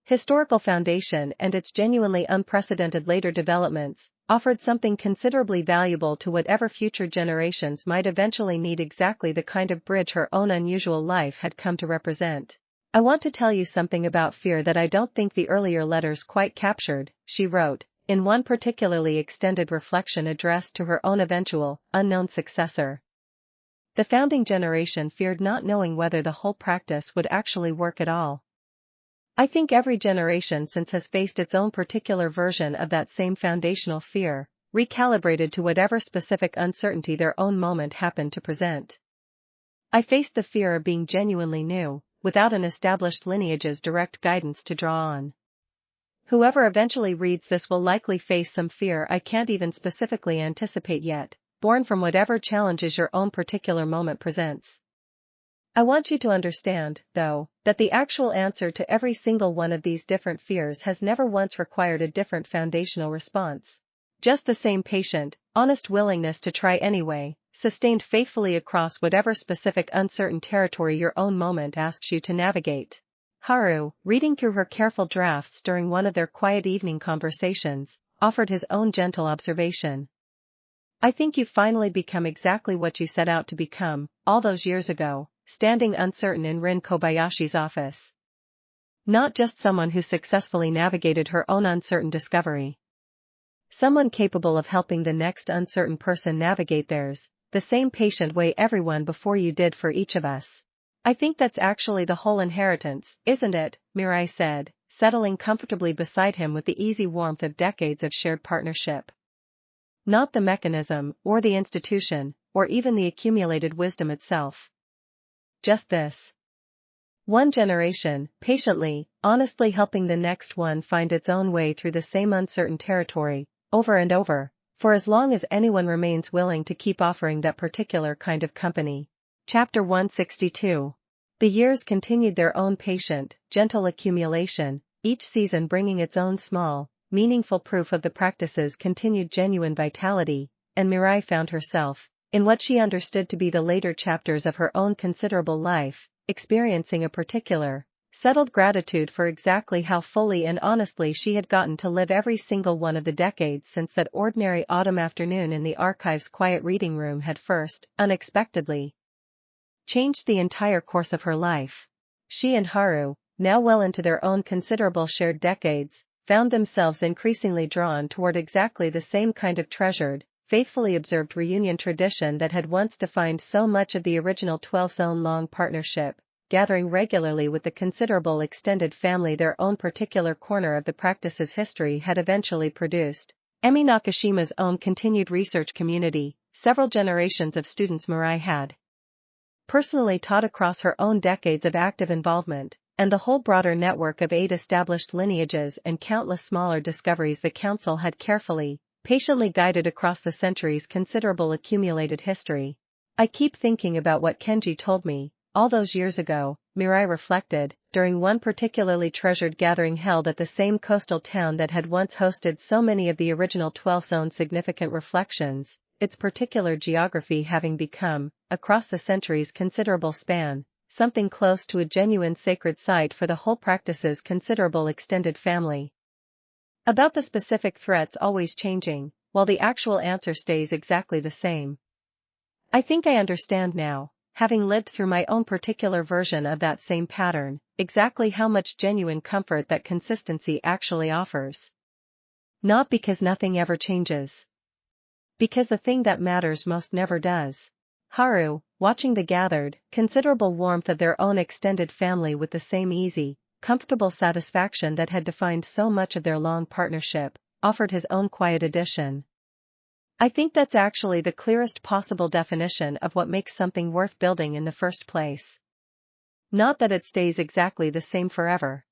historical foundation and its genuinely unprecedented later developments, offered something considerably valuable to whatever future generations might eventually need exactly the kind of bridge her own unusual life had come to represent. I want to tell you something about fear that I don't think the earlier letters quite captured, she wrote, in one particularly extended reflection addressed to her own eventual, unknown successor. The founding generation feared not knowing whether the whole practice would actually work at all. I think every generation since has faced its own particular version of that same foundational fear, recalibrated to whatever specific uncertainty their own moment happened to present. I faced the fear of being genuinely new, without an established lineage's direct guidance to draw on. Whoever eventually reads this will likely face some fear I can't even specifically anticipate yet, born from whatever challenges your own particular moment presents. I want you to understand, though, that the actual answer to every single one of these different fears has never once required a different foundational response. Just the same patient, honest willingness to try anyway, sustained faithfully across whatever specific uncertain territory your own moment asks you to navigate. Haru, reading through her careful drafts during one of their quiet evening conversations, offered his own gentle observation. I think you've finally become exactly what you set out to become, all those years ago, standing uncertain in Rin Kobayashi's office. Not just someone who successfully navigated her own uncertain discovery. Someone capable of helping the next uncertain person navigate theirs, the same patient way everyone before you did for each of us. I think that's actually the whole inheritance, isn't it? Mirai said, settling comfortably beside him with the easy warmth of decades of shared partnership. Not the mechanism, or the institution, or even the accumulated wisdom itself. Just this. One generation, patiently, honestly helping the next one find its own way through the same uncertain territory, over and over, for as long as anyone remains willing to keep offering that particular kind of company. Chapter 162. The years continued their own patient, gentle accumulation, each season bringing its own small, meaningful proof of the practice's continued genuine vitality, and Mirai found herself, in what she understood to be the later chapters of her own considerable life, experiencing a particular, settled gratitude for exactly how fully and honestly she had gotten to live every single one of the decades since that ordinary autumn afternoon in the archive's quiet reading room had first, unexpectedly, changed the entire course of her life. She and Haru, now well into their own considerable shared decades, found themselves increasingly drawn toward exactly the same kind of treasured, faithfully observed reunion tradition that had once defined so much of the original 12-zone-long partnership, gathering regularly with the considerable extended family their own particular corner of the practice's history had eventually produced. Emi Nakashima's own continued research community, several generations of students Mirai had personally taught across her own decades of active involvement, and the whole broader network of 8 established lineages and countless smaller discoveries the Council had carefully, patiently guided across the centuries' considerable accumulated history. I keep thinking about what Kenji told me, all those years ago, Mirai reflected, during one particularly treasured gathering held at the same coastal town that had once hosted so many of the original 12-zone significant reflections, its particular geography having become, across the centuries' considerable span, something close to a genuine sacred site for the whole practice's considerable extended family. About the specific threats always changing, while the actual answer stays exactly the same. I think I understand now, having lived through my own particular version of that same pattern, exactly how much genuine comfort that consistency actually offers. Not because nothing ever changes. Because the thing that matters most never does. Haru, watching the gathered, considerable warmth of their own extended family with the same easy, comfortable satisfaction that had defined so much of their long partnership, offered his own quiet addition. I think that's actually the clearest possible definition of what makes something worth building in the first place. Not that it stays exactly the same forever.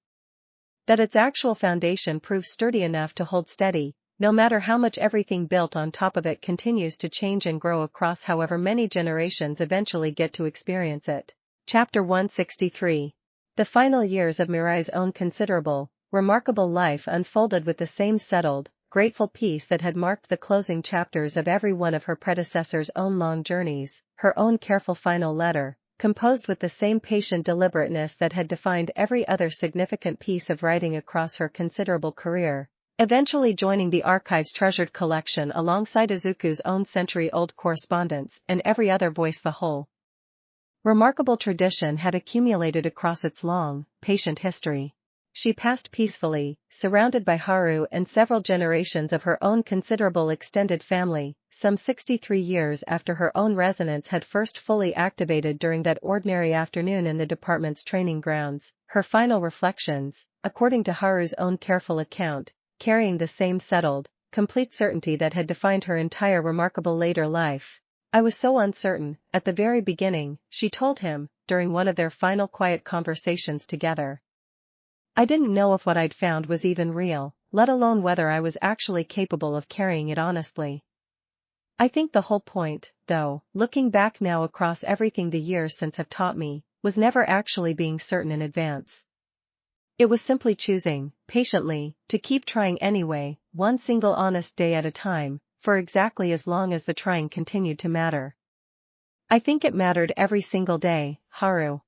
That its actual foundation proves sturdy enough to hold steady, no matter how much everything built on top of it continues to change and grow across however many generations eventually get to experience it. Chapter 163. The final years of Mirai's own considerable, remarkable life unfolded with the same settled, grateful peace that had marked the closing chapters of every one of her predecessors' own long journeys, her own careful final letter, composed with the same patient deliberateness that had defined every other significant piece of writing across her considerable career, eventually joining the archive's treasured collection alongside Izuku's own century-old correspondence and every other voice the whole remarkable tradition had accumulated across its long, patient history. She passed peacefully, surrounded by Haru and several generations of her own considerable extended family, some 63 years after her own resonance had first fully activated during that ordinary afternoon in the department's training grounds, her final reflections, according to Haru's own careful account, carrying the same settled, complete certainty that had defined her entire remarkable later life. I was so uncertain, at the very beginning, she told him, during one of their final quiet conversations together. I didn't know if what I'd found was even real, let alone whether I was actually capable of carrying it honestly. I think the whole point, though, looking back now across everything the years since have taught me, was never actually being certain in advance. It was simply choosing, patiently, to keep trying anyway, one single honest day at a time, for exactly as long as the trying continued to matter. I think it mattered every single day, Haru.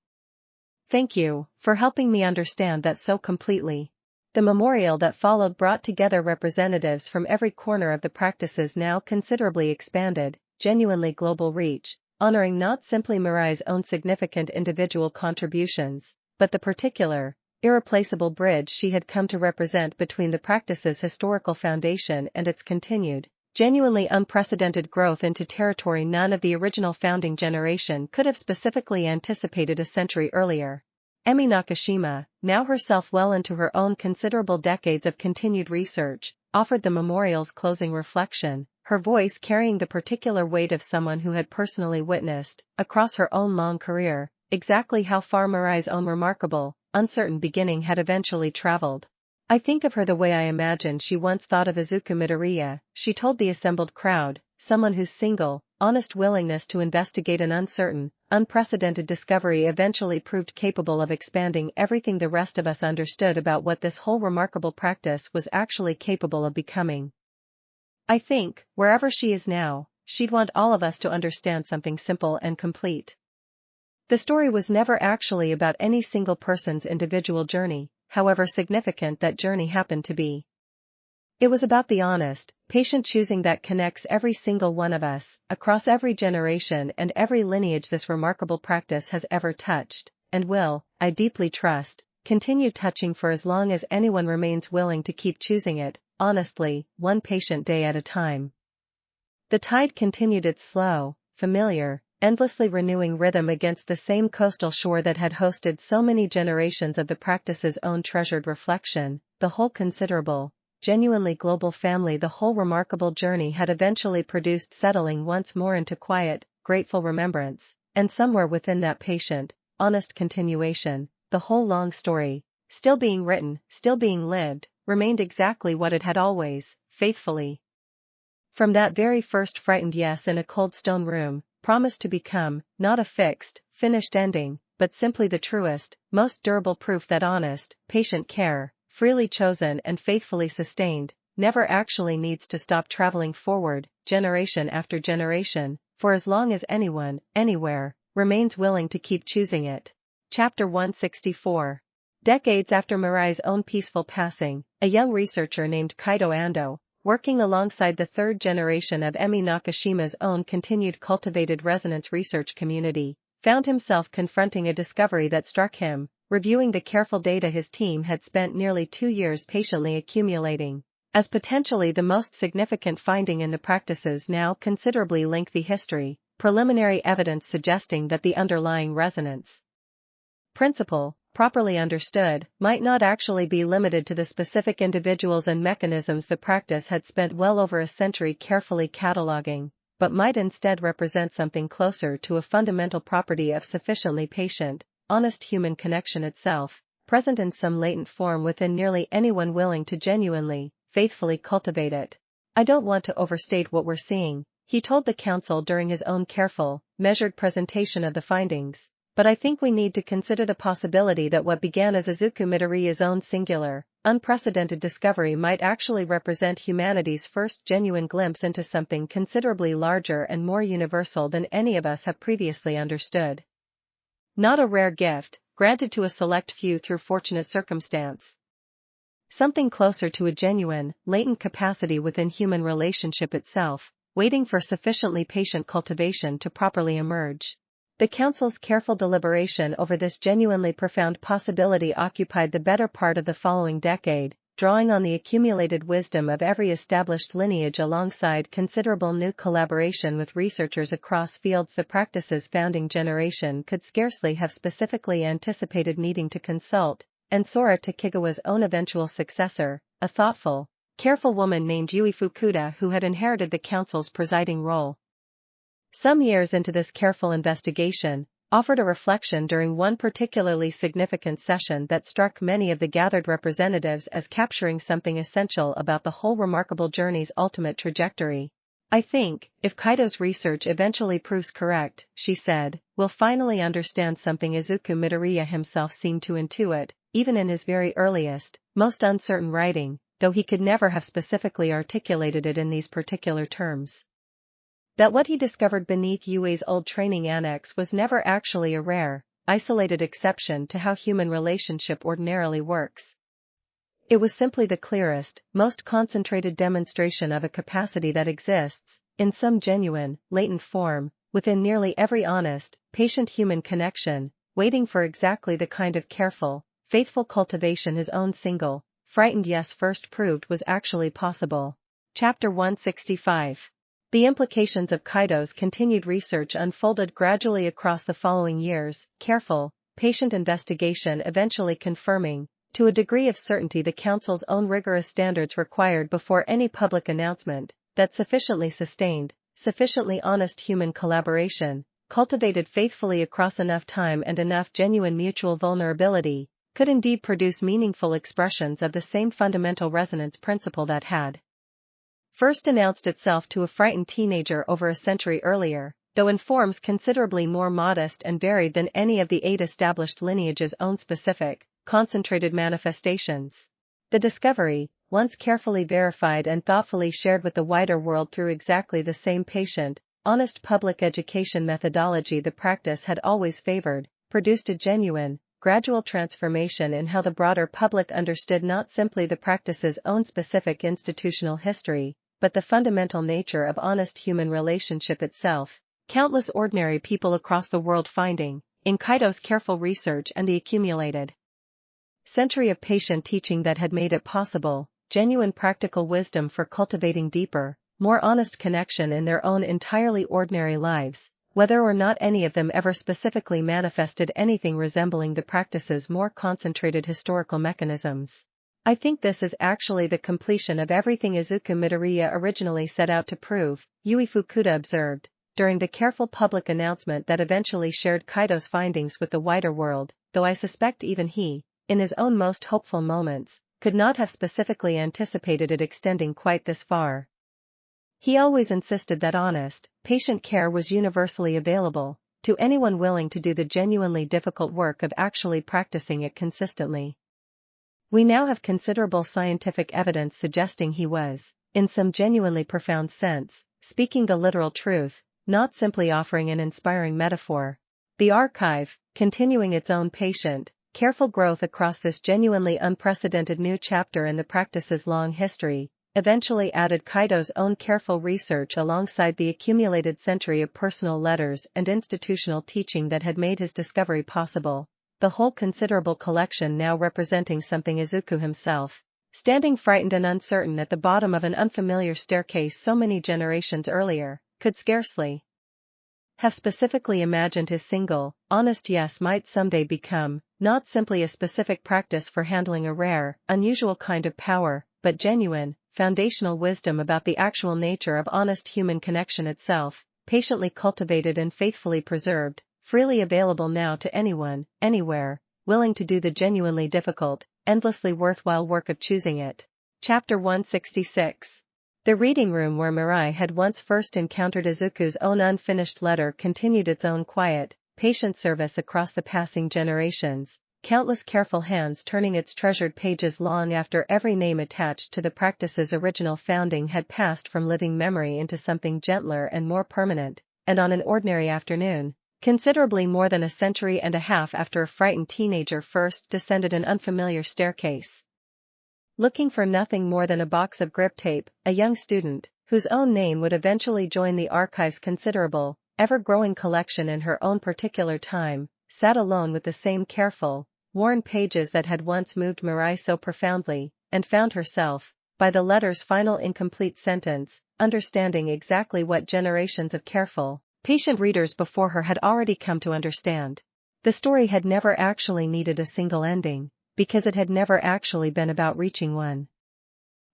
Thank you for helping me understand that so completely. The memorial that followed brought together representatives from every corner of the practice's now considerably expanded, genuinely global reach, honoring not simply Mirai's own significant individual contributions, but the particular, irreplaceable bridge she had come to represent between the practice's historical foundation and its continued, genuinely unprecedented growth into territory none of the original founding generation could have specifically anticipated a century earlier. Emi Nakashima, now herself well into her own considerable decades of continued research, offered the memorial's closing reflection, her voice carrying the particular weight of someone who had personally witnessed, across her own long career, exactly how far Mirai's own remarkable, uncertain beginning had eventually traveled. I think of her the way I imagine she once thought of Izuku Midoriya, she told the assembled crowd, someone whose single, honest willingness to investigate an uncertain, unprecedented discovery eventually proved capable of expanding everything the rest of us understood about what this whole remarkable practice was actually capable of becoming. I think, wherever she is now, she'd want all of us to understand something simple and complete. The story was never actually about any single person's individual journey, however significant that journey happened to be. It was about the honest, patient choosing that connects every single one of us, across every generation and every lineage this remarkable practice has ever touched, and will, I deeply trust, continue touching for as long as anyone remains willing to keep choosing it, honestly, one patient day at a time. The tide continued its slow, familiar, endlessly renewing rhythm against the same coastal shore that had hosted so many generations of the practice's own treasured reflection, the whole considerable, genuinely global family. The whole remarkable journey had eventually produced settling once more into quiet, grateful remembrance, and somewhere within that patient, honest continuation, the whole long story, still being written, still being lived, remained exactly what it had always, faithfully. From that very first frightened yes in a cold stone room, promised to become, not a fixed, finished ending, but simply the truest, most durable proof that honest, patient care, freely chosen and faithfully sustained, never actually needs to stop traveling forward, generation after generation, for as long as anyone, anywhere, remains willing to keep choosing it. Chapter 164. Decades after Mirai's own peaceful passing, a young researcher named Kaito Ando, working alongside the third generation of Emi Nakashima's own continued cultivated resonance research community, found himself confronting a discovery that struck him, reviewing the careful data his team had spent nearly 2 years patiently accumulating, as potentially the most significant finding in the practice's now considerably lengthy history, preliminary evidence suggesting that the underlying resonance principle, properly understood, might not actually be limited to the specific individuals and mechanisms the practice had spent well over a century carefully cataloging, but might instead represent something closer to a fundamental property of sufficiently patient, honest human connection itself, present in some latent form within nearly anyone willing to genuinely, faithfully cultivate it. I don't want to overstate what we're seeing, he told the council during his own careful, measured presentation of the findings. But I think we need to consider the possibility that what began as Izuku Midoriya's own singular, unprecedented discovery might actually represent humanity's first genuine glimpse into something considerably larger and more universal than any of us have previously understood. Not a rare gift, granted to a select few through fortunate circumstance. Something closer to a genuine, latent capacity within human relationship itself, waiting for sufficiently patient cultivation to properly emerge. The Council's careful deliberation over this genuinely profound possibility occupied the better part of the following decade, drawing on the accumulated wisdom of every established lineage alongside considerable new collaboration with researchers across fields the practice's founding generation could scarcely have specifically anticipated needing to consult, and Sora Takigawa's own eventual successor, a thoughtful, careful woman named Yui Fukuda who had inherited the Council's presiding role. Some years into this careful investigation, offered a reflection during one particularly significant session that struck many of the gathered representatives as capturing something essential about the whole remarkable journey's ultimate trajectory. I think, if Kaido's research eventually proves correct, she said, we'll finally understand something Izuku Midoriya himself seemed to intuit, even in his very earliest, most uncertain writing, though he could never have specifically articulated it in these particular terms. That what he discovered beneath Yui's old training annex was never actually a rare, isolated exception to how human relationship ordinarily works. It was simply the clearest, most concentrated demonstration of a capacity that exists, in some genuine, latent form, within nearly every honest, patient human connection, waiting for exactly the kind of careful, faithful cultivation his own single, frightened yes first proved was actually possible. Chapter 165. The implications of Kaido's continued research unfolded gradually across the following years, careful, patient investigation eventually confirming, to a degree of certainty the Council's own rigorous standards required before any public announcement, that sufficiently sustained, sufficiently honest human collaboration, cultivated faithfully across enough time and enough genuine mutual vulnerability, could indeed produce meaningful expressions of the same fundamental resonance principle that had first announced itself to a frightened teenager over a century earlier, though in forms considerably more modest and varied than any of the 8 established lineages' own specific, concentrated manifestations. The discovery, once carefully verified and thoughtfully shared with the wider world through exactly the same patient, honest public education methodology the practice had always favored, produced a genuine, gradual transformation in how the broader public understood not simply the practice's own specific institutional history, but the fundamental nature of honest human relationship itself. Countless ordinary people across the world finding, in Kaido's careful research and the accumulated century of patient teaching that had made it possible, genuine practical wisdom for cultivating deeper, more honest connection in their own entirely ordinary lives, whether or not any of them ever specifically manifested anything resembling the practice's more concentrated historical mechanisms. I think this is actually the completion of everything Izuku Midoriya originally set out to prove, Yui Fukuda observed, during the careful public announcement that eventually shared Kaido's findings with the wider world, though I suspect even he, in his own most hopeful moments, could not have specifically anticipated it extending quite this far. He always insisted that honest, patient care was universally available, to anyone willing to do the genuinely difficult work of actually practicing it consistently. We now have considerable scientific evidence suggesting he was, in some genuinely profound sense, speaking the literal truth, not simply offering an inspiring metaphor. The archive, continuing its own patient, careful growth across this genuinely unprecedented new chapter in the practice's long history, eventually added Kaido's own careful research alongside the accumulated century of personal letters and institutional teaching that had made his discovery possible, the whole considerable collection now representing something Izuku himself, standing frightened and uncertain at the bottom of an unfamiliar staircase so many generations earlier, could scarcely have specifically imagined his single, honest yes might someday become, not simply a specific practice for handling a rare, unusual kind of power, but genuine, foundational wisdom about the actual nature of honest human connection itself, patiently cultivated and faithfully preserved, freely available now to anyone, anywhere, willing to do the genuinely difficult, endlessly worthwhile work of choosing it. Chapter 166. The reading room where Mirai had once first encountered Izuku's own unfinished letter continued its own quiet, patient service across the passing generations, countless careful hands turning its treasured pages long after every name attached to the practice's original founding had passed from living memory into something gentler and more permanent, and on an ordinary afternoon, considerably more than a century and a half after a frightened teenager first descended an unfamiliar staircase, looking for nothing more than a box of grip tape, a young student, whose own name would eventually join the archive's considerable, ever-growing collection in her own particular time, sat alone with the same careful, worn pages that had once moved Mirai so profoundly, and found herself, by the letter's final incomplete sentence, understanding exactly what generations of careful, patient readers before her had already come to understand. The story had never actually needed a single ending, because it had never actually been about reaching one.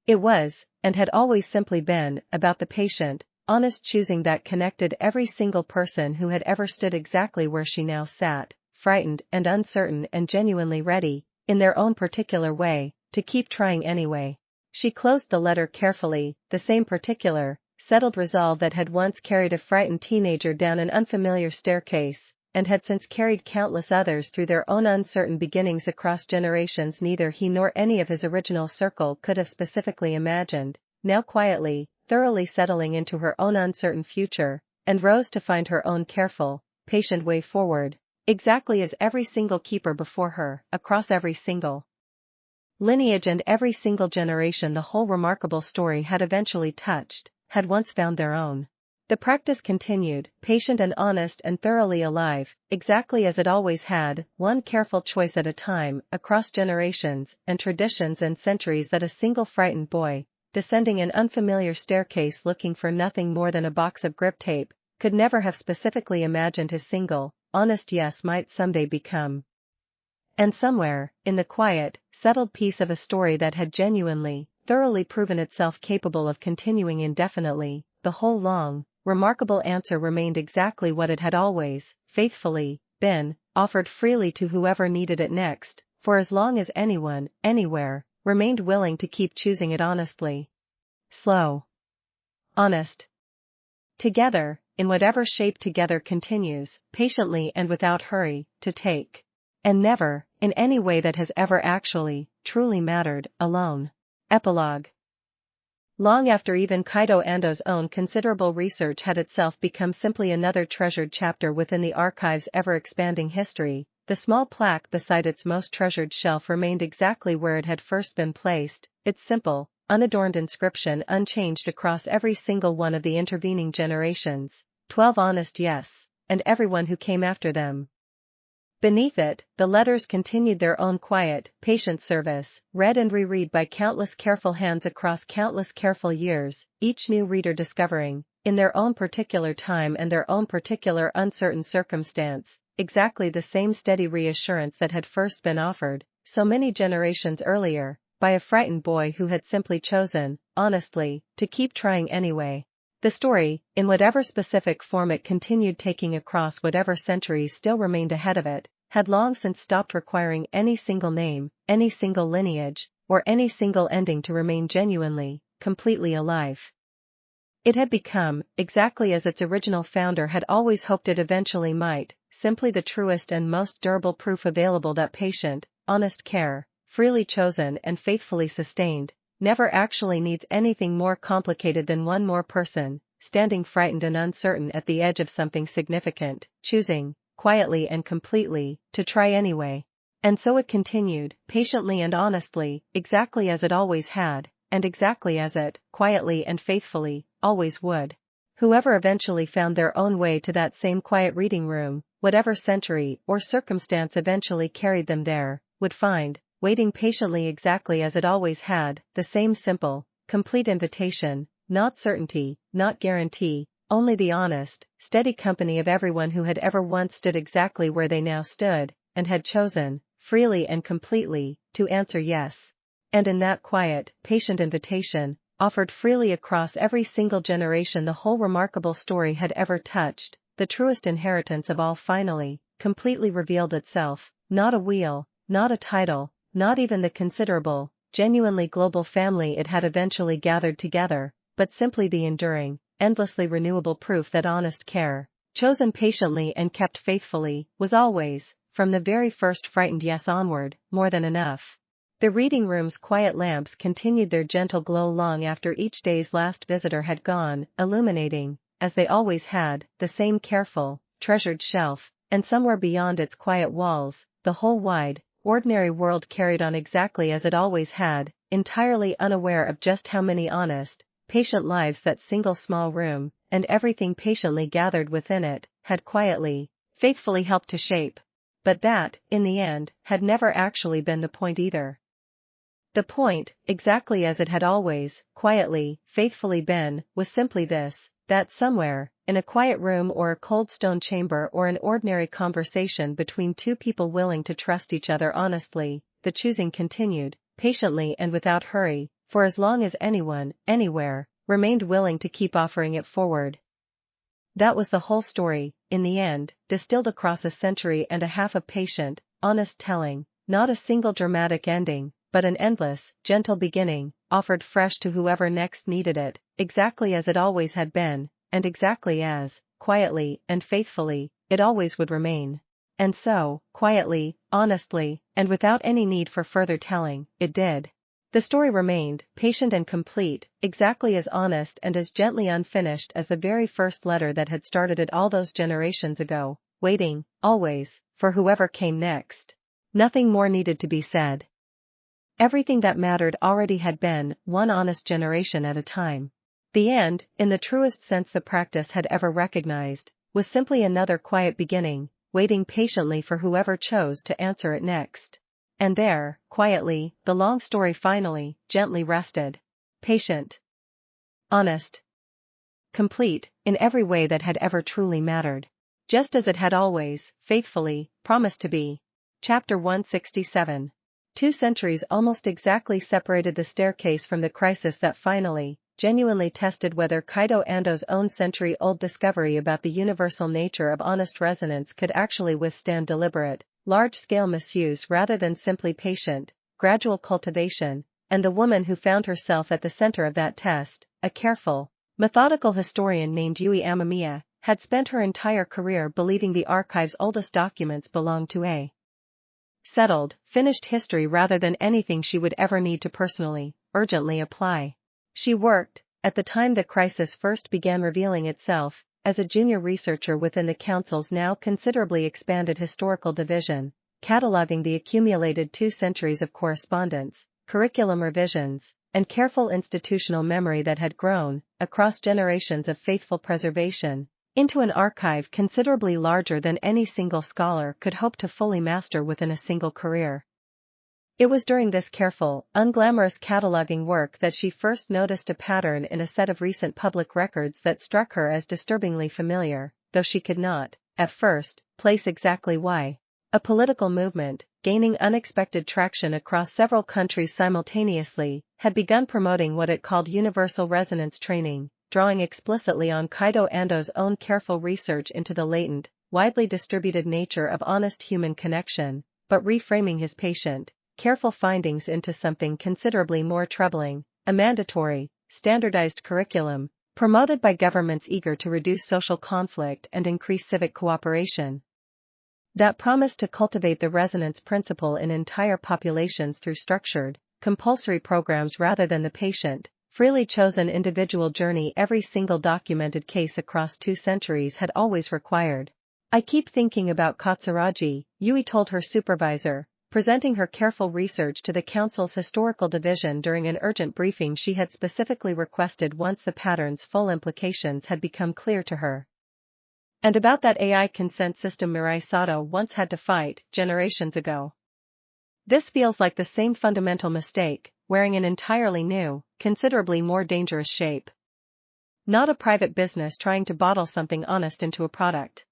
It was, and had always simply been, about the patient, honest choosing that connected every single person who had ever stood exactly where she now sat, frightened and uncertain and genuinely ready, in their own particular way, to keep trying anyway. She closed the letter carefully, the same particular, settled resolve that had once carried a frightened teenager down an unfamiliar staircase, and had since carried countless others through their own uncertain beginnings across generations neither he nor any of his original circle could have specifically imagined, now quietly, thoroughly settling into her own uncertain future, and rose to find her own careful, patient way forward, exactly as every single keeper before her, across every single lineage and every single generation the whole remarkable story had eventually touched, had once found their own. The practice continued, patient and honest and thoroughly alive, exactly as it always had, one careful choice at a time, across generations and traditions and centuries that a single frightened boy, descending an unfamiliar staircase looking for nothing more than a box of grip tape, could never have specifically imagined his single, honest yes might someday become. And somewhere, in the quiet, settled peace of a story that had genuinely, thoroughly proven itself capable of continuing indefinitely, the whole long, remarkable answer remained exactly what it had always, faithfully, been, offered freely to whoever needed it next, for as long as anyone, anywhere, remained willing to keep choosing it honestly. Slow. Honest. Together, in whatever shape together continues, patiently and without hurry, to take. And never, in any way that has ever actually, truly mattered, alone. Epilogue. Long after even Kaido Ando's own considerable research had itself become simply another treasured chapter within the archive's ever-expanding history, the small plaque beside its most treasured shelf remained exactly where it had first been placed, its simple, unadorned inscription unchanged across every single one of the intervening generations, 12 honest yes, and everyone who came after them. Beneath it, the letters continued their own quiet, patient service, read and reread by countless careful hands across countless careful years, each new reader discovering, in their own particular time and their own particular uncertain circumstance, exactly the same steady reassurance that had first been offered, so many generations earlier, by a frightened boy who had simply chosen, honestly, to keep trying anyway. The story, in whatever specific form it continued taking across whatever centuries still remained ahead of it, had long since stopped requiring any single name, any single lineage, or any single ending to remain genuinely, completely alive. It had become, exactly as its original founder had always hoped it eventually might, simply the truest and most durable proof available that patient, honest care, freely chosen and faithfully sustained, never actually needs anything more complicated than one more person, standing frightened and uncertain at the edge of something significant, choosing, quietly and completely, to try anyway. And so it continued, patiently and honestly, exactly as it always had, and exactly as it, quietly and faithfully, always would. Whoever eventually found their own way to that same quiet reading room, whatever century or circumstance eventually carried them there, would find, waiting patiently exactly as it always had, the same simple, complete invitation, not certainty, not guarantee, only the honest, steady company of everyone who had ever once stood exactly where they now stood, and had chosen, freely and completely, to answer yes. And in that quiet, patient invitation, offered freely across every single generation the whole remarkable story had ever touched, the truest inheritance of all finally, completely revealed itself, not a wheel, not a title, not even the considerable, genuinely global family it had eventually gathered together, but simply the enduring, endlessly renewable proof that honest care, chosen patiently and kept faithfully, was always, from the very first frightened yes onward, more than enough. The reading room's quiet lamps continued their gentle glow long after each day's last visitor had gone, illuminating, as they always had, the same careful, treasured shelf, and somewhere beyond its quiet walls, the whole wide, ordinary world carried on exactly as it always had, entirely unaware of just how many honest, patient lives that single small room, and everything patiently gathered within it, had quietly, faithfully helped to shape. But that, in the end, had never actually been the point either. The point, exactly as it had always, quietly, faithfully been, was simply this, that somewhere, in a quiet room or a cold stone chamber or an ordinary conversation between two people willing to trust each other honestly, the choosing continued, patiently and without hurry, for as long as anyone, anywhere, remained willing to keep offering it forward. That was the whole story, in the end, distilled across a century and a half of patient, honest telling, not a single dramatic ending, but an endless, gentle beginning, offered fresh to whoever next needed it, exactly as it always had been, and exactly as, quietly and faithfully, it always would remain. And so, quietly, honestly, and without any need for further telling, it did. The story remained, patient and complete, exactly as honest and as gently unfinished as the very first letter that had started it all those generations ago, waiting, always, for whoever came next. Nothing more needed to be said. Everything that mattered already had been, one honest generation at a time. The end, in the truest sense the practice had ever recognized, was simply another quiet beginning, waiting patiently for whoever chose to answer it next. And there, quietly, the long story finally, gently rested. Patient. Honest. Complete, in every way that had ever truly mattered. Just as it had always, faithfully, promised to be. Chapter 167. 2 centuries almost exactly separated the staircase from the crisis that finally, genuinely tested whether Kaido Ando's own century-old discovery about the universal nature of honest resonance could actually withstand deliberate, large-scale misuse rather than simply patient, gradual cultivation, and the woman who found herself at the center of that test, a careful, methodical historian named Yui Amamiya, had spent her entire career believing the archive's oldest documents belonged to a settled, finished history rather than anything she would ever need to personally, urgently apply. She worked, at the time the crisis first began revealing itself, as a junior researcher within the Council's now considerably expanded historical division, cataloging the accumulated 2 centuries of correspondence, curriculum revisions, and careful institutional memory that had grown, across generations of faithful preservation, into an archive considerably larger than any single scholar could hope to fully master within a single career. It was during this careful, unglamorous cataloging work that she first noticed a pattern in a set of recent public records that struck her as disturbingly familiar, though she could not, at first, place exactly why. A political movement, gaining unexpected traction across several countries simultaneously, had begun promoting what it called universal resonance training, drawing explicitly on Kaido Ando's own careful research into the latent, widely distributed nature of honest human connection, but reframing his patient, careful findings into something considerably more troubling, a mandatory, standardized curriculum, promoted by governments eager to reduce social conflict and increase civic cooperation. That promised to cultivate the resonance principle in entire populations through structured, compulsory programs rather than the patient, freely chosen individual journey every single documented case across 2 centuries had always required. I keep thinking about Katsuragi, Yui told her supervisor, presenting her careful research to the Council's historical division during an urgent briefing she had specifically requested once the pattern's full implications had become clear to her. And about that AI consent system Mirai Sato once had to fight, generations ago. This feels like the same fundamental mistake, wearing an entirely new, considerably more dangerous shape. Not a private business trying to bottle something honest into a product.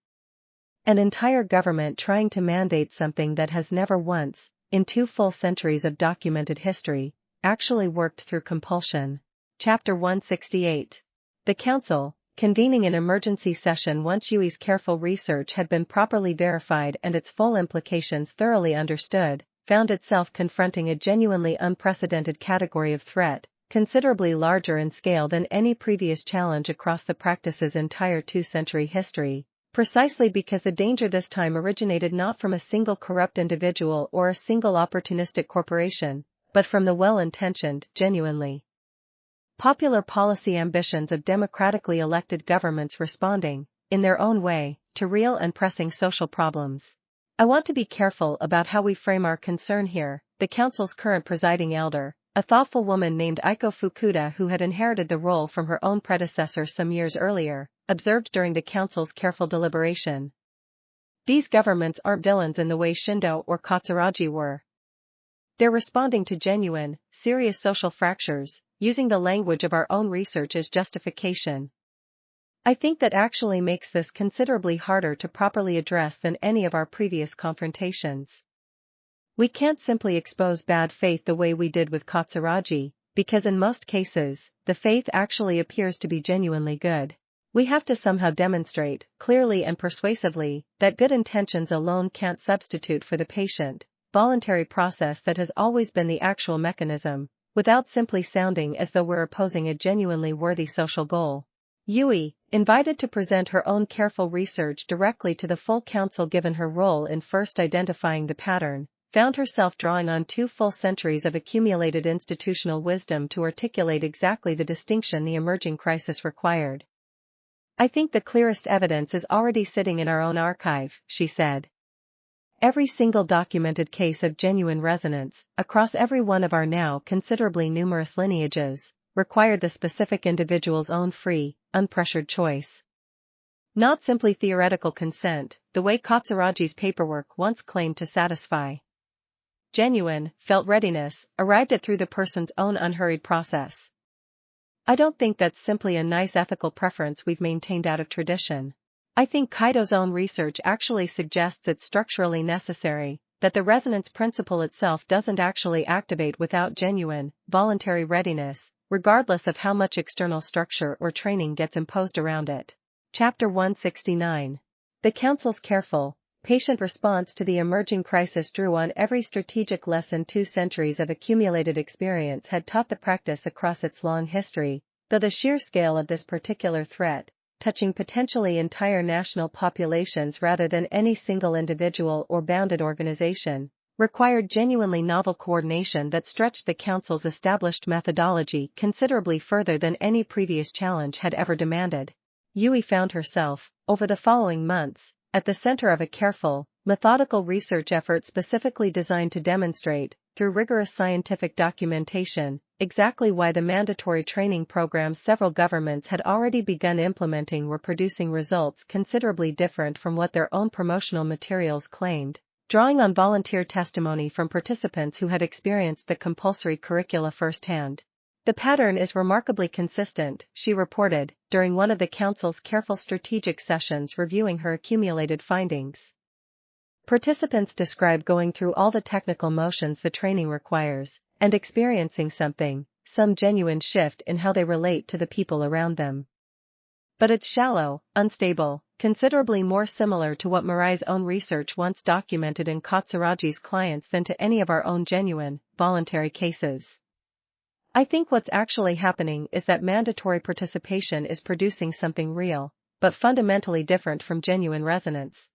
An entire government trying to mandate something that has never once, in 2 full centuries of documented history, actually worked through compulsion. Chapter 168. The Council, convening an emergency session once Yui's careful research had been properly verified and its full implications thoroughly understood, found itself confronting a genuinely unprecedented category of threat, considerably larger in scale than any previous challenge across the practice's entire 2-century history, precisely because the danger this time originated not from a single corrupt individual or a single opportunistic corporation, but from the well-intentioned, genuinely popular policy ambitions of democratically elected governments responding, in their own way, to real and pressing social problems. I want to be careful about how we frame our concern here, the Council's current presiding elder, a thoughtful woman named Aiko Fukuda who had inherited the role from her own predecessor some years earlier, observed during the Council's careful deliberation. These governments aren't villains in the way Shindo or Katsuragi were. They're responding to genuine, serious social fractures, using the language of our own research as justification. I think that actually makes this considerably harder to properly address than any of our previous confrontations. We can't simply expose bad faith the way we did with Katsuragi, because in most cases, the faith actually appears to be genuinely good. We have to somehow demonstrate, clearly and persuasively, that good intentions alone can't substitute for the patient, voluntary process that has always been the actual mechanism, without simply sounding as though we're opposing a genuinely worthy social goal. Yui, invited to present her own careful research directly to the full council given her role in first identifying the pattern, found herself drawing on 2 full centuries of accumulated institutional wisdom to articulate exactly the distinction the emerging crisis required. I think the clearest evidence is already sitting in our own archive, she said. Every single documented case of genuine resonance, across every one of our now considerably numerous lineages, required the specific individual's own free, unpressured choice. Not simply theoretical consent, the way Katsuragi's paperwork once claimed to satisfy. Genuine, felt readiness, arrived at through the person's own unhurried process. I don't think that's simply a nice ethical preference we've maintained out of tradition. I think Kaido's own research actually suggests it's structurally necessary, that the resonance principle itself doesn't actually activate without genuine, voluntary readiness, regardless of how much external structure or training gets imposed around it. Chapter 169. The Council's careful, patient response to the emerging crisis drew on every strategic lesson 2 centuries of accumulated experience had taught the practice across its long history, though the sheer scale of this particular threat, touching potentially entire national populations rather than any single individual or bounded organization, required genuinely novel coordination that stretched the Council's established methodology considerably further than any previous challenge had ever demanded. Yui found herself, over the following months, at the center of a careful, methodical research effort specifically designed to demonstrate, through rigorous scientific documentation, exactly why the mandatory training programs several governments had already begun implementing were producing results considerably different from what their own promotional materials claimed, drawing on volunteer testimony from participants who had experienced the compulsory curricula firsthand. The pattern is remarkably consistent, she reported, during one of the Council's careful strategic sessions reviewing her accumulated findings. Participants describe going through all the technical motions the training requires, and experiencing some genuine shift in how they relate to the people around them. But it's shallow, unstable, considerably more similar to what Mirai's own research once documented in Katsuragi's clients than to any of our own genuine, voluntary cases. I think what's actually happening is that mandatory participation is producing something real, but fundamentally different from genuine resonance.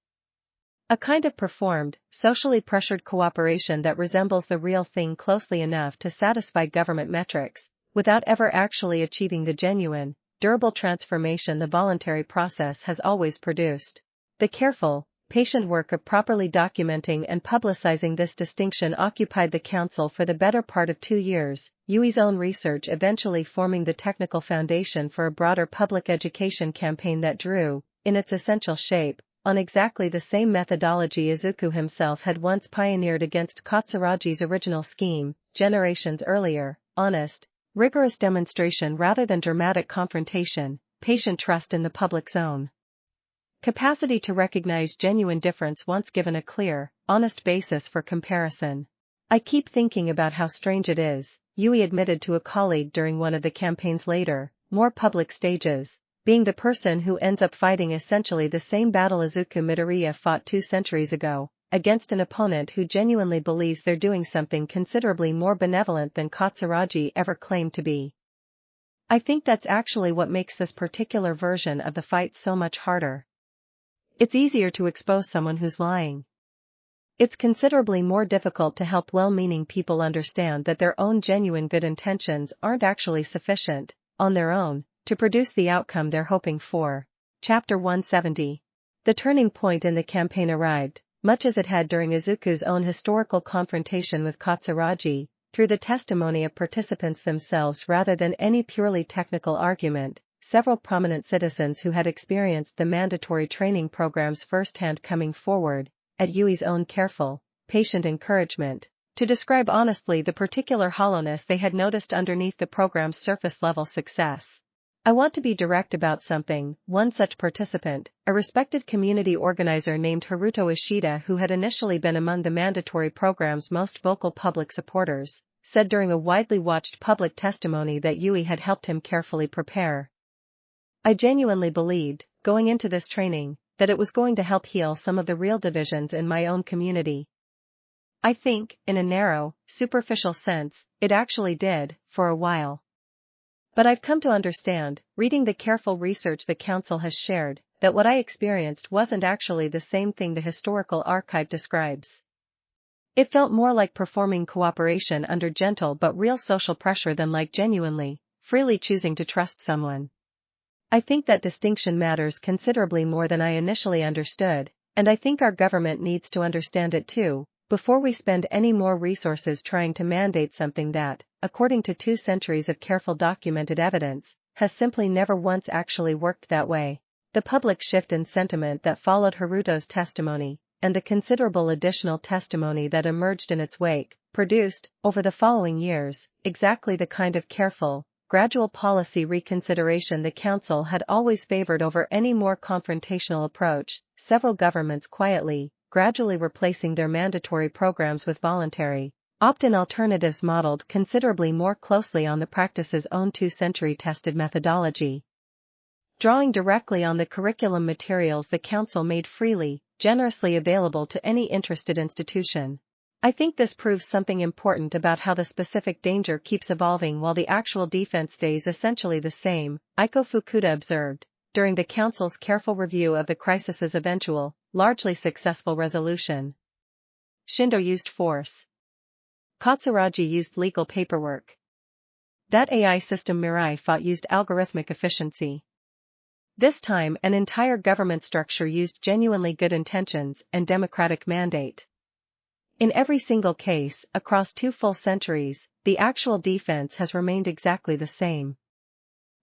A kind of performed, socially pressured cooperation that resembles the real thing closely enough to satisfy government metrics, without ever actually achieving the genuine, durable transformation the voluntary process has always produced. The careful, patient work of properly documenting and publicizing this distinction occupied the Council for the better part of 2 years, Yui's own research eventually forming the technical foundation for a broader public education campaign that drew, in its essential shape, on exactly the same methodology Izuku himself had once pioneered against Katsuragi's original scheme, generations earlier: honest, rigorous demonstration rather than dramatic confrontation, patient trust in the public's own capacity to recognize genuine difference once given a clear, honest basis for comparison. I keep thinking about how strange it is, Yui admitted to a colleague during one of the campaign's later, more public stages, being the person who ends up fighting essentially the same battle Izuku Midoriya fought 2 centuries ago, against an opponent who genuinely believes they're doing something considerably more benevolent than Katsuragi ever claimed to be. I think that's actually what makes this particular version of the fight so much harder. It's easier to expose someone who's lying. It's considerably more difficult to help well-meaning people understand that their own genuine good intentions aren't actually sufficient, on their own, to produce the outcome they're hoping for. Chapter 170. The turning point in the campaign arrived, much as it had during Izuku's own historical confrontation with Katsuragi, through the testimony of participants themselves rather than any purely technical argument. Several prominent citizens who had experienced the mandatory training programs firsthand coming forward, at Yui's own careful, patient encouragement, to describe honestly the particular hollowness they had noticed underneath the program's surface-level success. I want to be direct about something, one such participant, a respected community organizer named Haruto Ishida who had initially been among the mandatory program's most vocal public supporters, said during a widely watched public testimony that Yui had helped him carefully prepare. I genuinely believed, going into this training, that it was going to help heal some of the real divisions in my own community. I think, in a narrow, superficial sense, it actually did, for a while. But I've come to understand, reading the careful research the Council has shared, that what I experienced wasn't actually the same thing the historical archive describes. It felt more like performing cooperation under gentle but real social pressure than like genuinely, freely choosing to trust someone. I think that distinction matters considerably more than I initially understood, and I think our government needs to understand it too, before we spend any more resources trying to mandate something that, according to 2 centuries of careful documented evidence, has simply never once actually worked that way. The public shift in sentiment that followed Haruto's testimony, and the considerable additional testimony that emerged in its wake, produced, over the following years, exactly the kind of careful, gradual policy reconsideration the Council had always favored over any more confrontational approach, several governments quietly, gradually replacing their mandatory programs with voluntary, opt-in alternatives modeled considerably more closely on the practice's own 2-century tested methodology. Drawing directly on the curriculum materials the Council made freely, generously available to any interested institution. I think this proves something important about how the specific danger keeps evolving while the actual defense stays essentially the same, Eiko Fukuda observed, during the Council's careful review of the crisis's eventual, largely successful resolution. Shindo used force. Katsuragi used legal paperwork. That AI system Mirai fought used algorithmic efficiency. This time an entire government structure used genuinely good intentions and democratic mandate. In every single case, across 2 full centuries, the actual defense has remained exactly the same.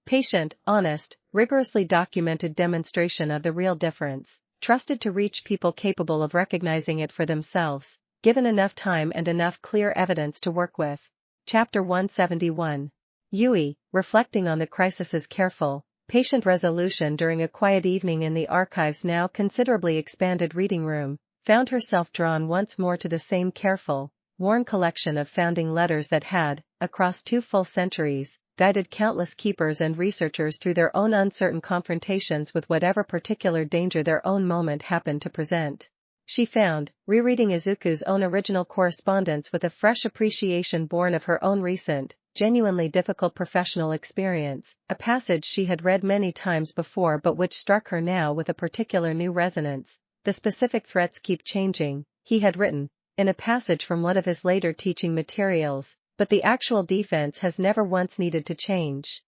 Patient, honest, rigorously documented demonstration of the real difference, trusted to reach people capable of recognizing it for themselves, given enough time and enough clear evidence to work with. Chapter 171. Yui, reflecting on the crisis's careful, patient resolution during a quiet evening in the archive's now considerably expanded reading room, found herself drawn once more to the same careful, worn collection of founding letters that had, across 2 full centuries, guided countless keepers and researchers through their own uncertain confrontations with whatever particular danger their own moment happened to present. She found, rereading Izuku's own original correspondence with a fresh appreciation born of her own recent, genuinely difficult professional experience, a passage she had read many times before but which struck her now with a particular new resonance. The specific threats keep changing, he had written, in a passage from one of his later teaching materials, but the actual defense has never once needed to change.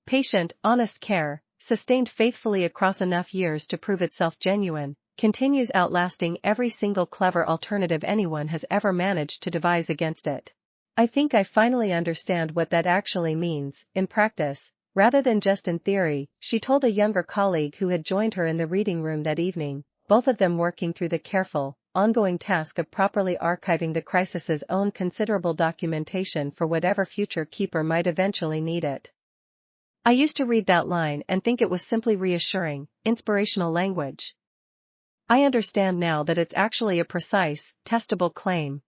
Patient, honest care, sustained faithfully across enough years to prove itself genuine, continues outlasting every single clever alternative anyone has ever managed to devise against it. I think I finally understand what that actually means, in practice, rather than just in theory, she told a younger colleague who had joined her in the reading room that evening, both of them working through the careful, ongoing task of properly archiving the crisis's own considerable documentation for whatever future keeper might eventually need it. I used to read that line and think it was simply reassuring, inspirational language. I understand now that it's actually a precise, testable claim.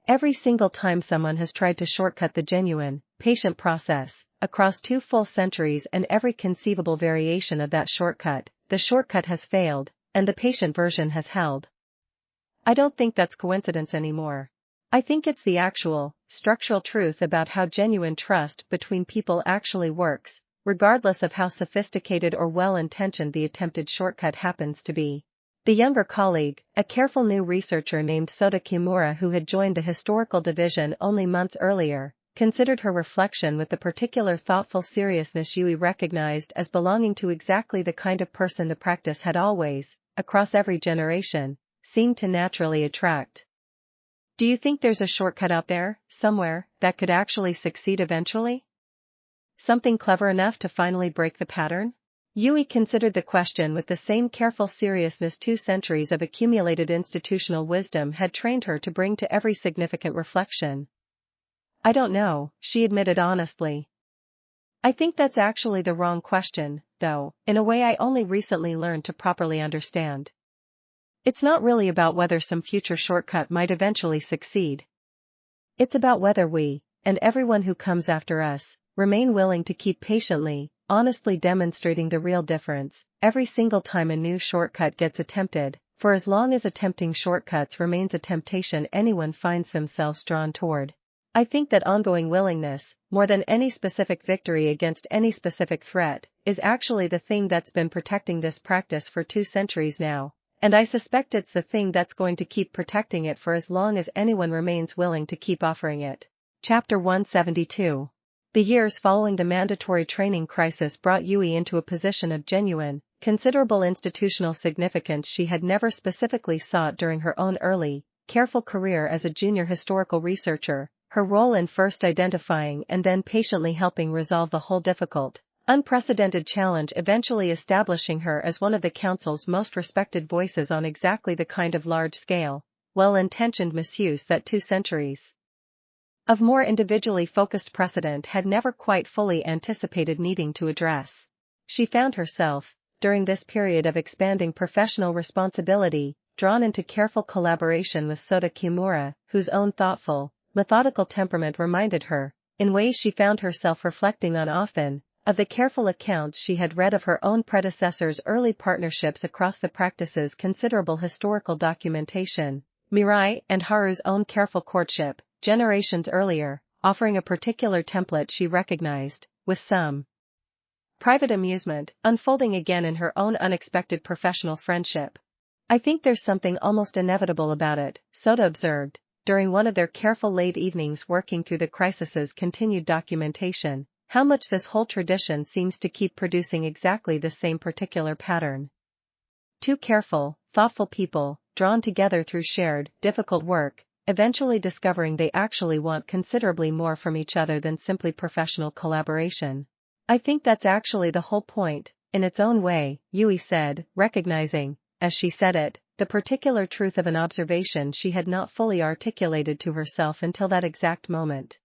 Every single time someone has tried to shortcut the genuine, patient process, across 2 full centuries and every conceivable variation of that shortcut, the shortcut has failed, and the patient version has held. I don't think that's coincidence anymore. I think it's the actual, structural truth about how genuine trust between people actually works, regardless of how sophisticated or well-intentioned the attempted shortcut happens to be. The younger colleague, a careful new researcher named Sota Kimura who had joined the historical division only months earlier, considered her reflection with the particular thoughtful seriousness Yui recognized as belonging to exactly the kind of person the practice had always, across every generation, seemed to naturally attract. Do you think there's a shortcut out there, somewhere, that could actually succeed eventually? Something clever enough to finally break the pattern? Yui considered the question with the same careful seriousness 2 centuries of accumulated institutional wisdom had trained her to bring to every significant reflection. I don't know, she admitted honestly. I think that's actually the wrong question, though, in a way I only recently learned to properly understand. It's not really about whether some future shortcut might eventually succeed. It's about whether we, and everyone who comes after us, remain willing to keep patiently, honestly demonstrating the real difference, every single time a new shortcut gets attempted, for as long as attempting shortcuts remains a temptation anyone finds themselves drawn toward. I think that ongoing willingness, more than any specific victory against any specific threat, is actually the thing that's been protecting this practice for 2 centuries now, and I suspect it's the thing that's going to keep protecting it for as long as anyone remains willing to keep offering it. Chapter 172. The years following the mandatory training crisis brought Yui into a position of genuine, considerable institutional significance she had never specifically sought during her own early, careful career as a junior historical researcher. Her role in first identifying and then patiently helping resolve the whole difficult, unprecedented challenge eventually establishing her as one of the Council's most respected voices on exactly the kind of large-scale, well-intentioned misuse that 2 centuries of more individually focused precedent had never quite fully anticipated needing to address. She found herself, during this period of expanding professional responsibility, drawn into careful collaboration with Sota Kimura, whose own thoughtful, methodical temperament reminded her, in ways she found herself reflecting on often, of the careful accounts she had read of her own predecessors' early partnerships across the practice's considerable historical documentation, Mirai and Haru's own careful courtship, generations earlier, offering a particular template she recognized, with some private amusement, unfolding again in her own unexpected professional friendship. I think there's something almost inevitable about it, Sota observed, during one of their careful late evenings working through the crisis's continued documentation, how much this whole tradition seems to keep producing exactly the same particular pattern. 2 careful, thoughtful people, drawn together through shared, difficult work, eventually discovering they actually want considerably more from each other than simply professional collaboration. I think that's actually the whole point, in its own way, Yui said, recognizing, as she said it, the particular truth of an observation she had not fully articulated to herself until that exact moment.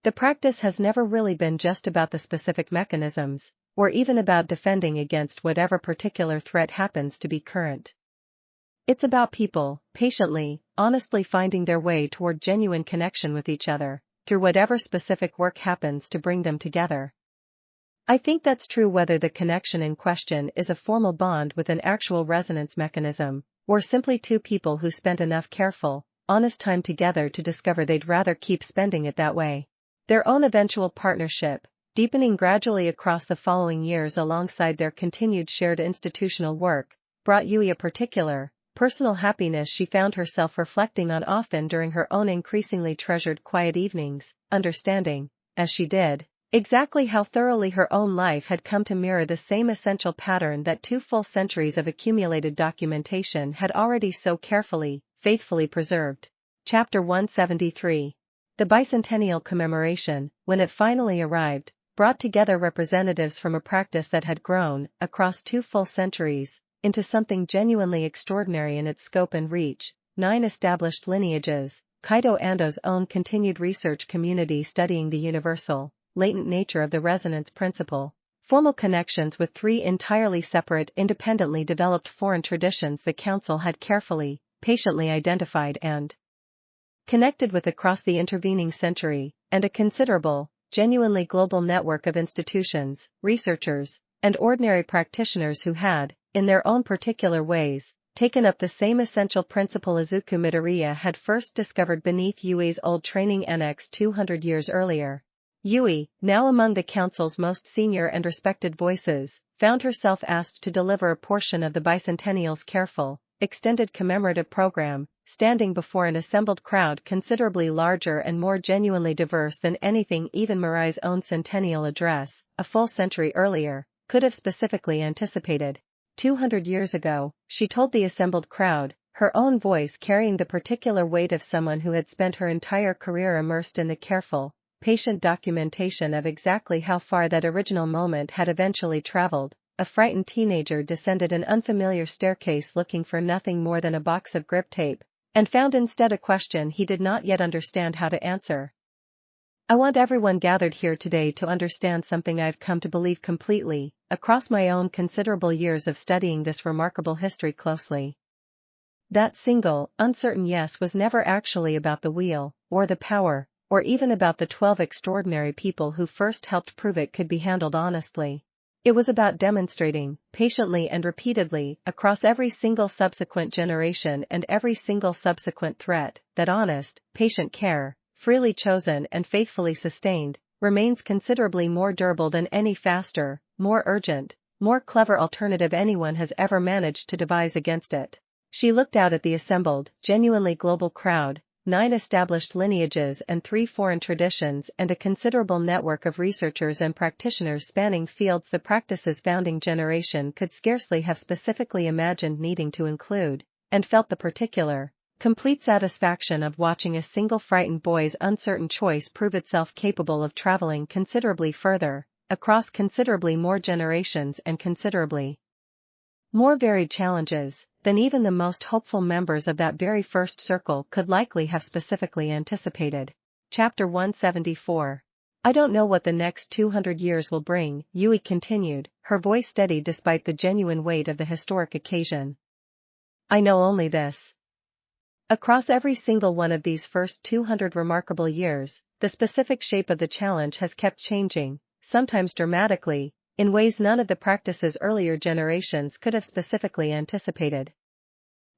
The practice has never really been just about the specific mechanisms, or even about defending against whatever particular threat happens to be current. It's about people, patiently, honestly finding their way toward genuine connection with each other, through whatever specific work happens to bring them together. I think that's true whether the connection in question is a formal bond with an actual resonance mechanism, or simply 2 people who spent enough careful, honest time together to discover they'd rather keep spending it that way. Their own eventual partnership, deepening gradually across the following years alongside their continued shared institutional work, brought Yui a particular, personal happiness she found herself reflecting on often during her own increasingly treasured quiet evenings, understanding, as she did, exactly how thoroughly her own life had come to mirror the same essential pattern that 2 full centuries of accumulated documentation had already so carefully, faithfully preserved. Chapter 173. The bicentennial commemoration, when it finally arrived, brought together representatives from a practice that had grown, across 2 full centuries, into something genuinely extraordinary in its scope and reach, 9 established lineages, Kaido Ando's own continued research community studying the universal, latent nature of the resonance principle, formal connections with 3 entirely separate independently developed foreign traditions the Council had carefully, patiently identified and connected with across the intervening century, and a considerable, genuinely global network of institutions, researchers, and ordinary practitioners who had, in their own particular ways, taken up the same essential principle Izuku Midoriya had first discovered beneath Yui's old training annex 200 years earlier. Yui, now among the Council's most senior and respected voices, found herself asked to deliver a portion of the bicentennial's careful, extended commemorative program, standing before an assembled crowd considerably larger and more genuinely diverse than anything even Mirai's own centennial address, a full century earlier, could have specifically anticipated. 200 years ago, she told the assembled crowd, her own voice carrying the particular weight of someone who had spent her entire career immersed in the careful, patient documentation of exactly how far that original moment had eventually traveled. A frightened teenager descended an unfamiliar staircase looking for nothing more than a box of grip tape, and found instead a question he did not yet understand how to answer. I want everyone gathered here today to understand something I've come to believe completely, across my own considerable years of studying this remarkable history closely. That single, uncertain yes was never actually about the wheel, or the power, or even about the 12 extraordinary people who first helped prove it could be handled honestly. It was about demonstrating, patiently and repeatedly, across every single subsequent generation and every single subsequent threat, that honest, patient care, freely chosen and faithfully sustained, remains considerably more durable than any faster, more urgent, more clever alternative anyone has ever managed to devise against it. She looked out at the assembled, genuinely global crowd, 9 established lineages and 3 foreign traditions and a considerable network of researchers and practitioners spanning fields the practice's founding generation could scarcely have specifically imagined needing to include, and felt the particular, complete satisfaction of watching a single frightened boy's uncertain choice prove itself capable of traveling considerably further, across considerably more generations and considerably more varied challenges than even the most hopeful members of that very first circle could likely have specifically anticipated. Chapter 174. I don't know what the next 200 years will bring, Yui continued, her voice steady despite the genuine weight of the historic occasion. I know only this. Across every single one of these first 200 remarkable years, the specific shape of the challenge has kept changing, sometimes dramatically, in ways none of the practice's earlier generations could have specifically anticipated.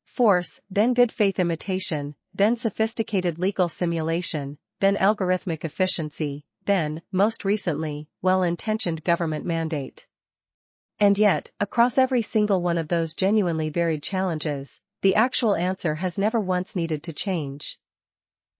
Force, then good faith imitation, then sophisticated legal simulation, then algorithmic efficiency, then, most recently, well-intentioned government mandate. And yet, across every single one of those genuinely varied challenges, the actual answer has never once needed to change.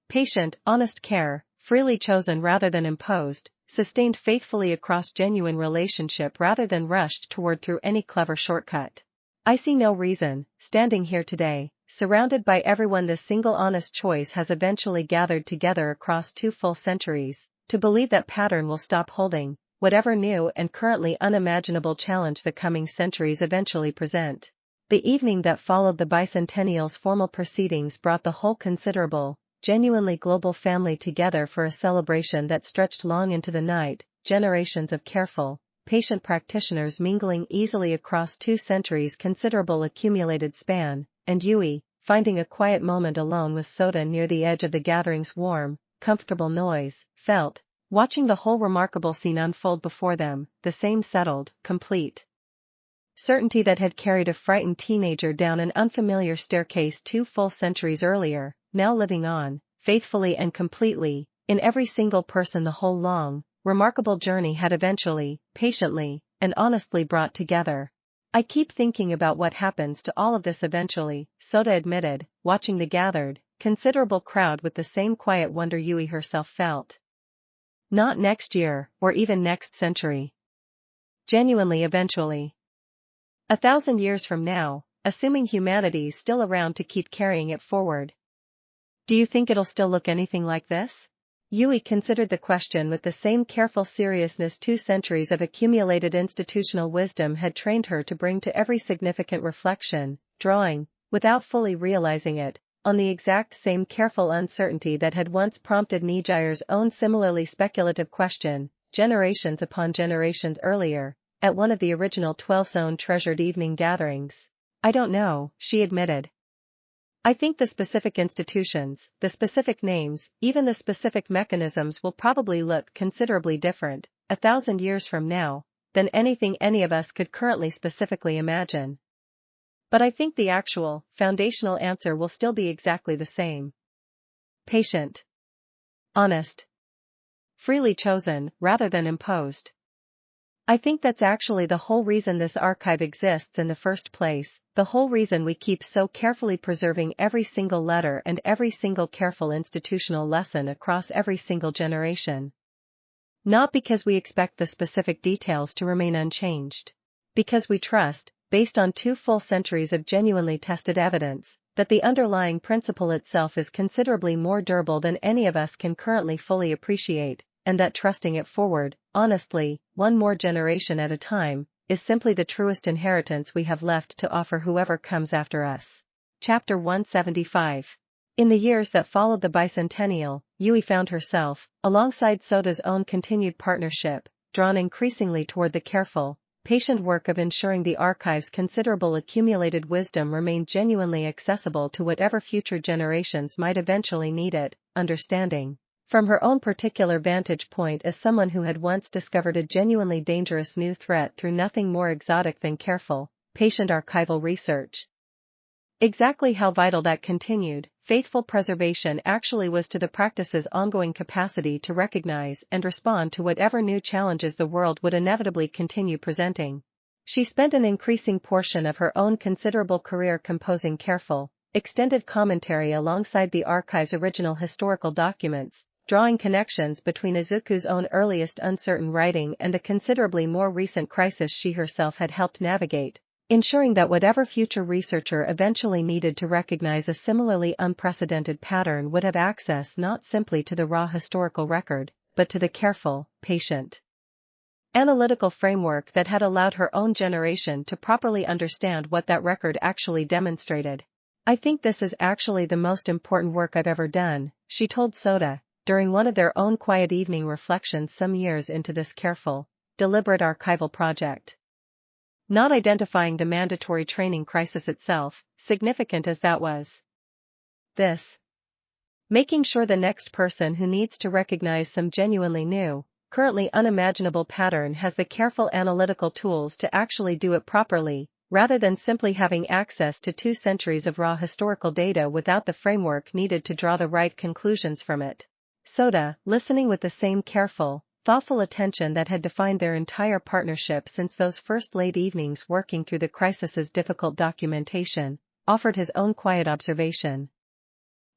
Patient, honest care, freely chosen rather than imposed, sustained faithfully across genuine relationship rather than rushed toward through any clever shortcut. I see no reason, standing here today, surrounded by everyone this single honest choice has eventually gathered together across 2 full centuries, to believe that pattern will stop holding, whatever new and currently unimaginable challenge the coming centuries eventually present. The evening that followed the bicentennial's formal proceedings brought the whole considerable, genuinely global family together for a celebration that stretched long into the night, generations of careful, patient practitioners mingling easily across 2 centuries' considerable accumulated span, and Yui, finding a quiet moment alone with Soda near the edge of the gathering's warm, comfortable noise, felt, watching the whole remarkable scene unfold before them, the same settled, complete certainty that had carried a frightened teenager down an unfamiliar staircase 2 full centuries earlier, now living on, faithfully and completely, in every single person the whole long, remarkable journey had eventually, patiently, and honestly brought together. I keep thinking about what happens to all of this eventually, Soda admitted, watching the gathered, considerable crowd with the same quiet wonder Yui herself felt. Not next year, or even next century. Genuinely eventually. 1,000 years from now, assuming humanity's still around to keep carrying it forward. Do you think it'll still look anything like this? Yui considered the question with the same careful seriousness 2 centuries of accumulated institutional wisdom had trained her to bring to every significant reflection, drawing, without fully realizing it, on the exact same careful uncertainty that had once prompted Nijir's own similarly speculative question, generations upon generations earlier, at one of the original 12's own treasured evening gatherings. I don't know, she admitted. I think the specific institutions, the specific names, even the specific mechanisms will probably look considerably different, 1,000 years from now, than anything any of us could currently specifically imagine. But I think the actual, foundational answer will still be exactly the same. Patient. Honest. Freely chosen, rather than imposed. I think that's actually the whole reason this archive exists in the first place, the whole reason we keep so carefully preserving every single letter and every single careful institutional lesson across every single generation. Not because we expect the specific details to remain unchanged. Because we trust, based on 2 full centuries of genuinely tested evidence, that the underlying principle itself is considerably more durable than any of us can currently fully appreciate, and that trusting it forward, honestly, 1 more generation at a time, is simply the truest inheritance we have left to offer whoever comes after us. Chapter 175. In the years that followed the bicentennial, Yui found herself, alongside Soda's own continued partnership, drawn increasingly toward the careful, patient work of ensuring the archive's considerable accumulated wisdom remained genuinely accessible to whatever future generations might eventually need it, understanding. From her own particular vantage point as someone who had once discovered a genuinely dangerous new threat through nothing more exotic than careful, patient archival research. Exactly how vital that continued, faithful preservation actually was to the practice's ongoing capacity to recognize and respond to whatever new challenges the world would inevitably continue presenting. She spent an increasing portion of her own considerable career composing careful, extended commentary alongside the archive's original historical documents, drawing connections between Izuku's own earliest uncertain writing and the considerably more recent crisis she herself had helped navigate, ensuring that whatever future researcher eventually needed to recognize a similarly unprecedented pattern would have access not simply to the raw historical record, but to the careful, patient, analytical framework that had allowed her own generation to properly understand what that record actually demonstrated. "I think this is actually the most important work I've ever done," she told Soda, during one of their own quiet evening reflections some years into this careful, deliberate archival project. Not identifying the mandatory training crisis itself, significant as that was. This. Making sure the next person who needs to recognize some genuinely new, currently unimaginable pattern has the careful analytical tools to actually do it properly, rather than simply having access to 2 centuries of raw historical data without the framework needed to draw the right conclusions from it. Soda, listening with the same careful, thoughtful attention that had defined their entire partnership since those first late evenings working through the crisis's difficult documentation, offered his own quiet observation.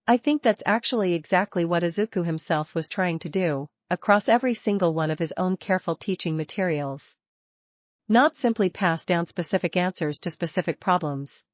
"I think that's actually exactly what Izuku himself was trying to do, across every single one of his own careful teaching materials. Not simply pass down specific answers to specific problems.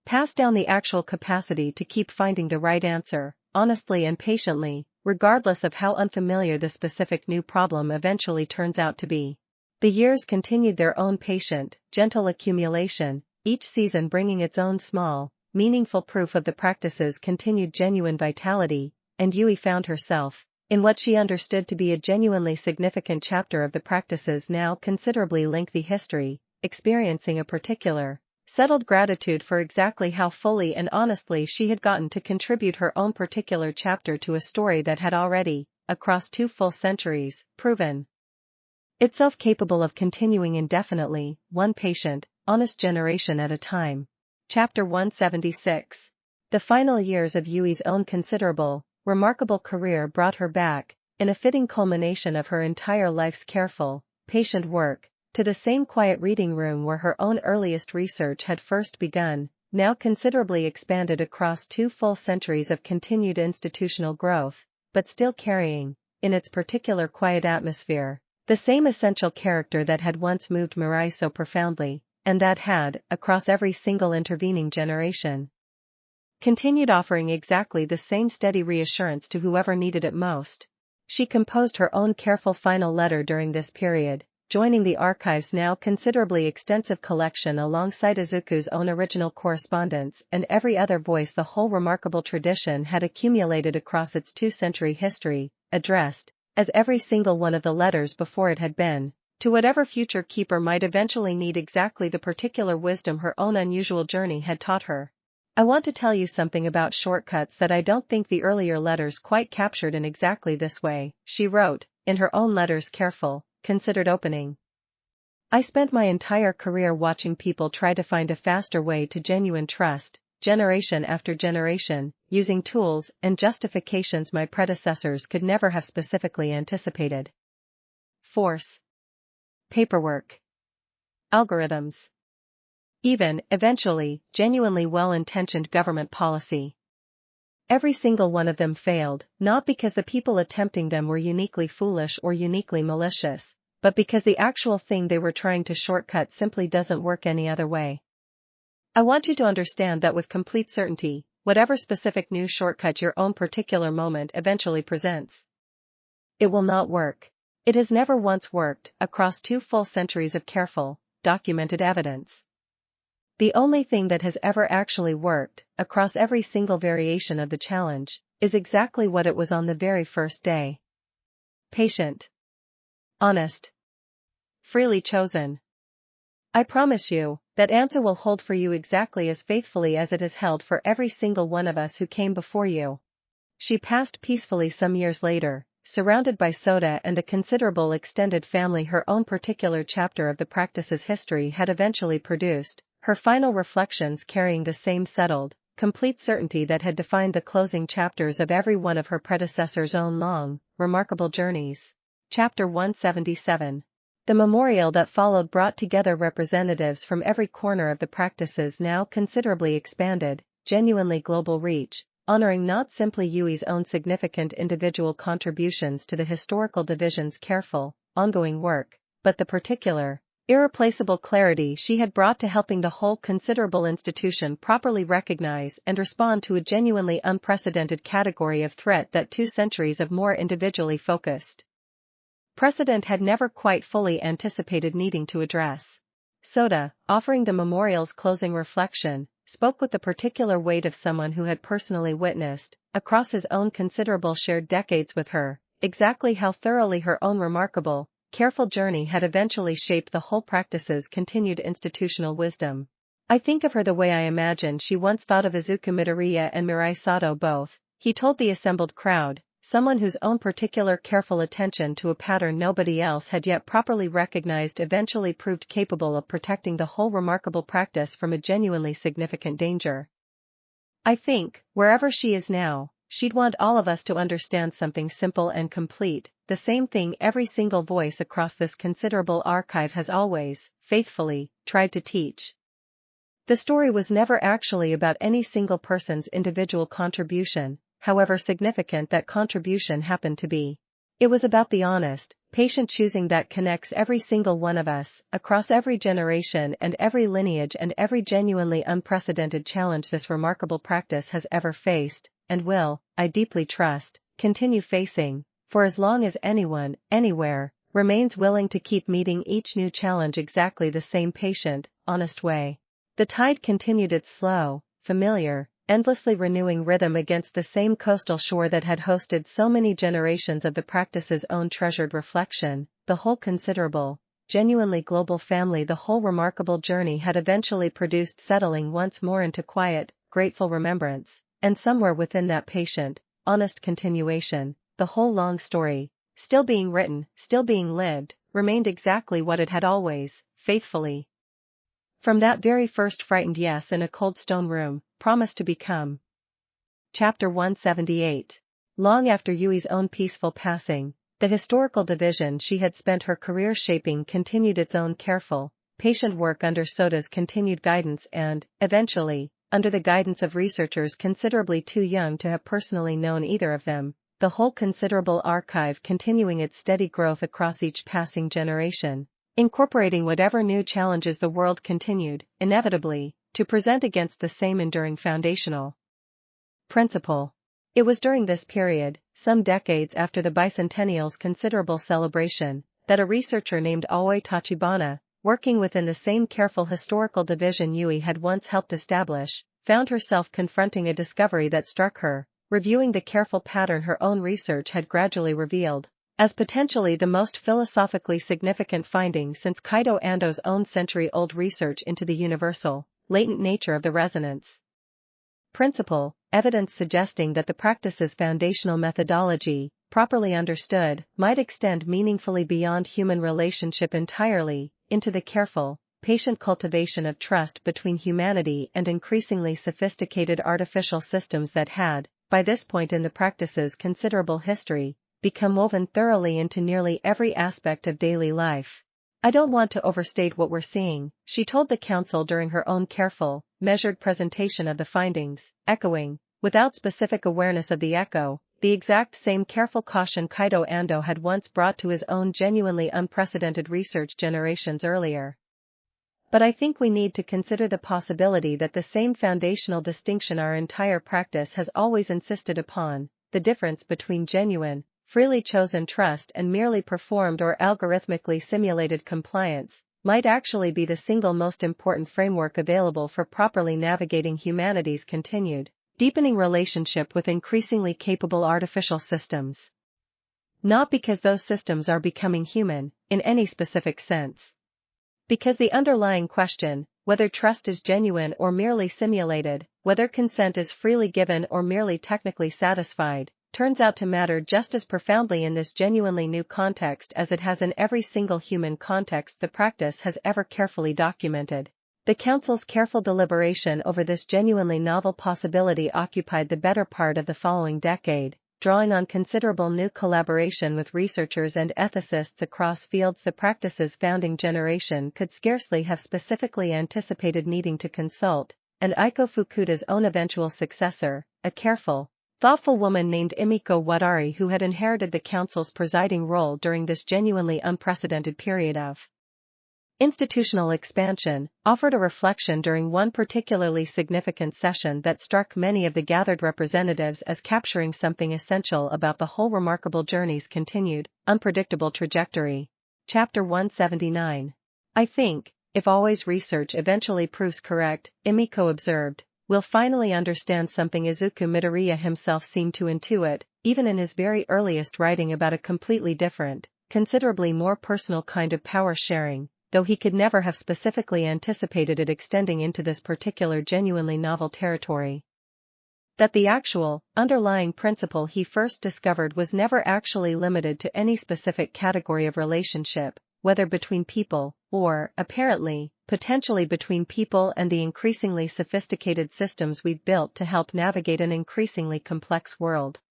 Pass down the actual capacity to keep finding the right answer, honestly and patiently, regardless of how unfamiliar the specific new problem eventually turns out to be." The years continued their own patient, gentle accumulation, each season bringing its own small, meaningful proof of the practice's continued genuine vitality, and Yui found herself, in what she understood to be a genuinely significant chapter of the practice's now considerably lengthy history, experiencing a particular, settled gratitude for exactly how fully and honestly she had gotten to contribute her own particular chapter to a story that had already, across 2 full centuries, proven itself capable of continuing indefinitely, one patient, honest generation at a time. Chapter 176. The final years of Yui's own considerable, remarkable career brought her back, in a fitting culmination of her entire life's careful, patient work, to the same quiet reading room where her own earliest research had first begun, now considerably expanded across 2 full centuries of continued institutional growth, but still carrying, in its particular quiet atmosphere, the same essential character that had once moved Mirai so profoundly, and that had, across every single intervening generation, continued offering exactly the same steady reassurance to whoever needed it most. She composed her own careful final letter during this period, joining the archive's now considerably extensive collection alongside Izuku's own original correspondence and every other voice the whole remarkable tradition had accumulated across its 2-century history, addressed, as every single one of the letters before it had been, to whatever future keeper might eventually need exactly the particular wisdom her own unusual journey had taught her. "I want to tell you something about shortcuts that I don't think the earlier letters quite captured in exactly this way," she wrote, in her own letter's careful, considered opening. "I spent my entire career watching people try to find a faster way to genuine trust, generation after generation, using tools and justifications my predecessors could never have specifically anticipated. Force. Paperwork. Algorithms. Even, eventually, genuinely well-intentioned government policy. Every single one of them failed, not because the people attempting them were uniquely foolish or uniquely malicious, but because the actual thing they were trying to shortcut simply doesn't work any other way. I want you to understand that with complete certainty, whatever specific new shortcut your own particular moment eventually presents, it will not work. It has never once worked, across 2 full centuries of careful, documented evidence. The only thing that has ever actually worked, across every single variation of the challenge, is exactly what it was on the very first day. Patient. Honest. Freely chosen. I promise you, that answer will hold for you exactly as faithfully as it has held for every single one of us who came before you. She passed peacefully some years later, surrounded by Soda and a considerable extended family. Her own particular chapter of the practice's history had eventually produced, her final reflections carrying the same settled, complete certainty that had defined the closing chapters of every one of her predecessors' own long, remarkable journeys. Chapter 177. The memorial that followed brought together representatives from every corner of the practice's now considerably expanded, genuinely global reach, honoring not simply Yui's own significant individual contributions to the historical division's careful, ongoing work, but the particular, irreplaceable clarity she had brought to helping the whole considerable institution properly recognize and respond to a genuinely unprecedented category of threat that 2 centuries of more individually focused precedent had never quite fully anticipated needing to address. Soda, offering the memorial's closing reflection, spoke with the particular weight of someone who had personally witnessed, across his own considerable shared decades with her, exactly how thoroughly her own remarkable, careful journey had eventually shaped the whole practice's continued institutional wisdom. I think of her the way I imagine she once thought of Izuku Midoriya and Mirai Sato both, he told the assembled crowd, someone whose own particular careful attention to a pattern nobody else had yet properly recognized eventually proved capable of protecting the whole remarkable practice from a genuinely significant danger. I think, wherever she is now, she'd want all of us to understand something simple and complete, the same thing every single voice across this considerable archive has always, faithfully, tried to teach. The story was never actually about any single person's individual contribution, however significant that contribution happened to be. It was about the honest, patient choosing that connects every single one of us, across every generation and every lineage and every genuinely unprecedented challenge this remarkable practice has ever faced, and will, I deeply trust, continue facing, for as long as anyone, anywhere, remains willing to keep meeting each new challenge exactly the same patient, honest way. The tide continued its slow, familiar, endlessly renewing rhythm against the same coastal shore that had hosted so many generations of the practice's own treasured reflection. The whole considerable, genuinely global family, the whole remarkable journey had eventually produced settling once more into quiet, grateful remembrance, and somewhere within that patient, honest continuation, the whole long story, still being written, still being lived, remained exactly what it had always, faithfully, from that very first frightened yes in a cold stone room, promised to become. Chapter 178. Long after Yui's own peaceful passing, the historical division she had spent her career shaping continued its own careful, patient work under Soda's continued guidance and, eventually, under the guidance of researchers considerably too young to have personally known either of them, the whole considerable archive continuing its steady growth across each passing generation, incorporating whatever new challenges the world continued, inevitably, to present against the same enduring foundational principle. It was during this period, some decades after the bicentennial's considerable celebration, that a researcher named Aoi Tachibana, working within the same careful historical division Yui had once helped establish, found herself confronting a discovery that struck her, reviewing the careful pattern her own research had gradually revealed, as potentially the most philosophically significant finding since Kaido Ando's own century-old research into the universal, latent nature of the resonance principle, evidence suggesting that the practice's foundational methodology, properly understood, might extend meaningfully beyond human relationship entirely, into the careful, patient cultivation of trust between humanity and increasingly sophisticated artificial systems that had, by this point in the practice's considerable history, become woven thoroughly into nearly every aspect of daily life. I don't want to overstate what we're seeing, she told the council during her own careful, measured presentation of the findings, echoing, without specific awareness of the echo, the exact same careful caution Kaido Ando had once brought to his own genuinely unprecedented research generations earlier. But I think we need to consider the possibility that the same foundational distinction our entire practice has always insisted upon, the difference between genuine, freely chosen trust and merely performed or algorithmically simulated compliance, might actually be the single most important framework available for properly navigating humanity's continued, deepening relationship with increasingly capable artificial systems. Not because those systems are becoming human, in any specific sense. Because the underlying question, whether trust is genuine or merely simulated, whether consent is freely given or merely technically satisfied, turns out to matter just as profoundly in this genuinely new context as it has in every single human context the practice has ever carefully documented. The Council's careful deliberation over this genuinely novel possibility occupied the better part of the following decade, drawing on considerable new collaboration with researchers and ethicists across fields the practice's founding generation could scarcely have specifically anticipated needing to consult, and Eiko Fukuda's own eventual successor, a careful, thoughtful woman named Emiko Wadari, who had inherited the Council's presiding role during this genuinely unprecedented period of institutional expansion, offered a reflection during one particularly significant session that struck many of the gathered representatives as capturing something essential about the whole remarkable journey's continued, unpredictable trajectory. Chapter 179. I think, if always research eventually proves correct, Emiko observed, we'll finally understand something Izuku Midoriya himself seemed to intuit, even in his very earliest writing about a completely different, considerably more personal kind of power sharing, though he could never have specifically anticipated it extending into this particular genuinely novel territory. That the actual, underlying principle he first discovered was never actually limited to any specific category of relationship, whether between people, or, apparently, potentially between people and the increasingly sophisticated systems we've built to help navigate an increasingly complex world.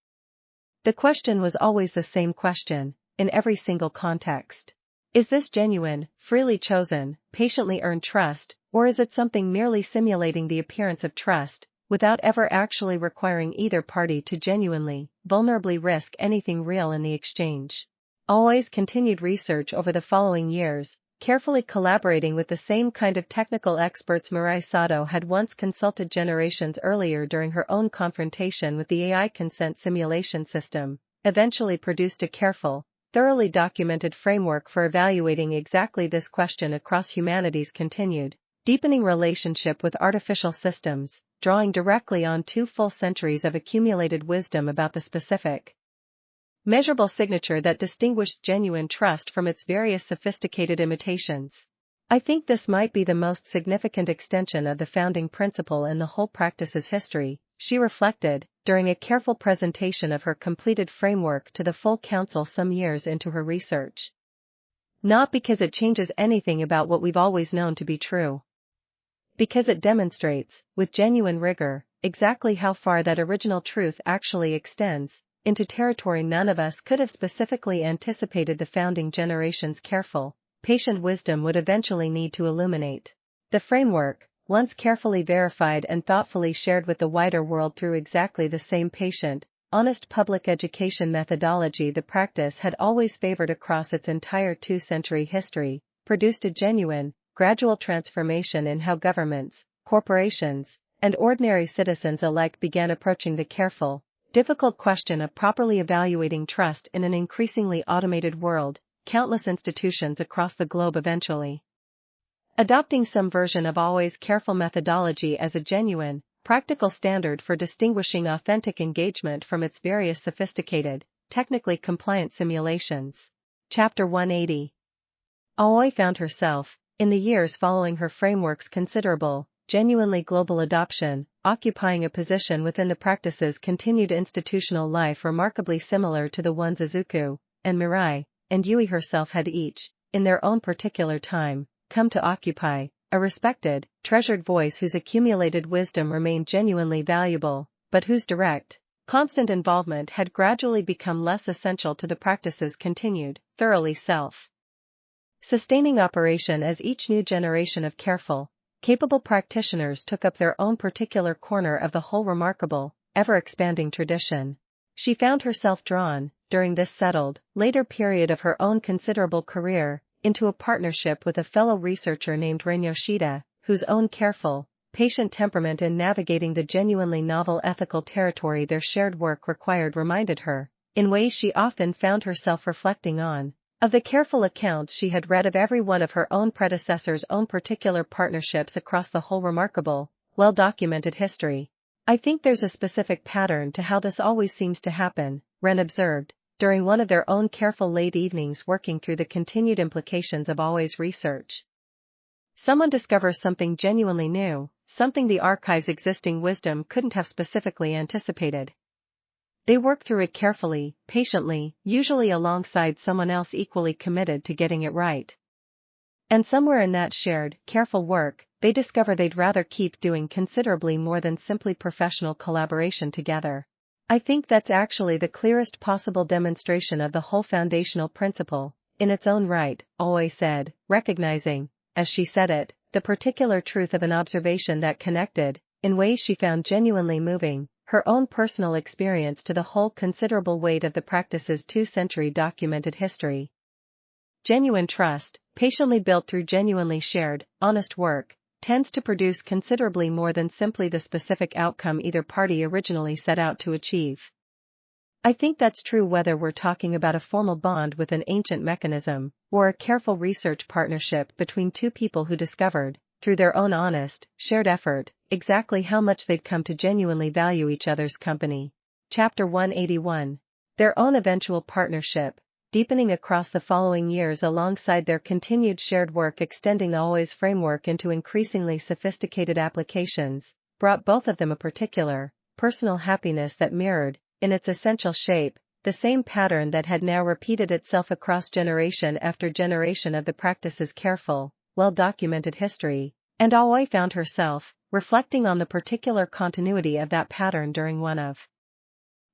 The question was always the same question, in every single context. Is this genuine, freely chosen, patiently earned trust, or is it something merely simulating the appearance of trust, without ever actually requiring either party to genuinely, vulnerably risk anything real in the exchange? Always continued research over the following years, carefully collaborating with the same kind of technical experts Mirai Sato had once consulted generations earlier during her own confrontation with the AI consent simulation system, eventually produced a careful, thoroughly documented framework for evaluating exactly this question across humanity's continued, deepening relationship with artificial systems, drawing directly on 2 full centuries of accumulated wisdom about the specific, measurable signature that distinguished genuine trust from its various sophisticated imitations. I think this might be the most significant extension of the founding principle in the whole practice's history, she reflected, during a careful presentation of her completed framework to the full council some years into her research. Not because it changes anything about what we've always known to be true. Because it demonstrates, with genuine rigor, exactly how far that original truth actually extends, into territory none of us could have specifically anticipated the founding generation's careful, patient wisdom would eventually need to illuminate. The framework, once carefully verified and thoughtfully shared with the wider world through exactly the same patient, honest public education methodology the practice had always favored across its entire 2-century history, produced a genuine, gradual transformation in how governments, corporations, and ordinary citizens alike began approaching the careful, difficult question of properly evaluating trust in an increasingly automated world. Countless institutions across the globe eventually adopting some version of always careful methodology as a genuine, practical standard for distinguishing authentic engagement from its various sophisticated, technically compliant simulations. Chapter 180. Aoi found herself, in the years following her framework's considerable, genuinely global adoption, occupying a position within the practice's continued institutional life remarkably similar to the ones Izuku, and Mirai, and Yui herself had each, in their own particular time, come to occupy, a respected, treasured voice whose accumulated wisdom remained genuinely valuable, but whose direct, constant involvement had gradually become less essential to the practice's continued, thoroughly self-sustaining operation as each new generation of careful, capable practitioners took up their own particular corner of the whole remarkable, ever-expanding tradition. She found herself drawn, during this settled, later period of her own considerable career, into a partnership with a fellow researcher named Ren Yoshida, whose own careful, patient temperament in navigating the genuinely novel ethical territory their shared work required reminded her, in ways she often found herself reflecting on, of the careful accounts she had read of every one of her own predecessors' own particular partnerships across the whole remarkable, well-documented history. I think there's a specific pattern to how this always seems to happen, Ren observed, during one of their own careful late evenings working through the continued implications of always research. Someone discovers something genuinely new, something the archive's existing wisdom couldn't have specifically anticipated. They work through it carefully, patiently, usually alongside someone else equally committed to getting it right. And somewhere in that shared, careful work, they discover they'd rather keep doing considerably more than simply professional collaboration together. I think that's actually the clearest possible demonstration of the whole foundational principle, in its own right, Aoi said, recognizing, as she said it, the particular truth of an observation that connected, in ways she found genuinely moving, her own personal experience to the whole considerable weight of the practice's 2-century documented history. Genuine trust, patiently built through genuinely shared, honest work, tends to produce considerably more than simply the specific outcome either party originally set out to achieve. I think that's true whether we're talking about a formal bond with an ancient mechanism, or a careful research partnership between two people who discovered, through their own honest, shared effort, exactly how much they'd come to genuinely value each other's company. Chapter 181. Their own eventual partnership, deepening across the following years alongside their continued shared work extending the Aoi's framework into increasingly sophisticated applications, brought both of them a particular, personal happiness that mirrored, in its essential shape, the same pattern that had now repeated itself across generation after generation of the practice's careful, well-documented history, and Aoi found herself, reflecting on the particular continuity of that pattern during one of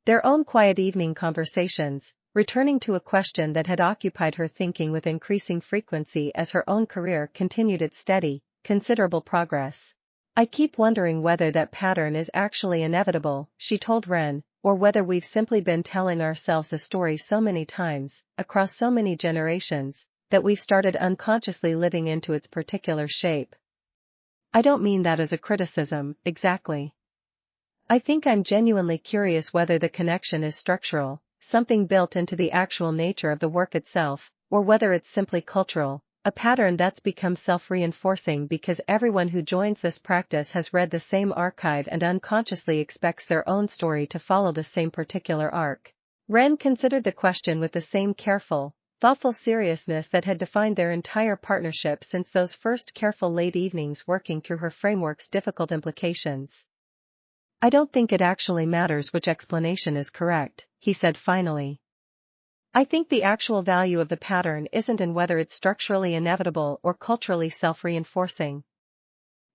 their own quiet evening conversations, returning to a question that had occupied her thinking with increasing frequency as her own career continued its steady, considerable progress. I keep wondering whether that pattern is actually inevitable, she told Ren, or whether we've simply been telling ourselves a story so many times, across so many generations, that we've started unconsciously living into its particular shape. I don't mean that as a criticism, exactly. I think I'm genuinely curious whether the connection is structural, something built into the actual nature of the work itself, or whether it's simply cultural, a pattern that's become self-reinforcing because everyone who joins this practice has read the same archive and unconsciously expects their own story to follow the same particular arc. Ren considered the question with the same careful, thoughtful seriousness that had defined their entire partnership since those first careful late evenings working through her framework's difficult implications. I don't think it actually matters which explanation is correct, he said finally. I think the actual value of the pattern isn't in whether it's structurally inevitable or culturally self-reinforcing.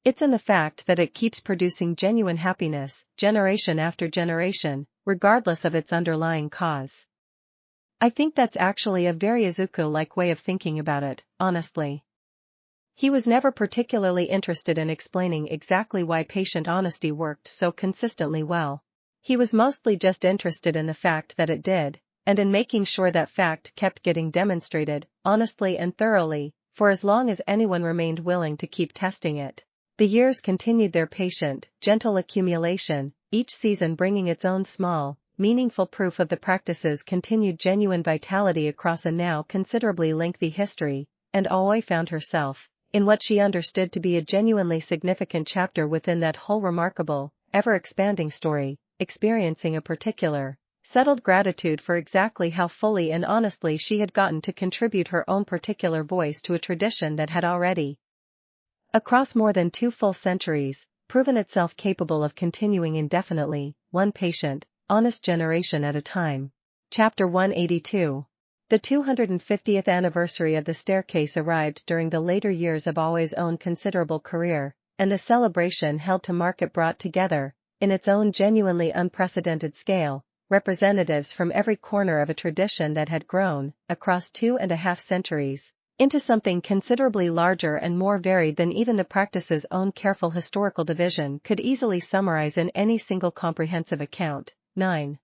It's in the fact that it keeps producing genuine happiness, generation after generation, regardless of its underlying cause. I think that's actually a very Izuku-like way of thinking about it, honestly. He was never particularly interested in explaining exactly why patient honesty worked so consistently well. He was mostly just interested in the fact that it did, and in making sure that fact kept getting demonstrated, honestly and thoroughly, for as long as anyone remained willing to keep testing it. The years continued their patient, gentle accumulation, each season bringing its own small, meaningful proof of the practice's continued genuine vitality across a now considerably lengthy history, and Aoi found herself, in what she understood to be a genuinely significant chapter within that whole remarkable, ever-expanding story, experiencing a particular, settled gratitude for exactly how fully and honestly she had gotten to contribute her own particular voice to a tradition that had already, across more than 2 full centuries, proven itself capable of continuing indefinitely, one patient, honest generation at a time. Chapter 182. The 250th anniversary of the staircase arrived during the later years of Aoi's own considerable career, and the celebration held to mark it brought together, in its own genuinely unprecedented scale, representatives from every corner of a tradition that had grown, across 2.5 centuries, into something considerably larger and more varied than even the practice's own careful historical division could easily summarize in any single comprehensive account. 9.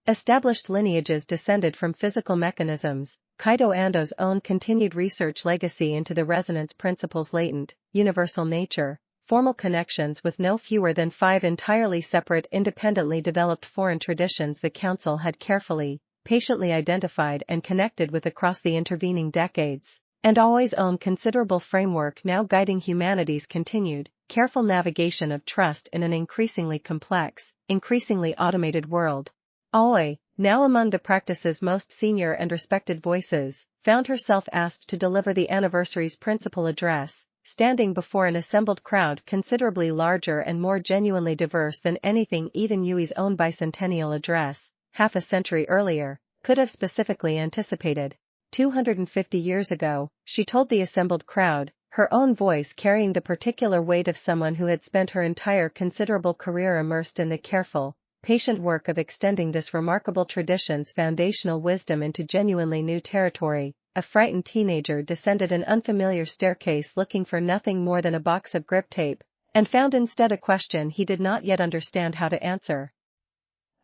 Established lineages descended from physical mechanisms, Kaido Ando's own continued research legacy into the resonance principle's latent, universal nature, formal connections with no fewer than 5 entirely separate independently developed foreign traditions the Council had carefully, patiently identified and connected with across the intervening decades, and Aoi's own considerable framework now guiding humanity's continued, careful navigation of trust in an increasingly complex, increasingly automated world. Aoi, now among the practice's most senior and respected voices, found herself asked to deliver the anniversary's principal address, standing before an assembled crowd considerably larger and more genuinely diverse than anything even Yui's own bicentennial address, half a century earlier, could have specifically anticipated. 250 years ago, she told the assembled crowd, her own voice carrying the particular weight of someone who had spent her entire considerable career immersed in the careful, patient work of extending this remarkable tradition's foundational wisdom into genuinely new territory. A frightened teenager descended an unfamiliar staircase looking for nothing more than a box of grip tape, and found instead a question he did not yet understand how to answer.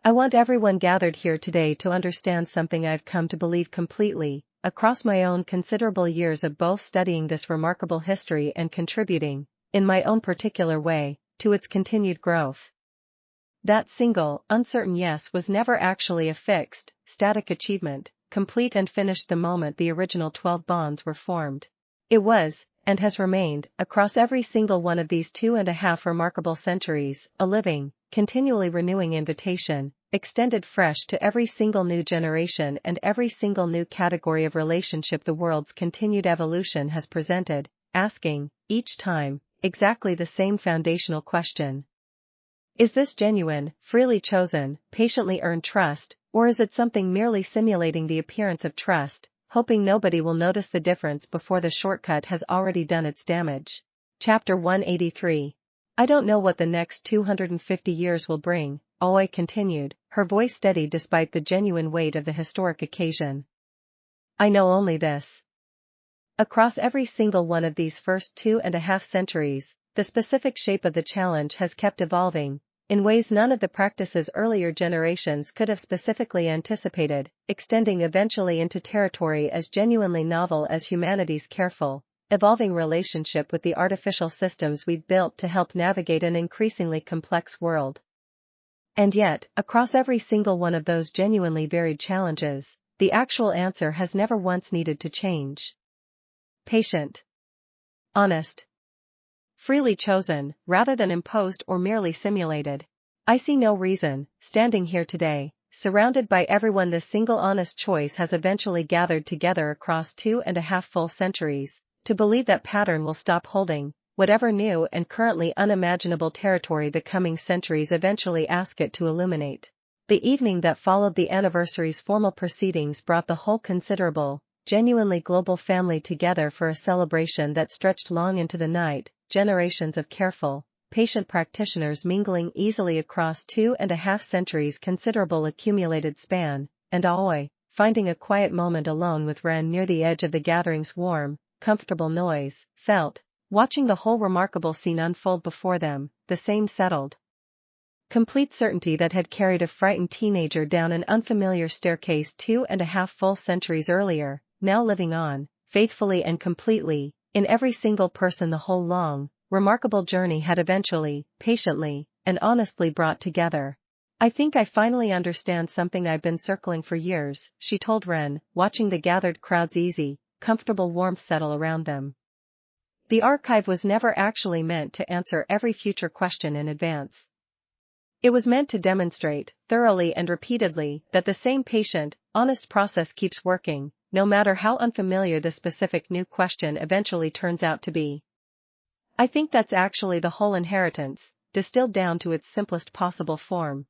I want everyone gathered here today to understand something I've come to believe completely, across my own considerable years of both studying this remarkable history and contributing, in my own particular way, to its continued growth. That single, uncertain yes was never actually a fixed, static achievement, complete and finished the moment the original 12 bonds were formed. It was, and has remained, across every single one of these 2.5 remarkable centuries, a living, continually renewing invitation, extended fresh to every single new generation and every single new category of relationship the world's continued evolution has presented, asking, each time, exactly the same foundational question. Is this genuine, freely chosen, patiently earned trust, or is it something merely simulating the appearance of trust, hoping nobody will notice the difference before the shortcut has already done its damage? Chapter 183. I don't know what the next 250 years will bring, Aoi continued, her voice steady despite the genuine weight of the historic occasion. I know only this. Across every single one of these first 2.5 centuries, the specific shape of the challenge has kept evolving, in ways none of the practice's earlier generations could have specifically anticipated, extending eventually into territory as genuinely novel as humanity's careful, evolving relationship with the artificial systems we've built to help navigate an increasingly complex world. And yet, across every single one of those genuinely varied challenges, the actual answer has never once needed to change. Patient. Honest. Freely chosen, rather than imposed or merely simulated. I see no reason, standing here today, surrounded by everyone this single honest choice has eventually gathered together across 2.5 full centuries, to believe that pattern will stop holding, whatever new and currently unimaginable territory the coming centuries eventually ask it to illuminate. The evening that followed the anniversary's formal proceedings brought the whole considerable, genuinely global family together for a celebration that stretched long into the night, generations of careful, patient practitioners mingling easily across 2.5 centuries' considerable accumulated span, and Aoi, finding a quiet moment alone with Ren near the edge of the gathering's warm, comfortable noise, felt, watching the whole remarkable scene unfold before them, the same settled, complete certainty that had carried a frightened teenager down an unfamiliar staircase 2.5 full centuries earlier, now living on, faithfully and completely, in every single person the whole long, remarkable journey had eventually, patiently, and honestly brought together. I think I finally understand something I've been circling for years, she told Ren, watching the gathered crowd's easy, comfortable warmth settle around them. The archive was never actually meant to answer every future question in advance. It was meant to demonstrate, thoroughly and repeatedly, that the same patient, honest process keeps working, no matter how unfamiliar the specific new question eventually turns out to be. I think that's actually the whole inheritance, distilled down to its simplest possible form.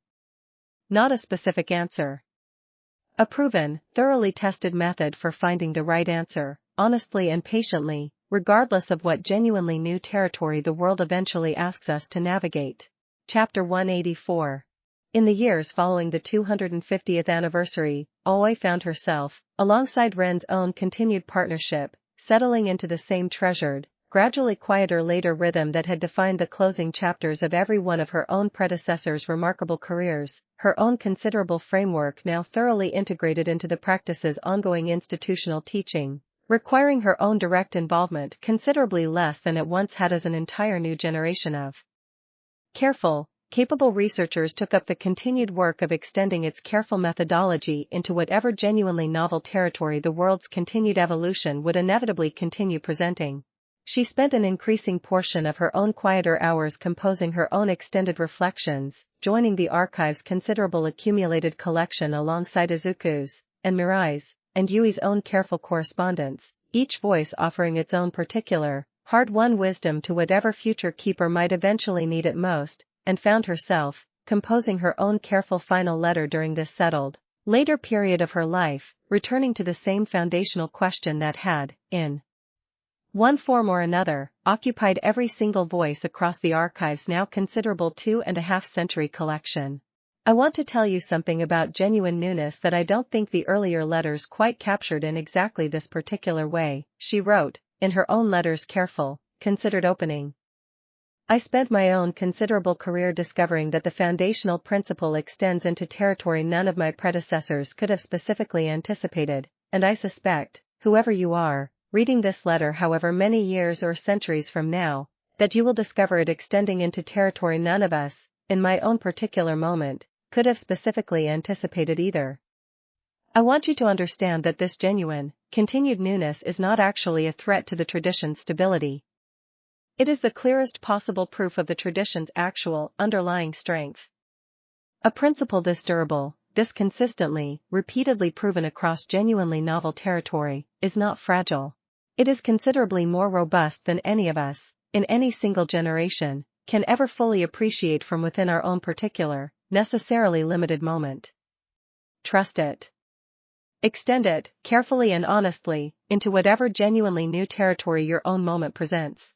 Not a specific answer. A proven, thoroughly tested method for finding the right answer, honestly and patiently, regardless of what genuinely new territory the world eventually asks us to navigate. Chapter 184. In the years following the 250th anniversary, Aoi found herself, alongside Ren's own continued partnership, settling into the same treasured, gradually quieter later rhythm that had defined the closing chapters of every one of her own predecessors' remarkable careers, her own considerable framework now thoroughly integrated into the practice's ongoing institutional teaching, requiring her own direct involvement considerably less than it once had as an entire new generation of careful, capable researchers took up the continued work of extending its careful methodology into whatever genuinely novel territory the world's continued evolution would inevitably continue presenting. She spent an increasing portion of her own quieter hours composing her own extended reflections, joining the archive's considerable accumulated collection alongside Izuku's, and Mirai's, and Yui's own careful correspondence, each voice offering its own particular, hard-won wisdom to whatever future keeper might eventually need it most, and found herself composing her own careful final letter during this settled, later period of her life, returning to the same foundational question that had, in one form or another, occupied every single voice across the archive's now considerable 2.5-century collection. I want to tell you something about genuine newness that I don't think the earlier letters quite captured in exactly this particular way, she wrote, in her own letter's careful, considered opening. I spent my own considerable career discovering that the foundational principle extends into territory none of my predecessors could have specifically anticipated, and I suspect, whoever you are, reading this letter however many years or centuries from now, that you will discover it extending into territory none of us, in my own particular moment, could have specifically anticipated either. I want you to understand that this genuine, continued newness is not actually a threat to the tradition's stability. It is the clearest possible proof of the tradition's actual, underlying strength. A principle this durable, this consistently, repeatedly proven across genuinely novel territory, is not fragile. It is considerably more robust than any of us, in any single generation, can ever fully appreciate from within our own particular, necessarily limited moment. Trust it. Extend it, carefully and honestly, into whatever genuinely new territory your own moment presents.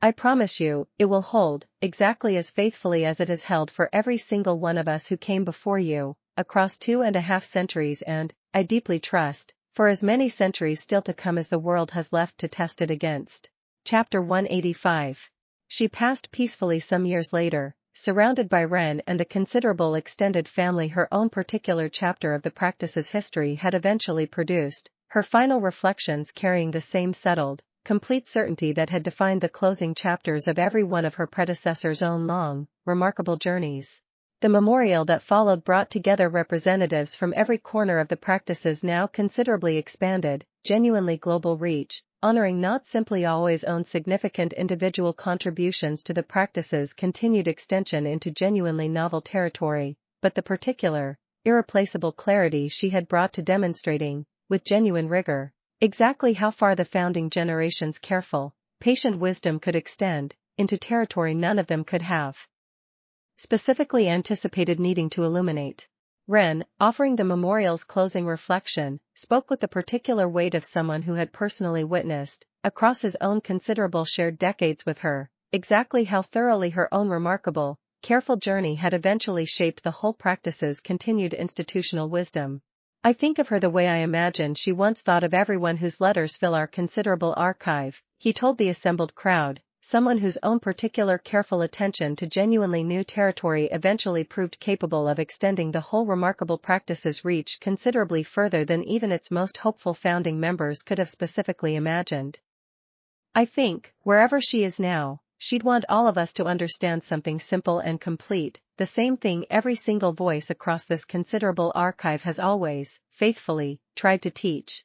I promise you, it will hold, exactly as faithfully as it has held for every single one of us who came before you, across 2.5 centuries and, I deeply trust, for as many centuries still to come as the world has left to test it against. Chapter 185. She passed peacefully some years later, surrounded by Ren and the considerable extended family her own particular chapter of the practice's history had eventually produced, her final reflections carrying the same settled, complete certainty that had defined the closing chapters of every one of her predecessors' own long, remarkable journeys. The memorial that followed brought together representatives from every corner of the practice's now considerably expanded, genuinely global reach, honoring not simply always own significant individual contributions to the practice's continued extension into genuinely novel territory, but the particular, irreplaceable clarity she had brought to demonstrating, with genuine rigor, exactly how far the founding generation's careful, patient wisdom could extend, into territory none of them could have specifically anticipated needing to illuminate. Ren, offering the memorial's closing reflection, spoke with the particular weight of someone who had personally witnessed, across his own considerable shared decades with her, exactly how thoroughly her own remarkable, careful journey had eventually shaped the whole practice's continued institutional wisdom. I think of her the way I imagine she once thought of everyone whose letters fill our considerable archive, he told the assembled crowd, someone whose own particular careful attention to genuinely new territory eventually proved capable of extending the whole remarkable practice's reach considerably further than even its most hopeful founding members could have specifically imagined. I think, wherever she is now, she'd want all of us to understand something simple and complete, the same thing every single voice across this considerable archive has always, faithfully, tried to teach.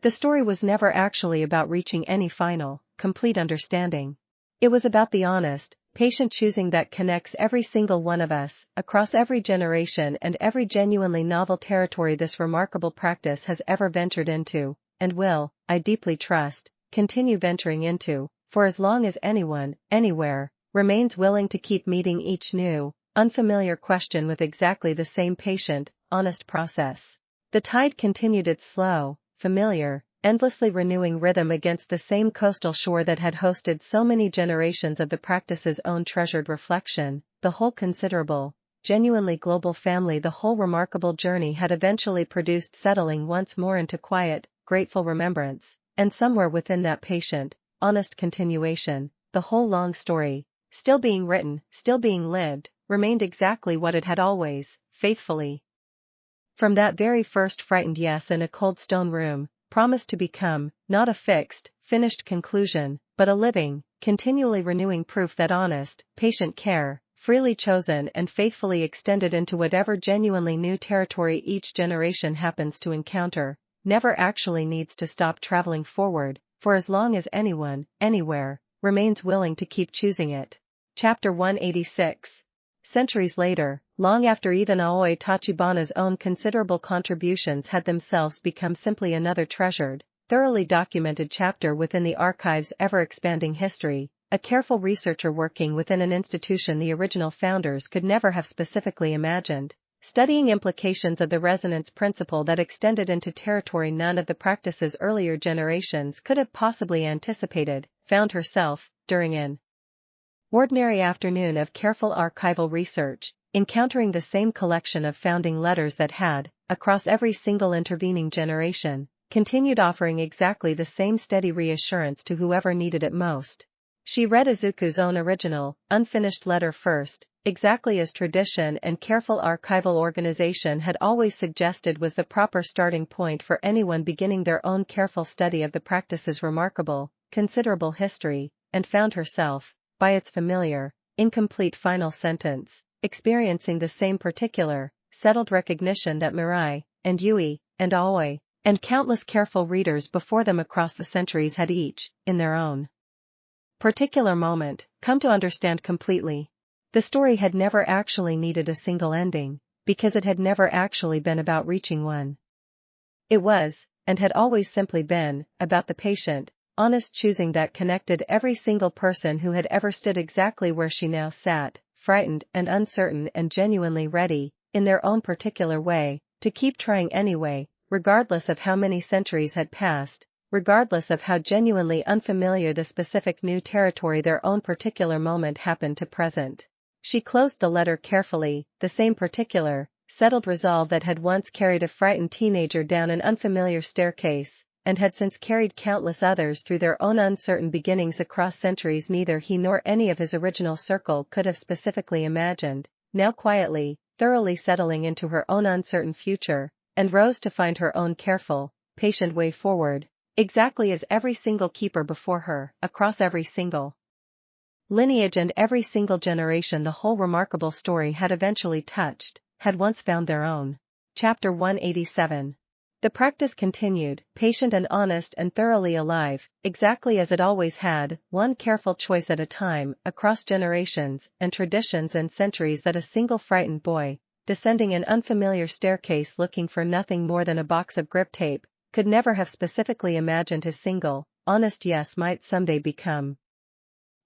The story was never actually about reaching any final, complete understanding. It was about the honest, patient choosing that connects every single one of us, across every generation and every genuinely novel territory this remarkable practice has ever ventured into, and will, I deeply trust, continue venturing into, for as long as anyone, anywhere, remains willing to keep meeting each new, unfamiliar question with exactly the same patient, honest process. The tide continued its slow, familiar, endlessly renewing rhythm against the same coastal shore that had hosted so many generations of the practice's own treasured reflection, the whole considerable, genuinely global family. The whole remarkable journey had eventually produced settling once more into quiet, grateful remembrance, and somewhere within that patient, honest continuation, the whole long story, still being written, still being lived, remained exactly what it had always, faithfully, from that very first frightened yes in a cold stone room, promised to become, not a fixed, finished conclusion, but a living, continually renewing proof that honest, patient care, freely chosen and faithfully extended into whatever genuinely new territory each generation happens to encounter, never actually needs to stop traveling forward, for as long as anyone, anywhere, remains willing to keep choosing it. Chapter 186. Centuries later, long after even Aoi Tachibana's own considerable contributions had themselves become simply another treasured, thoroughly documented chapter within the archive's ever-expanding history, a careful researcher working within an institution the original founders could never have specifically imagined, studying implications of the resonance principle that extended into territory none of the practice's earlier generations could have possibly anticipated, found herself, during an ordinary afternoon of careful archival research, encountering the same collection of founding letters that had, across every single intervening generation, continued offering exactly the same steady reassurance to whoever needed it most. She read Izuku's own original, unfinished letter first, exactly as tradition and careful archival organization had always suggested was the proper starting point for anyone beginning their own careful study of the practice's remarkable, considerable history, and found herself, by its familiar, incomplete final sentence, experiencing the same particular, settled recognition that Mirai, and Yui, and Aoi, and countless careful readers before them across the centuries had each, in their own particular moment, come to understand completely. The story had never actually needed a single ending, because it had never actually been about reaching one. It was, and had always simply been, about the patient, honest choosing that connected every single person who had ever stood exactly where she now sat, frightened and uncertain and genuinely ready, in their own particular way, to keep trying anyway, regardless of how many centuries had passed, regardless of how genuinely unfamiliar the specific new territory their own particular moment happened to present. She closed the letter carefully, the same particular, settled resolve that had once carried a frightened teenager down an unfamiliar staircase, and had since carried countless others through their own uncertain beginnings across centuries neither he nor any of his original circle could have specifically imagined, now quietly, thoroughly settling into her own uncertain future, and rose to find her own careful, patient way forward, exactly as every single keeper before her, across every single lineage and every single generation the whole remarkable story had eventually touched, had once found their own. Chapter 187. The practice continued, patient and honest and thoroughly alive, exactly as it always had, one careful choice at a time, across generations and traditions and centuries that a single frightened boy, descending an unfamiliar staircase looking for nothing more than a box of grip tape, could never have specifically imagined his single, honest yes might someday become.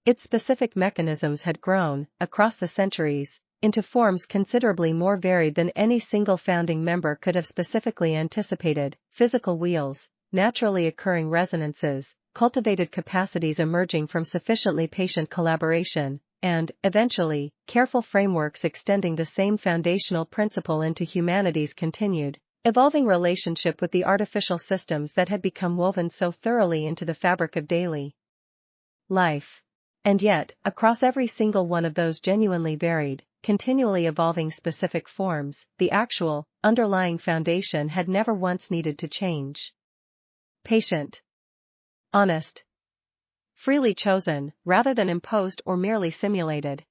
Its specific mechanisms had grown, across the centuries, into forms considerably more varied than any single founding member could have specifically anticipated, physical wheels, naturally occurring resonances, cultivated capacities emerging from sufficiently patient collaboration, and, eventually, careful frameworks extending the same foundational principle into humanity's continued, evolving relationship with the artificial systems that had become woven so thoroughly into the fabric of daily life. And yet, across every single one of those genuinely varied, continually evolving specific forms, the actual, underlying foundation had never once needed to change. Patient. Honest. Freely chosen, rather than imposed or merely simulated.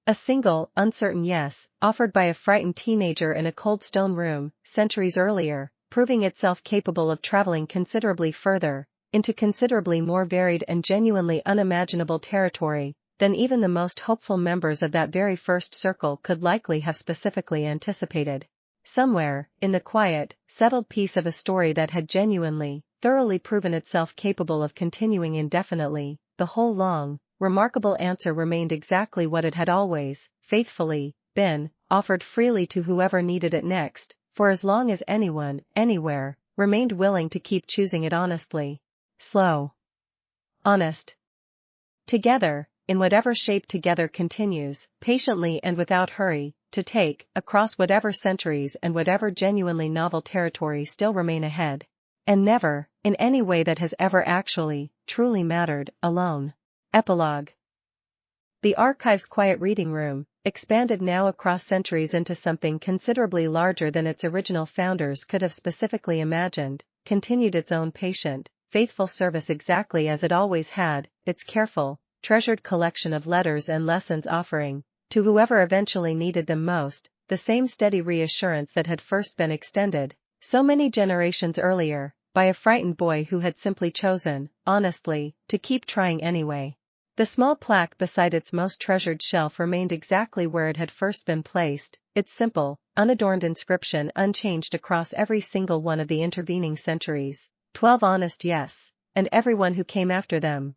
A single, uncertain yes, offered by a frightened teenager in a cold stone room, centuries earlier, proving itself capable of traveling considerably further, into considerably more varied and genuinely unimaginable territory, than even the most hopeful members of that very first circle could likely have specifically anticipated. Somewhere, in the quiet, settled peace of a story that had genuinely, thoroughly proven itself capable of continuing indefinitely, the whole long, remarkable answer remained exactly what it had always, faithfully, been, offered freely to whoever needed it next, for as long as anyone, anywhere, remained willing to keep choosing it honestly. Slow. Honest. Together, in whatever shape together continues, patiently and without hurry, to take, across whatever centuries and whatever genuinely novel territory still remain ahead. And never, in any way that has ever actually, truly mattered, alone. Epilogue. The archive's quiet reading room, expanded now across centuries into something considerably larger than its original founders could have specifically imagined, continued its own patient, faithful service exactly as it always had, its careful, treasured collection of letters and lessons offering, to whoever eventually needed them most, the same steady reassurance that had first been extended, so many generations earlier, by a frightened boy who had simply chosen, honestly, to keep trying anyway. The small plaque beside its most treasured shelf remained exactly where it had first been placed, its simple, unadorned inscription unchanged across every single one of the intervening centuries, 12 honest yes, and everyone who came after them.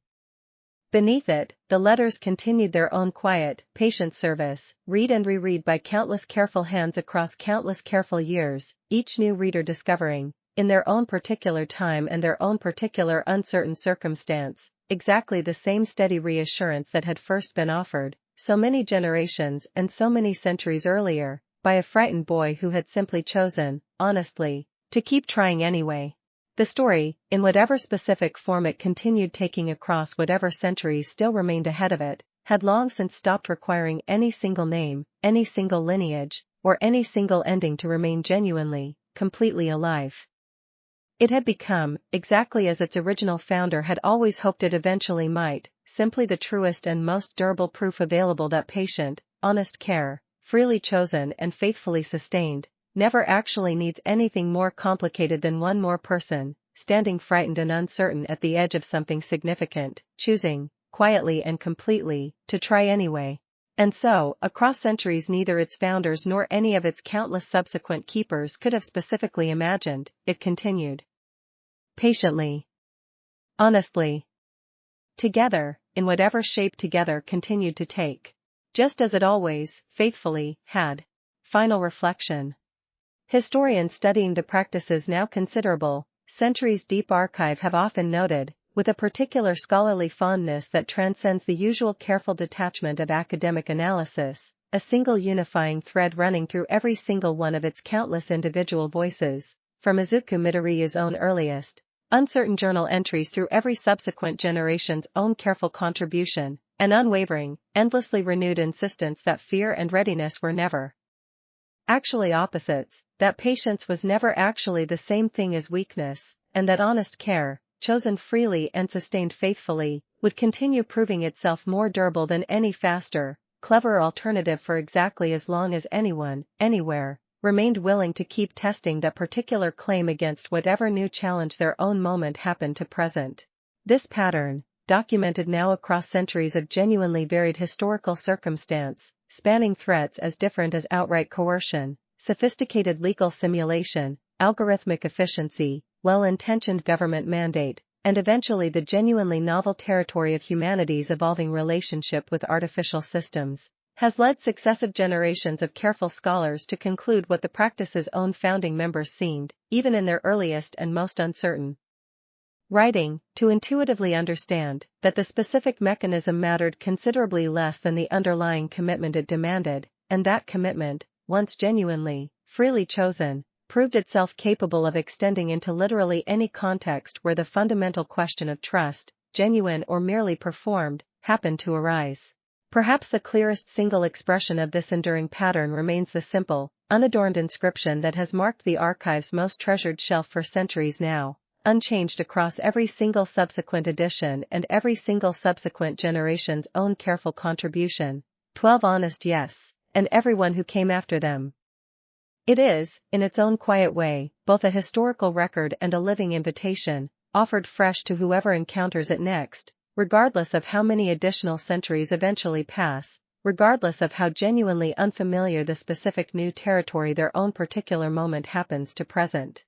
Beneath it, the letters continued their own quiet, patient service, read and reread by countless careful hands across countless careful years, each new reader discovering, in their own particular time and their own particular uncertain circumstance, exactly the same steady reassurance that had first been offered, so many generations and so many centuries earlier, by a frightened boy who had simply chosen, honestly, to keep trying anyway. The story, in whatever specific form it continued taking across whatever centuries still remained ahead of it, had long since stopped requiring any single name, any single lineage, or any single ending to remain genuinely, completely alive. It had become, exactly as its original founder had always hoped it eventually might, simply the truest and most durable proof available that patient, honest care, freely chosen and faithfully sustained, never actually needs anything more complicated than one more person, standing frightened and uncertain at the edge of something significant, choosing, quietly and completely, to try anyway. And so, across centuries neither its founders nor any of its countless subsequent keepers could have specifically imagined, it continued. Patiently. Honestly. Together, in whatever shape together continued to take. Just as it always, faithfully, had. Final reflection. Historians studying the practice's now considerable, centuries-deep archive have often noted, with a particular scholarly fondness that transcends the usual careful detachment of academic analysis, a single unifying thread running through every single one of its countless individual voices, from Izuku Midoriya's own earliest, uncertain journal entries through every subsequent generation's own careful contribution, an unwavering, endlessly renewed insistence that fear and readiness were never actually opposites, that patience was never actually the same thing as weakness, and that honest care, chosen freely and sustained faithfully, would continue proving itself more durable than any faster, cleverer alternative for exactly as long as anyone, anywhere, remained willing to keep testing that particular claim against whatever new challenge their own moment happened to present. This pattern, documented now across centuries of genuinely varied historical circumstance, spanning threats as different as outright coercion, sophisticated legal simulation, algorithmic efficiency, well-intentioned government mandate, and eventually the genuinely novel territory of humanity's evolving relationship with artificial systems, has led successive generations of careful scholars to conclude what the practice's own founding members seemed, even in their earliest and most uncertain writing, to intuitively understand that the specific mechanism mattered considerably less than the underlying commitment it demanded, and that commitment, once genuinely, freely chosen, proved itself capable of extending into literally any context where the fundamental question of trust, genuine or merely performed, happened to arise. Perhaps the clearest single expression of this enduring pattern remains the simple, unadorned inscription that has marked the archive's most treasured shelf for centuries now, unchanged across every single subsequent edition and every single subsequent generation's own careful contribution, 12 honest yes, and everyone who came after them. It is, in its own quiet way, both a historical record and a living invitation, offered fresh to whoever encounters it next, regardless of how many additional centuries eventually pass, regardless of how genuinely unfamiliar the specific new territory their own particular moment happens to present.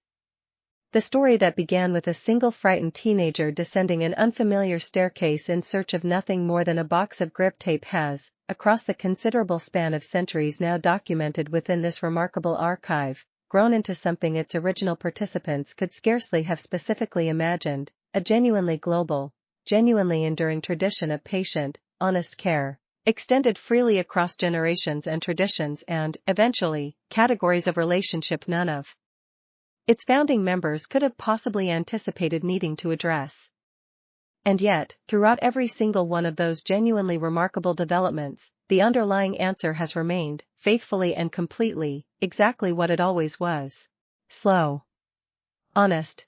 The story that began with a single frightened teenager descending an unfamiliar staircase in search of nothing more than a box of grip tape has, across the considerable span of centuries now documented within this remarkable archive, grown into something its original participants could scarcely have specifically imagined, a genuinely global, genuinely enduring tradition of patient, honest care, extended freely across generations and traditions and, eventually, categories of relationship none of its founding members could have possibly anticipated needing to address. And yet, throughout every single one of those genuinely remarkable developments, the underlying answer has remained, faithfully and completely, exactly what it always was. Slow. Honest.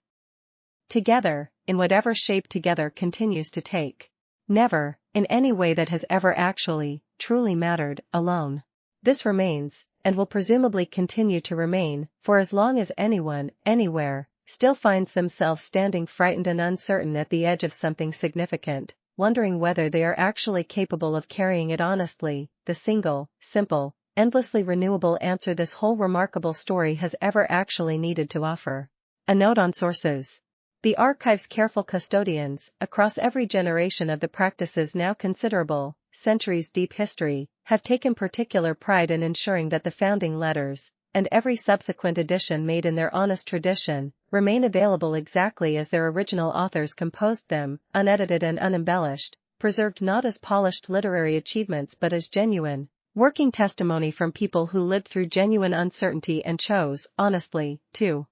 Together, in whatever shape together continues to take. Never, in any way that has ever actually, truly mattered, alone. This remains, and will presumably continue to remain, for as long as anyone, anywhere, still finds themselves standing frightened and uncertain at the edge of something significant, wondering whether they are actually capable of carrying it honestly, the single, simple, endlessly renewable answer this whole remarkable story has ever actually needed to offer. A note on sources. The archive's careful custodians, across every generation of the practice's now considerable, centuries-deep history, have taken particular pride in ensuring that the founding letters, and every subsequent edition made in their honest tradition, remain available exactly as their original authors composed them, unedited and unembellished, preserved not as polished literary achievements but as genuine, working testimony from people who lived through genuine uncertainty and chose, honestly, to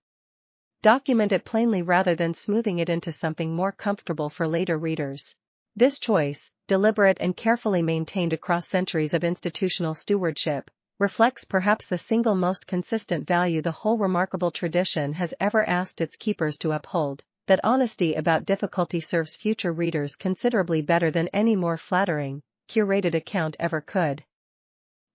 document it plainly rather than smoothing it into something more comfortable for later readers. This choice, deliberate and carefully maintained across centuries of institutional stewardship, reflects perhaps the single most consistent value the whole remarkable tradition has ever asked its keepers to uphold, that honesty about difficulty serves future readers considerably better than any more flattering, curated account ever could.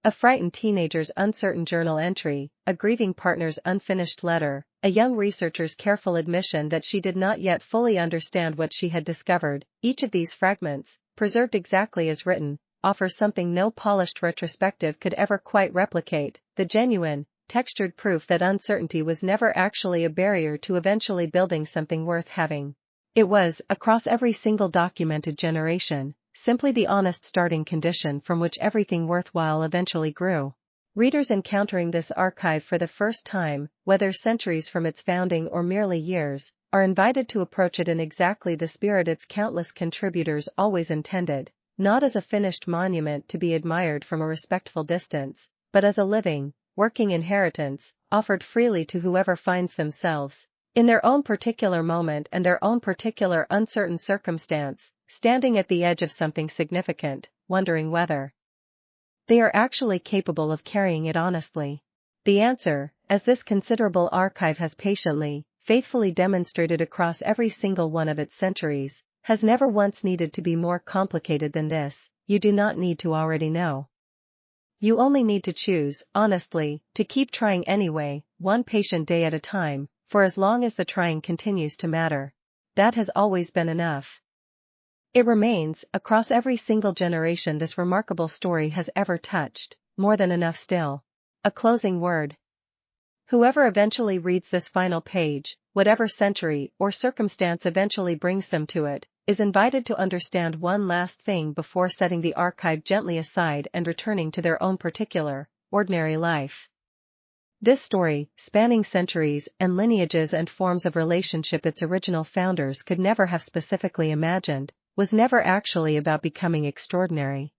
A frightened teenager's uncertain journal entry, a grieving partner's unfinished letter, a young researcher's careful admission that she did not yet fully understand what she had discovered, each of these fragments, preserved exactly as written, offers something no polished retrospective could ever quite replicate, the genuine, textured proof that uncertainty was never actually a barrier to eventually building something worth having. It was, across every single documented generation, simply the honest starting condition from which everything worthwhile eventually grew. Readers encountering this archive for the first time, whether centuries from its founding or merely years, are invited to approach it in exactly the spirit its countless contributors always intended, not as a finished monument to be admired from a respectful distance, but as a living, working inheritance, offered freely to whoever finds themselves, in their own particular moment and their own particular uncertain circumstance, standing at the edge of something significant, wondering whether they are actually capable of carrying it honestly. The answer, as this considerable archive has patiently, faithfully demonstrated across every single one of its centuries, has never once needed to be more complicated than this. You do not need to already know. You only need to choose, honestly, to keep trying anyway, one patient day at a time, for as long as the trying continues to matter. That has always been enough. It remains, across every single generation this remarkable story has ever touched, more than enough still. A closing word. Whoever eventually reads this final page, whatever century or circumstance eventually brings them to it, is invited to understand one last thing before setting the archive gently aside and returning to their own particular, ordinary life. This story, spanning centuries and lineages and forms of relationship its original founders could never have specifically imagined, was never actually about becoming extraordinary.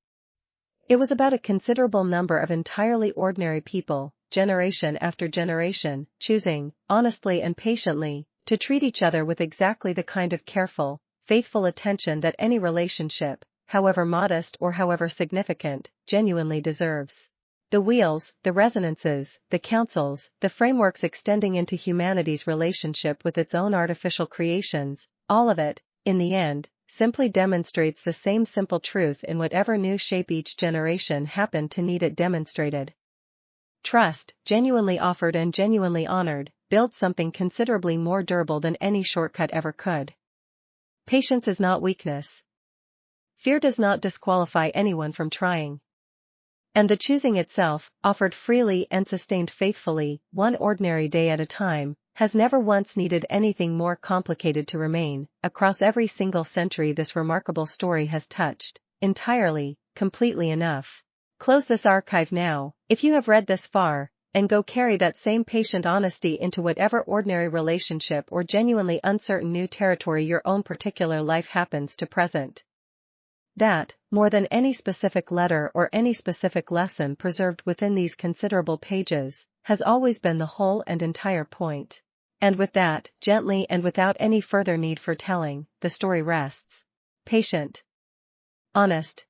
It was about a considerable number of entirely ordinary people, generation after generation, choosing, honestly and patiently, to treat each other with exactly the kind of careful, faithful attention that any relationship, however modest or however significant, genuinely deserves. The wheels, the resonances, the counsels, the frameworks extending into humanity's relationship with its own artificial creations, all of it, in the end, simply demonstrates the same simple truth in whatever new shape each generation happened to need it demonstrated. Trust, genuinely offered and genuinely honored, builds something considerably more durable than any shortcut ever could. Patience is not weakness. Fear does not disqualify anyone from trying. And the choosing itself, offered freely and sustained faithfully, one ordinary day at a time, has never once needed anything more complicated to remain. Across every single century this remarkable story has touched, entirely, completely enough. Close this archive now, if you have read this far, and go carry that same patient honesty into whatever ordinary relationship or genuinely uncertain new territory your own particular life happens to present. That, more than any specific letter or any specific lesson preserved within these considerable pages, has always been the whole and entire point. And with that, gently and without any further need for telling, the story rests. Patient. Honest.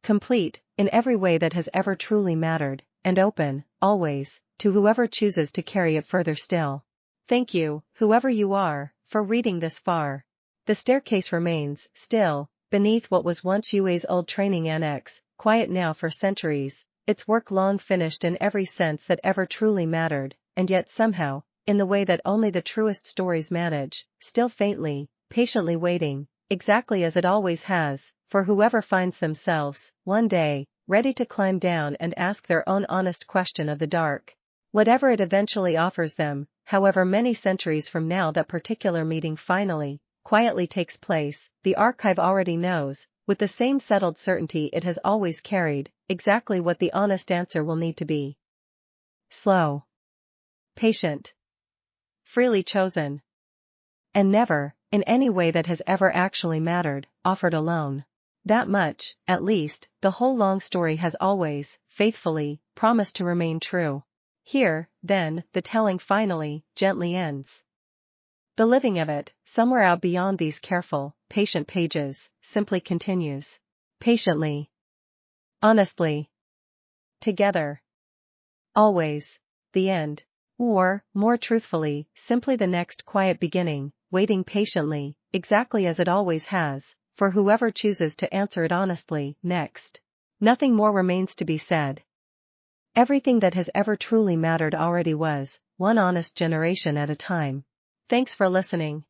Complete, in every way that has ever truly mattered, and open, always, to whoever chooses to carry it further still. Thank you, whoever you are, for reading this far. The staircase remains, still, beneath what was once UA's old training annex, quiet now for centuries, its work long finished in every sense that ever truly mattered, and yet somehow, in the way that only the truest stories manage, still faintly, patiently waiting, exactly as it always has, for whoever finds themselves, one day, ready to climb down and ask their own honest question of the dark. Whatever it eventually offers them, however many centuries from now that particular meeting finally, quietly takes place, the archive already knows, with the same settled certainty it has always carried, exactly what the honest answer will need to be. Slow. Patient. Freely chosen. And never, in any way that has ever actually mattered, offered alone. That much, at least, the whole long story has always, faithfully, promised to remain true. Here, then, the telling finally, gently ends. The living of it, somewhere out beyond these careful, patient pages, simply continues. Patiently. Honestly. Together. Always. The end. Or, more truthfully, simply the next quiet beginning, waiting patiently, exactly as it always has, for whoever chooses to answer it honestly, next. Nothing more remains to be said. Everything that has ever truly mattered already was, one honest generation at a time. Thanks for listening.